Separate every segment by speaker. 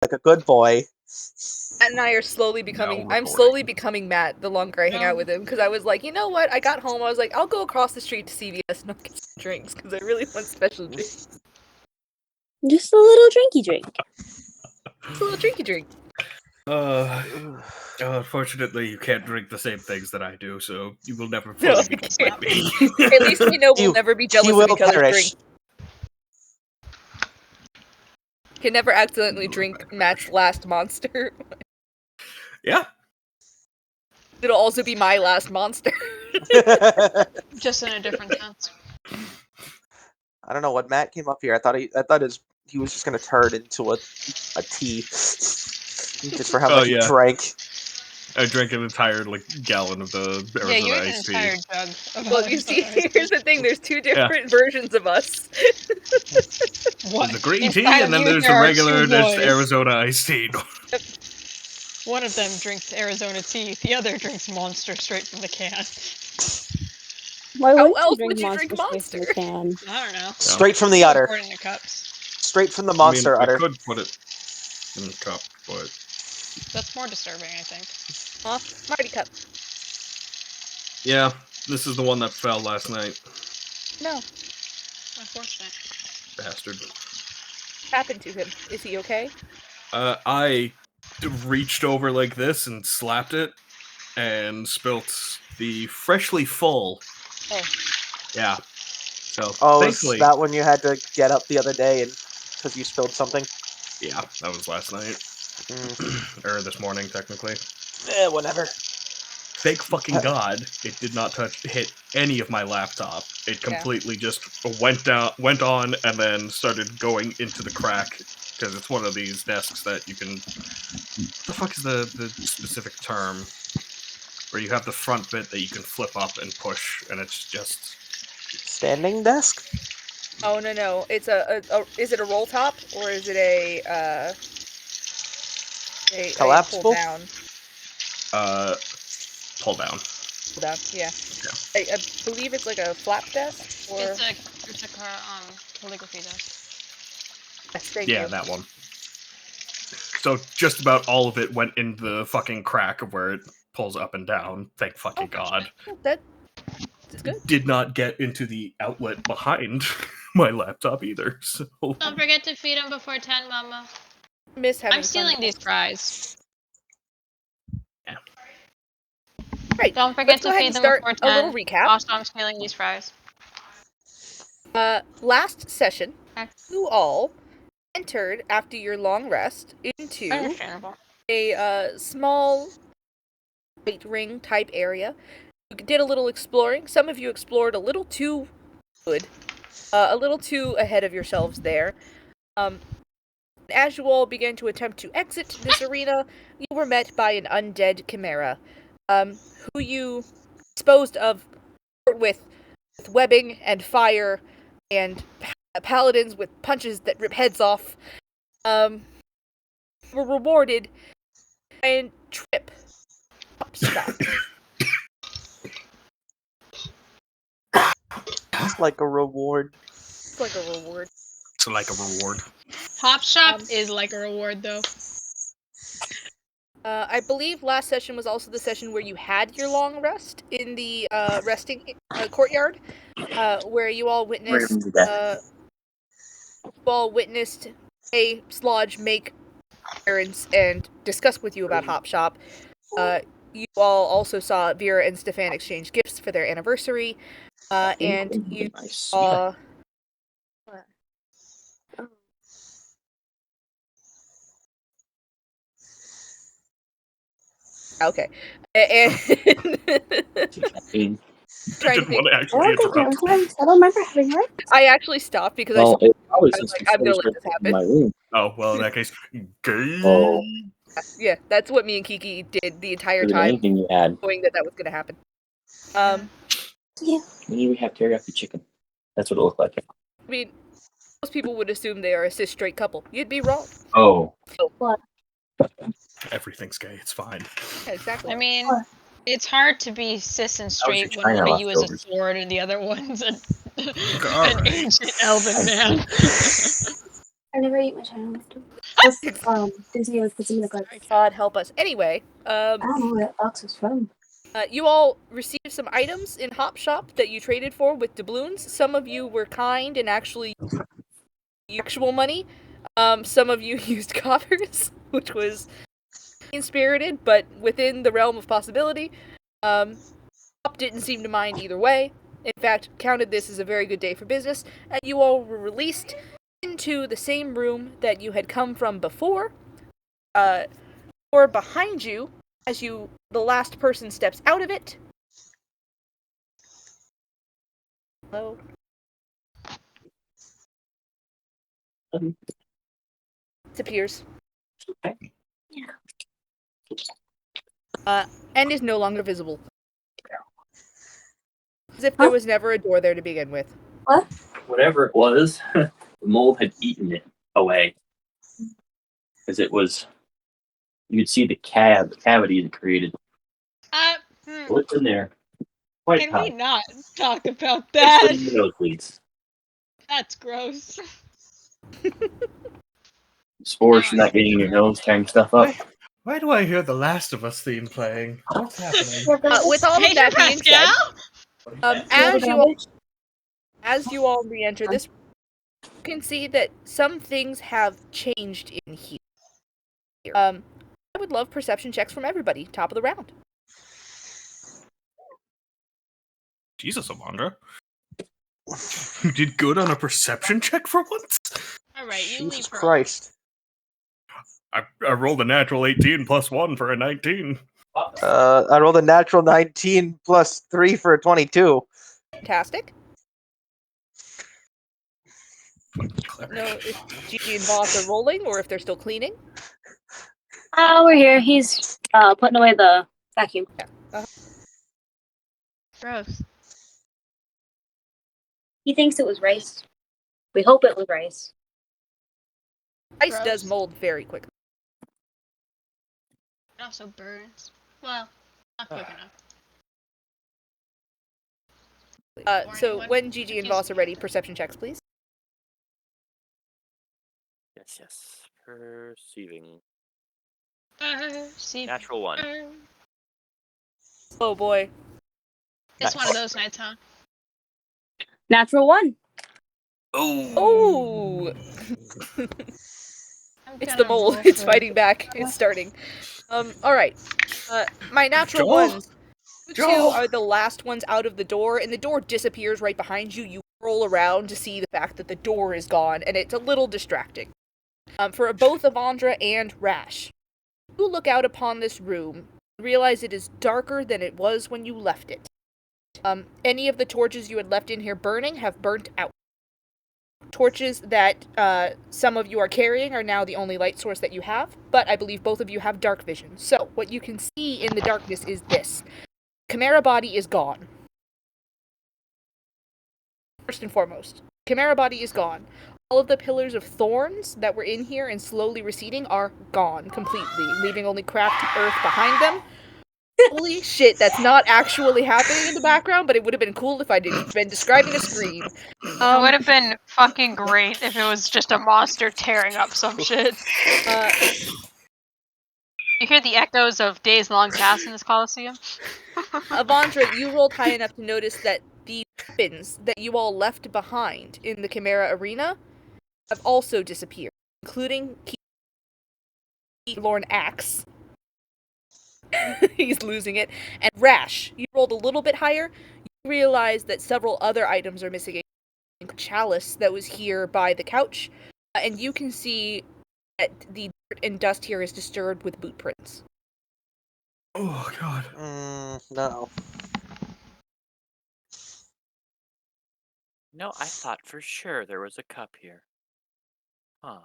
Speaker 1: like a good boy.
Speaker 2: Matt and I are slowly becoming.
Speaker 3: Now
Speaker 2: I'm
Speaker 3: recording.
Speaker 2: slowly becoming Matt the longer I hang out with him because I was like, you know what? I got home. I was like, I'll go across the street to CVS and I'll get some drinks because I really want special drinks.
Speaker 4: Just a little drinky drink.
Speaker 2: Just a little drinky drink.
Speaker 3: Unfortunately, you can't drink the same things that I do, so you will never
Speaker 2: No,
Speaker 3: fully
Speaker 2: I
Speaker 3: become
Speaker 2: can't.
Speaker 3: like me.
Speaker 2: At least we know we'll
Speaker 1: You-
Speaker 2: never be
Speaker 1: He
Speaker 2: jealous of
Speaker 1: will
Speaker 2: each other's
Speaker 1: perish.
Speaker 2: drinks. Can never accidentally drink Matt's last monster.
Speaker 3: Yeah.
Speaker 2: It'll also be my last monster.
Speaker 5: Just in a different sense.
Speaker 1: I don't know what Matt came up here. I thought he was just gonna turn into a tea, just for how much he
Speaker 3: yeah.
Speaker 1: drank.
Speaker 3: I drank an entire gallon of the
Speaker 5: Yeah, you
Speaker 3: Arizona
Speaker 5: had an
Speaker 3: iced
Speaker 5: entire
Speaker 3: tea.
Speaker 5: jug of
Speaker 2: Well, you see, here's the thing. There's two different versions of us.
Speaker 5: What?
Speaker 3: There's a green
Speaker 5: Inside
Speaker 3: tea,
Speaker 5: of
Speaker 3: and then
Speaker 5: you,
Speaker 3: there's
Speaker 5: there
Speaker 3: a
Speaker 5: are
Speaker 3: regular
Speaker 5: two
Speaker 3: just
Speaker 5: boys.
Speaker 3: Arizona iced tea.
Speaker 5: One of them drinks Arizona tea, the other drinks Monster straight from the can.
Speaker 4: Why
Speaker 2: How
Speaker 4: wouldn't
Speaker 2: else
Speaker 4: you
Speaker 2: would
Speaker 4: drink
Speaker 2: you drink
Speaker 4: Monster straight from the can?
Speaker 5: I don't know.
Speaker 1: Straight from the udder.
Speaker 5: Pour it in the cups.
Speaker 1: Straight from the monster
Speaker 3: I
Speaker 1: udder.
Speaker 3: could put it in the cup, but
Speaker 5: That's more disturbing, I think.
Speaker 2: Marty cup.
Speaker 3: yeah, this is the one that fell last night.
Speaker 2: No,
Speaker 5: Unfortunate.
Speaker 3: Bastard.
Speaker 2: happened to him. Is he okay?
Speaker 3: I reached over like this and slapped it and spilt the freshly full.
Speaker 2: Oh.
Speaker 3: Yeah. So,
Speaker 1: Oh,
Speaker 3: thankfully,
Speaker 1: is that when you had to get up the other day and because you spilled something?
Speaker 3: yeah, that was last night. Or this morning, technically.
Speaker 1: Whatever.
Speaker 3: Thank fucking God it did not hit any of my laptop. It completely just went on, and then started going into the crack. Because it's one of these desks that you can... The fuck is the specific term? Where you have the front bit that you can flip up and push, and it's just...
Speaker 1: Standing desk?
Speaker 2: Oh no! It's is it a roll top or is it a
Speaker 1: Collapsible?
Speaker 2: pull down?
Speaker 3: Pull down.
Speaker 2: Pull down. Yeah. I believe it's like a flap desk or.
Speaker 5: It's a calligraphy desk.
Speaker 2: Yes, thank
Speaker 3: Yeah,
Speaker 2: you.
Speaker 3: that one. So just about all of it went into the fucking crack of where it pulls up and down. Thank fucking God.
Speaker 2: That's good.
Speaker 3: Did not get into the outlet behind my laptop either. So
Speaker 5: Don't forget to feed him before 10, Mama.
Speaker 2: Miss having
Speaker 5: I'm stealing
Speaker 2: fun.
Speaker 5: these fries.
Speaker 3: Yeah.
Speaker 2: Right.
Speaker 5: Don't forget
Speaker 2: Let's go
Speaker 5: to
Speaker 2: ahead
Speaker 5: feed
Speaker 2: and
Speaker 5: them
Speaker 2: start
Speaker 5: before
Speaker 2: a
Speaker 5: 10.
Speaker 2: little recap.
Speaker 5: Also, I'm stealing these fries.
Speaker 2: Last session,
Speaker 5: Okay.
Speaker 2: you all entered after your long rest into
Speaker 5: Understandable.
Speaker 2: a small light ring type area. You did a little exploring. Some of you explored a little too good, a little too ahead of yourselves there. As you all began to attempt to exit this arena, you were met by an undead chimera, who you disposed of with webbing and fire and paladins with punches that rip heads off. Were rewarded by a trip stop.
Speaker 1: It's like a reward.
Speaker 2: It's like a reward.
Speaker 3: it's like a reward.
Speaker 5: Hop Shop is like a reward, though.
Speaker 2: I believe last session was also the session where you had your long rest in the resting courtyard, where you all witnessed a Slodge make errands and discuss with you about Hop Shop. You all also saw Vera and Stefan exchange gifts for their anniversary, and you saw. Okay. And
Speaker 3: I didn't want to actually interrupt.
Speaker 4: I don't remember having read.
Speaker 2: I actually stopped because
Speaker 6: Well, it probably
Speaker 2: I was
Speaker 6: since
Speaker 2: like, I'm
Speaker 6: before
Speaker 2: gonna
Speaker 6: we
Speaker 2: let this
Speaker 6: started in
Speaker 2: happen.
Speaker 6: my room.
Speaker 3: Oh, well, in that case, gay.
Speaker 6: Oh,
Speaker 2: Yeah, that's what me and Kiki did the entire
Speaker 6: could have been
Speaker 2: time,
Speaker 6: anything you had.
Speaker 2: knowing that was gonna happen.
Speaker 6: Maybe we have teriyaki chicken. That's what it looked like.
Speaker 2: I mean, most people would assume they are a cis straight couple. You'd be wrong.
Speaker 6: Oh.
Speaker 3: Everything's gay. It's fine.
Speaker 2: Yeah, exactly.
Speaker 5: I mean, it's hard to be cis and straight
Speaker 6: your
Speaker 5: when
Speaker 6: China
Speaker 5: one of you is a
Speaker 6: leftovers.
Speaker 5: sword and the other one's an
Speaker 3: Alright.
Speaker 5: ancient elven man.
Speaker 4: I never eat my China leftovers. Disney was putting the
Speaker 2: God help us. Anyway,
Speaker 4: I don't know where that box is from.
Speaker 2: you all received some items in Hop Shop that you traded for with doubloons. Some of you were kind and actually used actual money. Some of you used coppers, which was mean-spirited, but within the realm of possibility. Hop didn't seem to mind either way. In fact, counted this as a very good day for business, and you all were released into the same room that you had come from before. Or behind you, as the last person steps out of it. Hello. Disappears. And is no longer visible. As if there was never a door there to begin with.
Speaker 4: What?
Speaker 6: Whatever it was, the mold had eaten it away. Because it was, you'd see the cavity it created. What's in there? Quite
Speaker 5: Can
Speaker 6: high.
Speaker 5: we not talk about
Speaker 6: It's
Speaker 5: that?
Speaker 6: for the nosebleeds.
Speaker 5: That's gross.
Speaker 6: Spores from not getting in your nose, tearing stuff up.
Speaker 3: Why do I hear the Last of Us theme playing? What's happening?
Speaker 2: With all of that being said,
Speaker 5: Pascal?
Speaker 2: as you all re-enter this, you can see that some things have changed in here. I would love perception checks from everybody. Top of the round.
Speaker 3: Jesus, Amandra. You did good on a perception check for once?
Speaker 5: Alright, you
Speaker 1: Jesus
Speaker 5: leave her.
Speaker 1: Christ.
Speaker 3: I rolled a natural 18 plus 1 for a 19.
Speaker 1: I rolled a natural 19 plus 3 for a 22.
Speaker 2: Fantastic. No, if Gigi and Voss are rolling, or if they're still cleaning.
Speaker 4: We're here. He's putting away the vacuum.
Speaker 5: Gross.
Speaker 4: He thinks it was rice. We hope it was rice.
Speaker 2: Ice
Speaker 5: Gross.
Speaker 2: does mold very quickly.
Speaker 5: It also burns. Well, not quick enough.
Speaker 2: So when Gigi and Voss are ready, perception checks, please.
Speaker 7: Yes. Perceiving.
Speaker 5: See,
Speaker 7: Natural 1.
Speaker 2: Oh boy.
Speaker 5: it's one of those nights, huh?
Speaker 4: Natural 1.
Speaker 2: Oh!
Speaker 5: I'm
Speaker 2: It's
Speaker 5: gonna
Speaker 2: the mold.
Speaker 5: roll
Speaker 2: It's
Speaker 5: for-
Speaker 2: fighting back. It's starting. Alright. My natural
Speaker 3: Joel?
Speaker 2: ones. You two
Speaker 3: Joel?
Speaker 2: are the last ones out of the door, and the door disappears right behind you. You roll around to see the fact that the door is gone, and it's a little distracting. For both Avandra and Rash, you look out upon this room, realize it is darker than it was when you left it. Any of the torches you had left in here burning have burnt out. Torches that some of you are carrying are now the only light source that you have, but I believe both of you have dark vision. So, what you can see in the darkness is this. Chimera body is gone. First and foremost, Chimera body is gone. All of the pillars of thorns that were in here and slowly receding are gone completely, leaving only cracked earth behind them. Holy shit, that's not actually happening in the background, but it would have been cool if I'd been describing a screen.
Speaker 5: It would have been fucking great if it was just a monster tearing up some shit. You hear the echoes of days long past in this coliseum?
Speaker 2: Avandra, you rolled high enough to notice that the weapons that you all left behind in the Chimera arena have also disappeared, including Lorn Axe. He's losing it. And Rash, you rolled a little bit higher. You realize that several other items are missing. A chalice that was here by the couch, and you can see that the dirt and dust here is disturbed with boot prints.
Speaker 3: Oh, God.
Speaker 1: No.
Speaker 7: No, I thought for sure there was a cup here. Huh.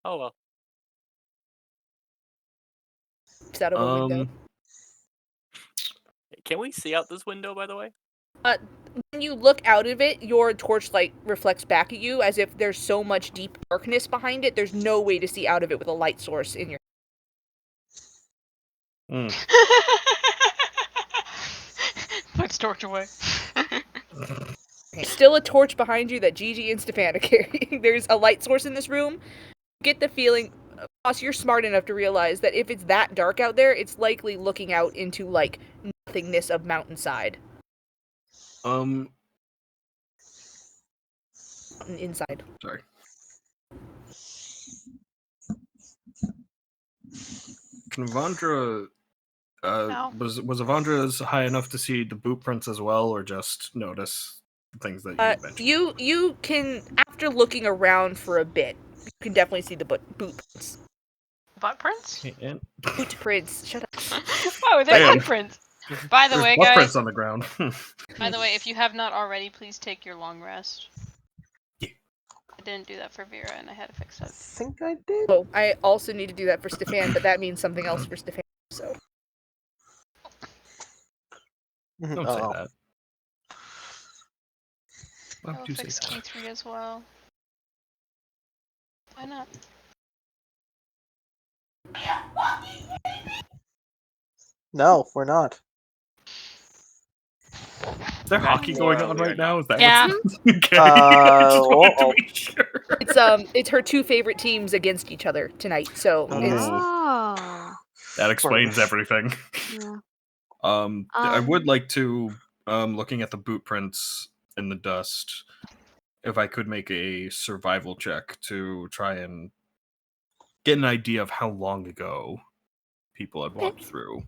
Speaker 7: Oh well.
Speaker 2: It's out of a window.
Speaker 7: Can we see out this window, by the way?
Speaker 2: When you look out of it, your torchlight reflects back at you as if there's so much deep darkness behind it, there's no way to see out of it with a light source in your...
Speaker 5: Puts torch away.
Speaker 2: Still a torch behind you that Gigi and Stefan are carrying. There's a light source in this room. Get the feeling, Boss, you're smart enough to realize that if it's that dark out there, it's likely looking out into, like, nothingness of mountainside. Inside.
Speaker 3: Sorry. Can Avandra...
Speaker 5: No.
Speaker 3: Was Avandra high enough to see the boot prints as well, or just notice the things that you mentioned?
Speaker 2: You can, after looking around for a bit, you can definitely see the boot prints.
Speaker 5: Butt prints?
Speaker 3: And
Speaker 2: Boot prints. Shut up.
Speaker 5: Oh, they're
Speaker 3: Damn.
Speaker 5: butt prints. By the
Speaker 3: there's
Speaker 5: way,
Speaker 3: butt
Speaker 5: guys.
Speaker 3: prints on the ground.
Speaker 5: By the way, if you have not already, please take your long rest.
Speaker 3: Yeah.
Speaker 5: I didn't do that for Vera, and I had to fix
Speaker 1: I
Speaker 5: it.
Speaker 1: think I did.
Speaker 2: Oh, I also need to do that for Stefan, but that means something else for Stefan, so.
Speaker 3: Don't say that. Why
Speaker 5: I will
Speaker 3: would you say
Speaker 5: fix
Speaker 3: that?
Speaker 5: K3 as well. Why not?
Speaker 1: No, we're not.
Speaker 3: Is there hockey going on right now? Is that
Speaker 5: Yeah.
Speaker 3: what's... Okay. I just wanted to
Speaker 1: uh-oh.
Speaker 3: be sure.
Speaker 2: It's her two favorite teams against each other tonight, so it's
Speaker 8: Oh.
Speaker 3: That explains everything.
Speaker 8: Yeah.
Speaker 3: I would like to, looking at the boot prints in the dust, if I could make a survival check to try and get an idea of how long ago people had walked through.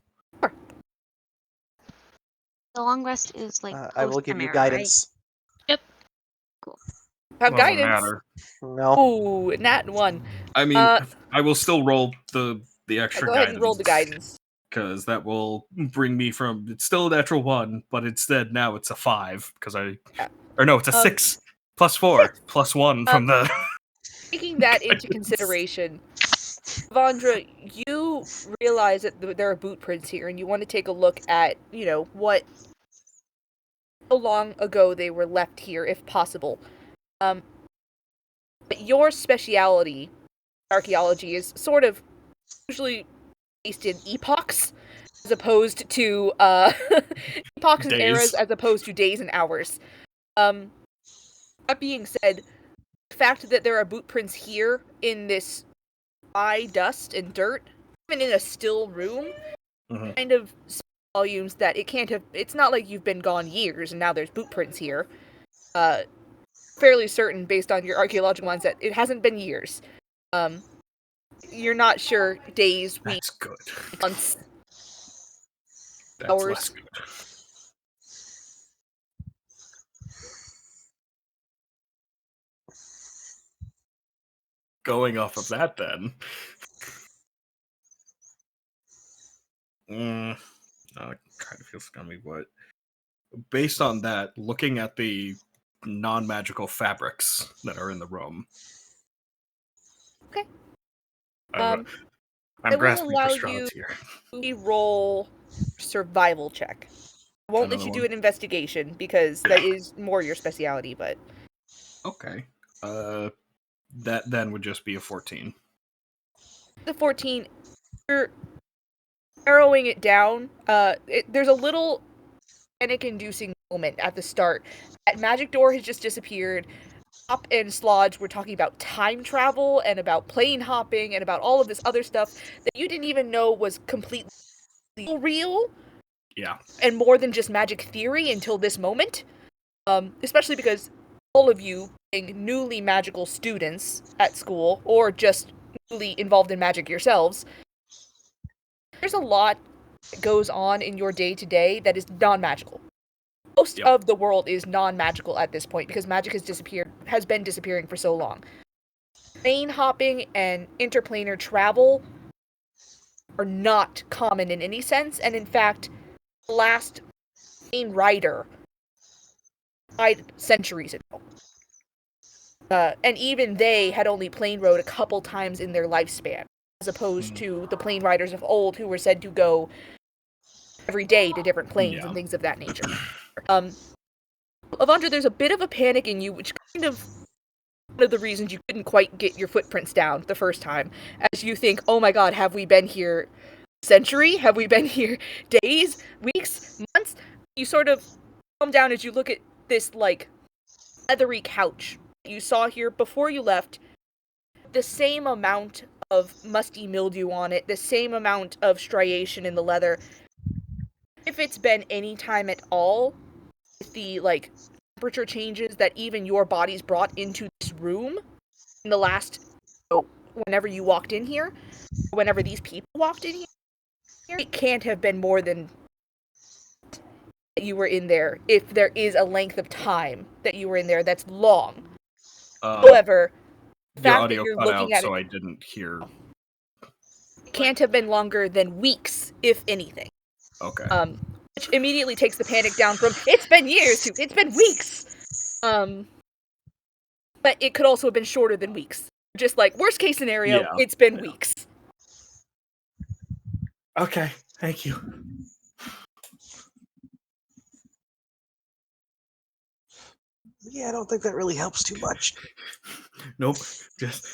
Speaker 8: The long rest is like.
Speaker 1: I will give you
Speaker 8: post-Chimera,
Speaker 1: guidance.
Speaker 2: have
Speaker 3: Doesn't
Speaker 2: guidance.
Speaker 3: matter.
Speaker 1: No.
Speaker 2: Ooh, nat 1.
Speaker 3: I mean, I will still roll the extra
Speaker 2: Go
Speaker 3: guidance.
Speaker 2: ahead and roll the guidance.
Speaker 3: Because that will bring me from, it's still a natural 1, but instead now it's a 5, because or no, it's a 6, plus 4, plus 1 from the...
Speaker 2: Taking that into consideration, Avandra, you realize that there are boot prints here, and you want to take a look at, how long ago they were left here, if possible. But your speciality, archaeology, is sort of usually based in epochs, as opposed to, epochs and eras, as opposed to days and hours. That being said, the fact that there are boot prints here in this dry dust and dirt, even in a still room, kind of volumes that it's not like you've been gone years and now there's boot prints here. Fairly certain, based on your archaeological ones, that it hasn't been years. You're not sure days, weeks,
Speaker 3: good.
Speaker 2: months,
Speaker 3: That's
Speaker 2: hours.
Speaker 3: less good. Going off of that, then. It kind of feels scummy, but based on that, looking at the non-magical fabrics that are in the room.
Speaker 2: Okay.
Speaker 3: I'm
Speaker 2: I will
Speaker 3: grasping
Speaker 2: allow
Speaker 3: for straws
Speaker 2: you
Speaker 3: here.
Speaker 2: to roll survival check. I won't let
Speaker 3: Another
Speaker 2: you do
Speaker 3: one.
Speaker 2: an investigation because that is more your speciality, but
Speaker 3: Okay. That then would just be a 14.
Speaker 2: the 14, you're narrowing it down. There's a little panic-inducing moment at the start. That magic door has just disappeared. Hop and Slodge were talking about time travel and about plane hopping and about all of this other stuff that you didn't even know was completely real.
Speaker 3: Yeah.
Speaker 2: And more than just magic theory until this moment. Especially because all of you being newly magical students at school, or just newly involved in magic yourselves, there's a lot that goes on in your day-to-day that is non-magical. Most of the world is non-magical at this point because magic has been disappearing for so long. Plane hopping and interplanar travel are not common in any sense, and in fact, the last plane rider died centuries ago. And even they had only plane rode a couple times in their lifespan, as opposed to the plane riders of old who were said to go every day to different planes and things of that nature. Avandra, there's a bit of a panic in you, which kind of one of the reasons you couldn't quite get your footprints down the first time, as you think, oh my god, have we been here a century? Have we been here days, weeks, months? You sort of calm down as you look at this, leathery couch you saw here before you left, the same amount of musty mildew on it, the same amount of striation in the leather. If it's been any time at all, with the, like, temperature changes that even your body's brought into this room in the last, whenever you walked in here, whenever these people walked in here, it can't have been more than that you were in there, if there is a length of time that you were in there that's long. However, the
Speaker 3: Your
Speaker 2: fact
Speaker 3: audio
Speaker 2: that you're
Speaker 3: cut out,
Speaker 2: looking at
Speaker 3: so
Speaker 2: it
Speaker 3: I didn't hear.
Speaker 2: can't have been longer than weeks, if anything.
Speaker 3: Okay.
Speaker 2: Which immediately takes the panic down from, it's been years to, it's been weeks! But it could also have been shorter than weeks. Just like, worst case scenario,
Speaker 3: Yeah,
Speaker 2: it's been weeks.
Speaker 3: Okay, thank you.
Speaker 1: Yeah, I don't think that really helps too much.
Speaker 3: Nope, just...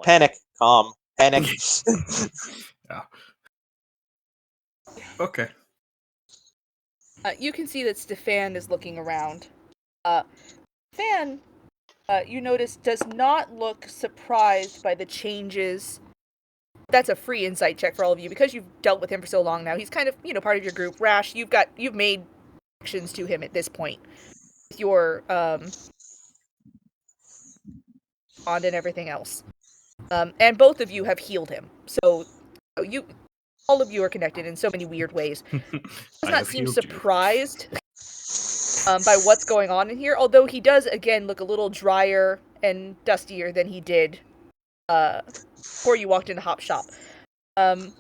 Speaker 1: Panic. Calm. Panic.
Speaker 3: Yeah. Okay.
Speaker 2: You can see that Stefan is looking around. Stefan, you notice, does not look surprised by the changes. That's a free insight check for all of you, because you've dealt with him for so long now. He's kind of, part of your group. Rash, you've made actions to him at this point. With your, bond and everything else. And both of you have healed him. So, all of you are connected in so many weird ways. Does not seem surprised by what's going on in here, although he does, again, look a little drier and dustier than he did before you walked in the hop shop. You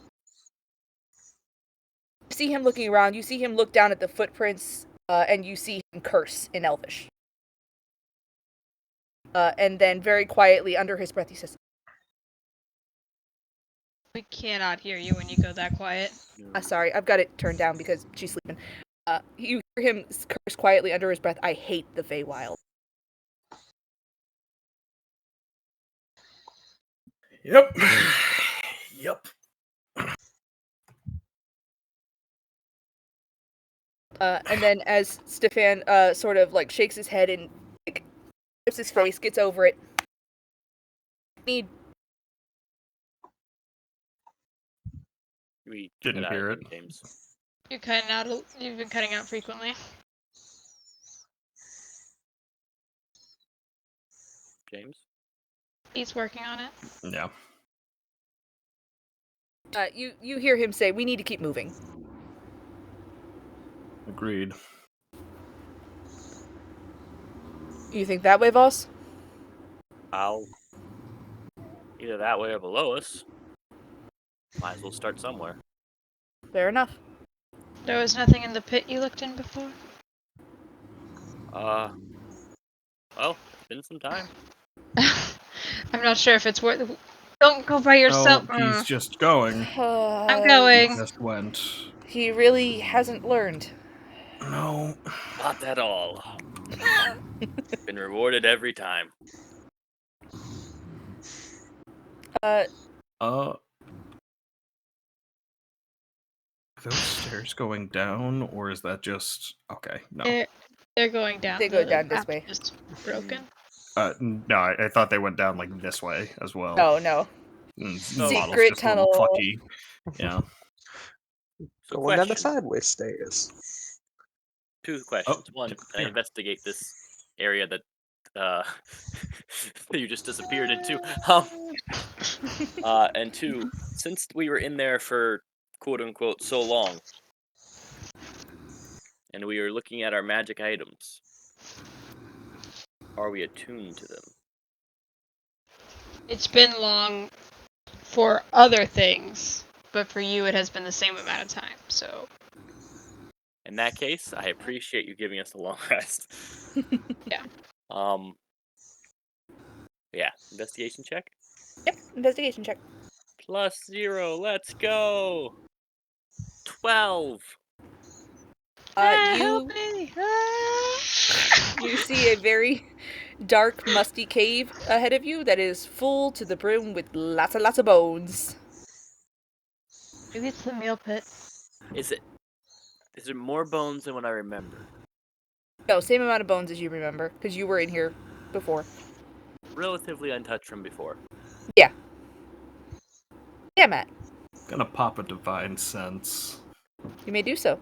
Speaker 2: see him looking around, you see him look down at the footprints, and you see him curse in Elvish. And then very quietly, under his breath, he says,
Speaker 5: We cannot hear you when you go that quiet.
Speaker 2: Sorry, I've got it turned down because she's sleeping. You hear him curse quietly under his breath, I hate the Feywild.
Speaker 3: Yep. Yep.
Speaker 2: And then as Stefan sort of like shakes his head and like flips his face, gets over it.
Speaker 7: We
Speaker 3: Didn't hear it.
Speaker 7: James.
Speaker 5: You're cutting out. You've been cutting out frequently.
Speaker 7: James?
Speaker 5: He's working on it.
Speaker 3: Yeah.
Speaker 2: You hear him say, we need to keep moving.
Speaker 3: Agreed.
Speaker 2: You think that way, Voss?
Speaker 7: Either that way or below us. Might as well start somewhere.
Speaker 2: Fair enough.
Speaker 5: There was nothing in the pit you looked in before?
Speaker 7: Well, it's been some time.
Speaker 5: I'm not sure if it's worth it. Don't go by yourself.
Speaker 3: Oh, he's just going.
Speaker 5: I'm going.
Speaker 3: Just went.
Speaker 2: He really hasn't learned.
Speaker 3: No.
Speaker 7: Not at all. Been rewarded every time.
Speaker 3: Are those stairs going down, or is that just... Okay, no.
Speaker 5: They're going down.
Speaker 2: They go down this way.
Speaker 5: Just broken.
Speaker 3: No, I thought they went down, like, this way as well.
Speaker 2: No.
Speaker 3: Secret
Speaker 2: tunnel.
Speaker 3: Fucky. Yeah.
Speaker 7: So
Speaker 1: Going down the
Speaker 7: question.
Speaker 1: sideways stairs.
Speaker 7: 2 questions. One, can I investigate this area that you just disappeared into? And 2, since we were in there for quote-unquote so long, and we were looking at our magic items, are we attuned to them?
Speaker 5: It's been long for other things, but for you it has been the same amount of time, so...
Speaker 7: In that case, I appreciate you giving us a long rest.
Speaker 5: Yeah.
Speaker 7: Yeah, investigation check?
Speaker 2: Yep, investigation check.
Speaker 7: +0, let's go! 12!
Speaker 5: Help me!
Speaker 2: You see a very dark, musty cave ahead of you that is full to the brim with lots of bones.
Speaker 5: Maybe it's the meal pit.
Speaker 7: Is it Is there more bones than what I remember?
Speaker 2: No, same amount of bones as you remember, because you were in here before.
Speaker 7: Relatively untouched from before.
Speaker 2: Yeah. Yeah, Matt.
Speaker 3: Gonna pop a divine sense.
Speaker 2: You may do so.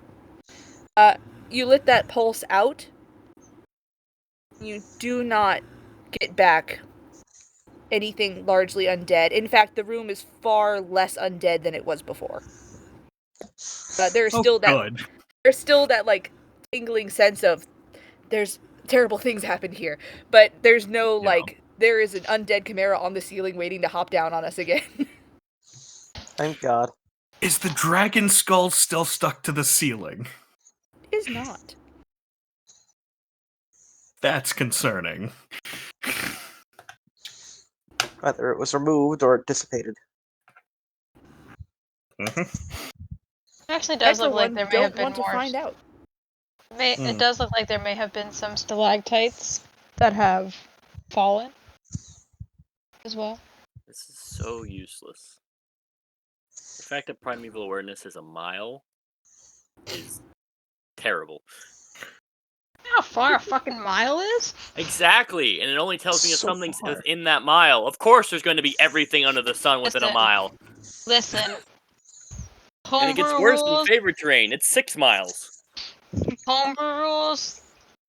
Speaker 2: You lit that pulse out. You do not get back anything largely undead. In fact, the room is far less undead than it was before. There's still
Speaker 3: good.
Speaker 2: there's still that like tingling sense of there's terrible things happen here, but there's no like there is an undead chimera on the ceiling waiting to hop down on us again.
Speaker 1: Thank God.
Speaker 3: Is the dragon skull still stuck to the ceiling?
Speaker 2: It is not.
Speaker 3: That's concerning.
Speaker 1: Whether it was removed or dissipated.
Speaker 5: It actually does look like there may have been
Speaker 2: want to
Speaker 5: more.
Speaker 2: find out.
Speaker 5: It does look like there may have been some stalactites that have fallen as well.
Speaker 7: This is so useless. The fact that primeval awareness is a mile is terrible.
Speaker 5: How far a fucking mile is?
Speaker 7: Exactly, and it only tells me if
Speaker 1: So
Speaker 7: something's
Speaker 1: far.
Speaker 7: within that mile. Of course, there's going to be everything under the sun within a
Speaker 5: Listen.
Speaker 7: mile.
Speaker 5: Listen.
Speaker 7: And it gets
Speaker 5: Homebrew
Speaker 7: worse than
Speaker 5: rules.
Speaker 7: favorite terrain. It's 6 miles.
Speaker 5: Homebrew rules.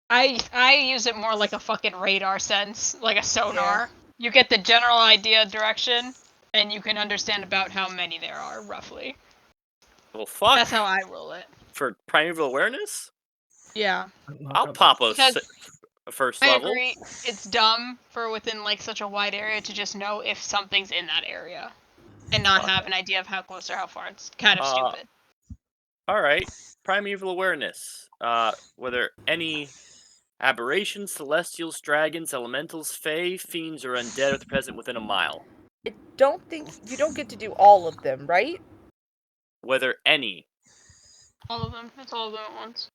Speaker 5: I use it more like a fucking radar sense, like a sonar. You get the general idea direction, and you can understand about how many there are, roughly.
Speaker 7: Well, fuck.
Speaker 5: That's how I roll it.
Speaker 7: For primeval awareness,
Speaker 5: Yeah.
Speaker 7: I'll pop a
Speaker 5: Because
Speaker 7: first
Speaker 5: I
Speaker 7: level.
Speaker 5: agree, it's dumb for within like such a wide area to just know if something's in that area. And not have an idea of how close or how far. It's kind of stupid.
Speaker 7: Alright, primeval awareness. Whether any aberrations, celestials, dragons, elementals, fae, fiends, or undead are present within a mile.
Speaker 2: I don't think you don't get to do all of them, right?
Speaker 7: Whether any.
Speaker 5: All of them. It's all of them at once.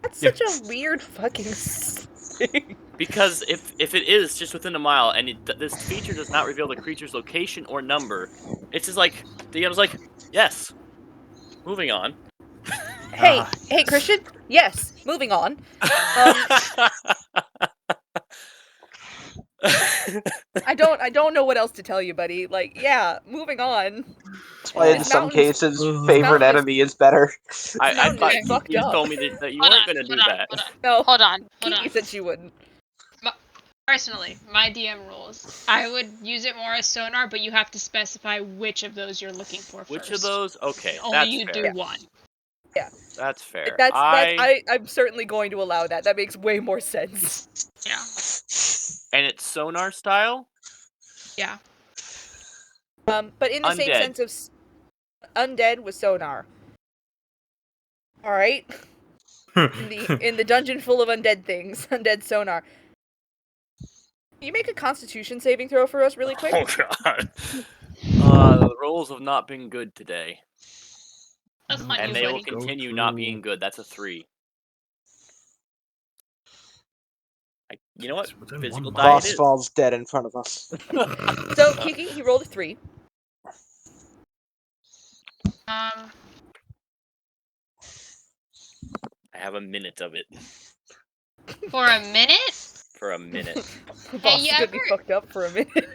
Speaker 2: That's such a weird fucking thing.
Speaker 7: Because if it is just within a mile, and this feature does not reveal the creature's location or number, it's just like, the DM's like, yes. Moving on.
Speaker 2: Hey, Christian? Yes, moving on. I don't know what else to tell you, buddy. Like, yeah, moving on.
Speaker 1: That's why in
Speaker 2: This
Speaker 1: some
Speaker 2: mountain's-
Speaker 1: cases,
Speaker 3: this
Speaker 1: favorite
Speaker 2: mountain is-
Speaker 1: enemy is better.
Speaker 7: I
Speaker 2: Mountain
Speaker 7: thought
Speaker 2: is fucked
Speaker 7: you
Speaker 2: up.
Speaker 7: told me that you
Speaker 5: Hold
Speaker 7: weren't
Speaker 5: on,
Speaker 7: going to do
Speaker 5: hold on,
Speaker 7: that.
Speaker 5: hold on.
Speaker 2: No,
Speaker 5: Hold on.
Speaker 2: you said you wouldn't.
Speaker 5: Personally, my DM rules. I would use it more as sonar, but you have to specify which of those you're looking for
Speaker 7: Which
Speaker 5: first.
Speaker 7: of those? Okay,
Speaker 5: Only
Speaker 7: that's
Speaker 5: you
Speaker 7: fair.
Speaker 5: do one.
Speaker 7: That's fair.
Speaker 2: I'm certainly going to allow that. That makes way more sense.
Speaker 5: Yeah.
Speaker 7: And it's sonar style?
Speaker 5: Yeah.
Speaker 2: But in the same
Speaker 7: Undead.
Speaker 2: sense of undead with sonar. All right. In the dungeon full of undead things, undead sonar. Can you make a Constitution saving throw for us, really quick?
Speaker 7: Oh god. The rolls have not been good today.
Speaker 5: That's fine.
Speaker 7: And
Speaker 5: you
Speaker 7: they will
Speaker 5: buddy.
Speaker 7: continue not being good. That's a 3. You know what?
Speaker 3: It's within
Speaker 7: Physical
Speaker 3: one
Speaker 7: diet
Speaker 1: Boss
Speaker 7: is.
Speaker 1: falls dead in front of us.
Speaker 2: So Kiki, he rolled a 3.
Speaker 7: I have a minute of it.
Speaker 5: For a minute?
Speaker 7: For a minute.
Speaker 2: Boss
Speaker 5: you
Speaker 2: is gonna be
Speaker 5: ever-
Speaker 2: fucked up for a minute.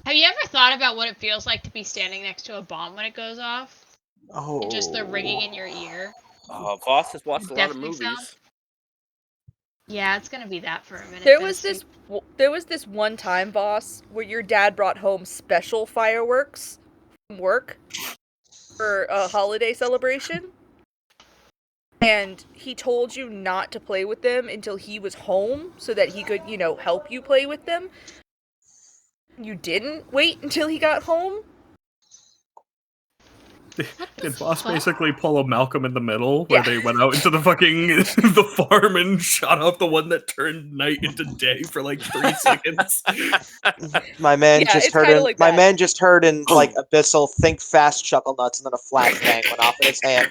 Speaker 5: Have you ever thought about what it feels like to be standing next to a bomb when it goes off?
Speaker 1: Oh.
Speaker 5: And just the ringing in your ear?
Speaker 7: Voss has watched a lot of
Speaker 5: Definitely
Speaker 7: movies.
Speaker 5: sound- Yeah, it's gonna be that for a minute.
Speaker 2: There was this one time, boss, where your dad brought home special fireworks from work for a holiday celebration. And he told you not to play with them until he was home so that he could, help you play with them. You didn't wait until he got home?
Speaker 3: Did Boss basically pull a Malcolm in the Middle, where they went out into the fucking the farm and shot off the one that turned night into day for like 3 seconds?
Speaker 1: My man
Speaker 2: Yeah,
Speaker 1: just
Speaker 2: it's
Speaker 1: heard
Speaker 2: kinda
Speaker 1: in
Speaker 2: like
Speaker 1: my
Speaker 2: that.
Speaker 1: man just heard in like Abyssal think fast chuckle nuts and then a flashbang went off in his hand.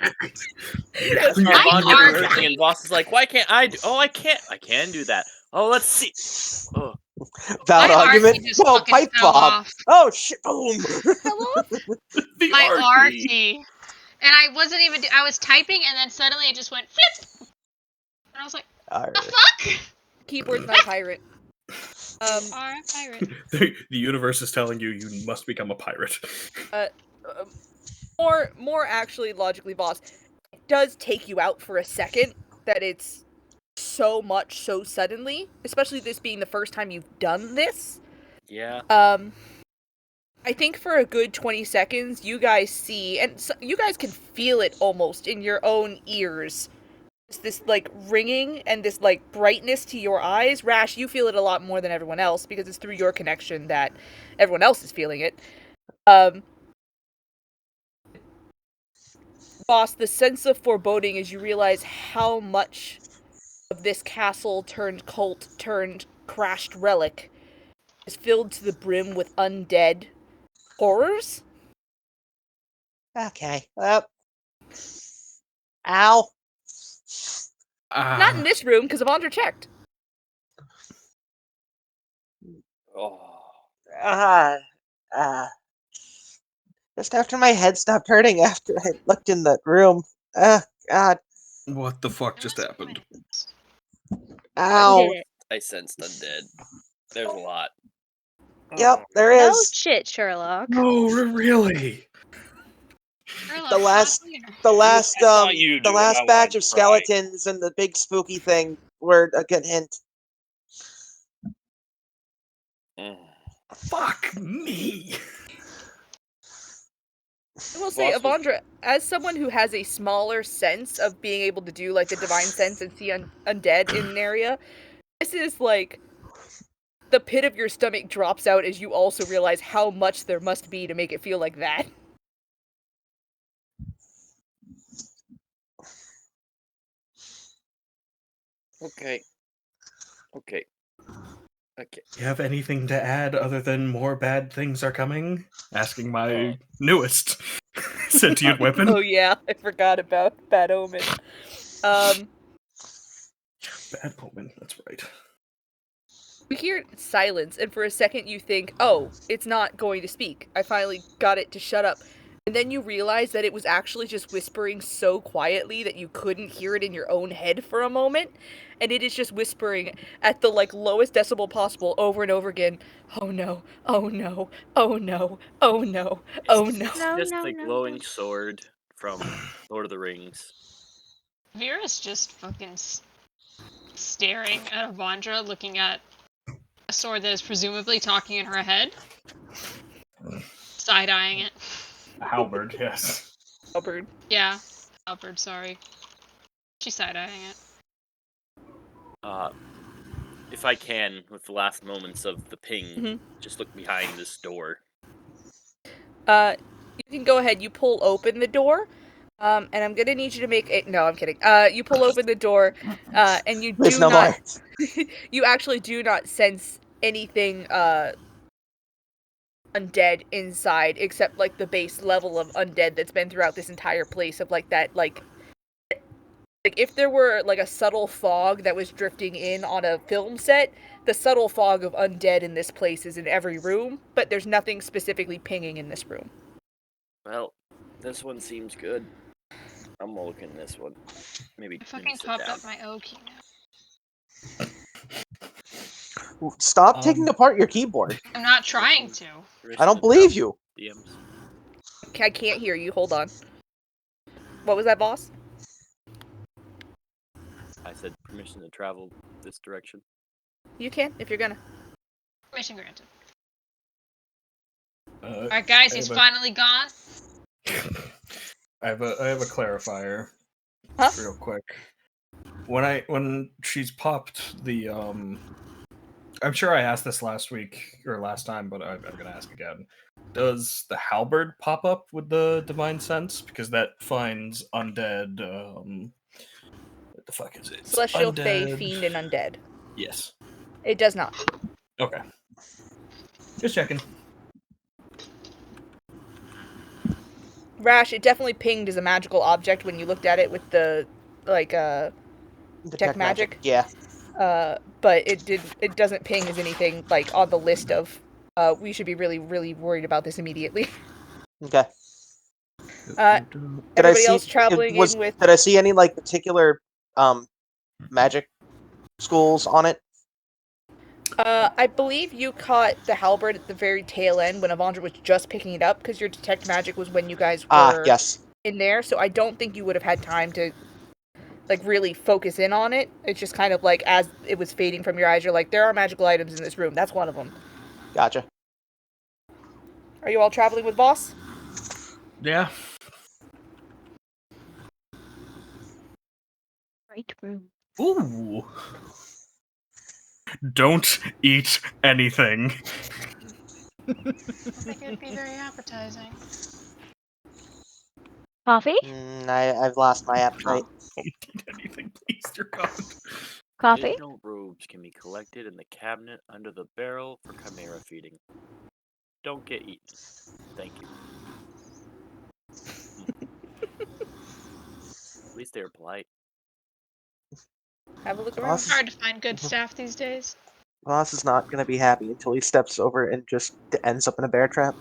Speaker 7: That's
Speaker 5: My
Speaker 7: Armand
Speaker 5: arm-
Speaker 7: rehearsing, and Voss is like, why can't I do? Oh, I can't. I can do that. Oh, let's see. Oh.
Speaker 1: Valid
Speaker 5: My
Speaker 1: argument.
Speaker 5: arty just
Speaker 1: Whoa,
Speaker 5: fucking
Speaker 1: pipe
Speaker 5: fell
Speaker 1: bomb.
Speaker 5: off.
Speaker 1: Oh shit! Boom.
Speaker 3: The
Speaker 5: My
Speaker 3: arty.
Speaker 5: arty And I wasn't even. I was typing, and then suddenly it just went flip. And I was like,
Speaker 1: Alright.
Speaker 5: "The fuck?"
Speaker 2: Keyboard's my pirate.
Speaker 5: Alright, pirate.
Speaker 3: The universe is telling you must become a pirate.
Speaker 2: More actually, logically, boss. It does take you out for a second. That it's so much so suddenly, especially this being the first time you've done this.
Speaker 7: Yeah.
Speaker 2: I think for a good 20 seconds, you guys see, and so, you guys can feel it almost in your own ears. It's this, like, ringing and this, like, brightness to your eyes. Rash, you feel it a lot more than everyone else because it's through your connection that everyone else is feeling it. Boss, the sense of foreboding as you realize how much of this castle turned cult turned crashed relic is filled to the brim with undead horrors.
Speaker 1: Okay. Ow.
Speaker 2: Not in this room, because Avandra checked.
Speaker 7: Oh.
Speaker 1: Just after my head stopped hurting after I looked in that room. God.
Speaker 3: What the fuck just happened?
Speaker 1: Ow.
Speaker 7: I sensed undead. There's a lot.
Speaker 1: Yep, there
Speaker 8: No
Speaker 1: is.
Speaker 8: shit, Sherlock.
Speaker 3: No, really.
Speaker 1: The last batch of skeletons and the big spooky thing were a good hint.
Speaker 3: Fuck me.
Speaker 2: I will say, Avandra, as someone who has a smaller sense of being able to do, like, the divine sense and see undead in an area, this is, like, the pit of your stomach drops out as you also realize how much there must be to make it feel like that.
Speaker 7: Okay.
Speaker 3: You have anything to add other than more bad things are coming? Asking my newest sentient weapon.
Speaker 2: Oh yeah, I forgot about Bad Omen.
Speaker 3: Bad Omen, that's right.
Speaker 2: We hear silence, and for a second you think, oh, it's not going to speak. I finally got it to shut up. And then you realize that it was actually just whispering so quietly that you couldn't hear it in your own head for a moment. And it is just whispering at the, like, lowest decibel possible over and over again. Oh no, oh no, oh no, oh no, oh no.
Speaker 7: Just the glowing sword from Lord of the Rings.
Speaker 5: Vera's just fucking staring at Avandra, looking at a sword that is presumably talking in her head. Side-eyeing it.
Speaker 3: A halberd, yes.
Speaker 2: Halberd.
Speaker 5: Yeah, halberd, sorry. She's side-eyeing it.
Speaker 7: If I can, with the last moments of the ping, just look behind this door.
Speaker 2: You can go ahead. You pull open the door, and I'm gonna need you to make a... No, I'm kidding. You pull open the door, and you do not... you actually do not sense anything, undead inside, except, like, the base level of undead that's been throughout this entire place of, like, that, like, if there were, like, a subtle fog that was drifting in on a film set, the subtle fog of undead in this place is in every room, but there's nothing specifically pinging in this room.
Speaker 7: Well, this one seems good. I'm gonna look in this one. Maybe
Speaker 5: I fucking
Speaker 7: sit
Speaker 5: popped
Speaker 7: down.
Speaker 5: up my O key now.
Speaker 1: Stop taking apart your keyboard.
Speaker 5: I'm not trying to.
Speaker 1: I don't believe you.
Speaker 7: DMs.
Speaker 2: I can't hear you. Hold on. What was that, boss?
Speaker 7: I said permission to travel this direction.
Speaker 2: You can, if you're gonna.
Speaker 5: Permission granted. Alright guys, he's finally gone.
Speaker 3: I have a clarifier.
Speaker 2: Huh?
Speaker 3: Real quick. When she's popped the I'm sure I asked this last week or last time, but I'm gonna ask again. Does the halberd pop up with the divine sense? Because that finds undead what the fuck is it?
Speaker 2: Celestial,
Speaker 3: undead...
Speaker 2: Fey, Fiend, and Undead.
Speaker 3: Yes.
Speaker 2: It does not.
Speaker 3: Okay. Just checking.
Speaker 2: Rash, it definitely pinged as a magical object when you looked at it with the, like, detect magic.
Speaker 1: Yeah.
Speaker 2: But it doesn't ping as anything, like, on the list of, we should be really, really worried about this immediately.
Speaker 1: Okay.
Speaker 2: Everybody else traveling in with.
Speaker 1: Did I see any like particular magic schools on it?
Speaker 2: I believe you caught the halberd at the very tail end when Avandra was just picking it up, because your detect magic was when you guys were
Speaker 1: yes.
Speaker 2: in there, so I don't think you would have had time to like really focus in on it. It's just kind of like as it was fading from your eyes, you're like, there are magical items in this room. That's one of them.
Speaker 1: Gotcha.
Speaker 2: Are you all traveling with Voss?
Speaker 3: Yeah.
Speaker 8: Right room.
Speaker 3: Ooh. Don't eat anything.
Speaker 5: I think it would be very appetizing.
Speaker 4: Coffee?
Speaker 1: I've lost my appetite.
Speaker 3: Don't eat anything, please, dear God.
Speaker 4: Coffee?
Speaker 7: Additional robes can be collected in the cabinet under the barrel for chimera feeding. Don't get eaten. Thank you. At least they were polite.
Speaker 2: Have a look around.
Speaker 5: It's hard to find good staff these days.
Speaker 1: Voss is not going to be happy until he steps over and just ends up in a bear trap.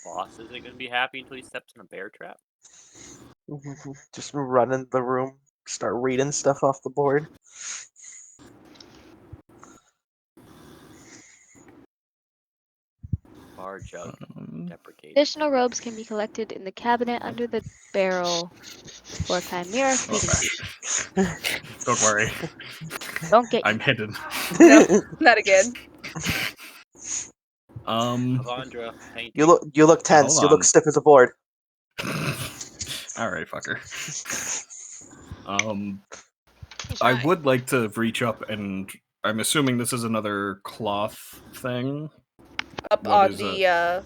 Speaker 7: Boss isn't going to be happy until he steps in a bear trap.
Speaker 1: Just run in the room, start reading stuff off the board.
Speaker 7: Bar jug. Deprecated.
Speaker 8: Additional robes can be collected in the cabinet under the barrel for chimera feeding.
Speaker 3: Don't worry.
Speaker 8: Don't get
Speaker 3: I'm hidden.
Speaker 2: No, not again.
Speaker 7: Avandra, paint.
Speaker 1: You look tense.
Speaker 3: Hold
Speaker 1: You look
Speaker 3: on.
Speaker 1: stiff as a board.
Speaker 3: Alright, fucker.
Speaker 5: He's
Speaker 3: I
Speaker 5: right.
Speaker 3: would like to reach up and I'm assuming this is another cloth thing.
Speaker 2: Up
Speaker 3: What
Speaker 2: on
Speaker 3: is
Speaker 2: the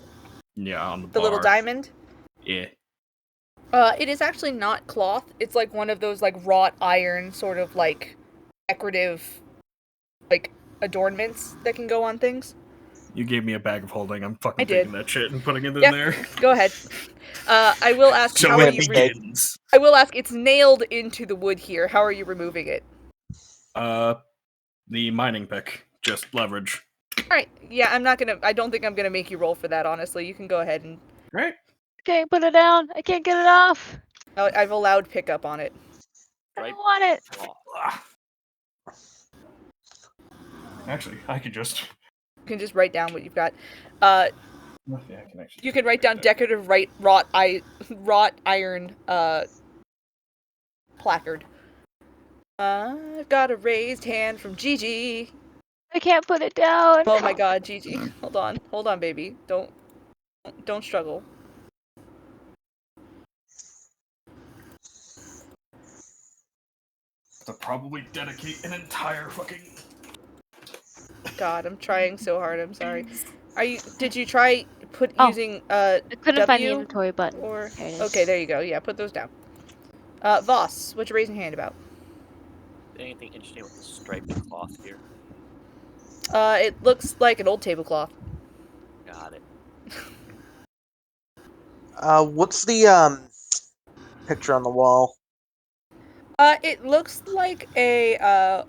Speaker 3: Yeah, on the
Speaker 2: the little
Speaker 3: bar.
Speaker 2: diamond.
Speaker 3: Yeah.
Speaker 2: It is actually not cloth. It's like one of those like wrought iron sort of like decorative like adornments that can go on things.
Speaker 3: You gave me a bag of holding. I'm fucking
Speaker 2: I did.
Speaker 3: taking that shit and putting it in
Speaker 2: Yeah.
Speaker 3: there.
Speaker 2: Go ahead. I will ask
Speaker 3: So
Speaker 2: how are
Speaker 3: it
Speaker 2: you
Speaker 3: begins.
Speaker 2: I will ask, it's nailed into the wood here. How are you removing it?
Speaker 3: The mining pick. Just leverage.
Speaker 2: Alright, yeah, I don't think I'm gonna make you roll for that, honestly. You can go ahead and
Speaker 3: Right.
Speaker 8: Can't put it down. I can't get it off.
Speaker 2: I've allowed pickup on it.
Speaker 8: I
Speaker 7: Right.
Speaker 8: don't want it.
Speaker 3: Actually, I could just.
Speaker 2: You can just write down what you've got.
Speaker 3: Yeah, I can actually.
Speaker 2: You can write down decorative wrought iron placard. I've got a raised hand from Gigi.
Speaker 8: I can't put it down.
Speaker 2: Oh my god, Gigi. Hold on, baby. Don't struggle.
Speaker 3: To probably dedicate an entire fucking.
Speaker 2: God, I'm trying so hard. I'm sorry. Did you try
Speaker 8: Oh.
Speaker 2: using
Speaker 8: I couldn't find the
Speaker 2: W
Speaker 8: inventory button.
Speaker 2: or
Speaker 8: There it is.
Speaker 2: okay, there you go. Yeah, put those down. Voss, what you raising your hand about?
Speaker 7: Anything interesting with the striped cloth here?
Speaker 2: It looks like an old tablecloth.
Speaker 7: Got it.
Speaker 1: What's the picture on the wall?
Speaker 2: It looks like a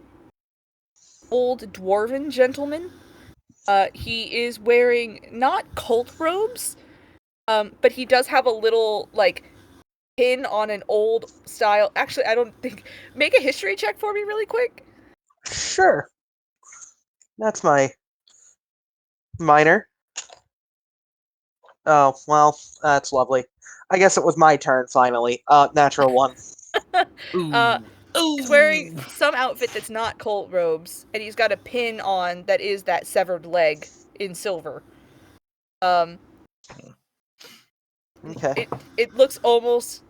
Speaker 2: old dwarven gentleman. He is wearing not cult robes, but he does have a little like pin on an old style. Actually, I don't think. Make a history check for me, really quick.
Speaker 1: Sure. That's my minor. Oh, well, that's lovely. I guess it was my turn finally. Natural one.
Speaker 2: He's wearing some outfit that's not cult robes, and he's got a pin on that is that severed leg in silver.
Speaker 1: Okay.
Speaker 2: It looks almost.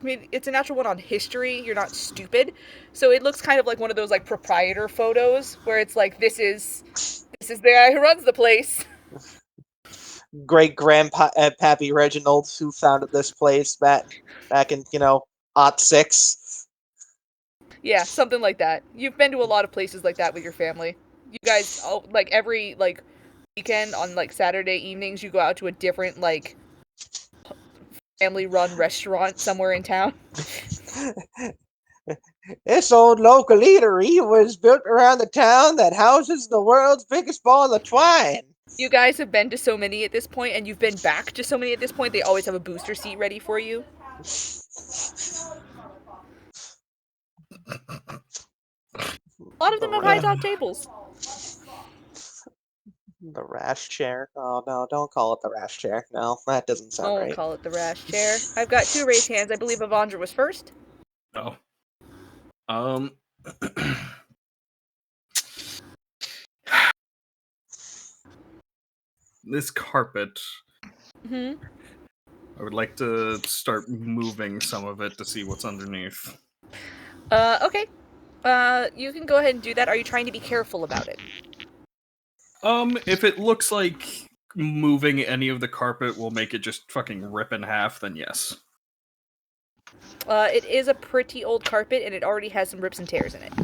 Speaker 2: I mean, it's a natural one on history. You're not stupid, so it looks kind of like one of those like proprietor photos where it's like this is the guy who runs the place.
Speaker 1: Great grandpa Pappy Reginald, who founded this place back in '06.
Speaker 2: Yeah, something like that. You've been to a lot of places like that with your family. You guys, like every like weekend on like Saturday evenings, you go out to a different like family-run restaurant somewhere in town.
Speaker 1: This old local eatery was built around the town that houses the world's biggest ball of twine.
Speaker 2: You guys have been to so many at this point, and you've been back to so many at this point, they always have a booster seat ready for you. A lot of them have high top tables.
Speaker 1: The rash chair. Oh no, don't call it the rash chair. No, that doesn't sound
Speaker 2: Don't
Speaker 1: right.
Speaker 2: call it the rash chair. I've got 2 raised hands. I believe Avandra was first.
Speaker 3: Oh. This carpet.
Speaker 2: Hmm.
Speaker 3: I would like to start moving some of it to see what's underneath.
Speaker 2: Okay. You can go ahead and do that. Are you trying to be careful about it?
Speaker 3: If it looks like moving any of the carpet will make it just fucking rip in half, then yes.
Speaker 2: It is a pretty old carpet, and it already has some rips and tears in it.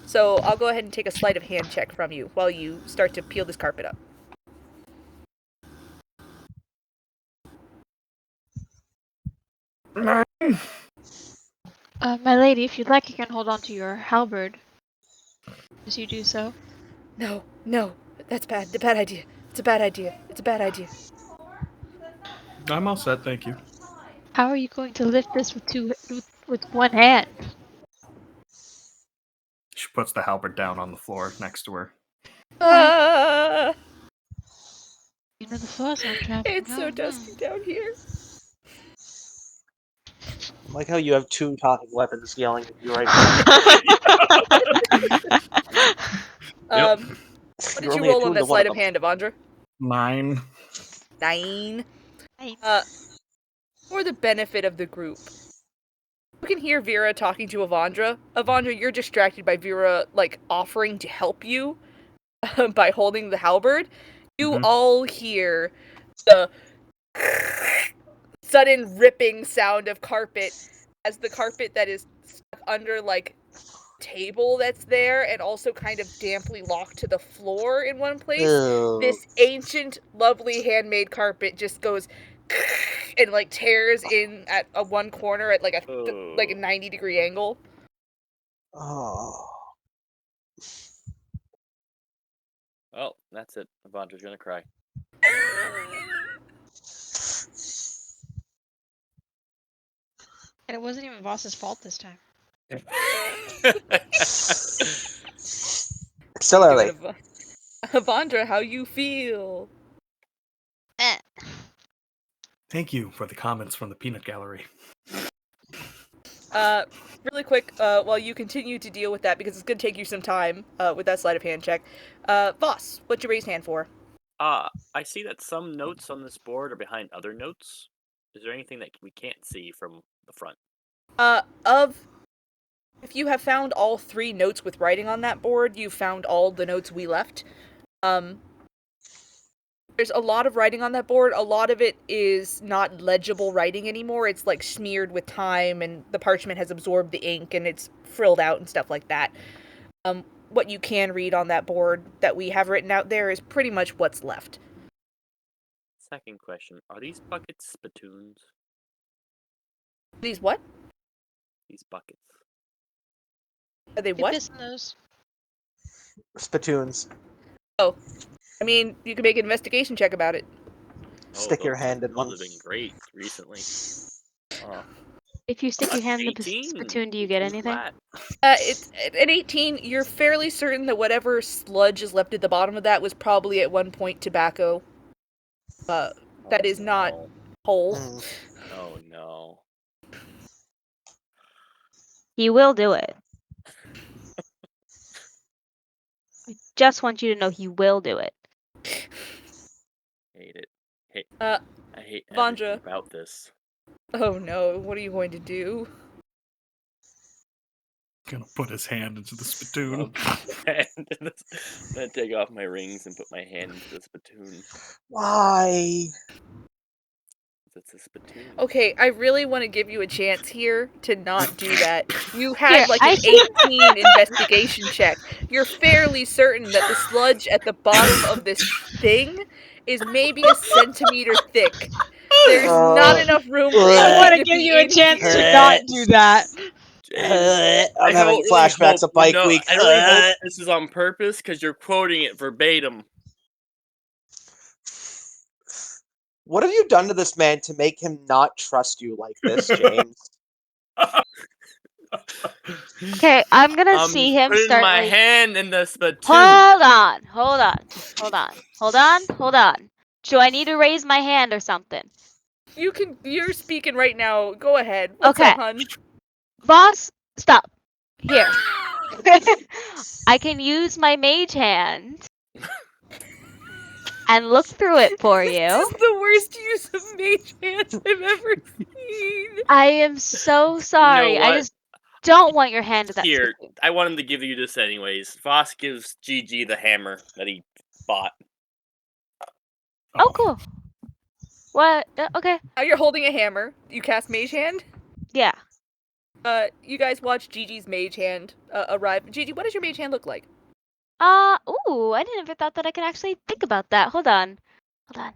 Speaker 2: So I'll go ahead and take a sleight of hand check from you while you start to peel this carpet up.
Speaker 3: 9.
Speaker 8: My lady, if you'd like, you can hold on to your halberd as you do so.
Speaker 2: No, that's bad. A bad idea. It's a bad idea. It's a bad idea.
Speaker 3: I'm all set, thank you.
Speaker 8: How are you going to lift this with one hand?
Speaker 3: She puts the halberd down on the floor next to her.
Speaker 8: You know the floor's not trapped.
Speaker 2: It's so dusty down here.
Speaker 1: I like how you have 2 talking weapons yelling at you right now.
Speaker 2: What did you roll on that sleight of hand, Avandra?
Speaker 3: 9.
Speaker 2: 9. For the benefit of the group, you can hear Vera talking to Avandra. Avandra, you're distracted by Vera, like, offering to help you by holding the halberd. You all hear the sudden ripping sound of carpet as the carpet that is stuck under, like, table that's there and also kind of damply locked to the floor in one place.
Speaker 1: Ew.
Speaker 2: This ancient, lovely handmade carpet just goes and, like, tears in at a one corner at, like, a 90-degree angle.
Speaker 1: Oh.
Speaker 7: Oh, that's it. Avandra's gonna cry.
Speaker 5: And it wasn't even Voss's fault this time.
Speaker 1: Still early.
Speaker 2: Avandra, how you feel?
Speaker 3: Thank you for the comments from the peanut gallery.
Speaker 2: Really quick, while you continue to deal with that, because it's gonna take you some time, with that sleight of hand check. Voss, what's your raised hand for?
Speaker 7: I see that some notes on this board are behind other notes. Is there anything that we can't see from the front?
Speaker 2: If you have found all 3 notes with writing on that board, you've found all the notes we left. There's a lot of writing on that board. A lot of it is not legible writing anymore. It's, like, smeared with time, and the parchment has absorbed the ink, and it's frilled out and stuff like that. What you can read on that board that we have written out there is pretty much what's left.
Speaker 7: Second question. Are these buckets spittoons?
Speaker 2: These what?
Speaker 7: These buckets.
Speaker 2: Are they
Speaker 5: Dip
Speaker 2: what?
Speaker 5: this in those.
Speaker 1: Spittoons.
Speaker 2: Oh. I mean, you can make an investigation check about it.
Speaker 1: Stick your hand in one.
Speaker 7: Those have been great recently.
Speaker 8: If you stick your hand in the
Speaker 7: 18.
Speaker 8: spittoon, do you get anything?
Speaker 7: Flat.
Speaker 2: It's at 18, you're fairly certain that whatever sludge is left at the bottom of that was probably at one point tobacco. That is not whole.
Speaker 7: Oh no.
Speaker 8: He will do it. I just want you to know he will do it.
Speaker 7: Hate it.
Speaker 2: I
Speaker 7: hate
Speaker 2: Avandra.
Speaker 7: everything about this.
Speaker 2: Oh no, what are you going to do?
Speaker 3: Gonna put his hand into the spittoon.
Speaker 7: I'm gonna take off my rings and put my hand into the spittoon.
Speaker 1: Why?
Speaker 7: It's a spittoon.
Speaker 2: Okay, I really want to give you a chance here to not do that. You had
Speaker 8: Here,
Speaker 2: like
Speaker 8: I
Speaker 2: an 18 investigation check. You're fairly certain that the sludge at the bottom of this thing is maybe a centimeter thick. There's not enough room for
Speaker 5: I want
Speaker 2: it
Speaker 5: to
Speaker 2: to
Speaker 5: give
Speaker 2: be
Speaker 5: you a
Speaker 2: in
Speaker 5: chance
Speaker 2: here.
Speaker 5: to not do that.
Speaker 1: I'm having flashbacks of Bike Week.
Speaker 7: I really hope this is on purpose because you're quoting it verbatim.
Speaker 1: What have you done to this man to make him not trust you like this, James?
Speaker 8: Okay, I'm gonna see him
Speaker 7: putting
Speaker 8: start
Speaker 7: my
Speaker 8: like.
Speaker 7: hand in the spittoon.
Speaker 8: Hold on. Do I need to raise my hand or something?
Speaker 2: You're speaking right now. Go ahead. What's
Speaker 8: Okay.
Speaker 2: up, hun?
Speaker 8: Boss, stop. Here. I can use my mage hand and look through it for
Speaker 2: This
Speaker 8: you.
Speaker 2: is the worst use of mage hand I've ever seen.
Speaker 8: I am so sorry. I
Speaker 7: what?
Speaker 8: just don't want your hand at that
Speaker 7: Here,
Speaker 8: spittoon.
Speaker 7: I want him to give you this anyways. Voss gives GG the hammer that he bought.
Speaker 8: Oh, cool. What? Okay.
Speaker 2: Now you're holding a hammer. You cast mage hand.
Speaker 8: Yeah.
Speaker 2: You guys watch Gigi's mage hand arrive. Gigi, what does your mage hand look like?
Speaker 8: Ooh, I never thought that I could actually think about that. Hold on.
Speaker 2: I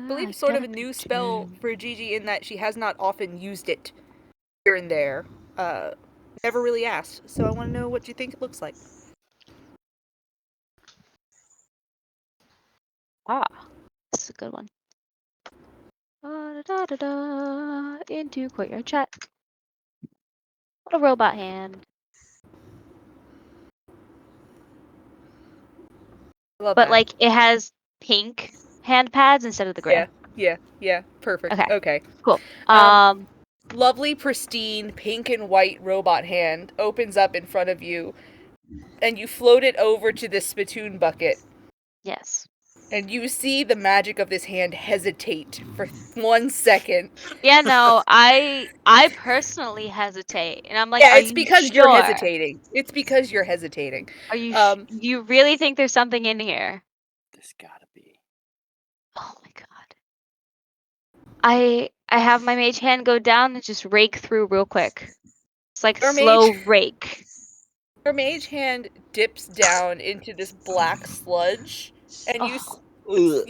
Speaker 2: believe it's sort of a new spell for Gigi in that she has not often used it here and there. Never really asked, so I want to know what you think it looks like.
Speaker 8: This is a good one. Into courtyard chat. What a robot hand.
Speaker 2: Love
Speaker 8: But
Speaker 2: that.
Speaker 8: like it has pink hand pads instead of the gray.
Speaker 2: Yeah, perfect. Okay.
Speaker 8: Cool.
Speaker 2: Lovely, pristine, pink and white robot hand opens up in front of you, and you float it over to the spittoon bucket.
Speaker 8: Yes.
Speaker 2: And you see the magic of this hand hesitate for 1 second.
Speaker 8: Yeah, no, I personally hesitate, and I'm like,
Speaker 2: Yeah,
Speaker 8: are
Speaker 2: it's
Speaker 8: you
Speaker 2: because
Speaker 8: sure?
Speaker 2: you're hesitating. It's because you're hesitating.
Speaker 8: Are you? You really think there's something in here?
Speaker 7: This gotta be.
Speaker 8: Oh my god. I have my mage hand go down and just rake through real quick. It's like
Speaker 2: Your
Speaker 8: slow rake.
Speaker 2: Your mage hand dips down into this black sludge, and you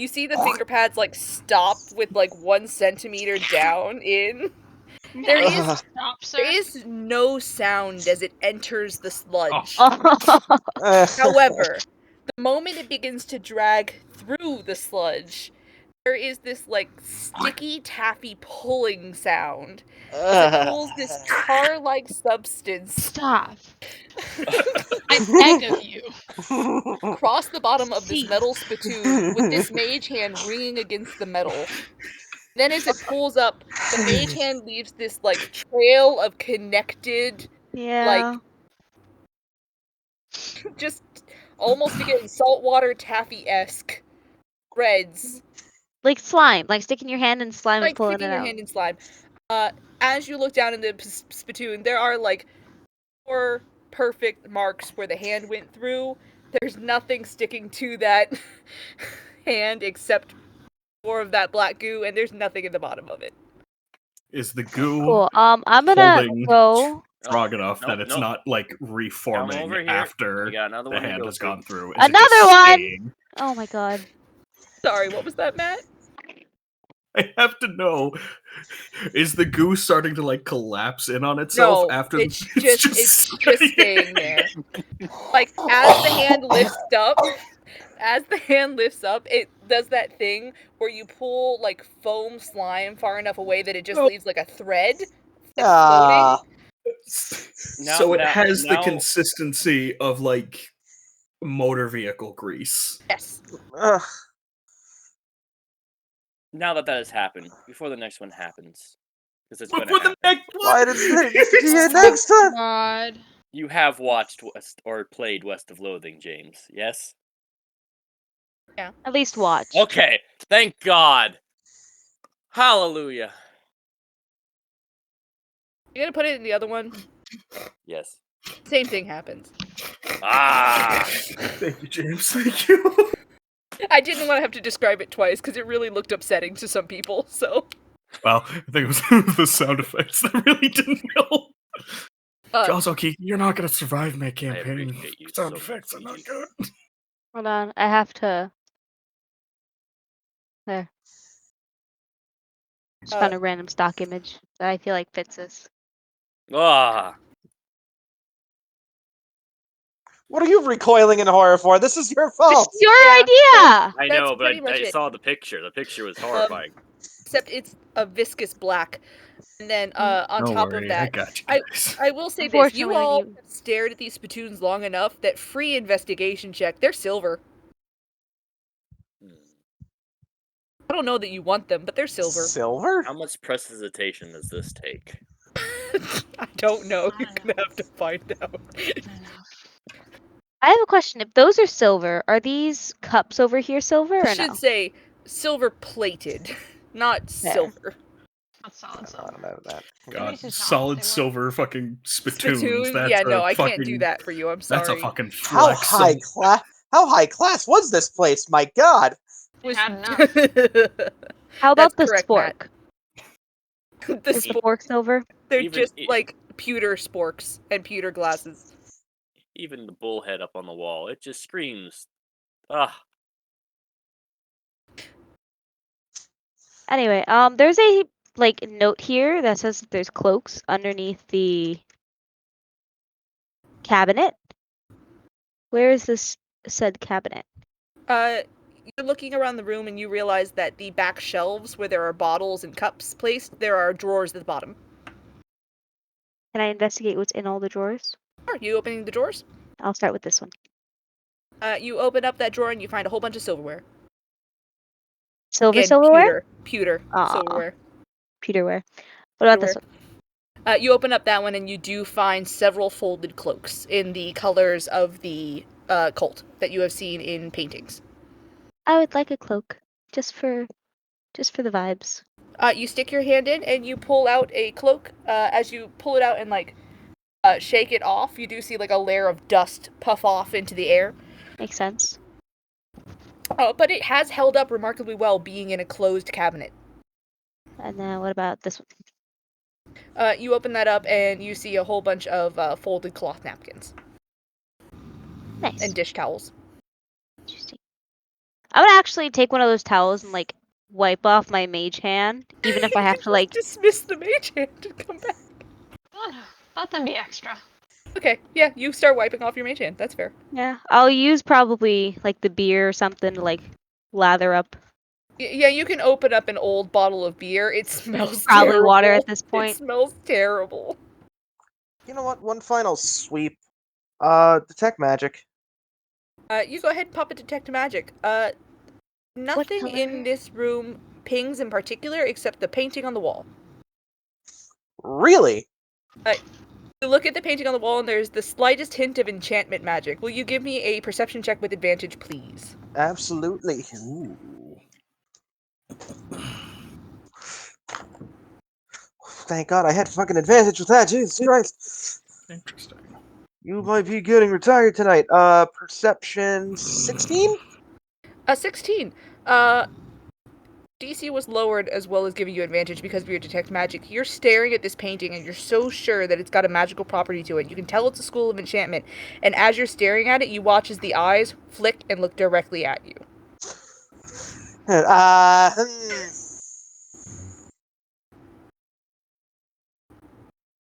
Speaker 2: see the finger pads like stop with like 1 centimeter down in. There is no sound as it enters the sludge. However, the moment it begins to drag through the sludge, there is this like sticky taffy pulling sound as it pulls this tar-like substance.
Speaker 5: Stop. I beg of you.
Speaker 2: Across the bottom of this metal spittoon with this mage hand ringing against the metal. Then as it pulls up, the mage hand leaves this like trail of connected, like just almost again saltwater taffy-esque threads.
Speaker 8: Like slime, like sticking your hand in slime and pulling it
Speaker 2: Sticking
Speaker 8: out.
Speaker 2: your hand in slime. As you look down in the spittoon, there are like 4 perfect marks where the hand went through. There's nothing sticking to that hand except more of that black goo, and there's nothing in the bottom of it.
Speaker 3: Is the goo
Speaker 8: Cool. I'm gonna go
Speaker 3: strong enough that it's not like reforming after the hand has gone through? Is
Speaker 8: another one. Oh my god.
Speaker 2: Sorry, what was that, Matt?
Speaker 3: I have to know. Is the goo starting to like collapse in on itself after
Speaker 2: it's just staying there. Like as the hand lifts up, it does that thing where you pull like foam slime far enough away that it just leaves like a thread floating.
Speaker 3: So it has the consistency of like motor vehicle grease.
Speaker 2: Yes.
Speaker 7: Now that has happened, before the next one happens, because it's
Speaker 3: Before the next one.
Speaker 1: Why did it next time?
Speaker 5: God.
Speaker 7: You have watched or played West of Loathing, James. Yes.
Speaker 2: Yeah.
Speaker 8: At least watch.
Speaker 7: Okay. Thank God. Hallelujah.
Speaker 2: You gonna put it in the other one?
Speaker 7: Yes.
Speaker 2: Same thing happens.
Speaker 3: Thank you, James. Thank you.
Speaker 2: I didn't want to have to describe it twice because it really looked upsetting to some people. So.
Speaker 3: Well, I think it was the sound effects that really didn't help. Also, Kiki, you're not gonna survive my campaign. Sound effects are not good.
Speaker 8: Hold on, I have to. There. Just found a random stock image that I feel like fits this.
Speaker 1: What are you recoiling in horror for? This is your fault.
Speaker 8: It's your
Speaker 2: Yeah,
Speaker 8: idea.
Speaker 7: I
Speaker 2: That's
Speaker 7: know, but
Speaker 2: pretty much
Speaker 7: I
Speaker 2: it.
Speaker 7: saw the picture. The picture was horrifying.
Speaker 2: Except it's a viscous black. And then on
Speaker 3: Don't
Speaker 2: top
Speaker 3: worry,
Speaker 2: of that,
Speaker 3: I got you guys.
Speaker 2: I will say this: you
Speaker 8: Unfortunately, when
Speaker 2: all
Speaker 8: you-
Speaker 2: have stared at these spittoons long enough that free investigation check. They're silver.
Speaker 7: Hmm.
Speaker 2: I don't know that you want them, but they're silver.
Speaker 1: Silver?
Speaker 7: How much prestidigitation does this take?
Speaker 2: I don't know.
Speaker 5: I
Speaker 2: You're
Speaker 5: don't
Speaker 2: gonna have to find out.
Speaker 8: I have a question. If those are silver, are these cups over here silver
Speaker 2: I
Speaker 8: or
Speaker 2: should
Speaker 8: no?
Speaker 2: say silver plated, not silver.
Speaker 5: That's solid
Speaker 1: I don't
Speaker 5: silver.
Speaker 1: know that.
Speaker 3: God,
Speaker 5: This is not what
Speaker 3: solid
Speaker 5: they were.
Speaker 3: silver fucking spittoons.
Speaker 2: Spittoon?
Speaker 3: That's
Speaker 2: Yeah,
Speaker 3: a
Speaker 2: no, I
Speaker 3: fucking,
Speaker 2: can't do that for you. I'm
Speaker 3: That's a
Speaker 2: sorry.
Speaker 3: fucking
Speaker 1: How
Speaker 3: flex.
Speaker 1: high class? How high class was this place? My God.
Speaker 5: They had enough.
Speaker 8: How
Speaker 2: That's
Speaker 8: about the
Speaker 2: correct, Matt.
Speaker 8: spork?
Speaker 2: The
Speaker 8: Is the
Speaker 2: spork,
Speaker 8: fork silver?
Speaker 2: they're
Speaker 7: Even
Speaker 2: just
Speaker 7: i-
Speaker 2: like pewter sporks and pewter glasses.
Speaker 7: Even the bullhead up on the wall, it just screams. Ah,
Speaker 8: Anyway, there's a like note here that says that there's cloaks underneath the cabinet. Where is this said cabinet?
Speaker 2: You're looking around the room and you realize that the back shelves where there are bottles and cups placed, there are drawers at the bottom.
Speaker 8: Can I investigate what's in all the drawers?
Speaker 2: Are you opening the drawers?
Speaker 8: I'll start with this one.
Speaker 2: You open up that drawer and you find a whole bunch of silverware.
Speaker 8: Silver
Speaker 2: Again,
Speaker 8: silverware?
Speaker 2: pewter
Speaker 8: Aw.
Speaker 2: silverware.
Speaker 8: Pewterware. What about this
Speaker 2: Pewterware.
Speaker 8: one?
Speaker 2: You open up that one and you do find several folded cloaks in the colors of the cult that you have seen in paintings.
Speaker 8: I would like a cloak. Just for the vibes.
Speaker 2: You stick your hand in and you pull out a cloak. As you pull it out and shake it off, you do see like a layer of dust puff off into the air.
Speaker 8: Makes sense.
Speaker 2: But it has held up remarkably well being in a closed cabinet.
Speaker 8: And then what about this one?
Speaker 2: You open that up and you see a whole bunch of folded cloth napkins
Speaker 8: Nice.
Speaker 2: and dish towels.
Speaker 8: Interesting. I would actually take one of those towels and like wipe off my mage hand, even if I have to like.
Speaker 2: dismiss the mage hand and come back.
Speaker 5: Oh no, let them be extra.
Speaker 2: Okay, yeah, you start wiping off your mage hand. That's fair.
Speaker 8: Yeah, I'll use probably like the beer or something to like lather up.
Speaker 2: Yeah, you can open up an old bottle of beer. It smells
Speaker 8: Probably
Speaker 2: terrible.
Speaker 8: water at this
Speaker 2: It
Speaker 8: point.
Speaker 2: smells terrible.
Speaker 1: You know what? One final sweep. Detect magic.
Speaker 2: You go ahead and pop it detect magic. Nothing
Speaker 8: color?
Speaker 2: in this room pings in particular except the painting on the wall.
Speaker 1: Really?
Speaker 2: You look at the painting on the wall and there's the slightest hint of enchantment magic. Will you give me a perception check with advantage, please?
Speaker 1: Absolutely. Ooh. Thank God I had fucking advantage with that. Jesus Christ.
Speaker 3: Interesting.
Speaker 1: You might be getting retired tonight. Perception 16?
Speaker 2: 16. DC was lowered as well as giving you advantage because of your detect magic. You're staring at this painting and you're so sure that it's got a magical property to it. You can tell it's a school of enchantment. And as you're staring at it, you watch as the eyes flick and look directly at you.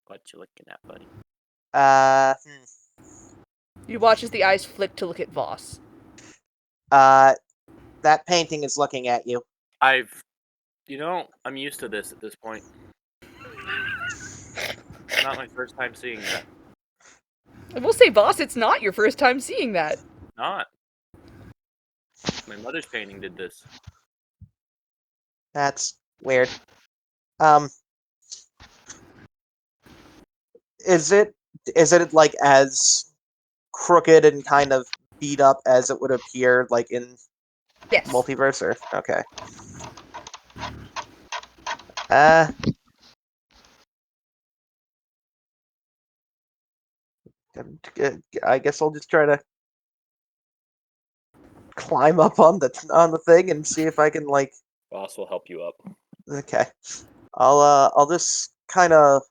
Speaker 7: what you looking at, buddy?
Speaker 2: You watch as the eyes flick to look at Voss.
Speaker 1: That painting is looking at you.
Speaker 7: I'm used to this at this point. Not my first time seeing that.
Speaker 2: I will say, Voss, it's not your first time seeing that.
Speaker 7: Not. My mother's painting did this.
Speaker 1: That's weird. Is it like as crooked and kind of beat up as it would appear like in
Speaker 2: Yes.
Speaker 1: Multiverse? Or okay. I guess I'll just try to climb up on the thing and see if I can like.
Speaker 7: Boss will help you up.
Speaker 1: Okay, I'll just kind of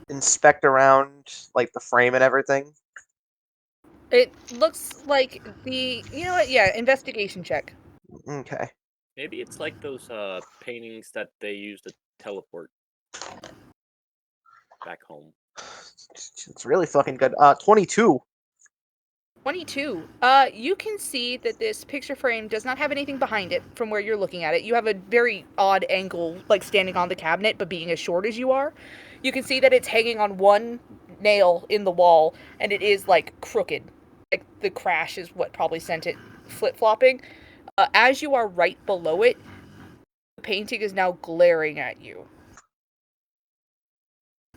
Speaker 1: inspect around like the frame and everything.
Speaker 2: It looks like you know what? Yeah, investigation check.
Speaker 1: Okay.
Speaker 7: Maybe it's like those paintings that they use to teleport back home.
Speaker 1: It's really fucking good. 22.
Speaker 2: 22. You can see that this picture frame does not have anything behind it from where you're looking at it. You have a very odd angle, like standing on the cabinet, but being as short as you are. You can see that it's hanging on one nail in the wall, and it is, like, crooked. Like, the crash is what probably sent it flip-flopping. As you are right below it, the painting is now glaring at you.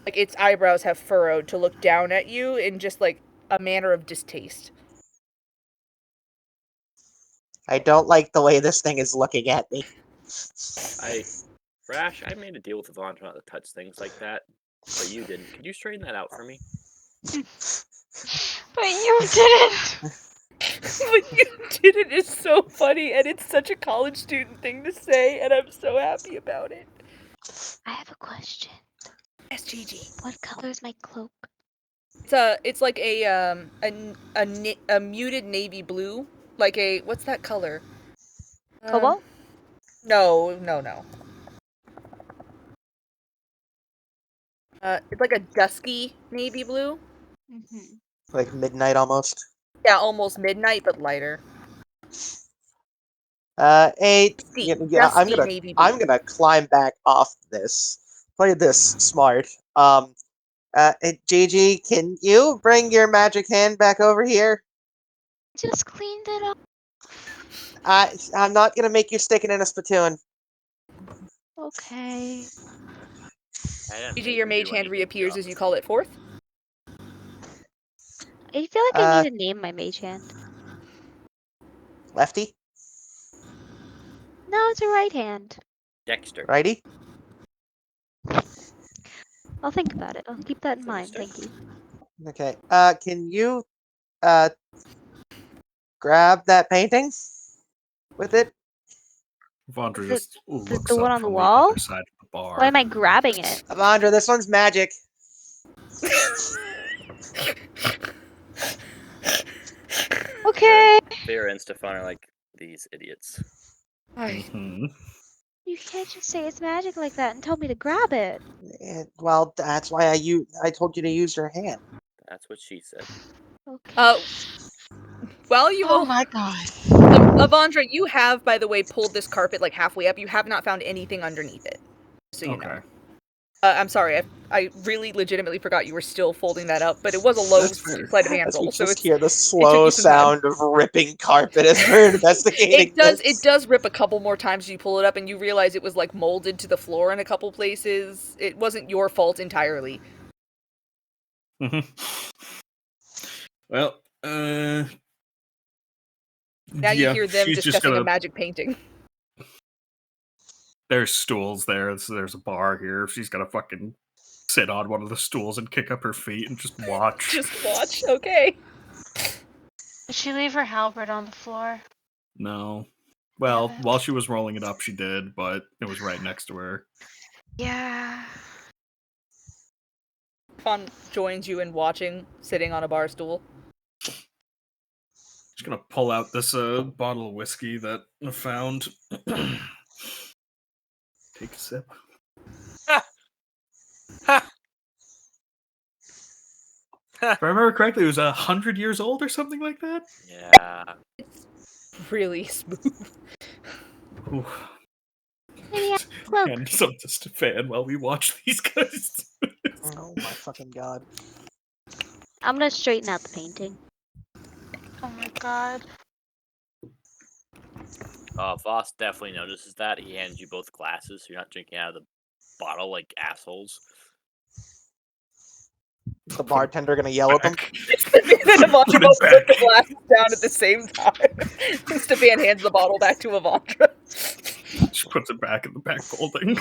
Speaker 2: Like, its eyebrows have furrowed to look down at you in just, like, a manner of distaste.
Speaker 1: I don't like the way this thing is looking at me.
Speaker 7: Rash, I made a deal with Avandra not to touch things like that, but you didn't. Could you straighten that out for me?
Speaker 5: But you didn't!
Speaker 2: But you did it is so funny, and it's such a college student thing to say, and I'm so happy about it.
Speaker 8: I have a question.
Speaker 2: Yes, Gigi.
Speaker 8: What color is my cloak?
Speaker 2: It's like a muted navy blue, like a, what's that color?
Speaker 8: Cobalt?
Speaker 2: No. It's like a dusky navy blue.
Speaker 8: Mm-hmm.
Speaker 1: Like midnight almost.
Speaker 2: Yeah, almost midnight, but lighter.
Speaker 1: I'm
Speaker 2: Dusky navy blue.
Speaker 1: gonna climb back off this. Play this smart. Gigi, can you bring your magic hand back over here?
Speaker 8: Just cleaned it up.
Speaker 1: I'm not gonna make you stick it in a spittoon.
Speaker 8: Okay.
Speaker 2: Gigi, your mage hand reappears as you call it forth.
Speaker 8: I feel like I need to name my mage hand.
Speaker 1: Lefty?
Speaker 8: No, it's a right hand.
Speaker 7: Dexter.
Speaker 1: Righty?
Speaker 8: I'll think about it. I'll keep that in mind. Thank you.
Speaker 1: Okay. Can you grab that painting with it?
Speaker 3: Avandra just looks
Speaker 8: the
Speaker 3: up
Speaker 8: one on the
Speaker 3: from
Speaker 8: wall?
Speaker 3: other side of the bar.
Speaker 8: Why am I grabbing it?
Speaker 1: Avandra, this one's magic.
Speaker 8: Okay.
Speaker 7: Vera and Stefan are like, these idiots.
Speaker 3: Mhm.
Speaker 8: You can't just say it's magic like that and tell me to grab it.
Speaker 1: Well, that's why I told you to use your hand.
Speaker 7: That's what she said.
Speaker 8: Okay.
Speaker 2: While you all...
Speaker 5: my god.
Speaker 2: Avandra, you have, by the way, pulled this carpet like halfway up. You have not found anything underneath it. So you know. I'm sorry, I really legitimately forgot you were still folding that up, but it was a low sleight of hand
Speaker 1: As
Speaker 2: roll,
Speaker 1: we
Speaker 2: so
Speaker 1: just
Speaker 2: it's...
Speaker 1: hear the slow sound of ripping carpet as we're investigating
Speaker 2: It does rip a couple more times as you pull it up, and you realize it was, like, molded to the floor in a couple places. It wasn't your fault entirely.
Speaker 3: Well,
Speaker 2: Now you hear them discussing a magic painting.
Speaker 3: There's stools there. There's a bar here. She's gonna fucking sit on one of the stools and kick up her feet and just watch.
Speaker 2: Just watch, okay.
Speaker 5: Did she leave her halberd on the floor?
Speaker 3: No. Well, while she was rolling it up, she did, but it was right next to her.
Speaker 5: Yeah.
Speaker 2: Fawn joins you in watching, sitting on a bar stool.
Speaker 3: Just gonna pull out this bottle of whiskey that I found. Take a sip. If I remember correctly, it was 100 years old or something like that.
Speaker 7: Yeah.
Speaker 2: It's really smooth.
Speaker 3: Ooh.
Speaker 8: Cloak.
Speaker 3: And some to Stefan while we watch these guys.
Speaker 1: Oh my fucking god.
Speaker 8: I'm gonna straighten out the painting.
Speaker 5: Oh my god.
Speaker 7: Voss definitely notices that. He hands you both glasses so you're not drinking out of the bottle like assholes.
Speaker 1: The bartender gonna yell at them?
Speaker 2: Then Avandra both put the glasses down at the same time. Stefan hands the bottle back to Avandra.
Speaker 3: She puts it back in the back folding.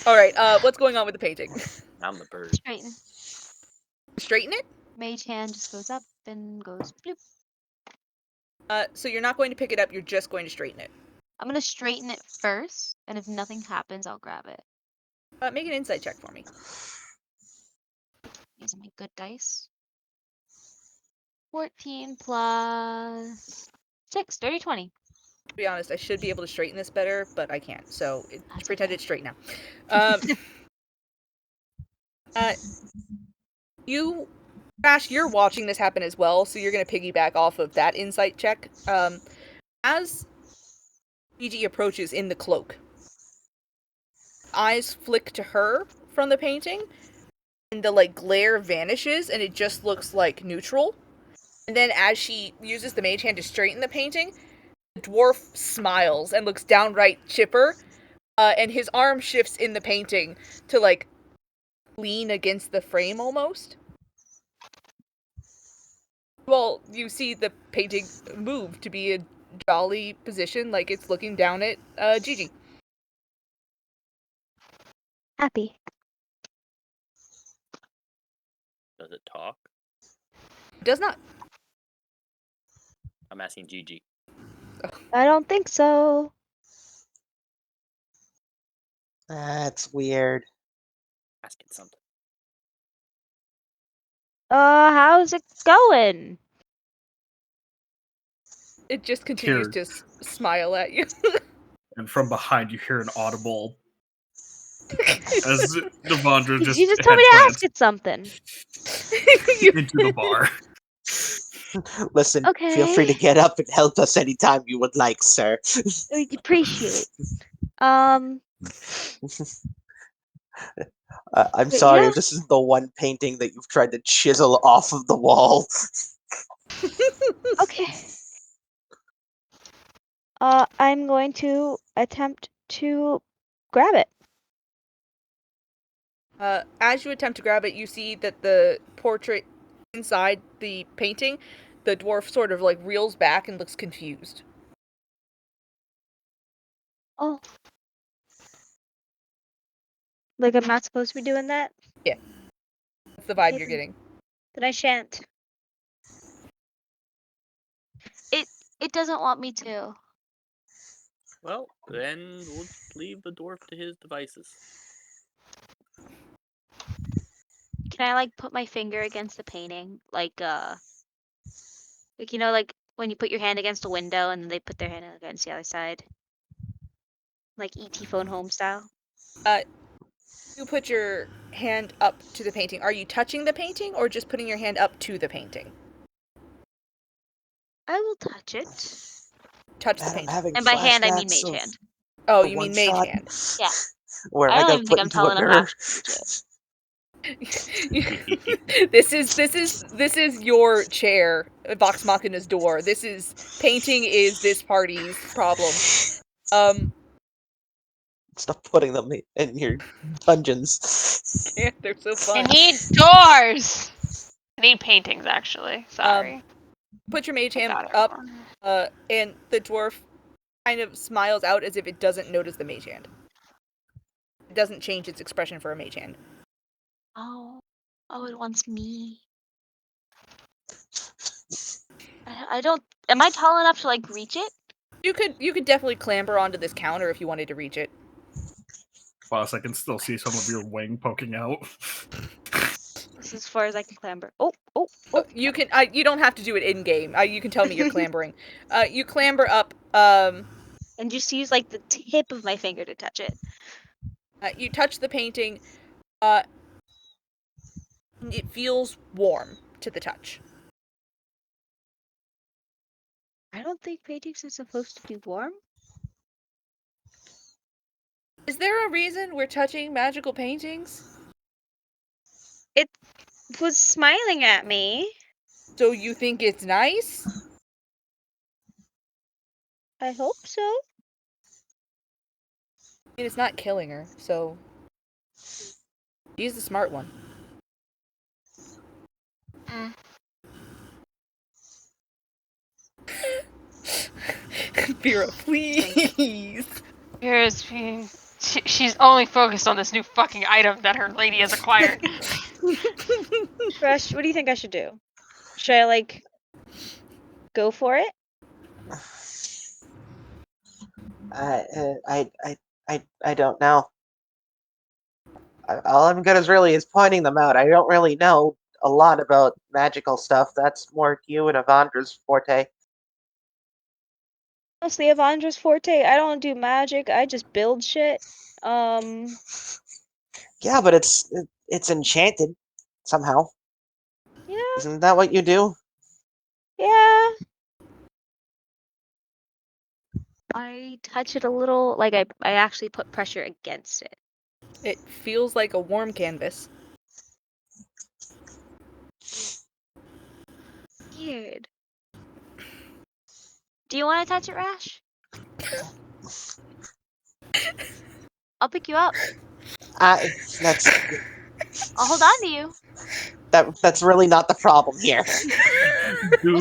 Speaker 2: Alright, what's going on with the painting?
Speaker 7: I'm the bird.
Speaker 8: Straighten.
Speaker 2: Straighten it?
Speaker 8: Mage hand just goes up and goes bloop.
Speaker 2: So you're not going to pick it up, you're just going to straighten it.
Speaker 8: I'm gonna straighten it first, and if nothing happens, I'll grab it.
Speaker 2: Make an insight check for me.
Speaker 8: These are my good dice. 14 plus 6, 30, 20.
Speaker 2: To be honest, I should be able to straighten this better, but I can't, so pretend it's straight now. You Crash, you're watching this happen as well, so you're gonna piggyback off of that insight check. As Gigi approaches in the cloak, eyes flick to her from the painting, and the glare vanishes, and it just looks like neutral. And then as she uses the mage hand to straighten the painting, the dwarf smiles and looks downright chipper, and his arm shifts in the painting to lean against the frame almost. Well, you see the painting move to be a jolly position, like it's looking down at Gigi.
Speaker 8: Happy.
Speaker 7: Does it talk?
Speaker 2: It does not.
Speaker 7: I'm asking Gigi.
Speaker 8: I don't think so.
Speaker 1: That's weird.
Speaker 7: Ask it something.
Speaker 8: How's it going?
Speaker 2: It just continues to smile at you.
Speaker 3: And from behind, you hear an audible as Devondra just
Speaker 8: You just told me to ask
Speaker 3: headplants
Speaker 8: it something.
Speaker 3: into the bar.
Speaker 1: Listen, feel free to
Speaker 8: Okay.
Speaker 1: get up and help us anytime you would like, sir.
Speaker 8: We appreciate.
Speaker 1: I'm
Speaker 8: But
Speaker 1: sorry,
Speaker 8: yeah.
Speaker 1: this is the one painting that you've tried to chisel off of the wall.
Speaker 8: Okay. I'm going to attempt to grab it.
Speaker 2: As you attempt to grab it, you see that the portrait inside the painting, the dwarf sort of reels back and looks confused.
Speaker 8: Oh. Like I'm not supposed to be doing that?
Speaker 2: Yeah. That's the vibe
Speaker 8: Okay,
Speaker 2: you're getting.
Speaker 8: Then I shan't. It doesn't want me to.
Speaker 7: Well, then we'll leave the dwarf to his devices.
Speaker 8: Can I put my finger against the painting? Like when you put your hand against a window and then they put their hand against the other side? Like E.T. Phone Home style?
Speaker 2: You put your hand up to the painting. Are you touching the painting or just putting your hand up to the painting?
Speaker 8: I will touch it.
Speaker 2: Touch the
Speaker 1: Man, I'm
Speaker 2: painting.
Speaker 1: having
Speaker 8: And by hand, I mean
Speaker 1: flashbacks
Speaker 8: mage
Speaker 1: of
Speaker 8: hand.
Speaker 2: Oh,
Speaker 1: the
Speaker 2: you
Speaker 1: one
Speaker 2: mean mage
Speaker 1: shot
Speaker 2: hand.
Speaker 8: Yeah.
Speaker 1: where
Speaker 8: I
Speaker 1: I
Speaker 8: don't
Speaker 1: got
Speaker 8: even
Speaker 1: put
Speaker 8: think I'm
Speaker 1: into
Speaker 8: tall
Speaker 1: a
Speaker 8: enough
Speaker 1: mirror.
Speaker 2: This is your chair, Vox Machina's door. This is painting is this party's problem.
Speaker 1: Stop putting them in your dungeons.
Speaker 2: Yeah, they're so
Speaker 5: I
Speaker 2: fun.
Speaker 5: need doors. I need paintings, actually. Sorry.
Speaker 2: Put your mage hand
Speaker 5: Got it.
Speaker 2: up, and the dwarf kind of smiles out as if it doesn't notice the mage hand. It doesn't change its expression for a mage hand.
Speaker 8: Oh, it wants me. I don't. Am I tall enough to reach it?
Speaker 2: You could definitely clamber onto this counter if you wanted to reach it.
Speaker 3: Boss, I can still see some of your wing poking out.
Speaker 8: This is as far as I can clamber. Oh.
Speaker 2: You can. You don't have to do it in game. You can tell me you're clambering. You clamber up.
Speaker 8: And just use the tip of my finger to touch it.
Speaker 2: You touch the painting. It feels warm to the touch.
Speaker 8: I don't think paintings are supposed to be warm.
Speaker 2: Is there a reason we're touching magical paintings?
Speaker 8: It was smiling at me.
Speaker 2: So you think it's nice?
Speaker 8: I hope so.
Speaker 2: I mean, it's not killing her, so she's the smart one. Vera, please.
Speaker 5: She's only focused on this new fucking item that her lady has acquired.
Speaker 8: Rush, what do you think I should do? Should I go for it?
Speaker 1: I don't know. All I'm good is pointing them out. I don't really know a lot about magical stuff. That's more you and Avandra's forte.
Speaker 8: Mostly Avandra's forte. I don't do magic. I just build shit.
Speaker 1: Yeah, but it's enchanted somehow.
Speaker 8: Yeah,
Speaker 1: Isn't that what you do?
Speaker 8: Yeah. I touch it a little, like I actually put pressure against it.
Speaker 2: It feels like a warm canvas.
Speaker 8: Weird. Do you want to touch it, Rash? I'll pick you up.
Speaker 1: That's
Speaker 8: I'll hold on to you.
Speaker 1: that's really not the problem here.
Speaker 2: Okay,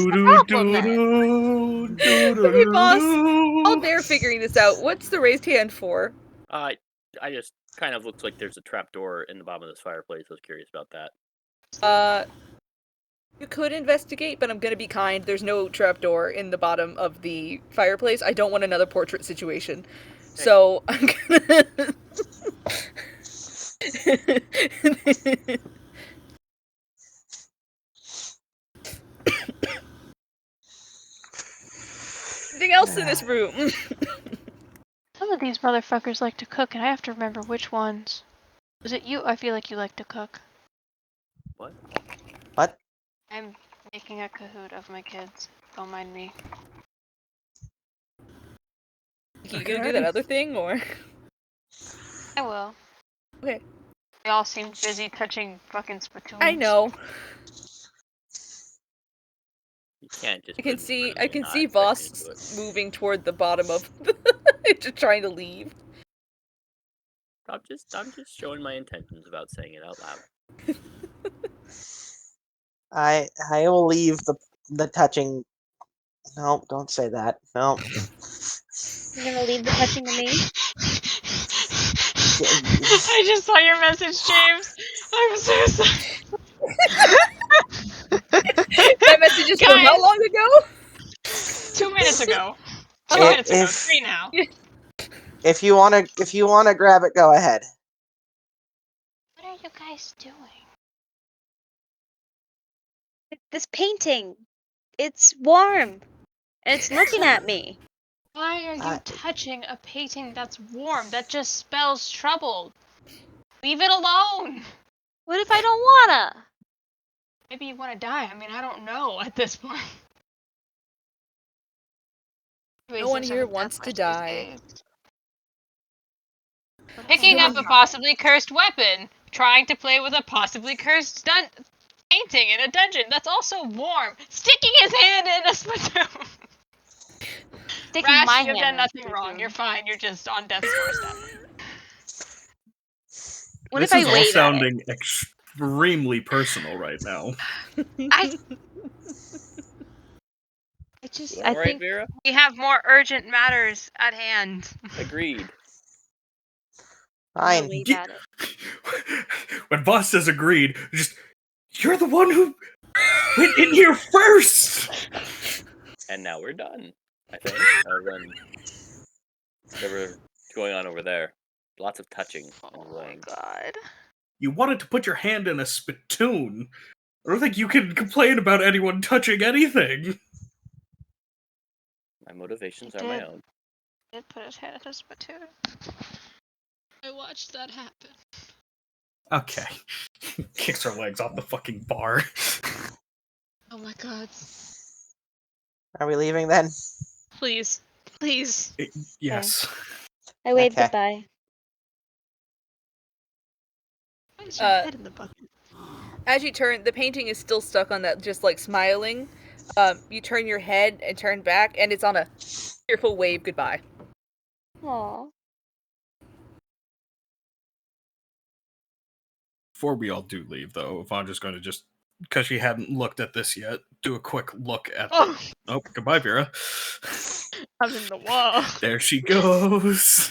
Speaker 2: boss. While they're figuring this out, what's the raised hand for?
Speaker 7: I just kind of looks like there's a trapdoor in the bottom of this fireplace. I was curious about that.
Speaker 2: You could investigate, but I'm gonna be kind. There's no trapdoor in the bottom of the fireplace. I don't want another portrait situation. So I'm gonna Anything else in this room?
Speaker 5: Some of these motherfuckers like to cook, and I have to remember which ones. Is it you? I feel like you like to cook.
Speaker 7: What?
Speaker 1: What?
Speaker 5: I'm making a Kahoot of my kids. Don't mind me.
Speaker 2: You gonna do that other thing, or?
Speaker 5: I will.
Speaker 2: Okay.
Speaker 5: They all seem busy touching fucking spittoons.
Speaker 2: I know.
Speaker 7: You can't just.
Speaker 2: I can
Speaker 7: put
Speaker 2: see.
Speaker 7: it
Speaker 2: I
Speaker 7: in
Speaker 2: can
Speaker 7: not
Speaker 2: see
Speaker 7: expecting
Speaker 2: Boss
Speaker 7: to do it.
Speaker 2: moving toward the bottom of, just trying to leave.
Speaker 7: I'm just showing my intentions about saying it out loud.
Speaker 1: I will leave the touching. No, don't say that. No.
Speaker 8: You're gonna leave the touching to me?
Speaker 5: I just saw your message, James. I'm so sorry.
Speaker 2: That message is from how
Speaker 5: Guys.
Speaker 2: long ago?
Speaker 5: 2 minutes ago. 2
Speaker 1: If-
Speaker 5: minutes ago.
Speaker 1: if-
Speaker 5: 3 now.
Speaker 1: If you wanna grab it, go ahead.
Speaker 5: What are you guys doing?
Speaker 8: This painting. It's warm. And it's looking at me.
Speaker 5: Why are you touching a painting that's warm? That just spells trouble. Leave it alone.
Speaker 8: What if I don't wanna?
Speaker 5: Maybe you want to die. I mean, I don't know at this point.
Speaker 2: No one here wants to die.
Speaker 5: Picking up a possibly cursed weapon. Trying to play with a possibly cursed painting in a dungeon. That's also warm. Sticking his hand in a spittoon.
Speaker 8: Sticking
Speaker 5: Rash,
Speaker 8: my
Speaker 5: you've
Speaker 8: hand
Speaker 5: done
Speaker 8: in
Speaker 5: nothing
Speaker 8: the
Speaker 5: wrong.
Speaker 8: spittoon.
Speaker 5: You're fine. You're just on death's doorstep.
Speaker 8: What
Speaker 3: This
Speaker 8: if I
Speaker 3: is all
Speaker 8: wave at it?
Speaker 3: sounding extremely personal right now.
Speaker 8: I just,
Speaker 7: You
Speaker 8: I
Speaker 7: alright,
Speaker 8: think
Speaker 7: Vera?
Speaker 5: We have more urgent matters at hand.
Speaker 7: Agreed.
Speaker 8: I'm gonna
Speaker 1: Fine.
Speaker 8: wave
Speaker 3: Yeah.
Speaker 8: at it.
Speaker 3: When Boss says agreed, just you're the one who went in here first.
Speaker 7: And now we're done. I think. Whatever going on over there. Lots of touching and laying.
Speaker 5: God.
Speaker 3: You wanted to put your hand in a spittoon. I don't think you can complain about anyone touching anything.
Speaker 7: My motivations
Speaker 5: I
Speaker 7: are my
Speaker 5: did.
Speaker 7: own.
Speaker 5: Did put his hand in a spittoon. I watched that happen.
Speaker 3: Okay. Kicks her legs off the fucking bar.
Speaker 5: Oh my god.
Speaker 1: Are we leaving then?
Speaker 5: Please. Please.
Speaker 3: Yes.
Speaker 8: I waved
Speaker 1: Okay.
Speaker 8: goodbye.
Speaker 5: Why is your head in the bucket?
Speaker 2: As you turn, the painting is still stuck on that, just like smiling. You turn your head and turn back, and it's on a tearful wave goodbye.
Speaker 8: Aww.
Speaker 3: Before we all do leave, though, Vandra's going to just, because she hadn't looked at this yet, do a quick look at
Speaker 5: Oh,
Speaker 3: Oh, goodbye, Vera.
Speaker 5: I'm in the wall.
Speaker 3: There she goes.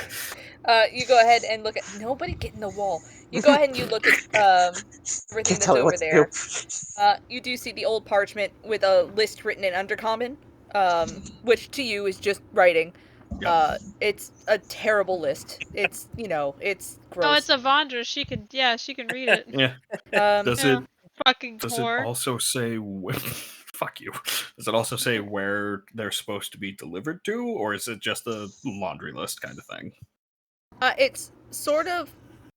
Speaker 2: You go ahead and look at. Nobody get in the wall. You go ahead and you look at everything
Speaker 1: Can't
Speaker 2: that's
Speaker 1: tell me
Speaker 2: over
Speaker 1: what to
Speaker 2: there.
Speaker 1: do.
Speaker 2: You do see the old parchment with a list written in Undercommon, which to you is just writing. It's a terrible list. It's it's gross.
Speaker 5: Oh, it's a Vandra. She can read it.
Speaker 3: Yeah. Does
Speaker 5: Yeah.
Speaker 3: it
Speaker 5: Fucking
Speaker 3: Does
Speaker 5: core.
Speaker 3: it also say fuck you? Does it also say where they're supposed to be delivered to, or is it just a laundry list kind of thing?
Speaker 2: It's sort of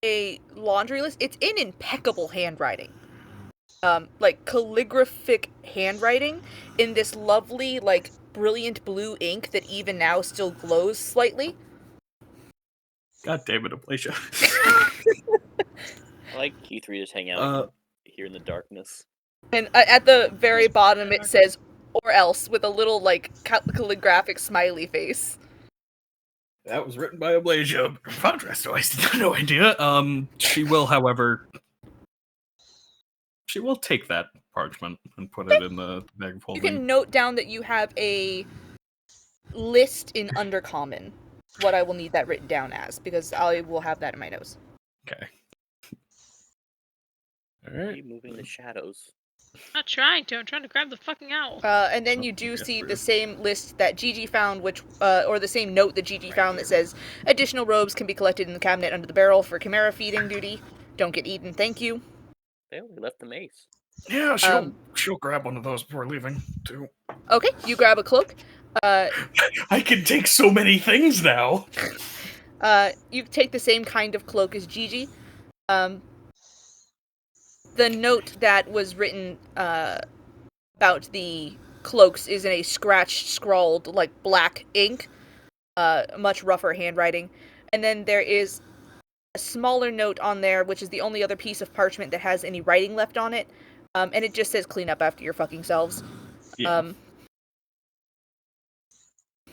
Speaker 2: a laundry list. It's in impeccable handwriting. like calligraphic handwriting in this lovely, like, brilliant blue ink that even now still glows slightly.
Speaker 3: God damn it, Ablasia.
Speaker 7: I like Q3 just hang out here in the darkness.
Speaker 2: And at the very bottom it says, or else, with a little, like, calligraphic smiley face.
Speaker 3: That was written by Ablasia. Contrast, I had no idea. She will, however, she will take that parchment and put it in the bag of
Speaker 2: You
Speaker 3: holding.
Speaker 2: can note down that you have a list in Undercommon, what I will need that written down as, because I will have that in my notes.
Speaker 3: Okay.
Speaker 7: Are
Speaker 3: Alright.
Speaker 7: you moving the shadows?
Speaker 5: I'm not trying to. I'm trying to grab the fucking owl.
Speaker 2: And then
Speaker 3: Oh,
Speaker 2: you do
Speaker 3: yeah,
Speaker 2: see the
Speaker 3: rude.
Speaker 2: same list that Gigi found, which, or the same note that Gigi found that says, additional robes can be collected in the cabinet under the barrel for Chimera feeding duty. Don't get eaten, thank you.
Speaker 7: They only left the mace.
Speaker 3: Yeah, she'll grab one of those before leaving, too.
Speaker 2: Okay, you grab a cloak.
Speaker 3: I can take so many things now!
Speaker 2: You take the same kind of cloak as Gigi. The note that was written about the cloaks is in a scratched, scrawled, like, black ink. Much rougher handwriting. And then there is a smaller note on there, which is the only other piece of parchment that has any writing left on it. And it just says, clean up after your fucking selves.
Speaker 3: Yeah.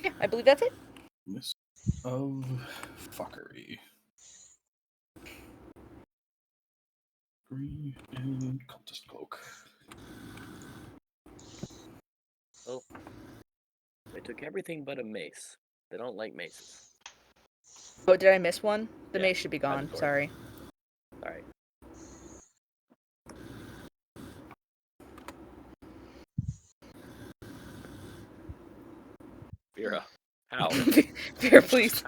Speaker 2: Yeah, I believe that's it.
Speaker 3: List of fuckery. Green and cultist cloak.
Speaker 7: Oh. They took everything but a mace. They don't like maces.
Speaker 2: Oh, did I miss one? The
Speaker 7: Yeah,
Speaker 2: mace should be gone.
Speaker 7: sorry.
Speaker 2: Sorry.
Speaker 7: Alright. Vera. How?
Speaker 2: Fear, please.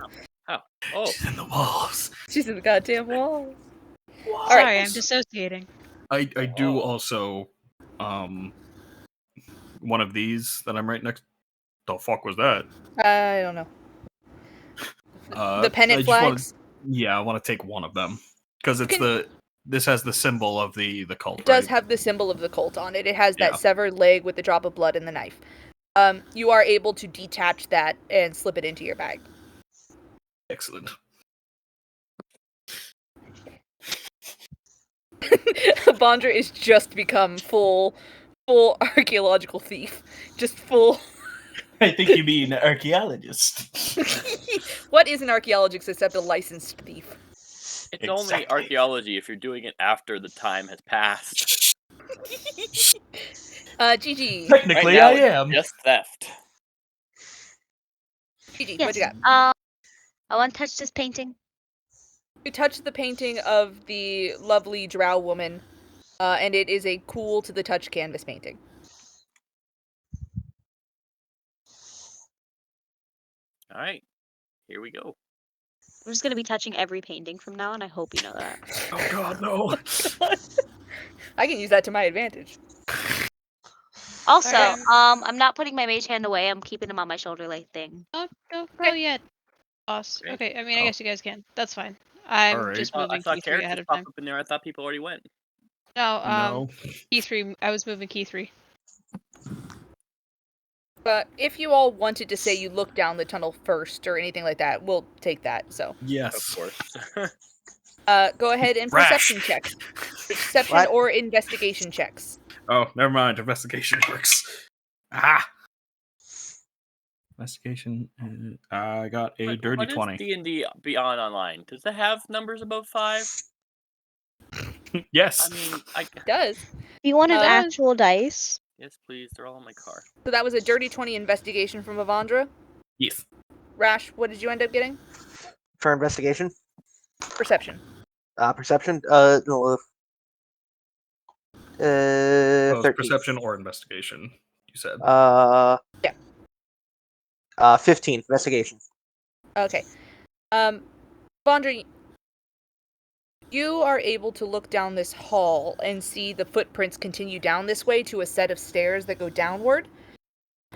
Speaker 7: How? Oh.
Speaker 3: She's in the walls.
Speaker 2: She's in the goddamn wall.
Speaker 5: Sorry,
Speaker 2: Alright.
Speaker 5: I'm dissociating.
Speaker 3: I do also, one of these that I'm right next. The fuck was that?
Speaker 2: I don't know. The pennant flags?
Speaker 3: Yeah, I want to take one of them because it's
Speaker 2: Can-
Speaker 3: this has the symbol of the cult.
Speaker 2: It does
Speaker 3: right?
Speaker 2: have the symbol of the cult on it. It has
Speaker 3: Yeah.
Speaker 2: that severed leg with the drop of blood and the knife. You are able to detach that and slip it into your bag.
Speaker 3: Excellent.
Speaker 2: Bondra is just become full archaeological thief. Just full.
Speaker 9: I think you mean archaeologist.
Speaker 2: What is an archaeologist except a licensed thief?
Speaker 7: It's only
Speaker 9: Exactly.
Speaker 7: archaeology if you're doing it after the time has passed.
Speaker 2: Gigi.
Speaker 9: Technically,
Speaker 7: Right now,
Speaker 9: I
Speaker 7: it's
Speaker 9: am.
Speaker 7: just theft.
Speaker 2: Gigi,
Speaker 8: Yes.
Speaker 2: what you got?
Speaker 8: I want to touch this painting.
Speaker 2: You touch the painting of the lovely drow woman, and it is a cool to the touch canvas painting.
Speaker 7: Alright. Here we go.
Speaker 8: I'm just gonna be touching every painting from now on. I hope you know that.
Speaker 3: Oh god, no.
Speaker 2: I can use that to my advantage.
Speaker 8: Also,
Speaker 5: Okay.
Speaker 8: I'm not putting my mage hand away. I'm keeping him on my shoulder like thing.
Speaker 5: Don't go yet, boss.
Speaker 7: Okay.
Speaker 5: Okay, I mean, I
Speaker 3: Oh.
Speaker 5: guess you guys can. That's fine. I'm
Speaker 3: Alright.
Speaker 5: just
Speaker 7: I
Speaker 5: moving
Speaker 7: thought
Speaker 5: key 3
Speaker 7: characters
Speaker 5: ahead of
Speaker 7: popped
Speaker 5: time.
Speaker 7: up in there. I thought people already went.
Speaker 5: No,
Speaker 3: No.
Speaker 5: key 3. I was moving key 3.
Speaker 2: But if you all wanted to say you look down the tunnel first or anything like that, we'll take that. So,
Speaker 3: Yes.
Speaker 7: Of course.
Speaker 2: go ahead and
Speaker 3: Rash.
Speaker 2: perception checks. Perception
Speaker 1: What?
Speaker 2: or investigation checks.
Speaker 3: Oh, never mind. Investigation works. Ah. Investigation. I got a dirty
Speaker 7: What is
Speaker 3: 20.
Speaker 7: D&D Beyond Online? Does it have numbers above 5?
Speaker 3: Yes.
Speaker 7: I mean,
Speaker 2: It does.
Speaker 8: Do you want an
Speaker 2: Uh,
Speaker 8: actual dice?
Speaker 7: yes, please. They're all in my car.
Speaker 2: So that was a dirty 20 investigation from Avandra.
Speaker 3: Yes.
Speaker 2: Rash, what did you end up getting?
Speaker 1: For investigation,
Speaker 2: Perception.
Speaker 1: perception. No,
Speaker 3: Oh, it's
Speaker 1: 13.
Speaker 3: perception or investigation. You said.
Speaker 2: Yeah.
Speaker 1: 15 investigation.
Speaker 2: Okay. Avandra, you are able to look down this hall and see the footprints continue down this way to a set of stairs that go downward.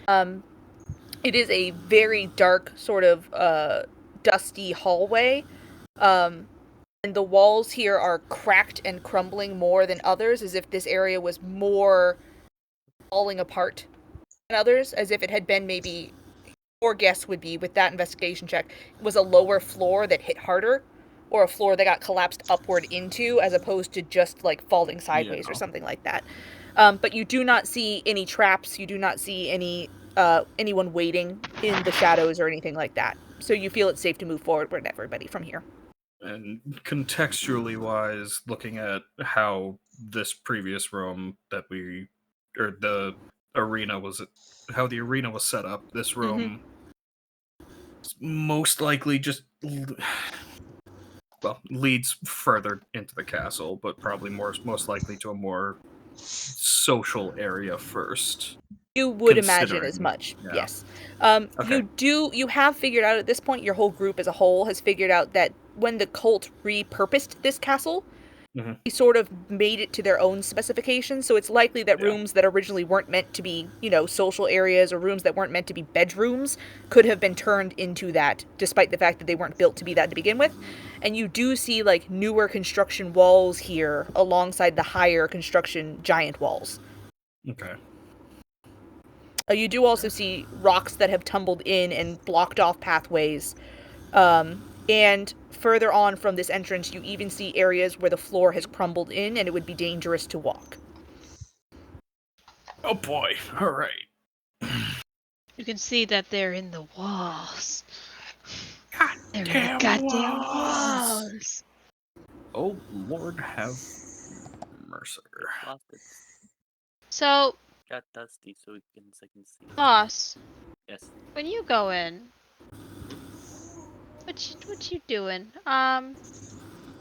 Speaker 2: It is a very dark, sort of dusty hallway. And the walls here are cracked and crumbling more than others, as if this area was more falling apart than others, as if it had been maybe, or guess would be, with that investigation check, was a lower floor that hit harder, or a floor that got collapsed upward into, as opposed to just, like, falling sideways or something like that. But you do not see any traps, you do not see anyone waiting in the shadows or anything like that. So you feel it's safe to move forward with everybody from here.
Speaker 3: And contextually wise, looking at how this previous room that the arena was set up, this room most likely just leads further into the castle, but probably most likely to a more social area first.
Speaker 2: You would imagine as much,
Speaker 3: yeah.
Speaker 2: yes.
Speaker 3: Okay.
Speaker 2: You have figured out at this point, your whole group as a whole has figured out that when the cult repurposed this castle, they sort of made it to their own specifications, so it's likely that rooms that originally weren't meant to be, social areas, or rooms that weren't meant to be bedrooms could have been turned into that, despite the fact that they weren't built to be that to begin with. And you do see, like, newer construction walls here alongside the higher construction giant walls.
Speaker 3: Okay.
Speaker 2: You do also see rocks that have tumbled in and blocked off pathways. And further on from this entrance, you even see areas where the floor has crumbled in and it would be dangerous to walk.
Speaker 3: Oh boy, alright.
Speaker 5: You can see that they're in the walls. They're in the
Speaker 3: Goddamn
Speaker 5: goddamn
Speaker 3: walls.
Speaker 5: walls.
Speaker 3: Oh Lord have mercy.
Speaker 7: Lost it.
Speaker 5: So,
Speaker 7: Got dusty, so I can see.
Speaker 5: boss,
Speaker 7: Yes.
Speaker 5: when you go in, what you doing? Are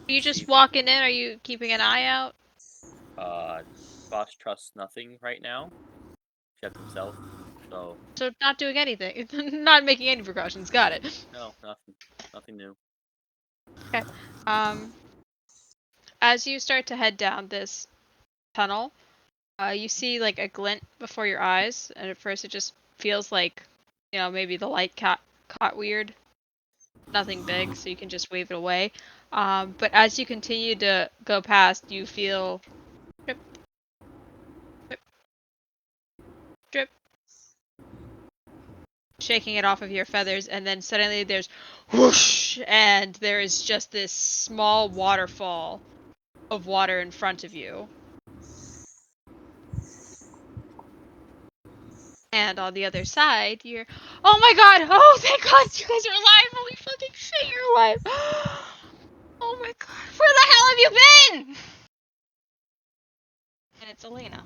Speaker 5: you just walking in? Are you keeping an eye out?
Speaker 7: Boss trusts nothing right now, except himself. So
Speaker 5: not doing anything, not making any precautions. Got it.
Speaker 7: no, nothing new.
Speaker 5: Okay. As you start to head down this tunnel, you see like a glint before your eyes, and at first it just feels like, maybe the light caught weird. Nothing big, so you can just wave it away. But as you continue to go past, you feel drip, drip, drip, shaking it off of your feathers, and then suddenly there's whoosh, and there is just this small waterfall of water in front of you. And on the other side, you're, oh my god, oh thank god you guys are alive, holy fucking shit, you're alive. Oh my god, where the hell have you been? And it's Elena.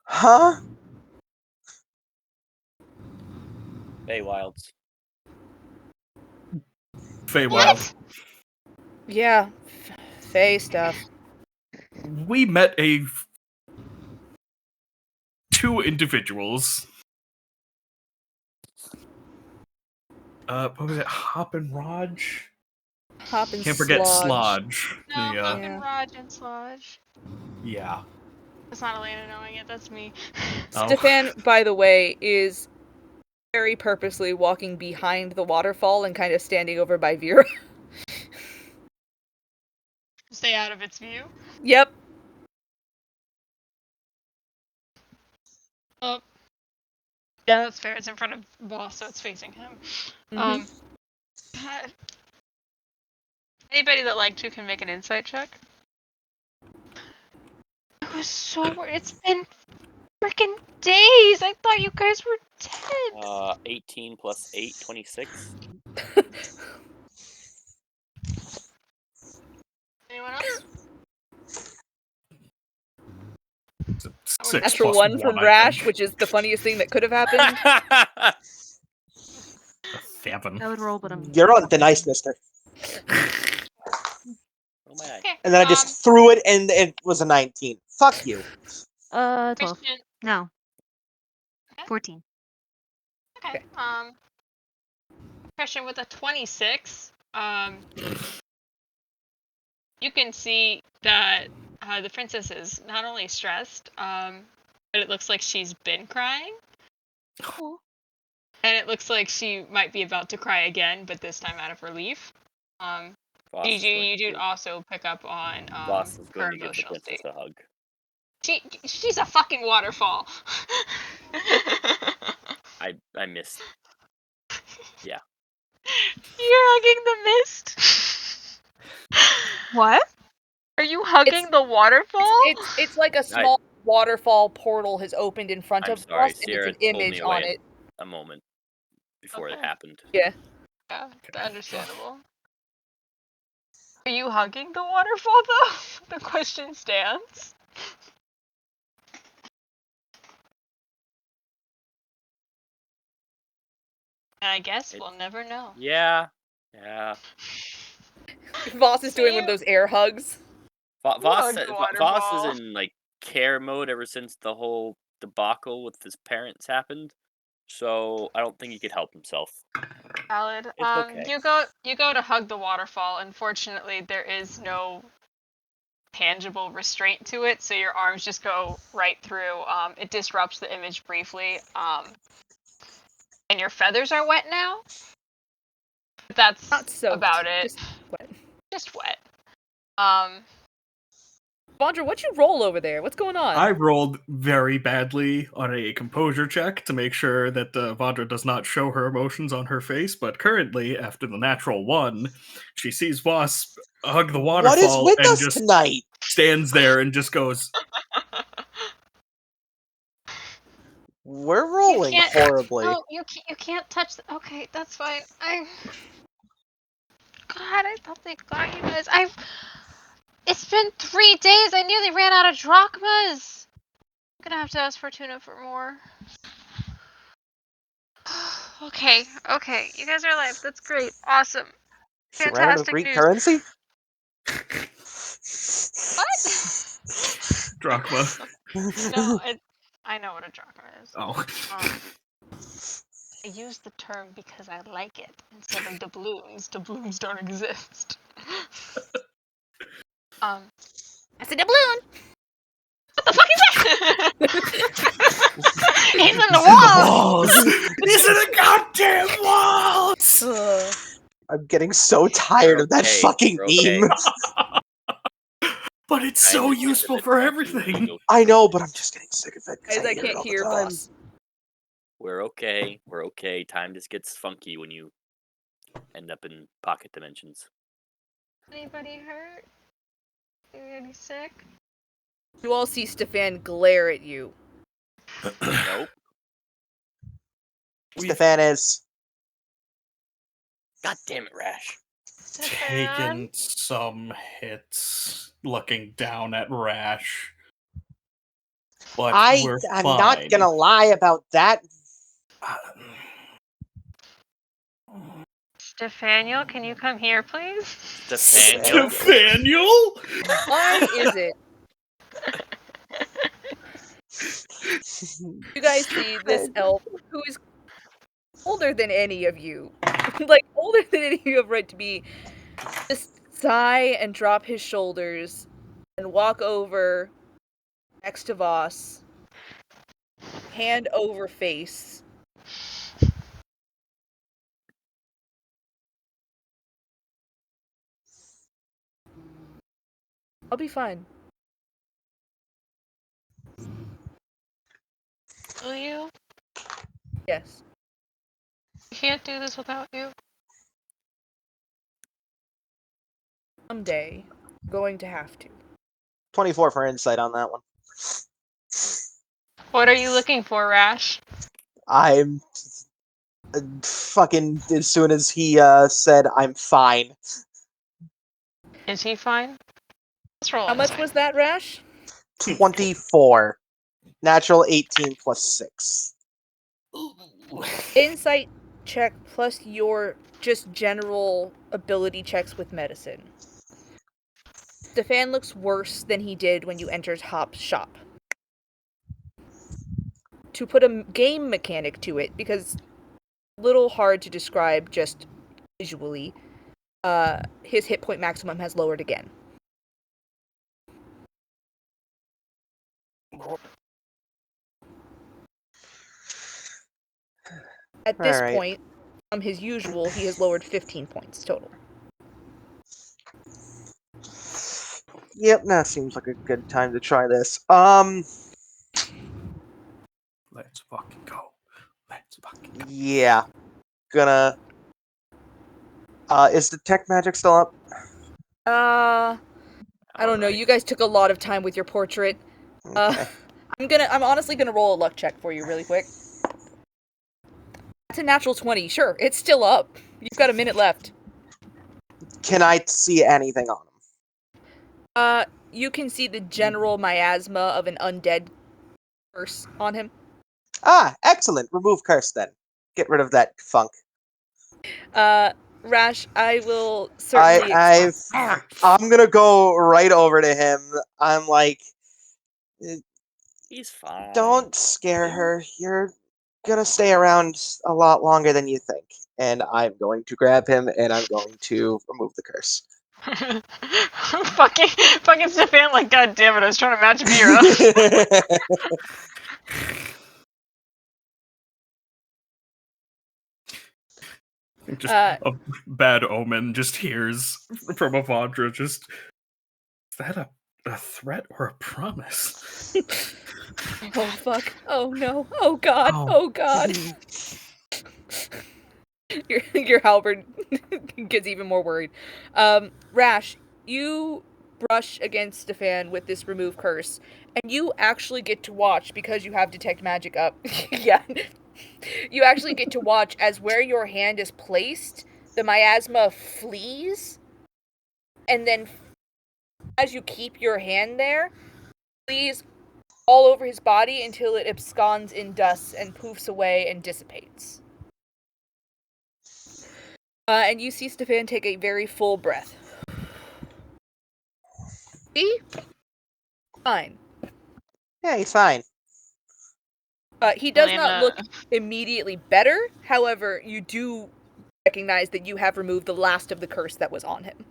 Speaker 1: Huh?
Speaker 7: Feywilds.
Speaker 3: Feywild.
Speaker 2: Yeah, Fey stuff.
Speaker 3: We met two individuals. What was it? Hop and Raj?
Speaker 2: Hop and
Speaker 3: Can't forget
Speaker 2: Slodge.
Speaker 3: Slodge.
Speaker 5: No,
Speaker 3: Yeah.
Speaker 5: fucking Raj and Slodge.
Speaker 3: Yeah.
Speaker 5: That's not Elena knowing it, that's me.
Speaker 3: Oh.
Speaker 2: Stefan, by the way, is very purposely walking behind the waterfall and kind of standing over by Vera.
Speaker 5: Stay out of its view.
Speaker 2: Yep.
Speaker 5: Oh. Yeah, that's fair. It's in front of the boss, so it's facing him. Anybody that liked to can make an insight check. It was so weird. It's been freaking days. I thought you guys were dead.
Speaker 7: 18 plus 8, 26.
Speaker 5: Anyone else?
Speaker 3: Six
Speaker 2: Natural
Speaker 3: plus
Speaker 2: 1 from
Speaker 3: I
Speaker 2: Rash,
Speaker 3: think.
Speaker 2: which is the funniest thing that could have happened.
Speaker 3: 7.
Speaker 8: I would roll, but I'm.
Speaker 1: You're on the nice, mister.
Speaker 7: Oh my eye.
Speaker 5: Okay.
Speaker 1: And then I just threw it, and it was a 19. Fuck you.
Speaker 8: 12.
Speaker 5: Christian.
Speaker 8: No.
Speaker 5: Okay.
Speaker 8: 14.
Speaker 5: Okay. Christian with a 26. You can see that the princess is not only stressed, but it looks like she's been crying.
Speaker 8: Cool.
Speaker 5: And it looks like she might be about to cry again, but this time out of relief.
Speaker 7: Voss is going
Speaker 5: GG, you
Speaker 7: to
Speaker 5: do also pick up on
Speaker 7: Voss is
Speaker 5: her
Speaker 7: going to give the
Speaker 5: emotional
Speaker 7: princess
Speaker 5: state.
Speaker 7: a hug.
Speaker 5: She's a fucking waterfall.
Speaker 7: I missed. Yeah.
Speaker 5: You're hugging the mist.
Speaker 8: What?
Speaker 5: Are you hugging the waterfall?
Speaker 2: It's like a small waterfall portal has opened in front
Speaker 7: I'm
Speaker 2: of
Speaker 7: sorry,
Speaker 2: us, and it's
Speaker 7: Sierra
Speaker 2: an
Speaker 7: pulled
Speaker 2: image
Speaker 7: me
Speaker 2: on
Speaker 7: away
Speaker 2: it.
Speaker 7: a moment before it
Speaker 5: Okay.
Speaker 7: happened.
Speaker 2: Yeah.
Speaker 5: Yeah, understandable. Are you hugging the waterfall though? The question stands. I guess we'll never know.
Speaker 7: Yeah.
Speaker 2: Voss is doing one of those air hugs.
Speaker 7: Voss
Speaker 5: Hug the
Speaker 7: Voss is
Speaker 5: waterfall.
Speaker 7: in like care mode ever since the whole debacle with his parents happened. So I don't think he could help himself.
Speaker 5: Valid.
Speaker 7: It's okay.
Speaker 5: You go to hug the waterfall. Unfortunately, there is no tangible restraint to it, so your arms just go right through. It disrupts the image briefly. And your feathers are wet now. But that's
Speaker 2: Not soaked,
Speaker 5: about it.
Speaker 2: just wet.
Speaker 5: Just wet.
Speaker 2: Vondra, what'd you roll over there? What's going on?
Speaker 3: I rolled very badly on a composure check to make sure that Vondra does not show her emotions on her face, but currently, after the natural 1, she sees Voss hug the waterfall
Speaker 1: What is with
Speaker 3: and
Speaker 1: us
Speaker 3: just
Speaker 1: tonight?
Speaker 3: stands there and just goes,
Speaker 1: We're rolling horribly.
Speaker 5: No, you can't touch. Okay, that's fine. God, I thought they got you guys. It's been 3 days. I nearly ran out of drachmas. I'm gonna have to ask Fortuna for more. Okay. You guys are alive. That's great. Awesome.
Speaker 1: She ran out of
Speaker 5: Fantastic
Speaker 1: Greek
Speaker 5: news.
Speaker 1: currency?
Speaker 5: What?
Speaker 3: drachma.
Speaker 5: No, I know what a drachma is.
Speaker 3: Oh.
Speaker 5: I use the term because I like it instead of doubloons. Doubloons don't exist.
Speaker 2: I said doubloon!
Speaker 5: What the fuck is that? He's in the walls!
Speaker 3: He's in the goddamn walls!
Speaker 1: I'm getting so tired of that
Speaker 7: Okay,
Speaker 1: fucking
Speaker 7: we're
Speaker 1: meme.
Speaker 3: But it's
Speaker 7: I
Speaker 3: so
Speaker 7: understand
Speaker 3: useful
Speaker 7: that
Speaker 3: for
Speaker 7: it's
Speaker 3: everything.
Speaker 7: illegal.
Speaker 1: I know, but I'm just getting sick of it. 'cause
Speaker 2: Guys, I
Speaker 1: hear it
Speaker 2: can't
Speaker 1: all the
Speaker 2: hear
Speaker 1: time.
Speaker 2: Voss.
Speaker 7: We're okay. We're okay. Time just gets funky when you end up in pocket dimensions.
Speaker 5: Anybody hurt? Anybody sick?
Speaker 2: You all see Stefan glare at you.
Speaker 7: Nope.
Speaker 1: Stefan is.
Speaker 7: God damn it, Rash.
Speaker 3: Taken some hits looking down at Rash. But we're
Speaker 1: I'm
Speaker 3: fine.
Speaker 1: not gonna lie about that.
Speaker 5: Stefaniel, can you come here, please?
Speaker 7: Stefaniel?
Speaker 3: Stefaniel?
Speaker 2: Why is it? You guys see this elf who is older than any of you. Like, older than any of you have right to be. Just sigh and drop his shoulders and walk over next to Voss. Hand over face. I'll be fine.
Speaker 5: Will you?
Speaker 2: Yes.
Speaker 5: I can't do this without you.
Speaker 2: Someday, I'm going to have to.
Speaker 1: 24 for insight on that one.
Speaker 5: What are you looking for, Rash?
Speaker 1: I'm fucking as soon as he said I'm fine.
Speaker 5: Is he fine? Let's roll.
Speaker 2: How much was that, Rash?
Speaker 1: 24. Natural 18 plus 6.
Speaker 2: Insight check plus your just general ability checks with medicine. Stefan looks worse than he did when you entered Hop's shop. To put a game mechanic to it, because a little hard to describe just visually, his hit point maximum has lowered again. At this point, from his usual, he has lowered 15 points total.
Speaker 1: Yep, that seems like a good time to try this.
Speaker 3: Let's fucking go. Let's fucking go.
Speaker 1: Yeah. Gonna... is Detect Magic still up?
Speaker 2: I don't know.
Speaker 7: Alright.
Speaker 2: You guys took a lot of time with your portrait.
Speaker 1: Okay.
Speaker 2: I'm honestly gonna roll a luck check for you really quick. That's a natural 20. Sure, it's still up. You've got a minute left.
Speaker 1: Can I see anything on him?
Speaker 2: You can see the general miasma of an undead curse on him.
Speaker 1: Ah, excellent. Remove curse then. Get rid of that funk.
Speaker 2: Rash, I will certainly...
Speaker 1: I'm gonna go right over to him. I'm like,
Speaker 7: He's fine.
Speaker 1: don't scare her. You're gonna stay around a lot longer than you think. And I'm going to grab him and I'm going to remove the curse.
Speaker 5: fucking Stefan, like, god damn it, I was trying to match Mira.
Speaker 3: Just a bad omen just hears from Avandra, just, is that a threat or a promise?
Speaker 2: Oh, fuck. Oh, no. Oh, God. Oh, God. Your halberd gets even more worried. Rash, you brush against Stefan with this remove curse, and you actually get to watch, because you have Detect Magic up. Yeah. You actually get to watch as where your hand is placed, the miasma flees, and then as you keep your hand there, flees all over his body until it absconds in dust and poofs away and dissipates. And you see Stefan take a very full breath. See? Fine.
Speaker 1: Yeah, he's fine.
Speaker 2: He does not look immediately better. However, you do recognize that you have removed the last of the curse that was on him,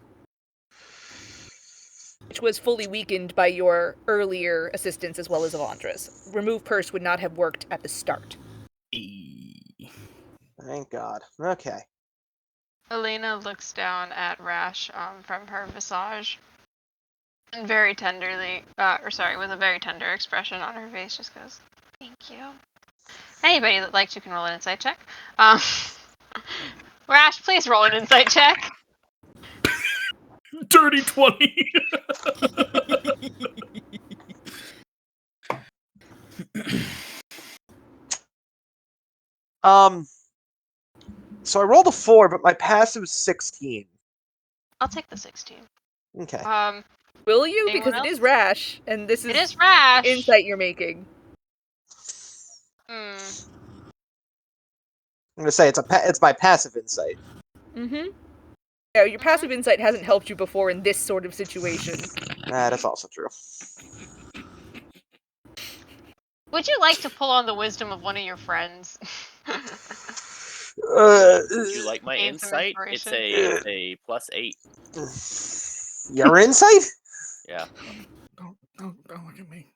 Speaker 2: which was fully weakened by your earlier assistance as well as Avandra's. Remove curse would not have worked at the start.
Speaker 1: Thank God. Okay.
Speaker 5: Elena looks down at Rash from her visage, and very tenderly, with a very tender expression on her face, just goes, "Thank you." Anybody that likes, you can roll an insight check. Rash, please roll an insight check.
Speaker 3: Dirty 20!
Speaker 1: So I rolled a 4, but my passive is 16.
Speaker 5: I'll take the 16.
Speaker 1: Okay.
Speaker 2: Will you?
Speaker 5: Anyone
Speaker 2: Because
Speaker 5: else?
Speaker 2: it is Rash, and this is
Speaker 5: It is Rash.
Speaker 2: insight you're making.
Speaker 1: I'm gonna say it's my passive insight.
Speaker 2: Mm-hmm. Yeah, your passive insight hasn't helped you before in this sort of situation.
Speaker 1: That's also true.
Speaker 5: Would you like to pull on the wisdom of one of your friends?
Speaker 7: Would you like my
Speaker 5: Gain some
Speaker 7: insight? It's a +8.
Speaker 1: Your insight?
Speaker 7: Yeah.
Speaker 3: Don't look at me.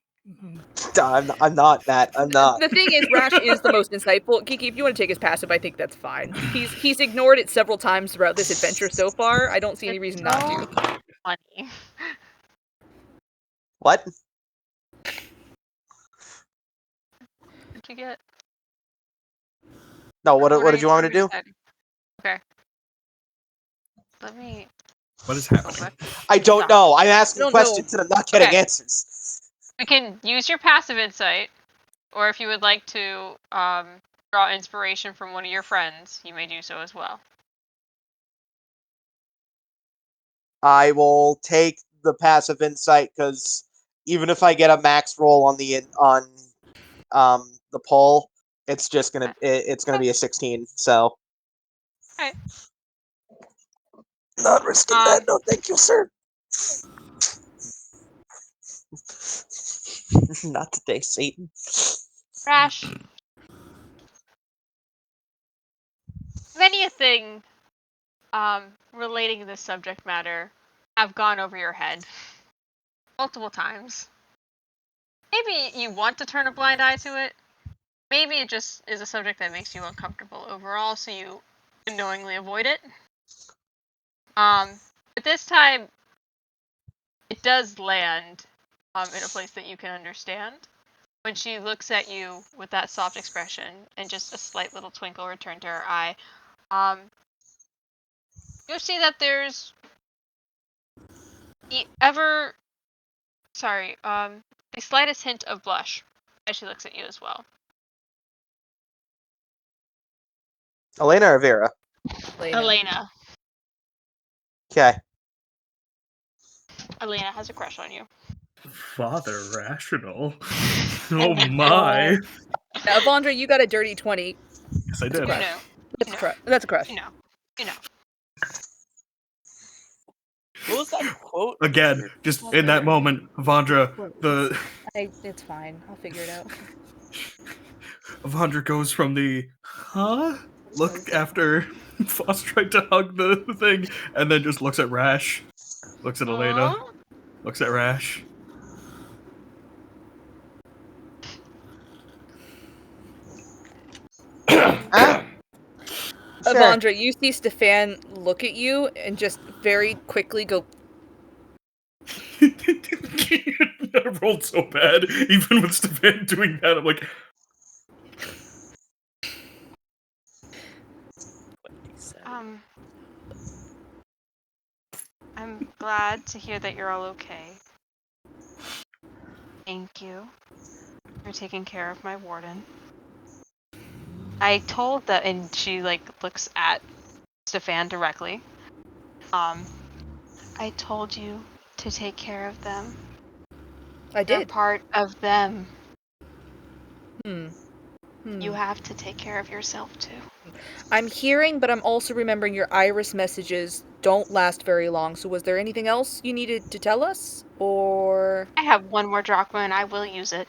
Speaker 1: I'm not, Matt. I'm not.
Speaker 2: The thing is, Rash is the most insightful. Kiki, if you want to take his passive, I think that's fine. He's ignored it several times throughout this adventure so far. I don't see any reason not to.
Speaker 5: Funny.
Speaker 1: What?
Speaker 5: What'd you get?
Speaker 1: No, what did you want me to do?
Speaker 5: Okay. Let me...
Speaker 3: What is happening?
Speaker 1: I don't know. I'm asking
Speaker 2: don't
Speaker 1: questions and I'm not getting answers.
Speaker 5: You can use your passive insight, or if you would like to draw inspiration from one of your friends, you may do so as well.
Speaker 1: I will take the passive insight because even if I get a max roll on the poll, it's just gonna be a 16. So.
Speaker 5: Alright.
Speaker 1: Not risking that. No, thank you, sir. Not today, Satan.
Speaker 5: Rash. Many a thing relating to this subject matter have gone over your head multiple times. Maybe you want to turn a blind eye to it. Maybe it just is a subject that makes you uncomfortable overall, so you unknowingly avoid it. But this time, it does land in a place that you can understand. When she looks at you with that soft expression and just a slight little twinkle returned to her eye, you see that there's the slightest hint of blush as she looks at you as well.
Speaker 1: Elena or Vera?
Speaker 5: Elena.
Speaker 1: Okay.
Speaker 5: Elena has a crush on you.
Speaker 3: Father Rational. Oh my.
Speaker 2: Now, Avandra, you got a dirty 20.
Speaker 3: Yes, I did.
Speaker 5: You know.
Speaker 2: That's a crush.
Speaker 5: You know.
Speaker 7: What was that quote?
Speaker 3: Again, just in that moment, Avandra,
Speaker 2: It's fine. I'll figure it out.
Speaker 3: Avandra goes from the look after Foss tried to hug the thing, and then just looks at Rash, looks at Elena, looks at Rash.
Speaker 2: Avandra, you see Stefan look at you and just very quickly go.
Speaker 3: I rolled so bad, even with Stefan doing that. I'm like,
Speaker 5: I'm glad to hear that you're all okay. Thank you for taking care of my warden. I told that, and she looks at Stefan directly. I told you to take care of them.
Speaker 2: I did.
Speaker 5: They're part of them.
Speaker 2: You
Speaker 5: have to take care of yourself too.
Speaker 2: I'm hearing, but I'm also remembering your iris messages don't last very long. So was there anything else you needed to tell us? Or...
Speaker 5: I have one more drachma and I will use it.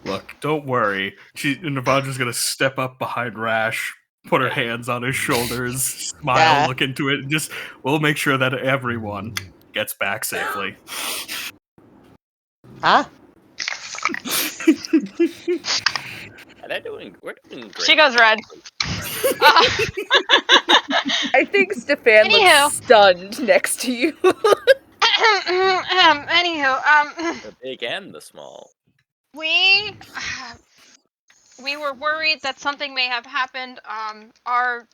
Speaker 3: look, don't worry. Avandra's gonna step up behind Rash, put her hands on his shoulders, smile, look into it, and we'll make sure that everyone gets back safely.
Speaker 1: Huh?
Speaker 7: We're doing great.
Speaker 5: She goes red.
Speaker 2: I think Stefan looks stunned next to you.
Speaker 5: Anywho,
Speaker 7: The big and the small.
Speaker 5: we were worried that something may have happened. Our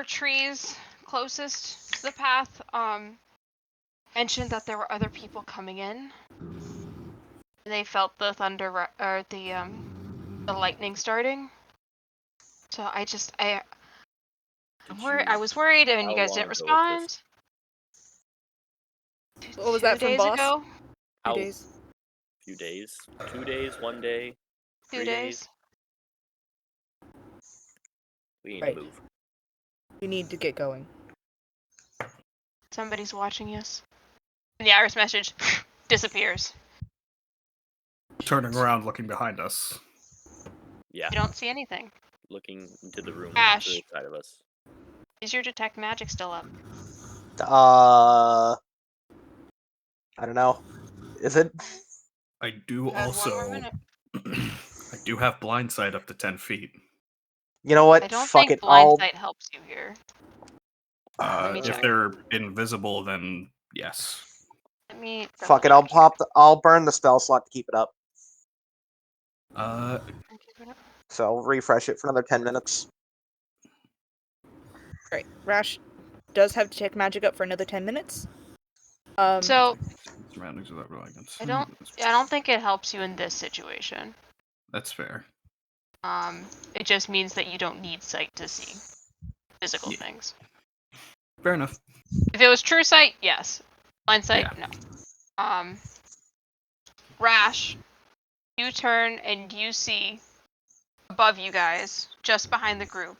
Speaker 5: trees closest to the path mentioned that there were other people coming in. They felt the thunder or the lightning starting. So I was worried, and you guys didn't respond.
Speaker 2: What was that from
Speaker 5: 2 days
Speaker 2: boss?
Speaker 5: ago?
Speaker 2: 2 days.
Speaker 7: Few days. 2 days, 1 day.
Speaker 5: 2 days.
Speaker 7: We need to move.
Speaker 2: We need to get going.
Speaker 5: Somebody's watching us. And the iris message disappears.
Speaker 3: Turning around, looking behind us.
Speaker 7: Yeah.
Speaker 5: You don't see anything.
Speaker 7: Looking into the room
Speaker 5: Ash.
Speaker 7: to the side of us.
Speaker 5: Is your detect magic still up?
Speaker 1: I don't know. Is it?
Speaker 3: I do also. I do have blind sight up to 10 feet.
Speaker 1: You know what?
Speaker 5: I don't
Speaker 1: Fuck
Speaker 5: think
Speaker 1: it.
Speaker 5: blind sight helps you here.
Speaker 3: If they're invisible, then yes.
Speaker 1: Fuck it. I'll burn the spell slot to keep it up. So I'll refresh it for another 10 minutes.
Speaker 2: Right. Rash does have to check magic up for another 10 minutes.
Speaker 5: So
Speaker 3: surroundings without reliance.
Speaker 5: I don't think it helps you in this situation.
Speaker 3: That's fair.
Speaker 5: It just means that you don't need sight to see physical things.
Speaker 3: Fair enough.
Speaker 5: If it was true sight, yes. Blind sight, no. Rash, you turn and you see above you guys, just behind the group,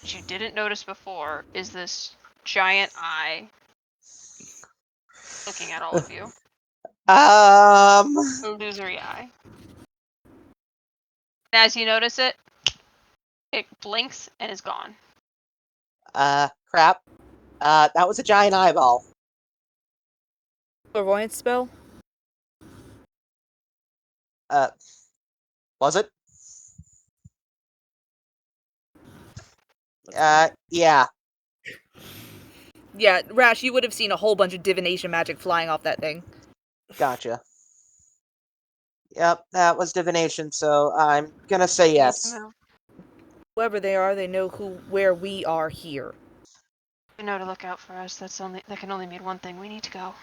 Speaker 5: which you didn't notice before, is this giant eye looking at all of you. Illusory eye. And as you notice it, it blinks and is gone.
Speaker 1: Crap. That was a giant eyeball.
Speaker 2: Clairvoyance spell?
Speaker 1: Was it? Yeah.
Speaker 2: Yeah, Rash, you would have seen a whole bunch of divination magic flying off that thing.
Speaker 1: Gotcha. Yep, that was divination, so I'm gonna say yes.
Speaker 2: Whoever they are, they know where we are here.
Speaker 5: You know to look out for us. That can only mean one thing. We need to go.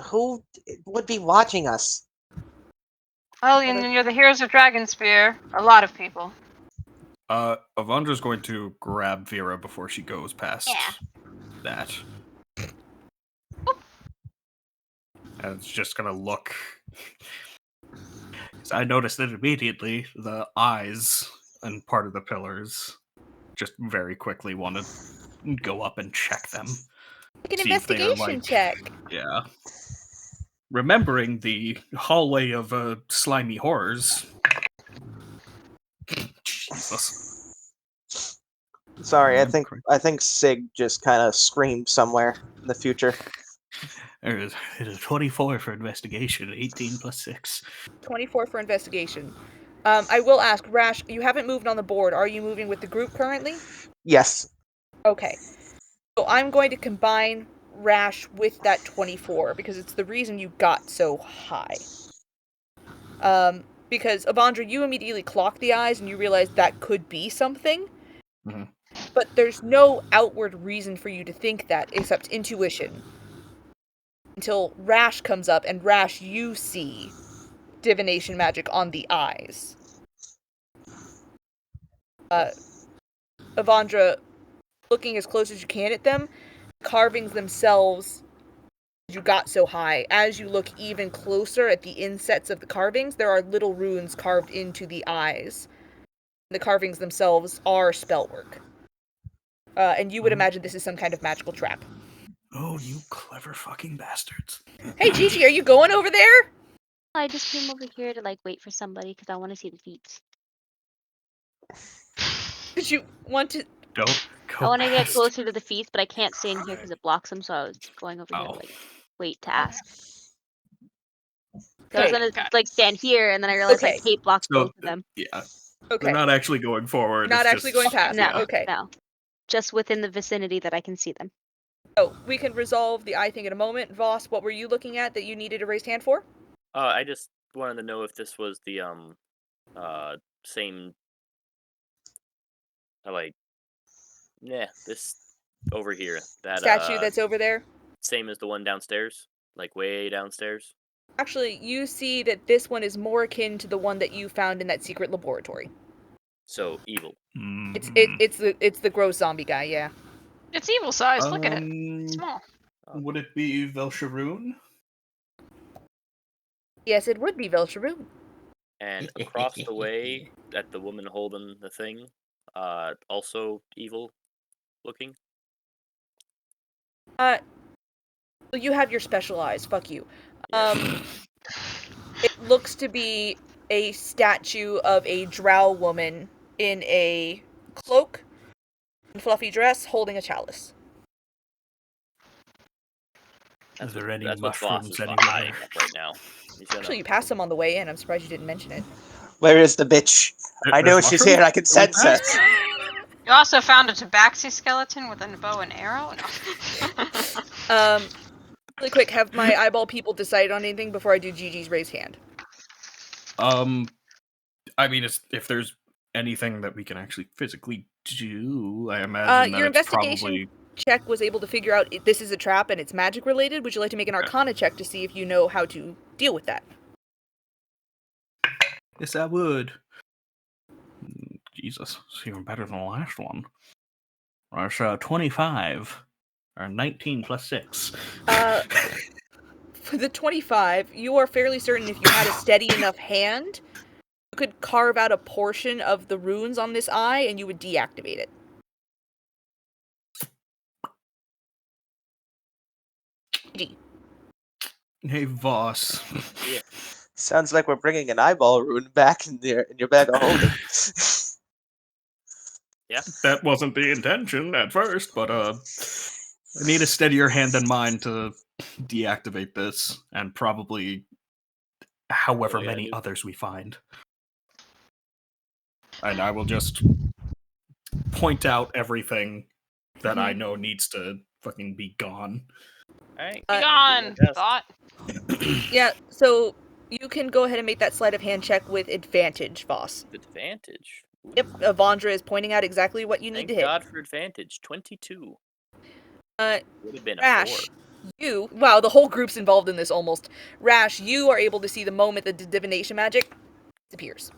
Speaker 1: Who would be watching us?
Speaker 5: Well, you're the heroes of Dragonspear. A lot of people.
Speaker 3: Avandra's going to grab Vera before she goes past that. And it's just gonna look. I noticed it immediately. The eyes and part of the pillars. Just very quickly want to go up and check them.
Speaker 2: Make an investigation check.
Speaker 3: Yeah. Remembering the hallway of slimy horrors. Jesus.
Speaker 1: Sorry, I think Sig just kind of screamed somewhere in the future.
Speaker 3: It is 24 for investigation, 18 plus 6.
Speaker 2: 24 for investigation. I will ask, Rash, you haven't moved on the board. Are you moving with the group currently?
Speaker 1: Yes.
Speaker 2: Okay. So I'm going to combine Rash with that 24, because it's the reason you got so high. Because, Avandra, you immediately clock the eyes and you realize that could be something.
Speaker 3: Mm-hmm.
Speaker 2: But there's no outward reason for you to think that, except intuition. Until Rash comes up, and Rash, you see divination magic on the eyes. Avandra, looking as close as you can at them, carvings themselves, you got so high. As you look even closer at the insets of the carvings, there are little runes carved into the eyes. The carvings themselves are spellwork. And you would imagine this is some kind of magical trap.
Speaker 3: Oh, you clever fucking bastards.
Speaker 2: Hey, Gigi, are you going over there?
Speaker 8: I just came over here to wait for somebody because I want to see the feet.
Speaker 2: Did you want to...
Speaker 8: I want to get closer to the feet, but I can't stay in here because it blocks them, so I was going over here to wait to ask. So I was gonna stand here, and then I realized tape blocks both of them.
Speaker 3: Yeah.
Speaker 2: Okay.
Speaker 3: They're not actually going forward.
Speaker 2: Not actually going past.
Speaker 8: No.
Speaker 2: Okay.
Speaker 8: No. Just within the vicinity that I can see them.
Speaker 2: So we can resolve the eye thing in a moment. Voss, what were you looking at that you needed a raised hand for?
Speaker 7: I just wanted to know if this was the same this over here. That
Speaker 2: statue that's over there?
Speaker 7: Same as the one downstairs? Way downstairs?
Speaker 2: Actually, you see that this one is more akin to the one that you found in that secret laboratory.
Speaker 7: So evil.
Speaker 2: It's the gross zombie guy, yeah.
Speaker 5: It's evil size. Look at it. It's small.
Speaker 3: Would it be Velsharoon?
Speaker 2: Yes, it would be Velsharoon.
Speaker 7: And across the way, at the woman holding the thing, also evil looking.
Speaker 2: You have your special eyes. Fuck you. It looks to be a statue of a drow woman in a cloak and fluffy dress holding a chalice.
Speaker 3: Is there any
Speaker 7: That's what Voss
Speaker 3: mushrooms
Speaker 7: is
Speaker 3: anywhere?
Speaker 7: eyeing up right now.
Speaker 2: Actually, you passed them on the way in. I'm surprised you didn't mention it.
Speaker 1: Where is the bitch? I know she's here. I can sense her.
Speaker 5: You also found a tabaxi skeleton with a bow and arrow? No.
Speaker 2: Really quick, have my eyeball people decided on anything before I do Gigi's raised hand?
Speaker 3: I mean, if there's anything that we can actually physically do, I imagine
Speaker 2: your
Speaker 3: that it's
Speaker 2: investigation
Speaker 3: probably...
Speaker 2: check was able to figure out this is a trap and it's magic related. Would you like to make an Arcana check to see if you know how to deal with that?
Speaker 3: Yes, I would. Jesus, it's even better than the last one. That's 25. Or 19 plus 6.
Speaker 2: For the 25, you are fairly certain if you had a steady enough hand, you could carve out a portion of the runes on this eye and you would deactivate it. G.
Speaker 3: Hey, Voss.
Speaker 7: Yeah.
Speaker 1: Sounds like we're bringing an eyeball rune back in your bag of holding.
Speaker 7: Yeah.
Speaker 3: That wasn't the intention at first, but I need a steadier hand than mine to deactivate this, and probably however many others we find. And I will just point out everything that I know needs to fucking be gone.
Speaker 7: Alright.
Speaker 2: Uh,
Speaker 5: Gone,
Speaker 7: Best.
Speaker 5: thought.
Speaker 2: Yeah, so you can go ahead and make that sleight of hand check with advantage, Voss.
Speaker 7: Advantage. Ooh.
Speaker 2: Yep, Avandra is pointing out exactly what you need
Speaker 7: Thank
Speaker 2: to hit.
Speaker 7: God for advantage. 22.
Speaker 2: Uh,
Speaker 7: Would have been a
Speaker 2: Rash,
Speaker 7: 4.
Speaker 2: wow, the whole group's involved in this almost. Rash, you are able to see the moment that the divination magic disappears.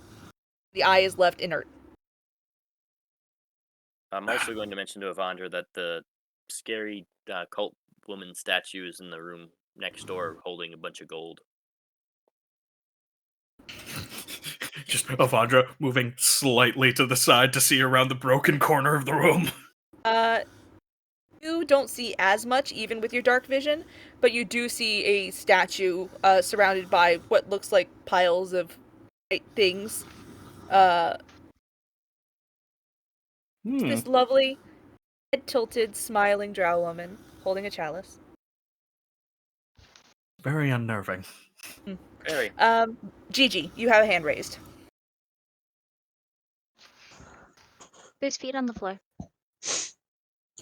Speaker 2: The eye is left inert.
Speaker 7: I'm also going to mention to Avandra that the scary cult woman statue is in the room next door holding a bunch of gold.
Speaker 3: Just Avandra moving slightly to the side to see around the broken corner of the room.
Speaker 2: You don't see as much, even with your dark vision, but you do see a statue surrounded by what looks like piles of white things. This lovely, head-tilted, smiling drow woman holding a chalice.
Speaker 3: Very unnerving.
Speaker 7: Very.
Speaker 2: Gigi, you have a hand raised.
Speaker 8: There's feet on the floor.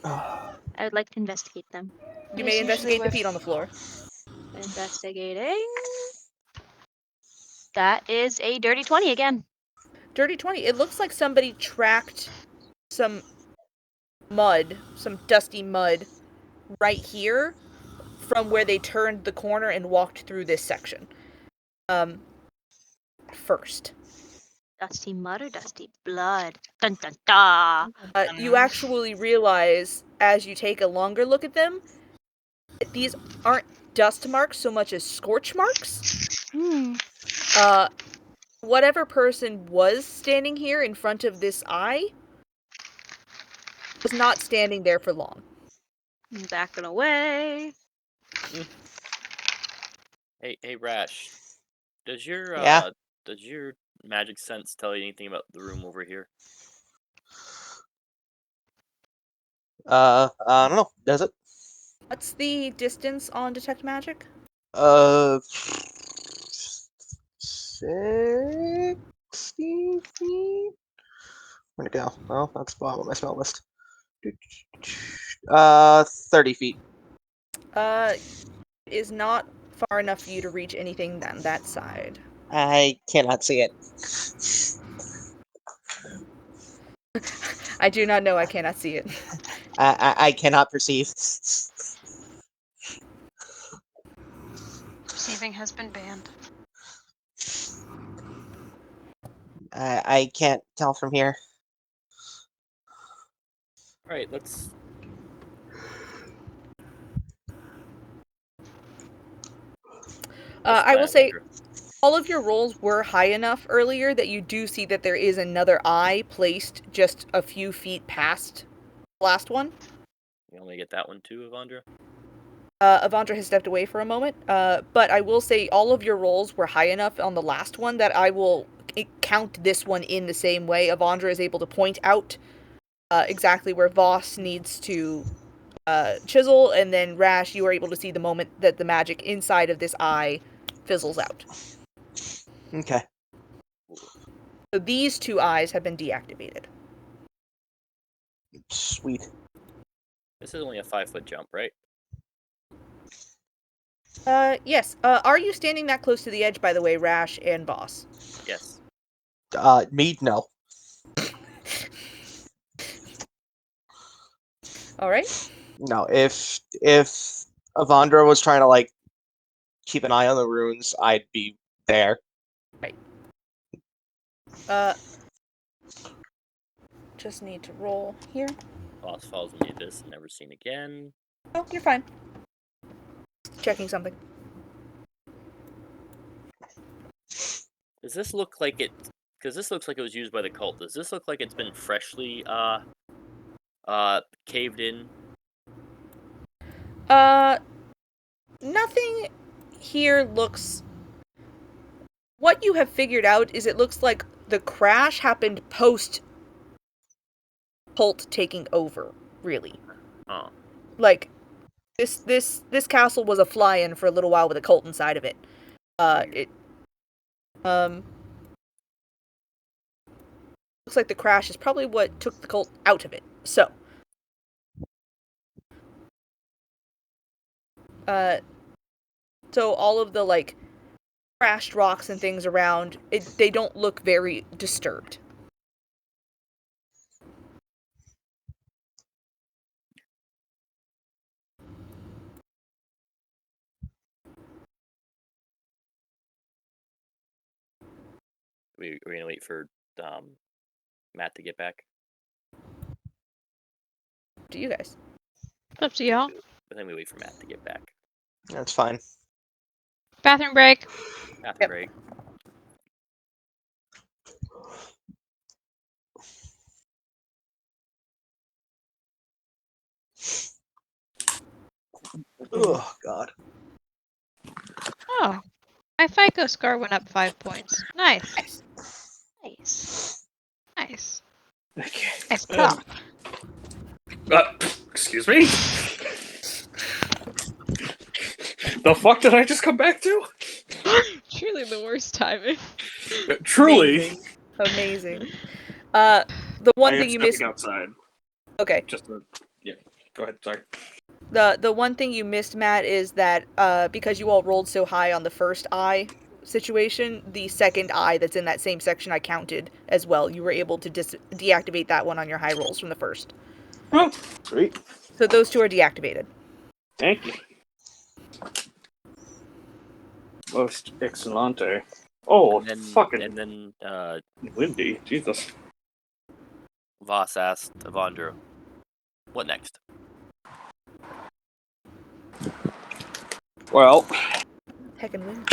Speaker 8: I would like to investigate them.
Speaker 2: You may investigate the feet on the floor.
Speaker 8: Investigating. That is a dirty 20 again.
Speaker 2: Dirty 20. It looks like somebody tracked some mud, some dusty mud, right here from where they turned the corner and walked through this section. First.
Speaker 8: Dusty mud or dusty blood? Dun dun da.
Speaker 2: You actually realize, as you take a longer look at them, that these aren't dust marks so much as scorch marks. Whatever person was standing here in front of this eye was not standing there for long.
Speaker 8: Backing away.
Speaker 7: Hey, Rash. Does your magic sense tell you anything about the room over here?
Speaker 1: I don't know. Does it?
Speaker 2: What's the distance on detect magic?
Speaker 1: 60 feet? Where'd it go? Oh, that's bottom of my spell list. 30 feet.
Speaker 2: Is not far enough for you to reach anything on that side.
Speaker 1: I cannot see it.
Speaker 2: I do not know. I cannot see it.
Speaker 1: I cannot perceive.
Speaker 5: Perceiving has been banned.
Speaker 1: I can't tell from here.
Speaker 7: Alright, let's...
Speaker 2: I will say, all of your rolls were high enough earlier that you do see that there is another eye placed just a few feet past the last one.
Speaker 7: You only get that one too, Avandra?
Speaker 2: Avandra has stepped away for a moment, but I will say all of your rolls were high enough on the last one that I will count this one in the same way. Avandra is able to point out exactly where Voss needs to chisel, and then Rash, you are able to see the moment that the magic inside of this eye fizzles out.
Speaker 1: Okay.
Speaker 2: So these two eyes have been deactivated.
Speaker 1: Sweet.
Speaker 7: This is only a 5-foot jump, right?
Speaker 2: Yes. Are you standing that close to the edge, by the way, Rash and Voss?
Speaker 7: Yes.
Speaker 1: Me, no.
Speaker 2: Alright.
Speaker 1: No, if Avandra was trying to, like, keep an eye on the runes, I'd be there.
Speaker 2: Right. Just need to roll here.
Speaker 7: Boss falls in the abyss and never seen again.
Speaker 2: Oh, you're fine. Checking something.
Speaker 7: Does this look like it... Because this looks like it was used by the cult. Does this look like it's been freshly, caved in?
Speaker 2: Nothing here looks... What you have figured out is it looks like the crash happened post cult taking over, really.
Speaker 7: Oh.
Speaker 2: Like, this castle was a fly-in for a little while with a cult inside of it. Looks like the crash is probably what took the cult out of it. So, So all of the like crashed rocks and things around, they don't look very disturbed.
Speaker 7: We're gonna wait for Matt to get back.
Speaker 2: To you guys.
Speaker 5: Up to y'all.
Speaker 7: I think we wait for Matt to get back.
Speaker 1: That's fine.
Speaker 5: Bathroom break.
Speaker 7: Bathroom break.
Speaker 1: Oh God.
Speaker 5: Oh, my FICO score went up 5 points. Nice. Nice. Nice.
Speaker 3: Okay.
Speaker 5: Nice clock.
Speaker 3: Excuse me? The fuck did I just come back to?
Speaker 5: Truly the worst timing.
Speaker 3: Truly.
Speaker 2: Amazing. The one
Speaker 3: I am
Speaker 2: thing you missed.
Speaker 3: stepping outside.
Speaker 2: Okay.
Speaker 3: Yeah. Go ahead. Sorry.
Speaker 2: The one thing you missed, Matt, is that because you all rolled so high on the first eye situation, the second eye that's in that same section I counted as well. You were able to deactivate that one on your high rolls from the first.
Speaker 3: Oh, sweet.
Speaker 2: So those two are deactivated.
Speaker 3: Thank you. Most excellente. Oh,
Speaker 7: And then,
Speaker 3: fucking
Speaker 7: and then
Speaker 3: windy. Jesus.
Speaker 7: Voss asked Avandra, "What next?"
Speaker 3: Well,
Speaker 2: Heckin' win.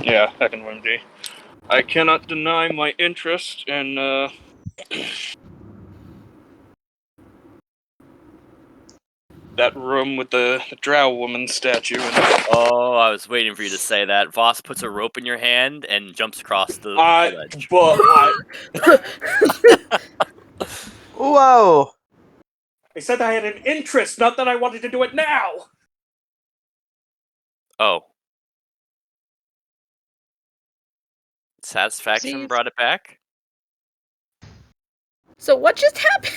Speaker 3: yeah, heckin' windy. I cannot deny my interest in that room with the drow woman statue in it.
Speaker 7: Oh, I was waiting for you to say that. Voss puts a rope in your hand and jumps across the ledge.
Speaker 1: Whoa!
Speaker 3: I said I had an interest, not that I wanted to do it now!
Speaker 7: Oh. Satisfaction brought it back?
Speaker 2: So what just happened?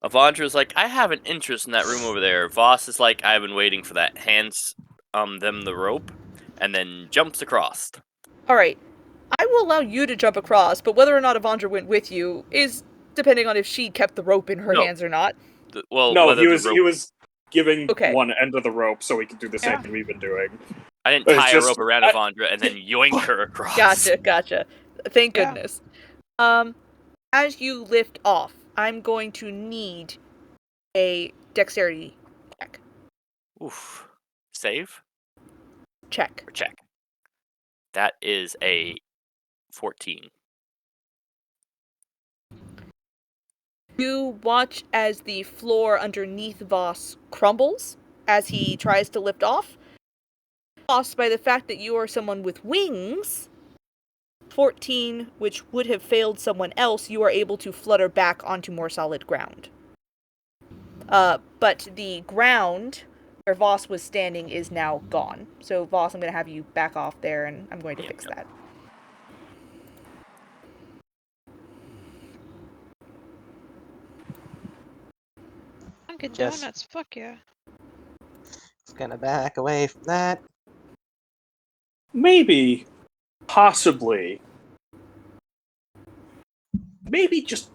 Speaker 7: Avandra's like, I have an interest in that room over there. Voss is like, I've been waiting for that. Hands them the rope, and then jumps across.
Speaker 2: Alright. I will allow you to jump across, but whether or not Avandra went with you is depending on if she kept the rope in her hands or not.
Speaker 3: No, he was giving one end of the rope so we could do the same thing we've been doing.
Speaker 7: I didn't tie a rope around Avandra and then yoink her across.
Speaker 2: Gotcha. Thank goodness. As you lift off, I'm going to need a dexterity check.
Speaker 7: Oof. Save?
Speaker 2: Check.
Speaker 7: Or check. That is a 14.
Speaker 2: You watch as the floor underneath Voss crumbles as he tries to lift off. Lost by the fact that you are someone with wings, 14, which would have failed someone else, you are able to flutter back onto more solid ground. But the ground where Voss was standing is now gone. So Voss, I'm going to have you back off there, and I'm going to fix that.
Speaker 5: Dunkin'
Speaker 1: Just-
Speaker 5: Donuts, fuck yeah.
Speaker 1: Just gonna back away from that.
Speaker 3: Maybe, possibly, just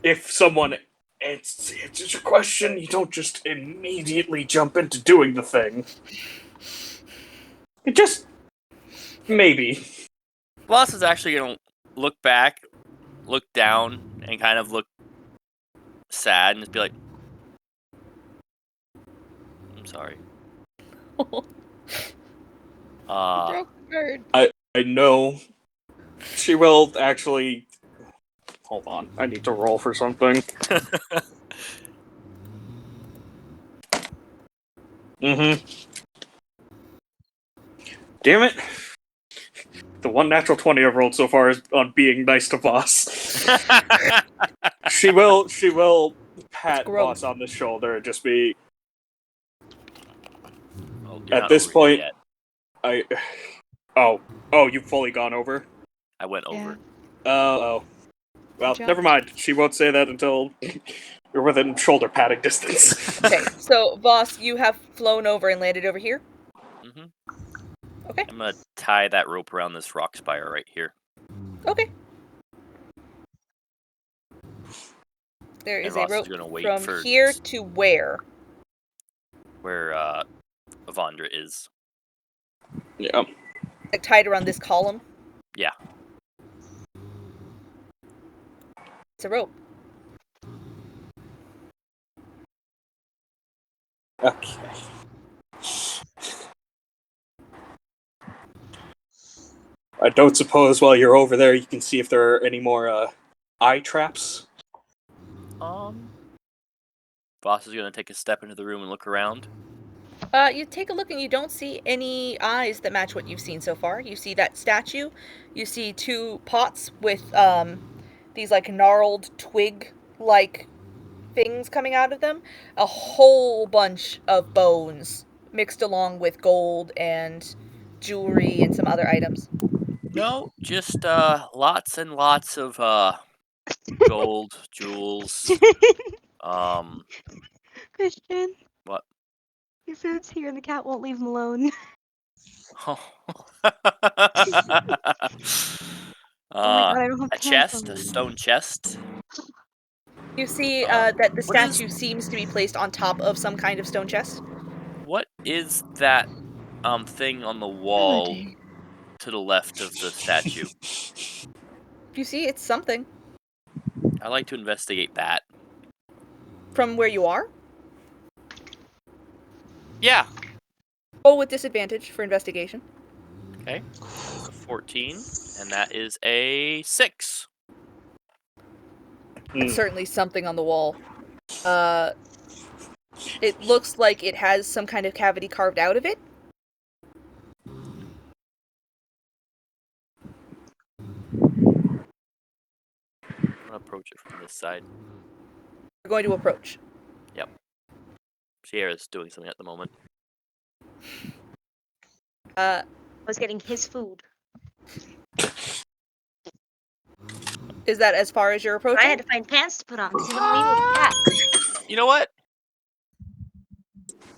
Speaker 3: if someone answers your question, you don't just immediately jump into doing the thing. It just maybe.
Speaker 7: Voss is actually going to look back, look down, and kind of look sad and just be like, I'm sorry.
Speaker 5: Broke bird.
Speaker 3: I know. She will actually. Hold on, I need to roll for something. Damn it. The one natural 20 I've rolled so far is on being nice to Voss. She will pat Voss on the shoulder and just be. At this point, Oh, you've fully gone over?
Speaker 7: I went over.
Speaker 3: Oh. Well, never mind. She won't say that until You're within shoulder padding distance.
Speaker 2: Okay, so Voss, you have flown over and landed over here.
Speaker 7: Mm-hmm.
Speaker 2: Okay.
Speaker 7: I'm gonna tie that rope around this rock spire right here.
Speaker 2: Okay. There
Speaker 7: And
Speaker 2: is a
Speaker 7: Voss is
Speaker 2: rope
Speaker 7: gonna wait
Speaker 2: from
Speaker 7: for
Speaker 2: here to where?
Speaker 7: where Avandra is.
Speaker 3: Yeah.
Speaker 2: Like tied around this column?
Speaker 7: Yeah.
Speaker 2: It's a rope.
Speaker 3: Okay. I don't suppose while you're over there you can see if there are any more eye traps.
Speaker 7: Voss is gonna take a step into the room and look around.
Speaker 2: You take a look and you don't see any eyes that match what you've seen so far. You see that statue. You see 2 pots with these like gnarled twig-like things coming out of them. A whole bunch of bones mixed along with gold and jewelry and some other items.
Speaker 7: No, just lots and lots of gold, jewels.
Speaker 8: Christian,
Speaker 7: What?
Speaker 8: your food's here and the cat won't leave him alone.
Speaker 7: Oh.
Speaker 8: Oh my god, I don't have
Speaker 7: A
Speaker 8: pants
Speaker 7: chest, a
Speaker 8: on.
Speaker 7: stone chest.
Speaker 2: You see
Speaker 7: Um,
Speaker 2: that the
Speaker 7: what is-
Speaker 2: statue seems to be placed on top of some kind of stone chest.
Speaker 7: What is that thing on the wall to the left of the statue?
Speaker 2: You see, it's something.
Speaker 7: I like to investigate that.
Speaker 2: From where you are?
Speaker 7: Yeah.
Speaker 2: Roll with disadvantage for investigation.
Speaker 7: Okay. That's a 14, and that is a 6.
Speaker 2: It's certainly something on the wall. It looks like it has some kind of cavity carved out of it.
Speaker 7: I'm gonna approach it from this side.
Speaker 2: You're going to approach.
Speaker 7: Yep. Sierra's doing something at the moment.
Speaker 8: I was getting his food.
Speaker 2: Is that as far as you're approaching?
Speaker 8: I had to find pants to put on because he wouldn't leave me with the cat.
Speaker 7: You know what?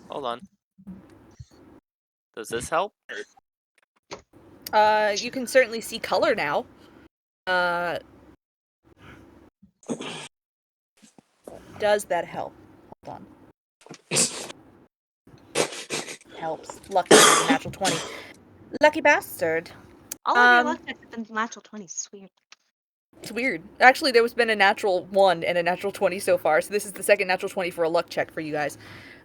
Speaker 7: Hold on. Does this help?
Speaker 2: You can certainly see color now. Does that help? Hold on. Helps. Lucky is a natural 20. Lucky bastard.
Speaker 8: All of your luck checks have been natural 20s. It's weird.
Speaker 2: It's weird. Actually, there was been a natural 1 and a natural 20 so far, so this is the second natural 20 for a luck check for you guys.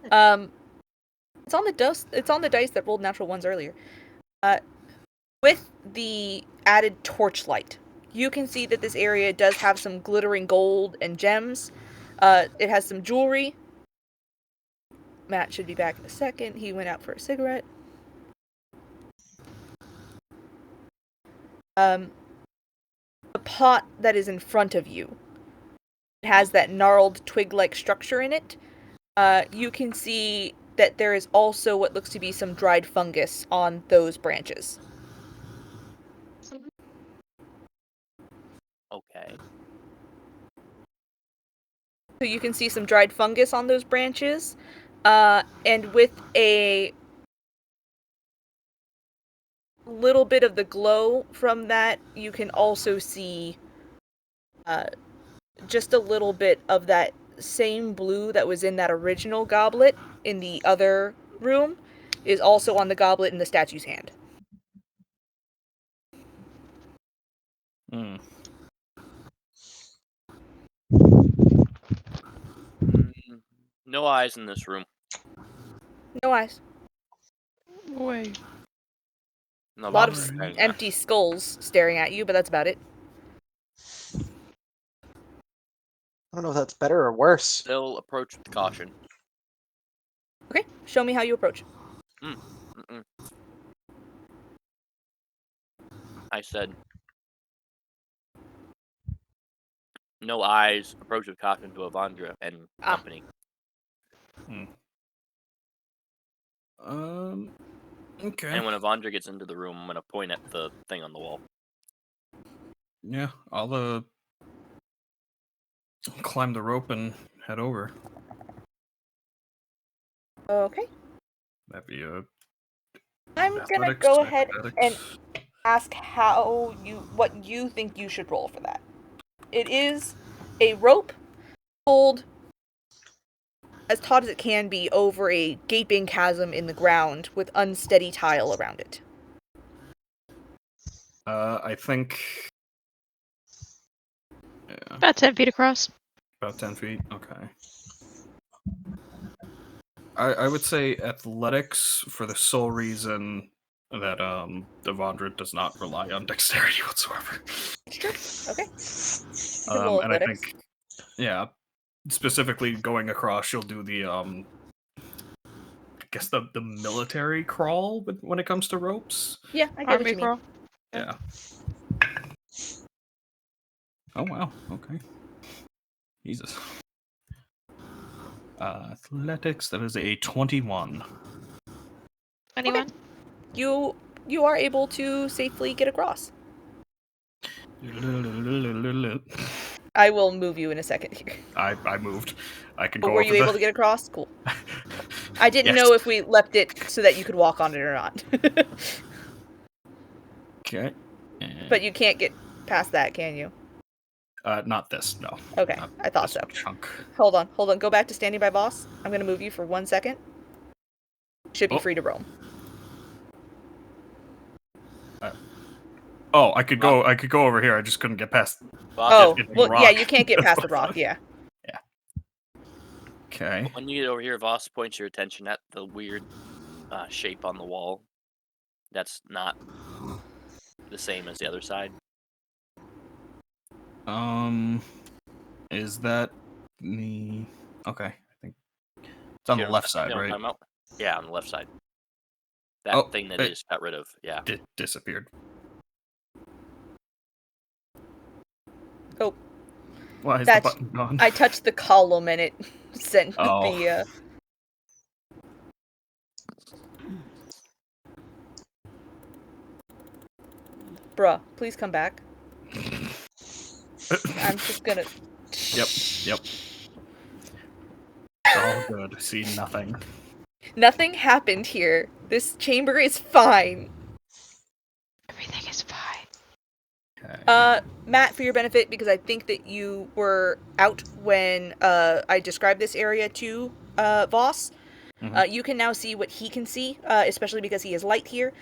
Speaker 2: It's on the dice that rolled natural 1s earlier. With the added torchlight, you can see that this area does have some glittering gold and gems. It has some jewelry. Matt should be back in a second. He went out for a cigarette. The pot that is in front of you, it has that gnarled twig-like structure in it. You can see that there is also what looks to be some dried fungus on those branches.
Speaker 7: Okay.
Speaker 2: So you can see some dried fungus on those branches, and with a little bit of the glow from that, you can also see just a little bit of that same blue that was in that original goblet in the other room is also on the goblet in the statue's hand.
Speaker 7: No eyes in this room.
Speaker 2: No eyes.
Speaker 5: Wait.
Speaker 7: No
Speaker 2: A lot of
Speaker 7: box standing there.
Speaker 2: empty skulls staring at you, but that's about it.
Speaker 1: I don't know if that's better or worse.
Speaker 7: Still approach with caution.
Speaker 2: Okay, show me how you approach.
Speaker 7: I said, no eyes, approach with caution to Avandra and company.
Speaker 3: Okay.
Speaker 7: And when Avandra gets into the room, I'm gonna point at the thing on the wall.
Speaker 3: Yeah, I'll Climb the rope and head over.
Speaker 2: Okay.
Speaker 3: That'd be a
Speaker 2: I'm gonna
Speaker 3: athletics,
Speaker 2: go ahead and
Speaker 3: acrobatics.
Speaker 2: ask what you think you should roll for that. It is a rope pulled as taut as it can be over a gaping chasm in the ground with unsteady tile around it.
Speaker 3: I think. Yeah,
Speaker 5: About 10 feet across.
Speaker 3: about 10 feet. Okay. I would say athletics for the sole reason that Devondra does not rely on dexterity whatsoever.
Speaker 2: It's true. Okay. You can roll
Speaker 3: And I
Speaker 2: athletics.
Speaker 3: think, yeah, specifically going across, she'll do the I guess the military crawl when it comes to ropes.
Speaker 2: Yeah, I get what
Speaker 5: Army
Speaker 2: you mean.
Speaker 5: crawl.
Speaker 3: Yeah. Oh wow. Okay. Jesus. Athletics. That is a 21.
Speaker 5: Anyone?
Speaker 2: You are able to safely get across. I will move you in a second here.
Speaker 3: I moved. I can
Speaker 2: But
Speaker 3: go.
Speaker 2: were
Speaker 3: over
Speaker 2: you able to get across? Cool. I didn't know if we left it so that you could walk on it or not.
Speaker 3: Okay.
Speaker 2: But you can't get past that, can you?
Speaker 3: Not this. No.
Speaker 2: Okay,
Speaker 3: Not
Speaker 2: I thought
Speaker 3: this
Speaker 2: so.
Speaker 3: Chunk.
Speaker 2: Hold on. Go back to standing by boss. I'm gonna move you for 1 second. Should be
Speaker 3: Oh.
Speaker 2: free to roam.
Speaker 3: Oh, I could go. I could go over here. I just couldn't get past.
Speaker 2: Oh,
Speaker 3: it's
Speaker 2: well,
Speaker 3: rock.
Speaker 2: yeah, you can't get
Speaker 3: That's
Speaker 2: past the
Speaker 3: what
Speaker 2: rock,
Speaker 3: I thought.
Speaker 2: yeah.
Speaker 3: Okay.
Speaker 7: When you get over here, Voss points your attention at the weird shape on the wall. That's not the same as the other side.
Speaker 3: Is that the? Okay, I think it's on the left side,
Speaker 7: You know what I'm
Speaker 3: right?
Speaker 7: talking about? Yeah, on the left side. That
Speaker 3: Oh,
Speaker 7: thing that they just got rid of. Yeah.
Speaker 3: Disappeared.
Speaker 2: Oh.
Speaker 3: Why is the button gone?
Speaker 2: I touched the column and it sent
Speaker 3: Oh.
Speaker 2: the Bruh, please come back. I'm just gonna...
Speaker 3: Yep. It's all good. See nothing.
Speaker 2: Nothing happened here. This chamber is fine.
Speaker 5: Everything is fine.
Speaker 3: Okay.
Speaker 2: Matt, for your benefit, because I think that you were out when I described this area to Voss, you can now see what he can see, especially because he has light here.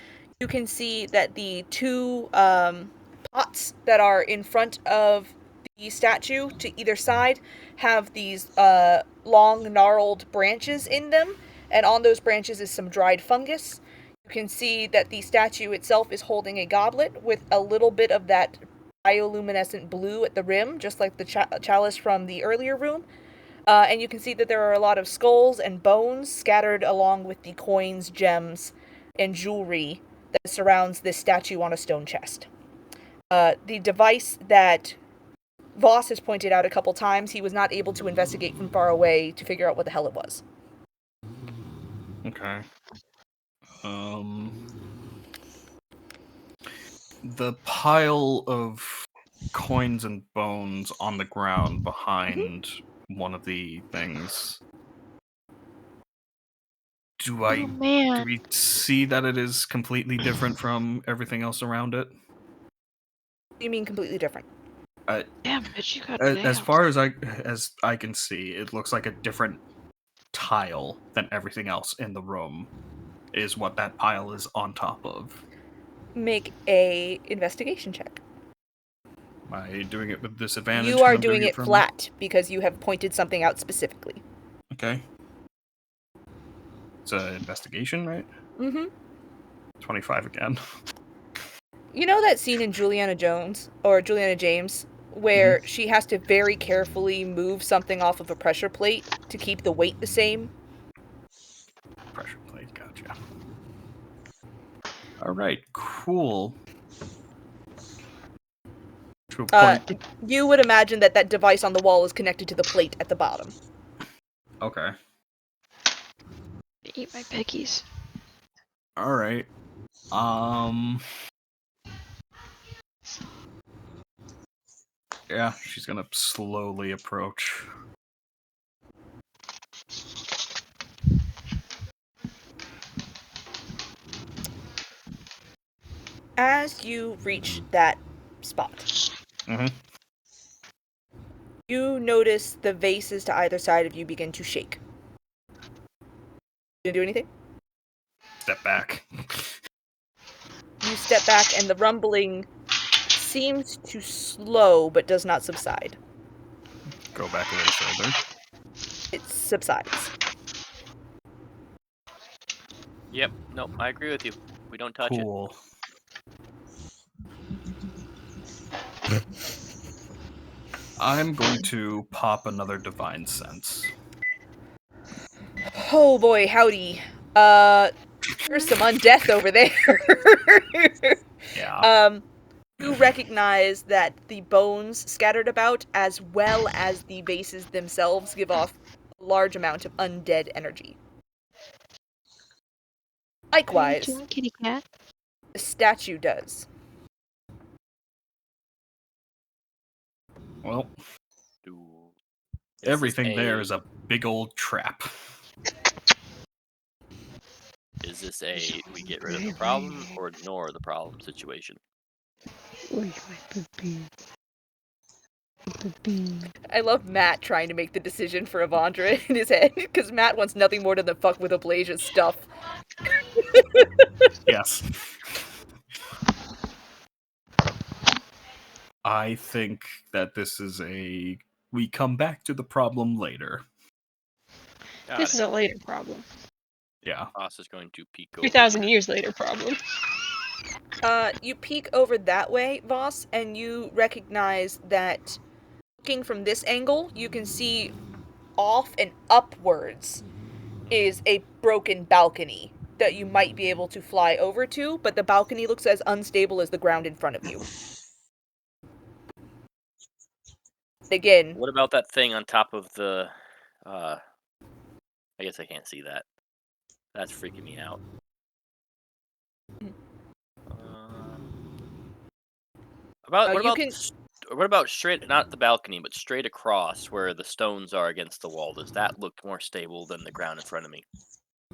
Speaker 2: You can see that the two pots that are in front of the statue to either side have these long, gnarled branches in them, and on those branches is some dried fungus. You can see that the statue itself is holding a goblet with a little bit of that bioluminescent blue at the rim, just like the chalice from the earlier room. And you can see that there are a lot of skulls and bones scattered along with the coins, gems, and jewelry that surrounds this statue on a stone chest. The device that Voss has pointed out a couple times, he was not able to investigate from far away to figure out what the hell it was.
Speaker 3: Okay. The pile of coins and bones on the ground behind one of the things. Do we see that it is completely different from everything else around it?
Speaker 2: What do you mean completely different?
Speaker 5: Damn, bitch, you got
Speaker 3: As far as I can see, it looks like a different tile than everything else in the room is what that pile is on top of.
Speaker 2: Make a investigation check.
Speaker 3: Am I doing it with disadvantage?
Speaker 2: You are doing it flat because you have pointed something out specifically.
Speaker 3: Okay. It's an investigation, right?
Speaker 2: Mm-hmm.
Speaker 3: 25 again.
Speaker 2: You know that scene in Juliana Jones, or Juliana James, where she has to very carefully move something off of a pressure plate to keep the weight the same?
Speaker 3: Pressure plate, gotcha. Alright, cool. To a point.
Speaker 2: You would imagine that that device on the wall is connected to the plate at the bottom.
Speaker 3: Okay.
Speaker 5: Eat my pickies.
Speaker 3: Alright. Yeah, she's gonna slowly approach.
Speaker 2: As you reach that spot,
Speaker 3: Mm-hmm.
Speaker 2: you notice the vases to either side of you begin to shake. You do anything?
Speaker 3: Step back.
Speaker 2: You step back, and the rumbling seems to slow, but does not subside.
Speaker 3: Go back a little further.
Speaker 2: It subsides.
Speaker 7: Yep. No, I agree with you. We don't touch it.
Speaker 3: Cool. I'm going to pop another divine sense.
Speaker 2: Oh boy, howdy. There's some undeath over there.
Speaker 3: Yeah.
Speaker 2: You recognize that the bones scattered about, as well as the vases themselves, give off a large amount of undead energy. Likewise,
Speaker 8: Kitty cat.
Speaker 2: the statue does.
Speaker 3: Well,
Speaker 7: Is
Speaker 3: everything
Speaker 7: this
Speaker 3: there is a big old trap.
Speaker 7: Is this a we get rid of the problem or ignore the problem situation?
Speaker 2: I love Matt trying to make the decision for Avandra in his head, because Matt wants nothing more than to fuck with Ablasia's stuff.
Speaker 3: Yes. I think that this is a... We come back to the problem later.
Speaker 5: This is a later problem.
Speaker 3: Yeah.
Speaker 7: Boss is going to peek over.
Speaker 5: 2,000 years later problem.
Speaker 2: You peek over that way, Voss, and you recognize that looking from this angle, you can see off and upwards is a broken balcony that you might be able to fly over to, but the balcony looks as unstable as the ground in front of you. Again,
Speaker 7: What about that thing on top of the? I guess I can't see that. That's freaking me out. What about straight, not the balcony, but straight across where the stones are against the wall? Does that look more stable than the ground in front of me?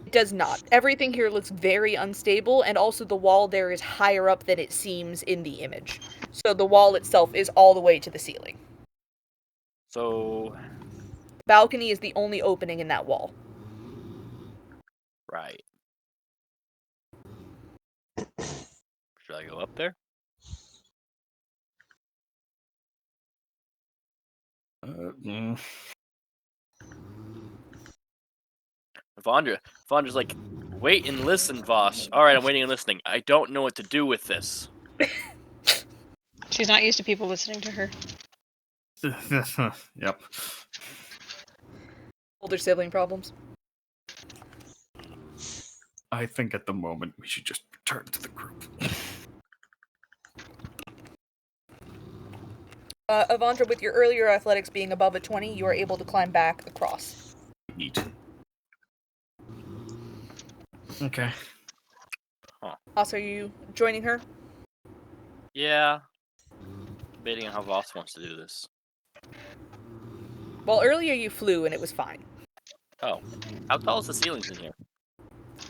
Speaker 2: it does not. Everything here looks very unstable, and also the wall there is higher up than it seems in the image. So the wall itself is all the way to the ceiling.
Speaker 7: So,
Speaker 2: Balcony is the only opening in that wall.
Speaker 7: right. Should I go up there? Vondra's like, wait and listen, Voss. Alright, I'm waiting and listening. I don't know what to do with this.
Speaker 5: She's not used to people listening to her.
Speaker 3: Yep.
Speaker 2: Older sibling problems.
Speaker 3: I think at the moment we should just return to the group.
Speaker 2: Avandra, with your earlier athletics being above a 20, you are able to climb back across.
Speaker 3: Neat. Okay.
Speaker 2: Also, are you joining her?
Speaker 7: Yeah. Debating on how Voss wants to do this.
Speaker 2: Well, earlier you flew and it was fine.
Speaker 7: Oh. How tall is the ceilings in here?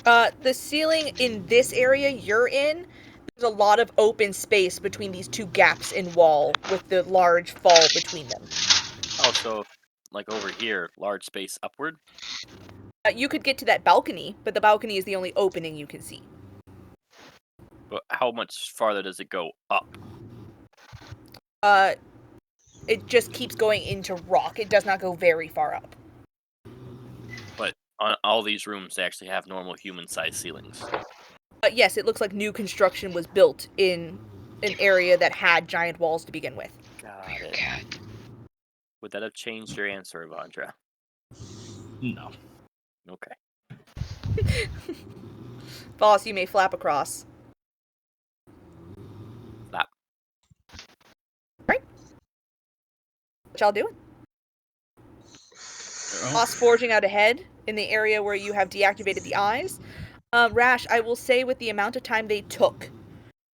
Speaker 2: The ceiling in this area you're in, there's a lot of open space between these two gaps in wall with the large fall between them.
Speaker 7: Oh, so, like over here, large space upward?
Speaker 2: You could get to that balcony, but the balcony is the only opening you can see.
Speaker 7: But how much farther does it go up?
Speaker 2: It just keeps going into rock. It does not go very far up.
Speaker 7: But on all these rooms, they actually have normal human-sized ceilings.
Speaker 2: Yes, it looks like new construction was built in an area that had giant walls to begin with.
Speaker 7: Got it. Would that have changed your answer, Avandra?
Speaker 3: No.
Speaker 7: Okay.
Speaker 2: Boss, you may flap across.
Speaker 7: Flap.
Speaker 2: Right. What y'all doing? Boss forging out ahead in the area where you have deactivated the eyes. Rash, I will say with the amount of time they took,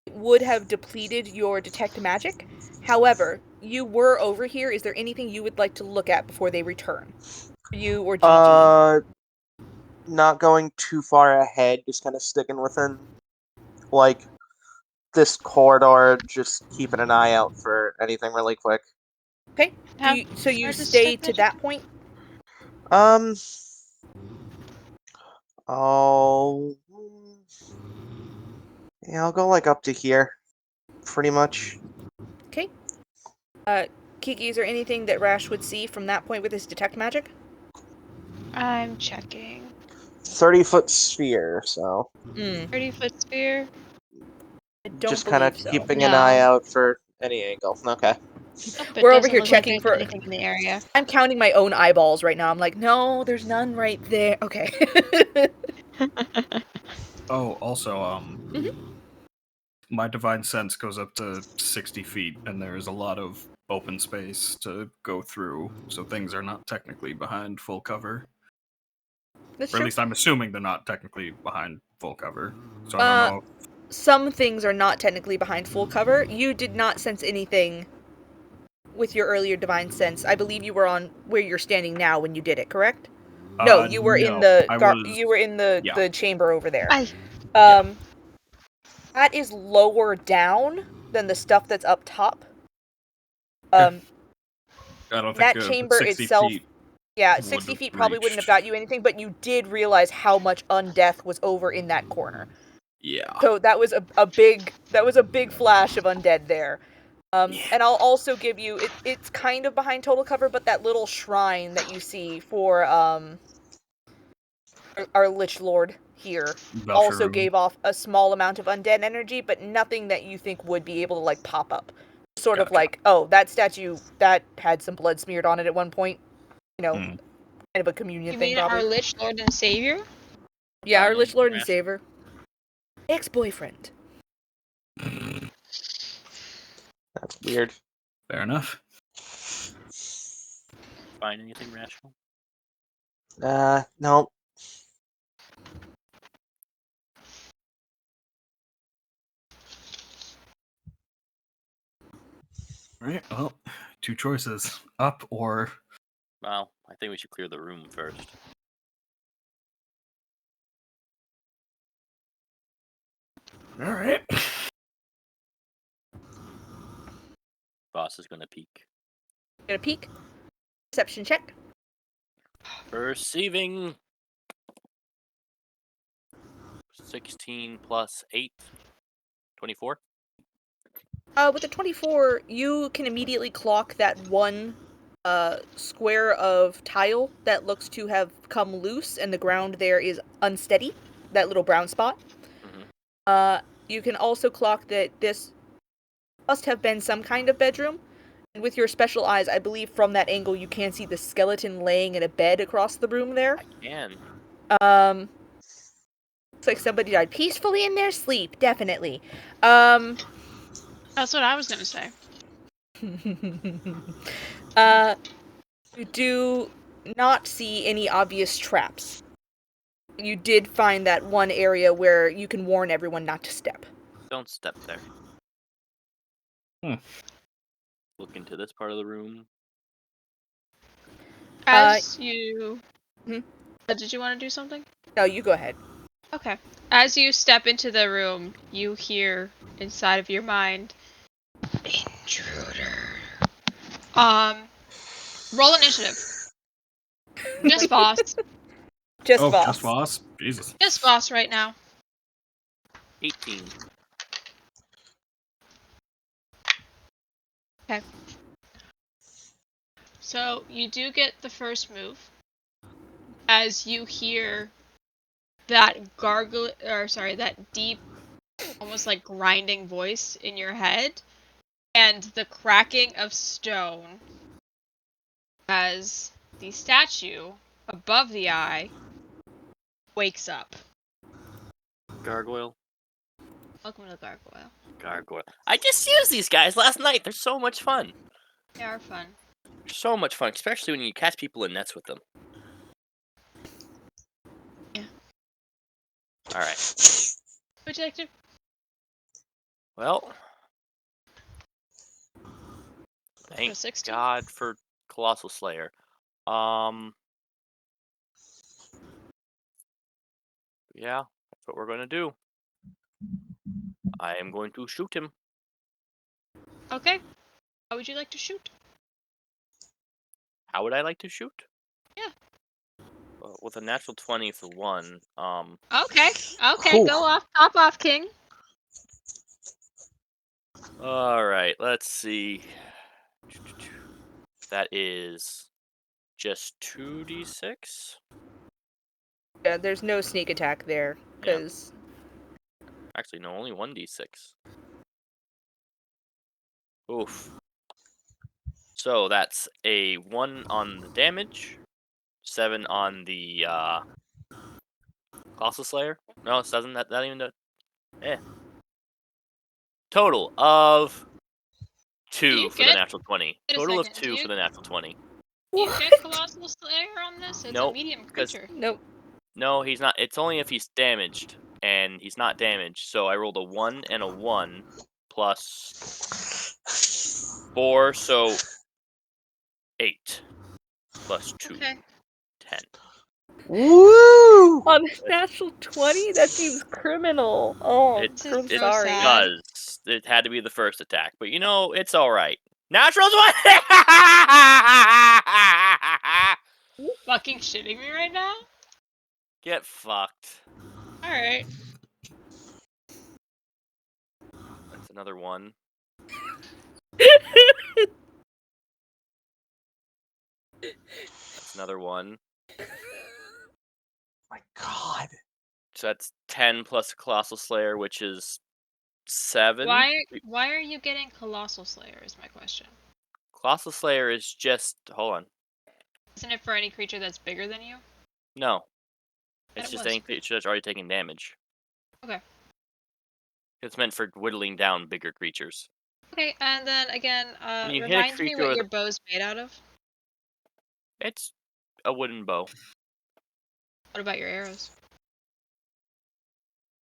Speaker 2: it would have depleted your detect magic. However, you were over here, is there anything you would like to look at before they return? You or Gigi?
Speaker 1: Not going too far ahead, just kind of sticking within, like, this corridor, just keeping an eye out for anything really quick.
Speaker 2: Okay.
Speaker 5: How
Speaker 2: So you
Speaker 5: far does
Speaker 2: stay
Speaker 5: detect
Speaker 2: to
Speaker 5: magic
Speaker 2: that point?
Speaker 1: Oh, yeah, I'll go like up to here, pretty much.
Speaker 2: Okay. Kiki, is there anything that Rash would see from that point with his detect magic?
Speaker 5: I'm checking.
Speaker 1: 30-foot sphere, so
Speaker 5: 30-foot sphere.
Speaker 2: I don't
Speaker 1: just kind of
Speaker 2: believe so.
Speaker 1: keeping an eye
Speaker 5: No.
Speaker 1: out for any angle. Okay.
Speaker 5: Nope, it
Speaker 2: We're over
Speaker 5: doesn't
Speaker 2: here
Speaker 5: look like
Speaker 2: checking
Speaker 5: there's
Speaker 2: for.
Speaker 5: anything in the area.
Speaker 2: I'm counting my own eyeballs right now. I'm like, no, there's none right there. Okay.
Speaker 3: Oh, also,
Speaker 2: Mhm.
Speaker 3: my divine sense goes up to 60 feet, and there is a lot of open space to go through, so things are not technically behind full cover.
Speaker 2: That's
Speaker 3: Or at
Speaker 2: true.
Speaker 3: least I'm assuming they're not technically behind full cover. So I don't know.
Speaker 2: Some things are not technically behind full cover. You did not sense anything with your earlier divine sense. I believe you were on where you're standing now when you did it, correct? No, you were in the you were in the chamber over there. That is lower down than the stuff that's up top.
Speaker 3: I don't think
Speaker 2: That chamber
Speaker 3: 60
Speaker 2: itself,
Speaker 3: feet.
Speaker 2: yeah, 60 feet probably wouldn't have got you anything, but you did realize how much undeath was over in that corner.
Speaker 3: Yeah.
Speaker 2: So that was a big flash of undead there. And I'll also give you it's kind of behind total cover, but that little shrine that you see for our Lich Lord here also gave off a small amount of undead energy, but nothing that you think would be able to like pop up. Sort of like, oh, that statue that had some blood smeared on it at one point. You know, kind of a communion
Speaker 5: You
Speaker 2: thing
Speaker 5: mean
Speaker 2: probably.
Speaker 5: our Lich Lord and Savior?
Speaker 2: Yeah, our Lich Lord and Savior. Ex-boyfriend.
Speaker 1: That's weird.
Speaker 3: Fair enough.
Speaker 7: Find anything rational?
Speaker 1: No.
Speaker 3: Alright, well, two choices. Up or...
Speaker 7: Well, I think we should clear the room first.
Speaker 3: Alright.
Speaker 7: Boss is gonna peek.
Speaker 2: Gonna peek. Perception check.
Speaker 7: Perceiving. 16 plus 8. 24.
Speaker 2: With the 24, you can immediately clock that one square of tile that looks to have come loose, and the ground there is unsteady. That little brown spot. You can also clock that this must have been some kind of bedroom. And with your special eyes, I believe from that angle you can see the skeleton laying in a bed across the room there.
Speaker 7: I can.
Speaker 2: Looks like somebody died peacefully in their sleep, definitely.
Speaker 5: That's what I was gonna say.
Speaker 2: You do not see any obvious traps. You did find that one area where you can warn everyone not to step.
Speaker 7: Don't step there. Look into this part of the room.
Speaker 5: As you... did you want to do something?
Speaker 2: No, you go ahead.
Speaker 5: Okay. As you step into the room, you hear inside of your mind, intruder. Roll initiative. Just boss.
Speaker 2: Just boss.
Speaker 3: Just boss? Jesus.
Speaker 5: Just boss right now.
Speaker 7: 18.
Speaker 5: Okay. So you do get the first move as you hear that that deep, almost like grinding voice in your head, and the cracking of stone as the statue above the eye wakes up.
Speaker 7: Gargoyle.
Speaker 5: Welcome to the gargoyle.
Speaker 7: Gargoyle. I just used these guys last night. They're so much fun.
Speaker 5: They are fun.
Speaker 7: They're so much fun, especially when you catch people in nets with them.
Speaker 5: Yeah.
Speaker 7: Alright.
Speaker 5: Would you like to?
Speaker 7: Well, Thank
Speaker 5: 16?
Speaker 7: God for Colossal Slayer. Yeah, that's what we're gonna do. I am going to shoot him.
Speaker 5: Okay. How would you like to shoot?
Speaker 7: How would I like to shoot?
Speaker 5: Yeah.
Speaker 7: With a natural 20 for one.
Speaker 5: Okay. Okay,
Speaker 1: Whew.
Speaker 5: go off. Top off, King.
Speaker 7: All right, let's see. That is just 2d6.
Speaker 2: Yeah, there's no sneak attack there because
Speaker 7: Actually, no, only 1d6. Oof. So that's a 1 on the damage, 7 on the Colossal Slayer. No, it doesn't. That even do. Total of 2 for the natural 20.
Speaker 5: Wait a
Speaker 7: Total of
Speaker 5: second,
Speaker 7: 2 for the natural 20.
Speaker 5: Do you get Colossal Slayer on this? It's a
Speaker 7: Nope,
Speaker 5: medium
Speaker 7: 'cause-
Speaker 5: creature.
Speaker 2: nope.
Speaker 7: No, he's not. It's only if he's damaged, and he's not damaged. So I rolled a 1 and a 1 plus 4, so 8 plus 2,
Speaker 5: Okay.
Speaker 7: 10.
Speaker 1: Woo!
Speaker 2: On a natural 20? That seems criminal. Oh,
Speaker 7: It-
Speaker 5: This is
Speaker 2: I'm
Speaker 7: it
Speaker 5: so
Speaker 2: sorry.
Speaker 5: sad.
Speaker 7: Does. It had to be the first attack, but you know, it's all right. Natural 20.
Speaker 5: You fucking shitting me right now?
Speaker 7: Get fucked.
Speaker 5: Alright.
Speaker 7: That's another 1. That's another 1.
Speaker 1: My God.
Speaker 7: So that's 10 plus Colossal Slayer, which is 7.
Speaker 5: Why are you getting Colossal Slayer is my question.
Speaker 7: Colossal Slayer is just. Hold on.
Speaker 5: Isn't it for any creature that's bigger than you?
Speaker 7: No.
Speaker 5: Thought
Speaker 7: It's
Speaker 5: it
Speaker 7: just
Speaker 5: was.
Speaker 7: any creature that's already taking damage.
Speaker 5: Okay.
Speaker 7: It's meant for whittling down bigger creatures.
Speaker 5: Okay, and then again,
Speaker 7: When you hit a
Speaker 5: remind me
Speaker 7: creature
Speaker 5: what
Speaker 7: with-
Speaker 5: your bow's made out of.
Speaker 7: It's a wooden bow.
Speaker 5: What about your arrows?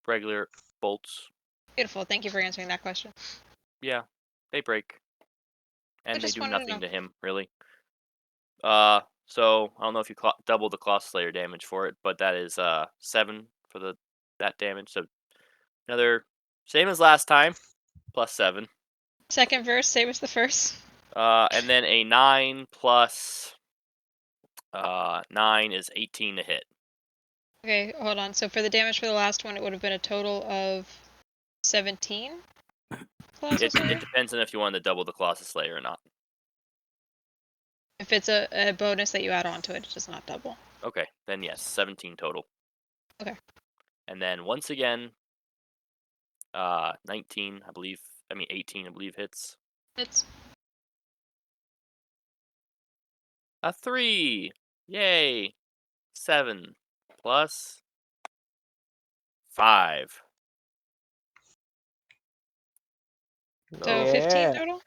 Speaker 7: Regular bolts.
Speaker 5: Beautiful, thank you for answering that question.
Speaker 7: Yeah, they break. And they
Speaker 5: just
Speaker 7: do
Speaker 5: wanted to
Speaker 7: nothing
Speaker 5: know.
Speaker 7: to him, really. So I don't know if you double the Colossal Slayer damage for it, but that is 7 for that damage. So another same as last time, plus 7.
Speaker 5: Second verse, same as the first.
Speaker 7: And then a 9 plus 9 is 18 to hit.
Speaker 5: Okay, hold on. So for the damage for the last one, it would have been a total of 17?
Speaker 7: It depends on if you want to double the Colossal Slayer or not.
Speaker 5: If it's a bonus that you add on to it, it does not double.
Speaker 7: Okay, then yes, 17 total.
Speaker 5: Okay.
Speaker 7: And then once again, 18, I believe hits.
Speaker 5: It's
Speaker 7: A 3! Yay! 7 plus 5.
Speaker 5: so
Speaker 1: Yeah.
Speaker 5: 15 total?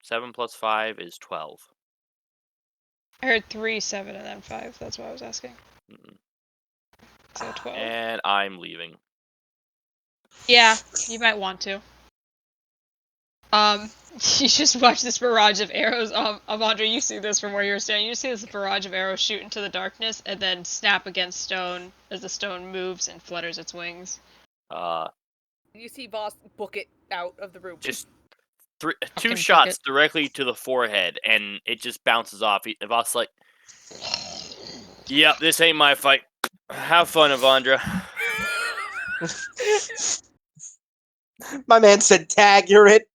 Speaker 7: 7 plus 5 is 12.
Speaker 5: I heard 3, 7, and then 5. That's what I was asking.
Speaker 7: Mm-mm.
Speaker 5: So 12.
Speaker 7: And I'm leaving.
Speaker 5: Yeah, you might want to. You just watch this barrage of arrows. Avandra, you see this from where you're standing. You see this barrage of arrows shoot into the darkness and then snap against stone as the stone moves and flutters its wings.
Speaker 2: You see Voss book it out of the room.
Speaker 7: Just
Speaker 5: Fucking
Speaker 7: two
Speaker 5: book
Speaker 7: shots
Speaker 5: it.
Speaker 7: directly to the forehead, and it just bounces off. Voss like, "Yep, this ain't my fight. Have fun, Avandra."
Speaker 1: My man said, "Tag, you're it."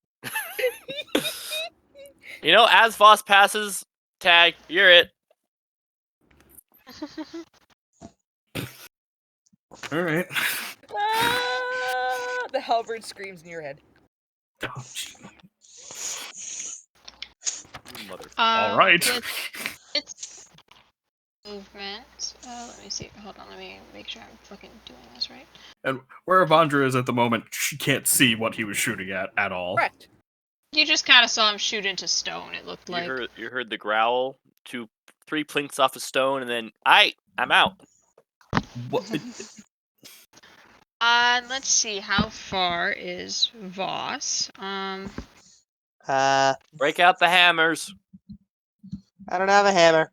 Speaker 7: You know, as Voss passes, tag, you're it.
Speaker 3: All right.
Speaker 2: The halberd screams in your head.
Speaker 3: Oh, gee.
Speaker 5: All
Speaker 3: right.
Speaker 5: It's movement. Let me see. Hold on. Let me make sure I'm fucking doing this right.
Speaker 3: And where Avandra is at the moment, she can't see what he was shooting at all.
Speaker 2: Correct.
Speaker 5: You just kind of saw him shoot into stone. It looked like.
Speaker 7: You heard the growl, 3 plinks off a stone, and then I'm out.
Speaker 3: What?
Speaker 5: Let's see. How far is Voss?
Speaker 7: Break out the hammers.
Speaker 1: I don't have a hammer.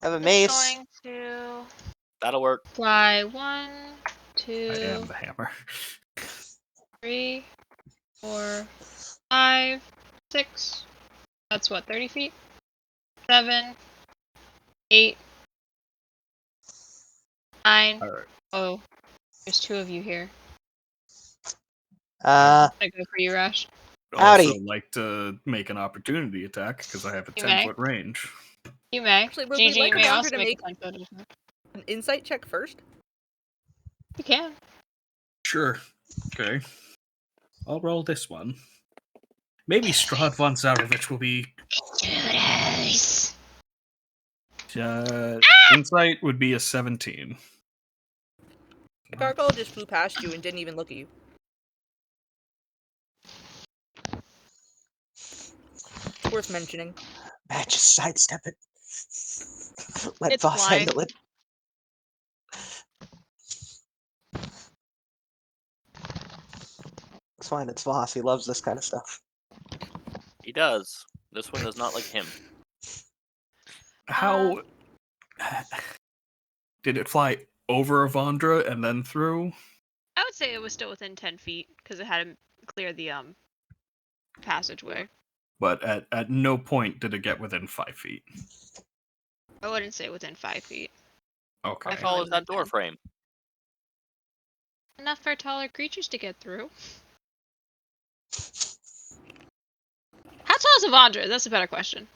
Speaker 1: I have a
Speaker 5: It's
Speaker 1: mace.
Speaker 5: going to
Speaker 7: That'll work.
Speaker 5: fly 1,
Speaker 3: I
Speaker 5: 2,
Speaker 3: am the hammer.
Speaker 5: 3, 4, 5, 6. That's what, 30 feet? 7, 8, 9.
Speaker 3: Alright.
Speaker 5: Oh, there's 2 of you here.
Speaker 1: Uh,
Speaker 5: I go for you, Rash.
Speaker 3: I'd
Speaker 1: Howdy.
Speaker 3: also like to make an opportunity attack because I have a
Speaker 5: You may.
Speaker 3: 10-foot range.
Speaker 5: You may.
Speaker 2: Actually, would
Speaker 5: Gigi,
Speaker 2: we like
Speaker 5: you may
Speaker 2: Avandra
Speaker 5: also
Speaker 2: to
Speaker 5: make
Speaker 2: make
Speaker 5: a 10-foot attack.
Speaker 2: an insight check first?
Speaker 5: You can.
Speaker 3: Sure. Okay. I'll roll this one. Maybe Strahd von Zarevich will be...
Speaker 5: Judas.
Speaker 3: Insight would be a 17.
Speaker 2: Gargoyle just flew past you and didn't even look at you. Worth mentioning.
Speaker 1: Matt, just sidestep it. Let
Speaker 5: It's
Speaker 1: Voss
Speaker 5: flying.
Speaker 1: handle it. It's fine, it's Voss. He loves this kind of stuff.
Speaker 7: He does. This one does not like him.
Speaker 3: How... Did it fly over Avandra and then through?
Speaker 8: I would say it was still within 10 feet because it hadn't cleared the passageway.
Speaker 3: But at no point did it get within 5 feet.
Speaker 8: I wouldn't say within 5 feet.
Speaker 3: Okay.
Speaker 7: How tall is that door frame?
Speaker 8: Enough for taller creatures to get through. How tall is Avandra? That's a better question.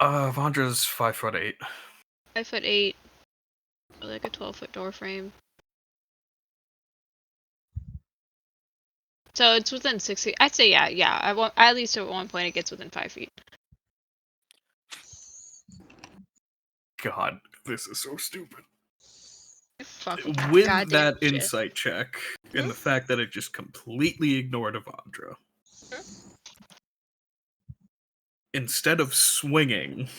Speaker 3: Avandra's 5'8".
Speaker 8: 5'8", or like a 12-foot door frame. So it's within 6 feet. I'd say yeah. At least at one point it gets within 5 feet.
Speaker 3: God, this is so stupid.
Speaker 8: Fucking
Speaker 3: With
Speaker 8: goddamn
Speaker 3: that
Speaker 8: shit.
Speaker 3: insight check, and the fact that it just completely ignored Avandra, instead of swinging...